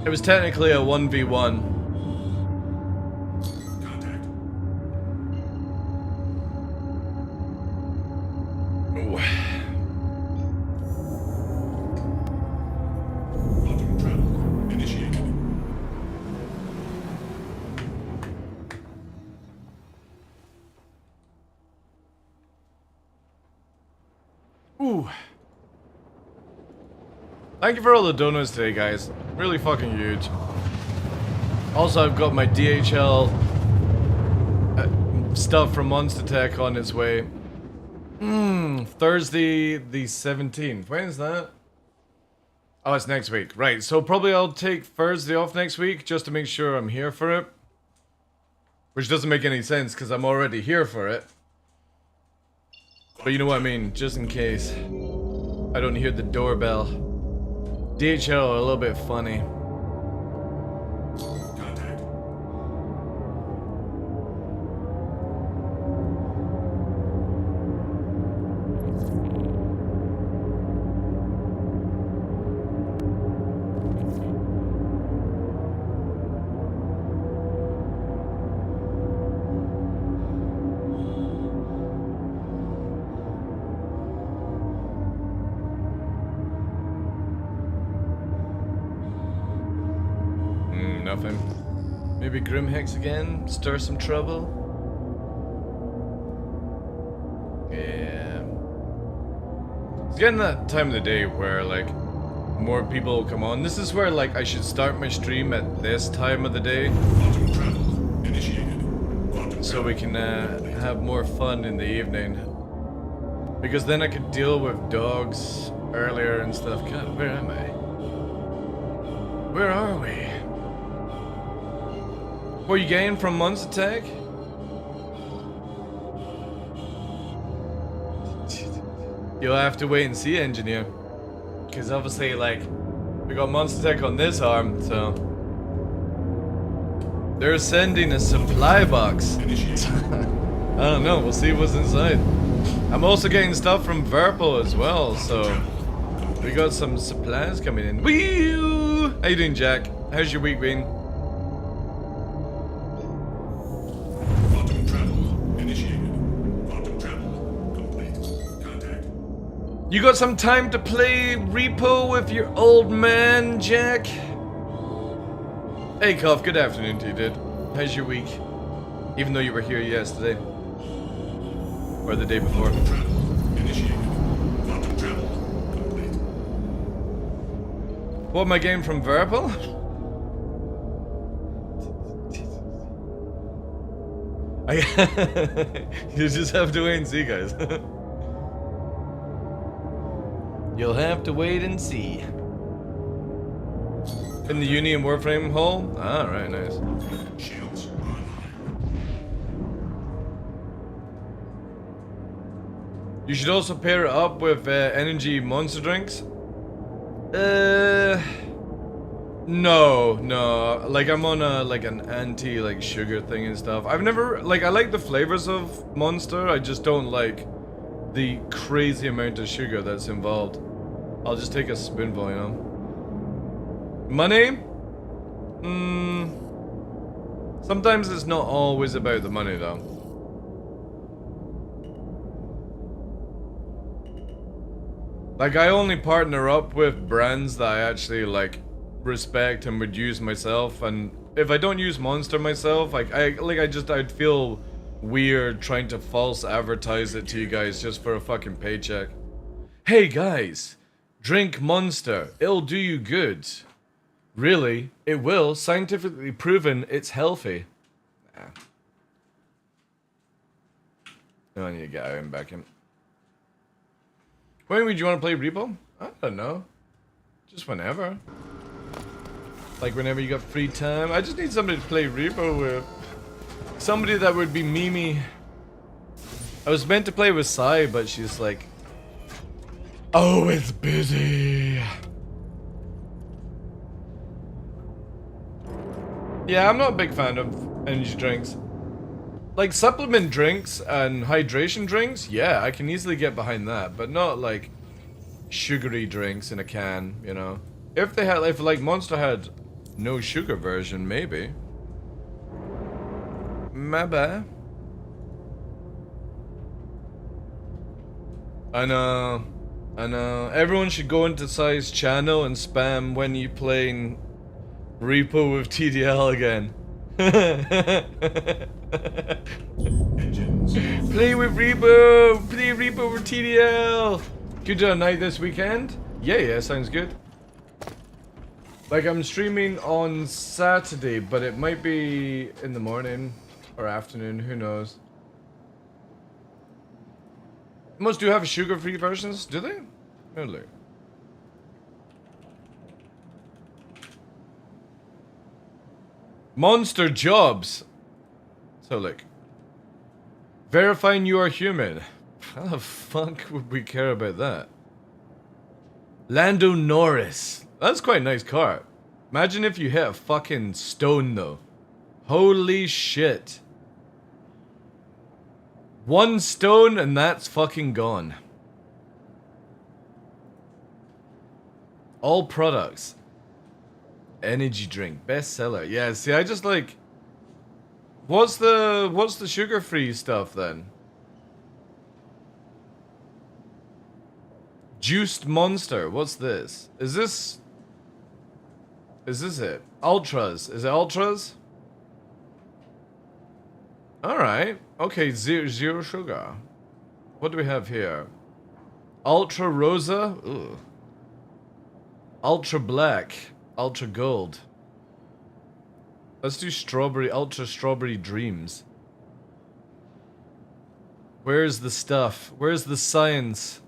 It was technically a 1v1. contact. Ooh. Quantum travel initiated. Ooh. Thank you for all the donuts today, guys. Really fucking huge. Also, I've got my DHL stuff from Monster Tech on its way. Thursday the 17th. When is that? Oh, it's next week. Right, so probably I'll take Thursday off next week just to make sure I'm here for it. Which doesn't make any sense because I'm already here for it. But you know what I mean, just in case I don't hear the doorbell. DHL are a little bit funny. Contact. Nothing. Maybe Grimhex again? Stir some trouble? Yeah. It's getting that time of the day where like more people come on. This is where like I should start my stream at this time of the day, Quantum travel initiated. Quantum so we can have more fun in the evening. Because then I could deal with dogs earlier and stuff. God, where am I? Where are we? What are you getting from Monster Tech? You'll have to wait and see, engineer. Because obviously, like, we got Monster Tech on this arm, so... They're sending a supply box. I don't know, we'll see what's inside. I'm also getting stuff from Verpal as well, so... We got some supplies coming in. Woo! How you doing, Jack? How's your week been? Quantum travel initiated. Quantum travel complete. Contact. You got some time to play Repo with your old man, Jack? Hey, Cuff, good afternoon to you, dude. How's your week? Even though you were here yesterday. Or the day before. Travel initiated. Quantum travel complete. What am I getting from Verpal? You just have to wait and see, guys. You'll have to wait and see. In the Uni and Warframe hall? Ah, right, nice. Shields online. You should also pair it up with energy monster drinks. No. Like I'm on a like an anti like sugar thing and stuff. I've never like I like the flavors of Monster. I just don't like the crazy amount of sugar that's involved. I'll just take a spoonful, you know. Money? Sometimes it's not always about the money though. Like I only partner up with brands that I actually like respect and would use myself, and if I don't use Monster myself, I'd feel weird trying to false advertise it to you guys just for a fucking paycheck. Hey guys, drink Monster, it'll do you good. Really? It will. Scientifically proven it's healthy. Nah. I need to get out and back in. When would you want to play Repo? I don't know. Just whenever. Like whenever you got free time. I just need somebody to play Repo with. Somebody that would be Mimi. I was meant to play with Sai, but she's like... Oh, it's busy. Yeah, I'm not a big fan of energy drinks. Like supplement drinks and hydration drinks, yeah, I can easily get behind that, but not like sugary drinks in a can, you know. If like Monster had no sugar version, maybe. Maybe. I know. Everyone should go into Sai's channel and spam when you playing Repo with TDL again. Play with Repo! Play Repo with TDL! Good night this weekend? Yeah, sounds good. Like I'm streaming on Saturday, but it might be in the morning or afternoon, who knows. Most do have sugar-free versions, do they? Really? Monster jobs. So like, verifying you are human. How the fuck would we care about that? Lando Norris. That's quite a nice car. Imagine if you hit a fucking stone though. Holy shit. One stone and that's fucking gone. All products. Energy drink, bestseller. Yeah, see, I just like... What's the sugar-free stuff then? Juiced Monster. What's this? Is this it? Ultras. Is it Ultras? Alright. Okay, zero sugar. What do we have here? Ultra Rosa. Ugh. Ultra Black. Ultra Gold. Let's do Strawberry. Ultra Strawberry Dreams. Where's the stuff? Where's the science?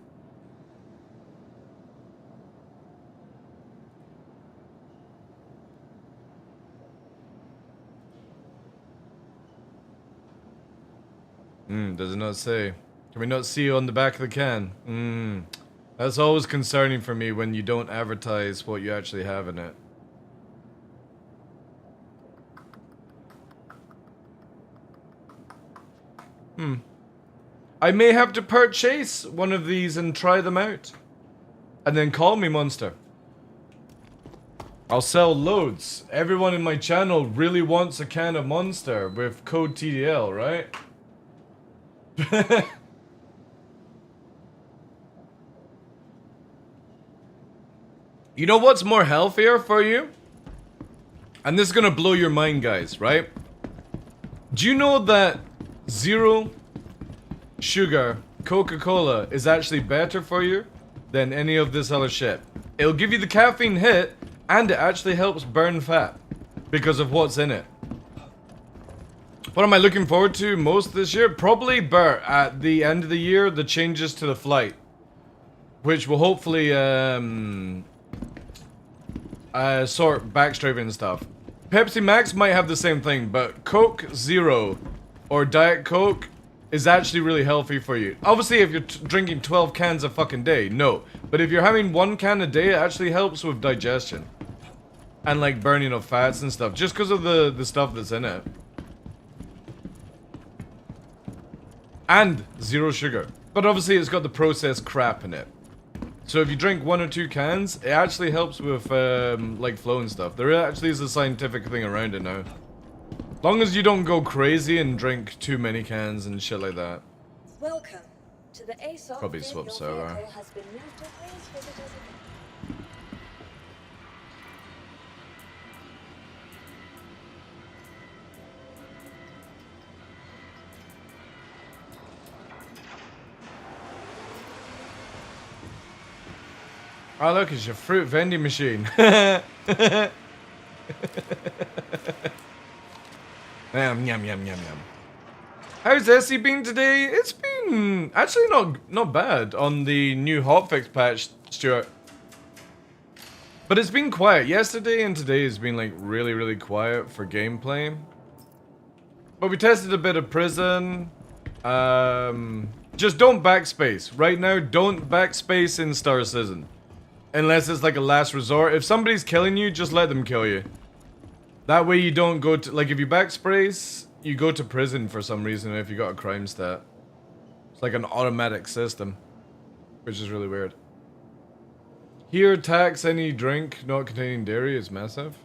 Does it not say? Can we not see you on the back of the can? That's always concerning for me when you don't advertise what you actually have in it. I may have to purchase one of these and try them out. And then call me Monster. I'll sell loads. Everyone in my channel really wants a can of Monster with code TDL, right? You know what's more healthier for you? And this is gonna blow your mind, guys, right? Do you know that 0 sugar Coca-Cola is actually better for you than any of this other shit? It'll give you the caffeine hit, and it actually helps burn fat because of what's in it. What am I looking forward to most this year? Probably, Bert, at the end of the year, the changes to the flight. Which will hopefully, sort backstrafing and stuff. Pepsi Max might have the same thing, but Coke Zero or Diet Coke is actually really healthy for you. Obviously, if you're drinking 12 cans a fucking day, no. But if you're having 1 can a day, it actually helps with digestion. And like burning of fats and stuff, just because of the stuff that's in it. And 0 sugar. But obviously it's got the processed crap in it. So if you drink 1 or 2 cans, it actually helps with like flow and stuff. There actually is a scientific thing around it now. Long as you don't go crazy and drink too many cans and shit like that. Welcome to the ASOP. Probably swap server. Has been moved to please visitors again. Oh look, it's your fruit vending machine. Yum, yum, yum, yum, yum. How's Essie been today? It's been actually not bad on the new hotfix patch, Stuart. But it's been quiet. Yesterday and today has been like really quiet for gameplay. But we tested a bit of prison. Just don't backspace. Right now, don't backspace in Star Citizen. Unless it's like a last resort. If somebody's killing you, just let them kill you. That way you don't go to, like if you backspace, you go to prison for some reason if you got a crime stat. It's like an automatic system. Which is really weird. Here, tax any drink not containing dairy is massive.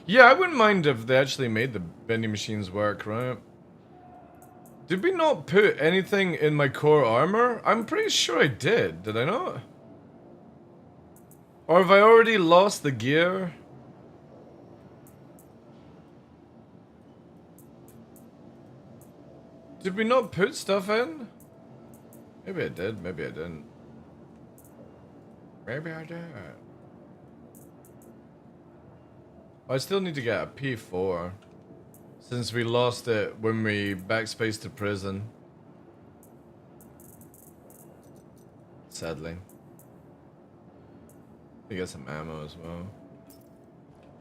Yeah, I wouldn't mind if they actually made the vending machines work, right? Did we not put anything in my core armor? I'm pretty sure I did. Did I not? Or have I already lost the gear? Did we not put stuff in? Maybe I did, maybe I didn't. Maybe I did. I still need to get a P4. Since we lost it when we backspaced to prison. Sadly. I get some ammo as well.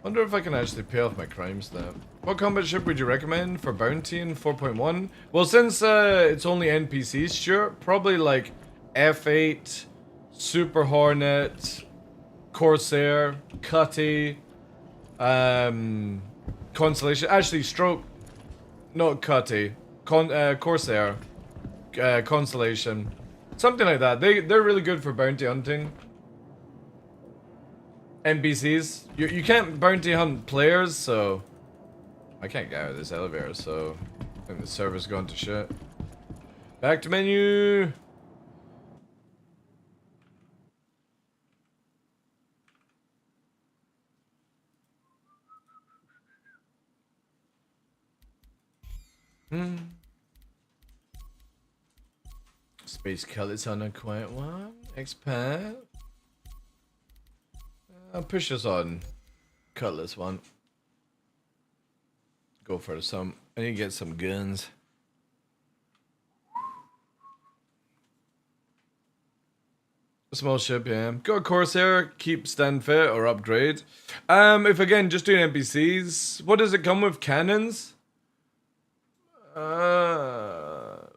Wonder if I can actually pay off my crime stat. What combat ship would you recommend for bounty in 4.1? Well, since it's only NPCs, sure, probably like F8, Super Hornet, Corsair, Cutty, Constellation. Actually, Stroke, not Cutty, Corsair, Constellation, something like that. They're really good for bounty hunting. NPCs. You can't bounty hunt players, so I can't get out of this elevator, so I think the server's gone to shit. Back to menu. Space Cutlass on a quiet one. Expand. I'll push us on Cutlass one. Go for some. I need to get some guns. Small ship, yeah. Go a Corsair, keep stand fit or upgrade. If again, just doing NPCs, what does it come with? Cannons? To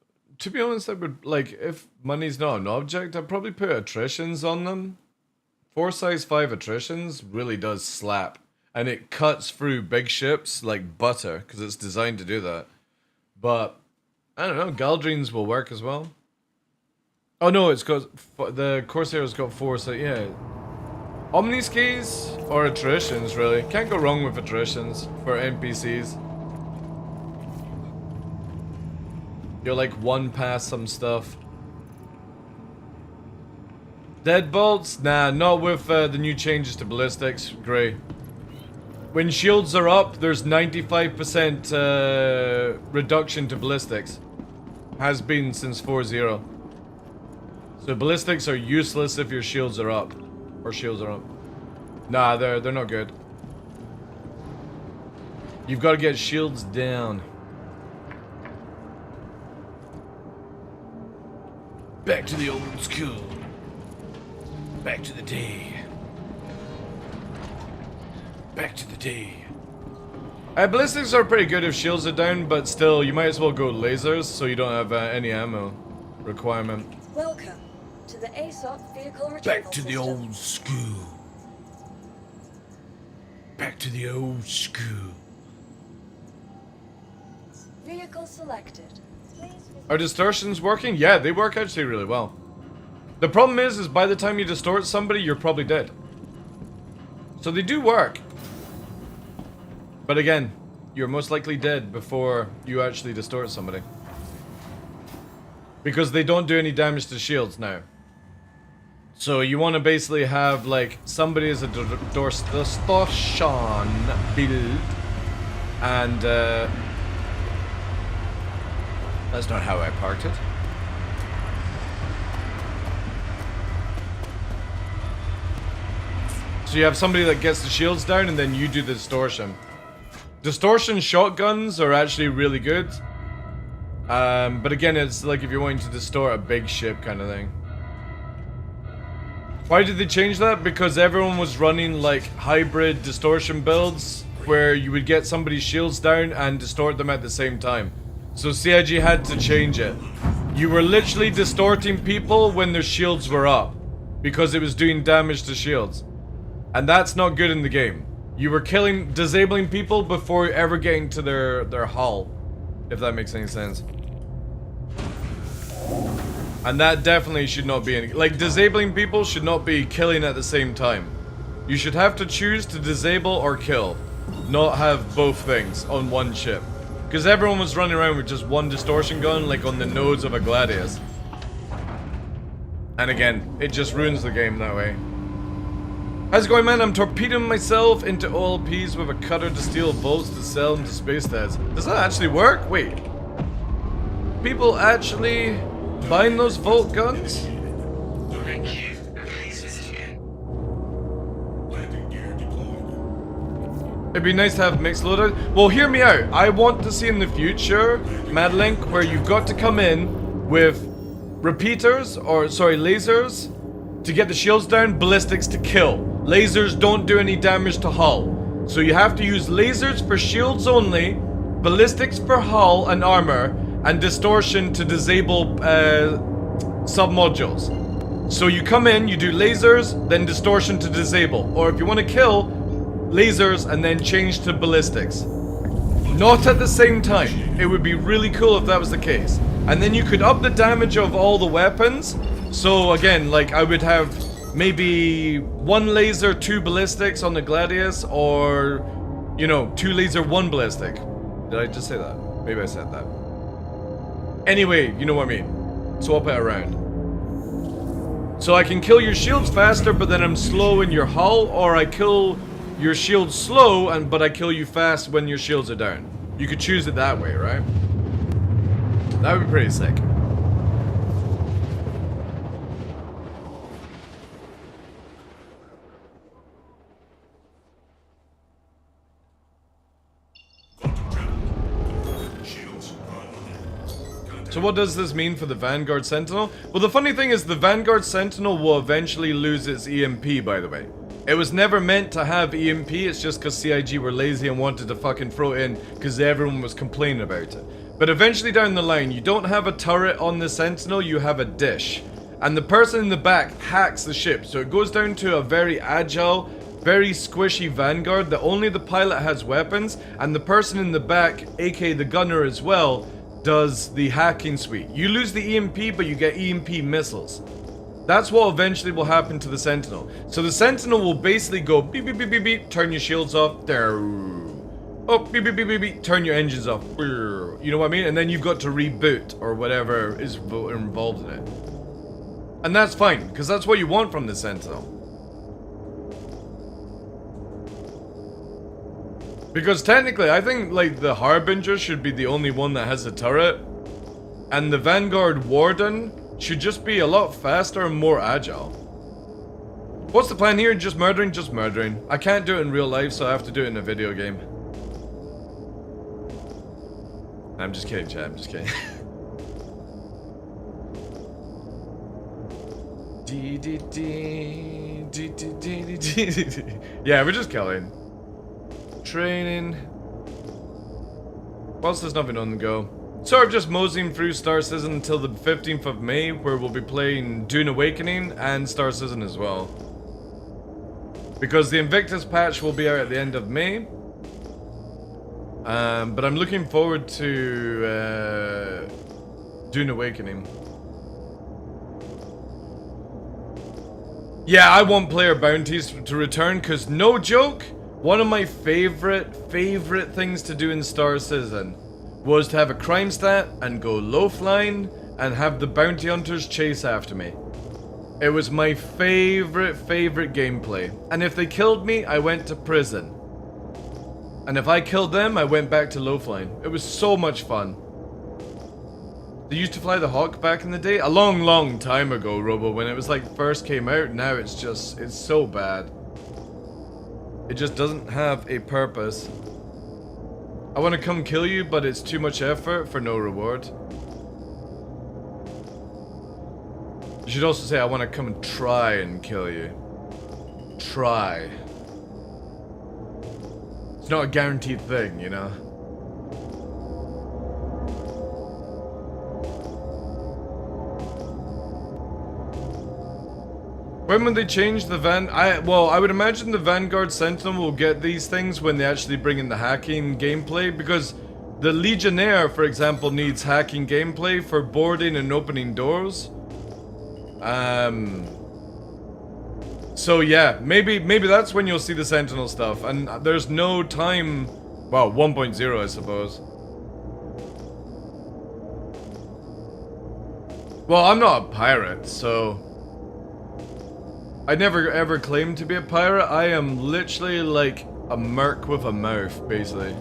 be honest, I would, like, if money's not an object, I'd probably put attritions on them. 4 size 5 attritions really does slap. And it cuts through big ships like butter, because it's designed to do that. But, I don't know, Galdrines will work as well. Oh no, it's got, the Corsair's got 4, so yeah. Omniskis or attritions, really. Can't go wrong with attritions for NPCs. You're like one past some stuff. Deadbolts? Nah, not with the new changes to ballistics. Grey. When shields are up, there's 95% reduction to ballistics. Has been since 4.0. So ballistics are useless if your shields are up. Or shields are up. Nah, they're not good. You've got to get shields down. Back to the old school. Back to the day. Back to the day. Ballistics are pretty good if shields are down, but still, you might as well go lasers so you don't have any ammo requirement. Welcome to the ASOP vehicle retrieval Back to the system. old school. Back to the old school. Vehicle selected. Please visit. Are distortions working? Yeah, they work actually really well. The problem is by the time you distort somebody, you're probably dead. So they do work. But again, you're most likely dead before you actually distort somebody. Because they don't do any damage to shields now. So you want to basically have like somebody as a distortion build. And that's not how I parked it. So you have somebody that gets the shields down and then you do the distortion. Distortion shotguns are actually really good. But again, it's like if you're wanting to distort a big ship kind of thing. Why did they change that? Because everyone was running like hybrid distortion builds where you would get somebody's shields down and distort them at the same time. So CIG had to change it. You were literally distorting people when their shields were up because it was doing damage to shields. And that's not good in the game. You were disabling people before ever getting to their hull, if that makes any sense. And that definitely should not be any, like, disabling people should not be killing at the same time. You should have to choose to disable or kill, not have both things on one ship. Because everyone was running around with just one distortion gun, like on the nose of a Gladius. And again, it just ruins the game that way. How's it going, man? I'm torpedoing myself into OLPs with a cutter to steal bolts to sell them to space dads. Does that actually work? Wait. People actually buying those Volt guns? Landing gear deployed. It'd be nice to have mixed loadout. Well, hear me out. I want to see in the future, Madlink, where you've got to come in with repeaters, or sorry, lasers, to get the shields down, ballistics to kill. Lasers don't do any damage to hull. So you have to use lasers for shields only, ballistics for hull and armor, and distortion to disable sub-modules. So you come in, you do lasers, then distortion to disable. Or if you want to kill, lasers and then change to ballistics. Not at the same time. It would be really cool if that was the case. And then you could up the damage of all the weapons. So again, like I would have maybe 1 laser, 2 ballistics on the Gladius, or, you know, 2 laser, 1 ballistic. Did I just say that? Maybe I said that. Anyway, you know what I mean. Swap it around. So I can kill your shields faster, but then I'm slow in your hull, or I kill your shields slow, but I kill you fast when your shields are down. You could choose it that way, right? That would be pretty sick. Shields on. So what does this mean for the Vanguard Sentinel? Well, the funny thing is the Vanguard Sentinel will eventually lose its EMP, by the way. It was never meant to have EMP, it's just because CIG were lazy and wanted to fucking throw it in because everyone was complaining about it. But eventually down the line, you don't have a turret on the Sentinel, you have a dish. And the person in the back hacks the ship, so it goes down to a very agile, very squishy Vanguard that only the pilot has weapons, and the person in the back, aka the gunner as well, does the hacking suite. You lose the EMP, but you get EMP missiles. That's what eventually will happen to the Sentinel. So the Sentinel will basically go beep beep beep beep beep, turn your shields off, there. Oh, beep beep beep beep beep, turn your engines off. You know what I mean? And then you've got to reboot or whatever is involved in it. And that's fine, because that's what you want from the Sentinel. Because technically, I think like the Harbinger should be the only one that has a turret. And the Vanguard Warden should just be a lot faster and more agile. What's the plan here? Just murdering? Just murdering. I can't do it in real life, so I have to do it in a video game. I'm just kidding, chat. I'm just kidding. Yeah, we're just killing. Training. Whilst there's nothing on the go. Sort of just moseying through Star Citizen until the 15th of May, where we'll be playing Dune Awakening and Star Citizen as well. Because the Invictus patch will be out at the end of May. But I'm looking forward to Dune Awakening. Yeah, I want player bounties to return, because no joke, one of my favorite things to do in Star Citizen was to have a crime stat and go low flying and have the bounty hunters chase after me. It was my favorite gameplay. And if they killed me, I went to prison. And if I killed them, I went back to low flying. It was so much fun. They used to fly the Hawk back in the day. A long time ago, Robo, when it was like first came out. Now it's so bad. It just doesn't have a purpose. I want to come kill you, but it's too much effort for no reward. You should also say, I want to come and try and kill you. Try. It's not a guaranteed thing, you know? When would they change the well, I would imagine the Vanguard Sentinel will get these things when they actually bring in the hacking gameplay, because the Legionnaire, for example, needs hacking gameplay for boarding and opening doors. So yeah, maybe that's when you'll see the Sentinel stuff, and there's no time. Well, 1.0, I suppose. Well, I'm not a pirate, so I never ever claimed to be a pirate. I am literally like a merc with a mouth, basically.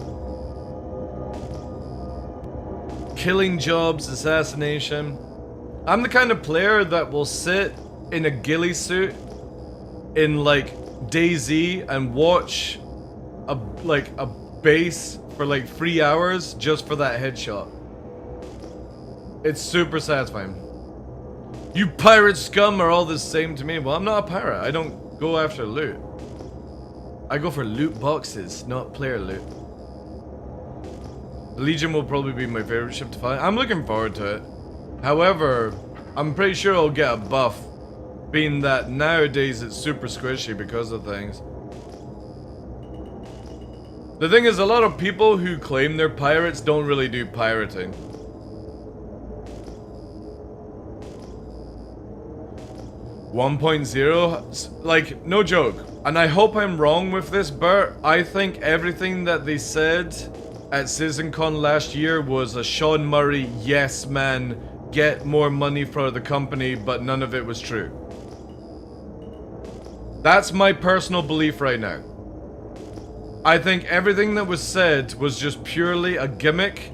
Killing jobs, assassination. I'm the kind of player that will sit in a ghillie suit in like DayZ and watch a base for like 3 hours just for that headshot. It's super satisfying. You pirate scum are all the same to me. Well, I'm not a pirate. I don't go after loot. I go for loot boxes, not player loot. The Legion will probably be my favorite ship to fight. I'm looking forward to it. However, I'm pretty sure I'll get a buff, being that nowadays it's super squishy because of things. The thing is, a lot of people who claim they're pirates don't really do pirating. .0, like, no joke, and I hope I'm wrong with this, Bert. I think everything that they said at CitizenCon last year was a Sean Murray, yes man, get more money for the company, but none of it was true. That's my personal belief right now. I think everything that was said was just purely a gimmick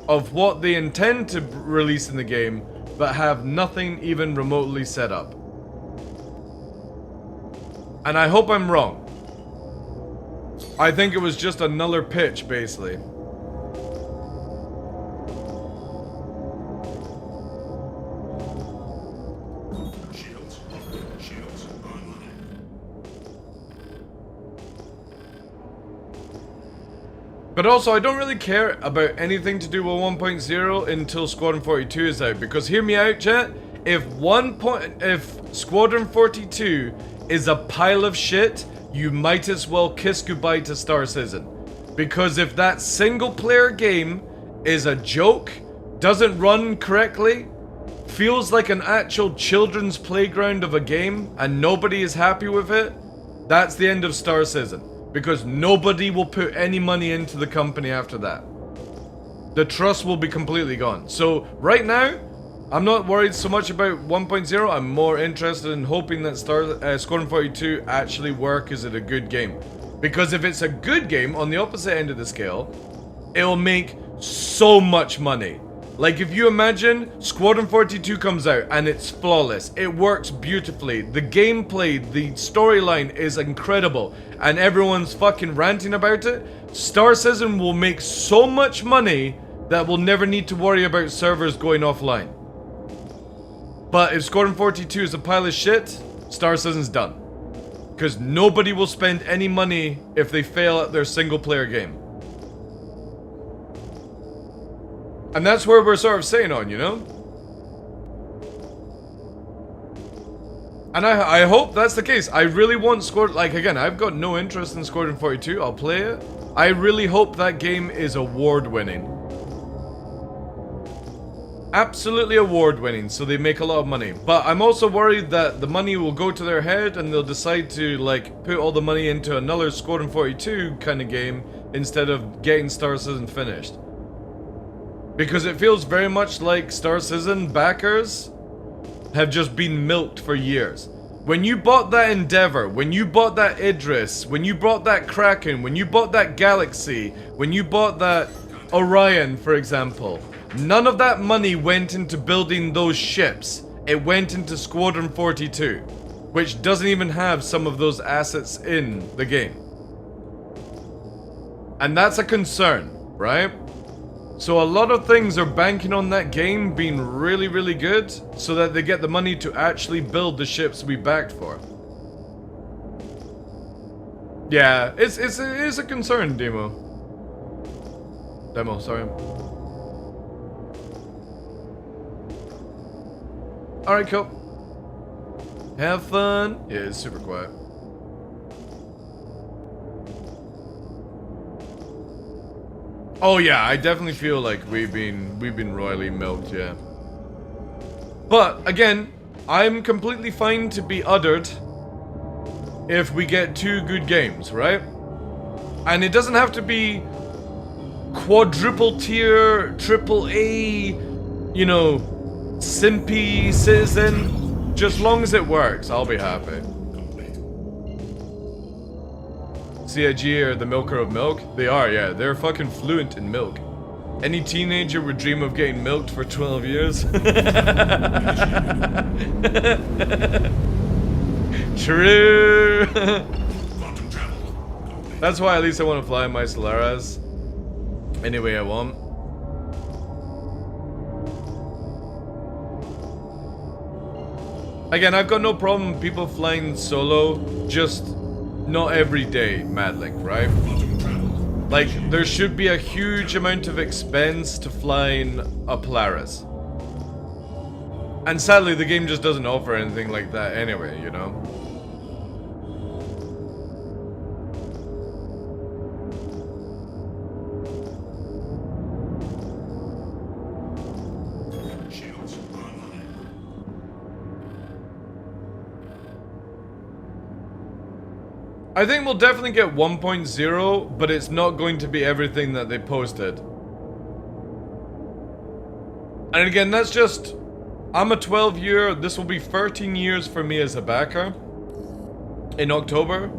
of what they intend to release in the game, but have nothing even remotely set up. And I hope I'm wrong. I think it was just another pitch, basically. Shields. Shields online. But also, I don't really care about anything to do with 1.0 until Squadron 42 is out. Because hear me out, chat. If Squadron 42 is a pile of shit, you might as well kiss goodbye to Star Citizen. Because if that single player game is a joke, doesn't run correctly, feels like an actual children's playground of a game, and nobody is happy with it, that's the end of Star Citizen. Because nobody will put any money into the company after that. The trust will be completely gone. So right now, I'm not worried so much about 1.0. I'm more interested in hoping that Squadron 42 actually work. Is it a good game? Because if it's a good game, on the opposite end of the scale, it will make so much money. Like, if you imagine Squadron 42 comes out and it's flawless, it works beautifully, the gameplay, the storyline is incredible, and everyone's fucking ranting about it, Star Citizen will make so much money that we'll never need to worry about servers going offline. But if Squadron 42 is a pile of shit, Star Citizen's done. Because nobody will spend any money if they fail at their single player game. And that's where we're sort of staying on, you know? And I hope that's the case. I really want Squadron... Like, again, I've got no interest in Squadron 42. I'll play it. I really hope that game is award-winning. Absolutely award-winning, so they make a lot of money. But I'm also worried that the money will go to their head and they'll decide to, like, put all the money into another Squadron 42 kind of game instead of getting Star Citizen finished. Because it feels very much like Star Citizen backers have just been milked for years. When you bought that Endeavor, when you bought that Idris, when you bought that Kraken, when you bought that Galaxy, when you bought that Orion, for example, none of that money went into building those ships. It went into Squadron 42, which doesn't even have some of those assets in the game. And that's a concern, right? So a lot of things are banking on that game being really, really good so that they get the money to actually build the ships we backed for. Yeah, it is a concern, Demo, sorry. Alright, cool. Have fun. Yeah, it's super quiet. Oh yeah, I definitely feel like we've been royally milked, yeah. But again, I'm completely fine to be uddered if we get 2 good games, right? And it doesn't have to be quadruple tier, triple A, you know, simpy Citizen. Just long as it works, I'll be happy. CIG are the milker of milk? They are, yeah. They're fucking fluent in milk. Any teenager would dream of getting milked for 12 years. True. That's why at least I want to fly my Solaris. Any way I want. Again, I've got no problem people flying solo, just not every day, Madlink, right? Like, there should be a huge amount of expense to flying a Polaris. And sadly, the game just doesn't offer anything like that anyway, you know? I think we'll definitely get 1.0, but it's not going to be everything that they posted. And again, that's just... I'm a 12-year, this will be 13 years for me as a backer in October.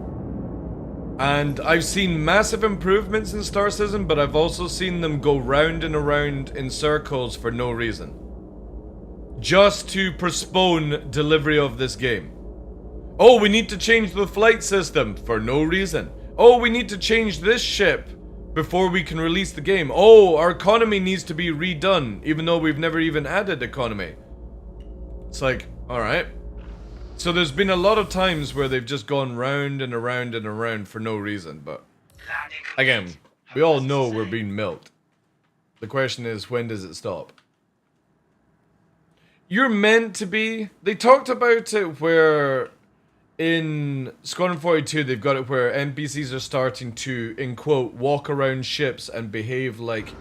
And I've seen massive improvements in Star Citizen, but I've also seen them go round and around in circles for no reason. Just to postpone delivery of this game. Oh, we need to change the flight system for no reason. Oh, we need to change this ship before we can release the game. Oh, our economy needs to be redone, even though we've never even added economy. It's like, alright. So there's been a lot of times where they've just gone round and around and around for no reason, but again, we all know we're being milked. The question is, when does it stop? You're meant to be. They talked about it where in Squadron 42 they've got it where NPCs are starting to, in quote, walk around ships and behave like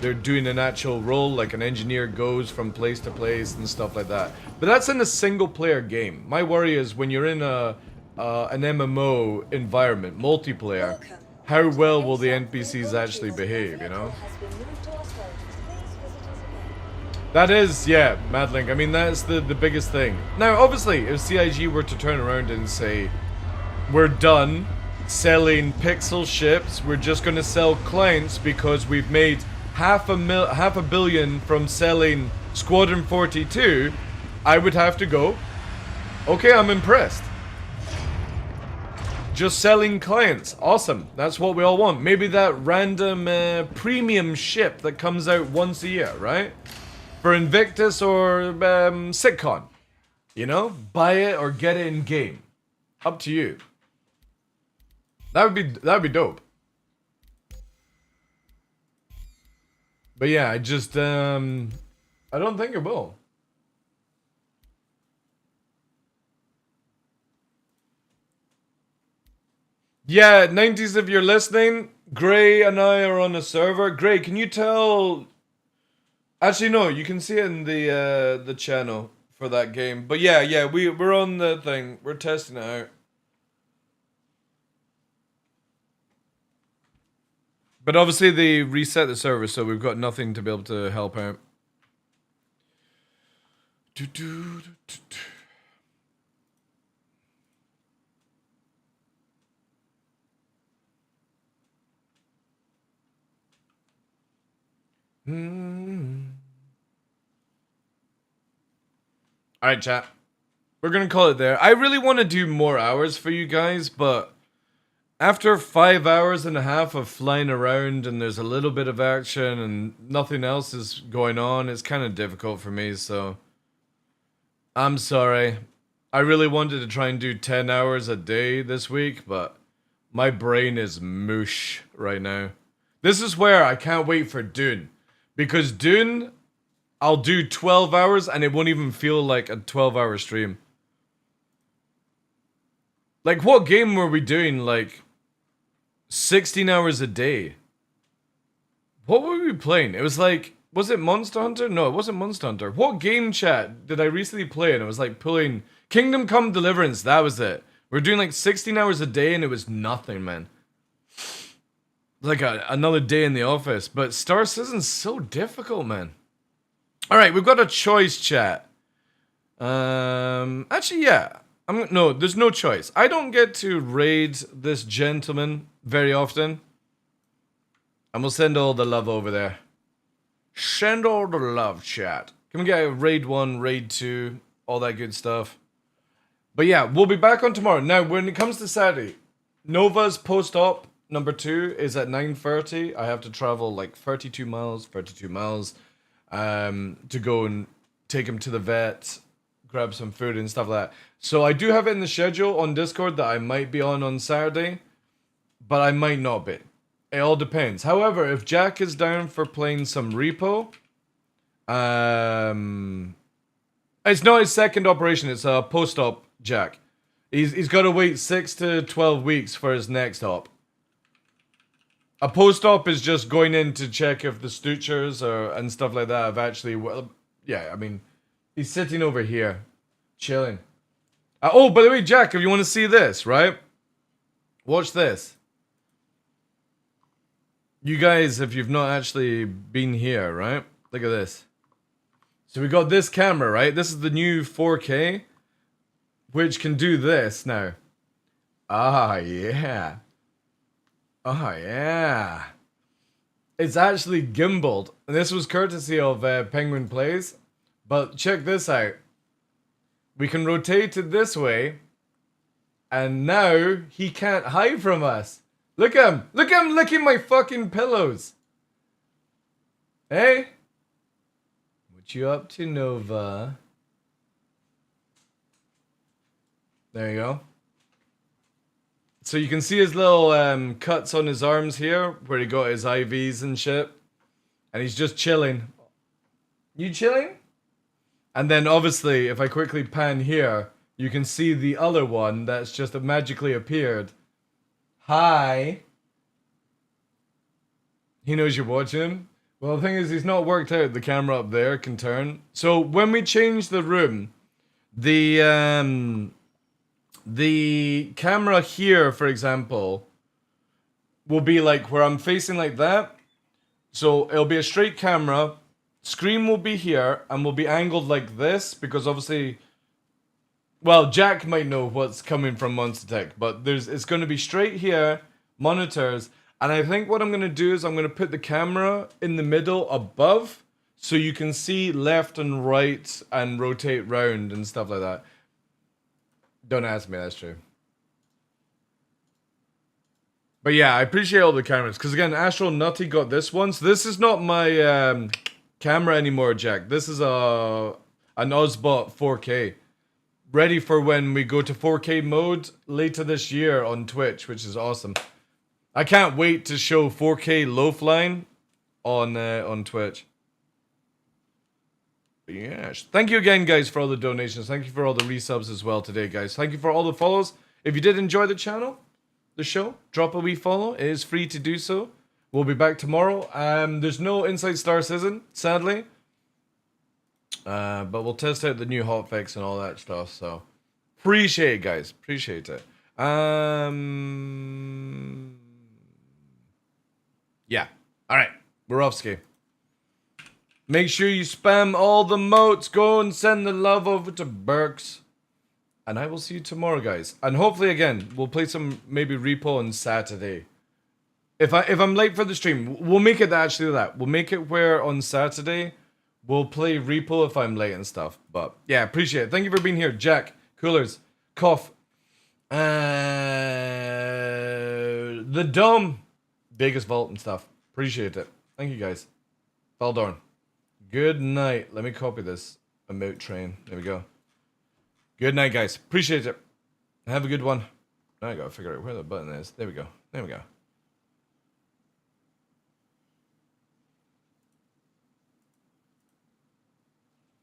they're doing an actual role, like an engineer goes from place to place and stuff like that. But that's in a single player game. My worry is when you're in an MMO environment, multiplayer, how well will the NPCs actually behave, you know? That is, yeah, Madlink. I mean, that's the biggest thing. Now, obviously, if CIG were to turn around and say, we're done selling pixel ships, we're just going to sell clients because we've made half a billion from selling Squadron 42, I would have to go, okay, I'm impressed. Just selling clients. Awesome. That's what we all want. Maybe that random premium ship that comes out once a year, right? For Invictus or Sitcon. You know? Buy it or get it in game. Up to you. That would be dope. But yeah, I just I don't think it will. Yeah, 90s, if you're listening, Gray and I are on a server. Gray, can you tell... Actually, no, you can see it in the channel for that game. But yeah, we're on the thing. We're testing it out. But obviously they reset the server, so we've got nothing to be able to help out. Alright, chat. We're gonna call it there. I really want to do more hours for you guys, but after 5 hours and a half of flying around and there's a little bit of action and nothing else is going on, it's kind of difficult for me, so I'm sorry. I really wanted to try and do 10 hours a day this week, but my brain is mush right now. This is where I can't wait for Dune. Because Dune, I'll do 12 hours and it won't even feel like a 12-hour stream. Like, what game were we doing, like, 16 hours a day? What were we playing? It was like, was it Monster Hunter? No, it wasn't Monster Hunter. What game, chat, did I recently play? And it was like pulling Kingdom Come Deliverance, that was it. We were doing like 16 hours a day and it was nothing, man. Like another day in the office. But Star Citizen's so difficult, man. Alright, we've got a choice, chat. Actually, yeah. No, there's no choice. I don't get to raid this gentleman very often. And we'll send all the love over there. Send all the love, chat. Can we get a raid 1, raid 2, all that good stuff? But yeah, we'll be back on tomorrow. Now, when it comes to Saturday, Nova's post-op number 2 is at 9:30. I have to travel like 32 miles to go and take him to the vet, grab some food and stuff like that. So I do have it in the schedule on Discord that I might be on Saturday, but I might not be. It all depends. However, if Jack is down for playing some repo, it's not his second operation, it's a post-op Jack. He's got to wait 6 to 12 weeks for his next op. A post-op is just going in to check if the sutures and stuff like that have actually... Well, yeah, I mean, he's sitting over here, chilling. Oh, by the way, Jack, if you want to see this, right? Watch this. You guys, if you've not actually been here, right? Look at this. So we got this camera, right? This is the new 4K, which can do this now. Ah, yeah. Oh, yeah. It's actually gimbaled. And this was courtesy of Penguin Plays. But check this out. We can rotate it this way. And now he can't hide from us. Look at him. Look at him licking my fucking pillows. Hey? What you up to, Nova? There you go. So you can see his little cuts on his arms here, where he got his IVs and shit. And he's just chilling. You chilling? And then obviously, if I quickly pan here, you can see the other one that's just magically appeared. Hi. He knows you're watching. Well, the thing is, he's not worked out. The camera up there can turn. So when we change the room, the camera here, for example, will be like where I'm facing like that. So it'll be a straight camera. Screen will be here and will be angled like this because obviously, well, Jack might know what's coming from Monster Tech, but it's going to be straight here, monitors. And I think what I'm going to do is I'm going to put the camera in the middle above so you can see left and right and rotate round and stuff like that. Don't ask me, that's true. But yeah, I appreciate all the cameras. Because again, Astro Nutty got this one. So this is not my camera anymore, Jack. This is an Osbot 4K. Ready for when we go to 4K mode later this year on Twitch, which is awesome. I can't wait to show 4K Loafline on Twitch. Yes. Thank you again, guys, for all the donations. Thank you for all the resubs as well today, guys. Thank you for all the follows. If you did enjoy the channel, the show, drop a wee follow. It is free to do so. We'll be back tomorrow. There's no Inside Star Season, sadly. But we'll test out the new hotfix and all that stuff. So, appreciate it, guys. Appreciate it. Yeah. All right. We're off, ski. Make sure you spam all the motes. Go and send the love over to Burks. And I will see you tomorrow, guys. And hopefully, again, we'll play some maybe repo on Saturday. If I'm late for the stream, we'll make it actually that. We'll make it where on Saturday we'll play repo if I'm late and stuff. But yeah, appreciate it. Thank you for being here, Jack, Coolers, Cough, the Dome, Vegas Vault and stuff. Appreciate it. Thank you, guys. Valdorn. Good night. Let me copy this. Emote train. There we go. Good night, guys. Appreciate it. Have a good one. Now I gotta figure out where the button is. There we go. There we go.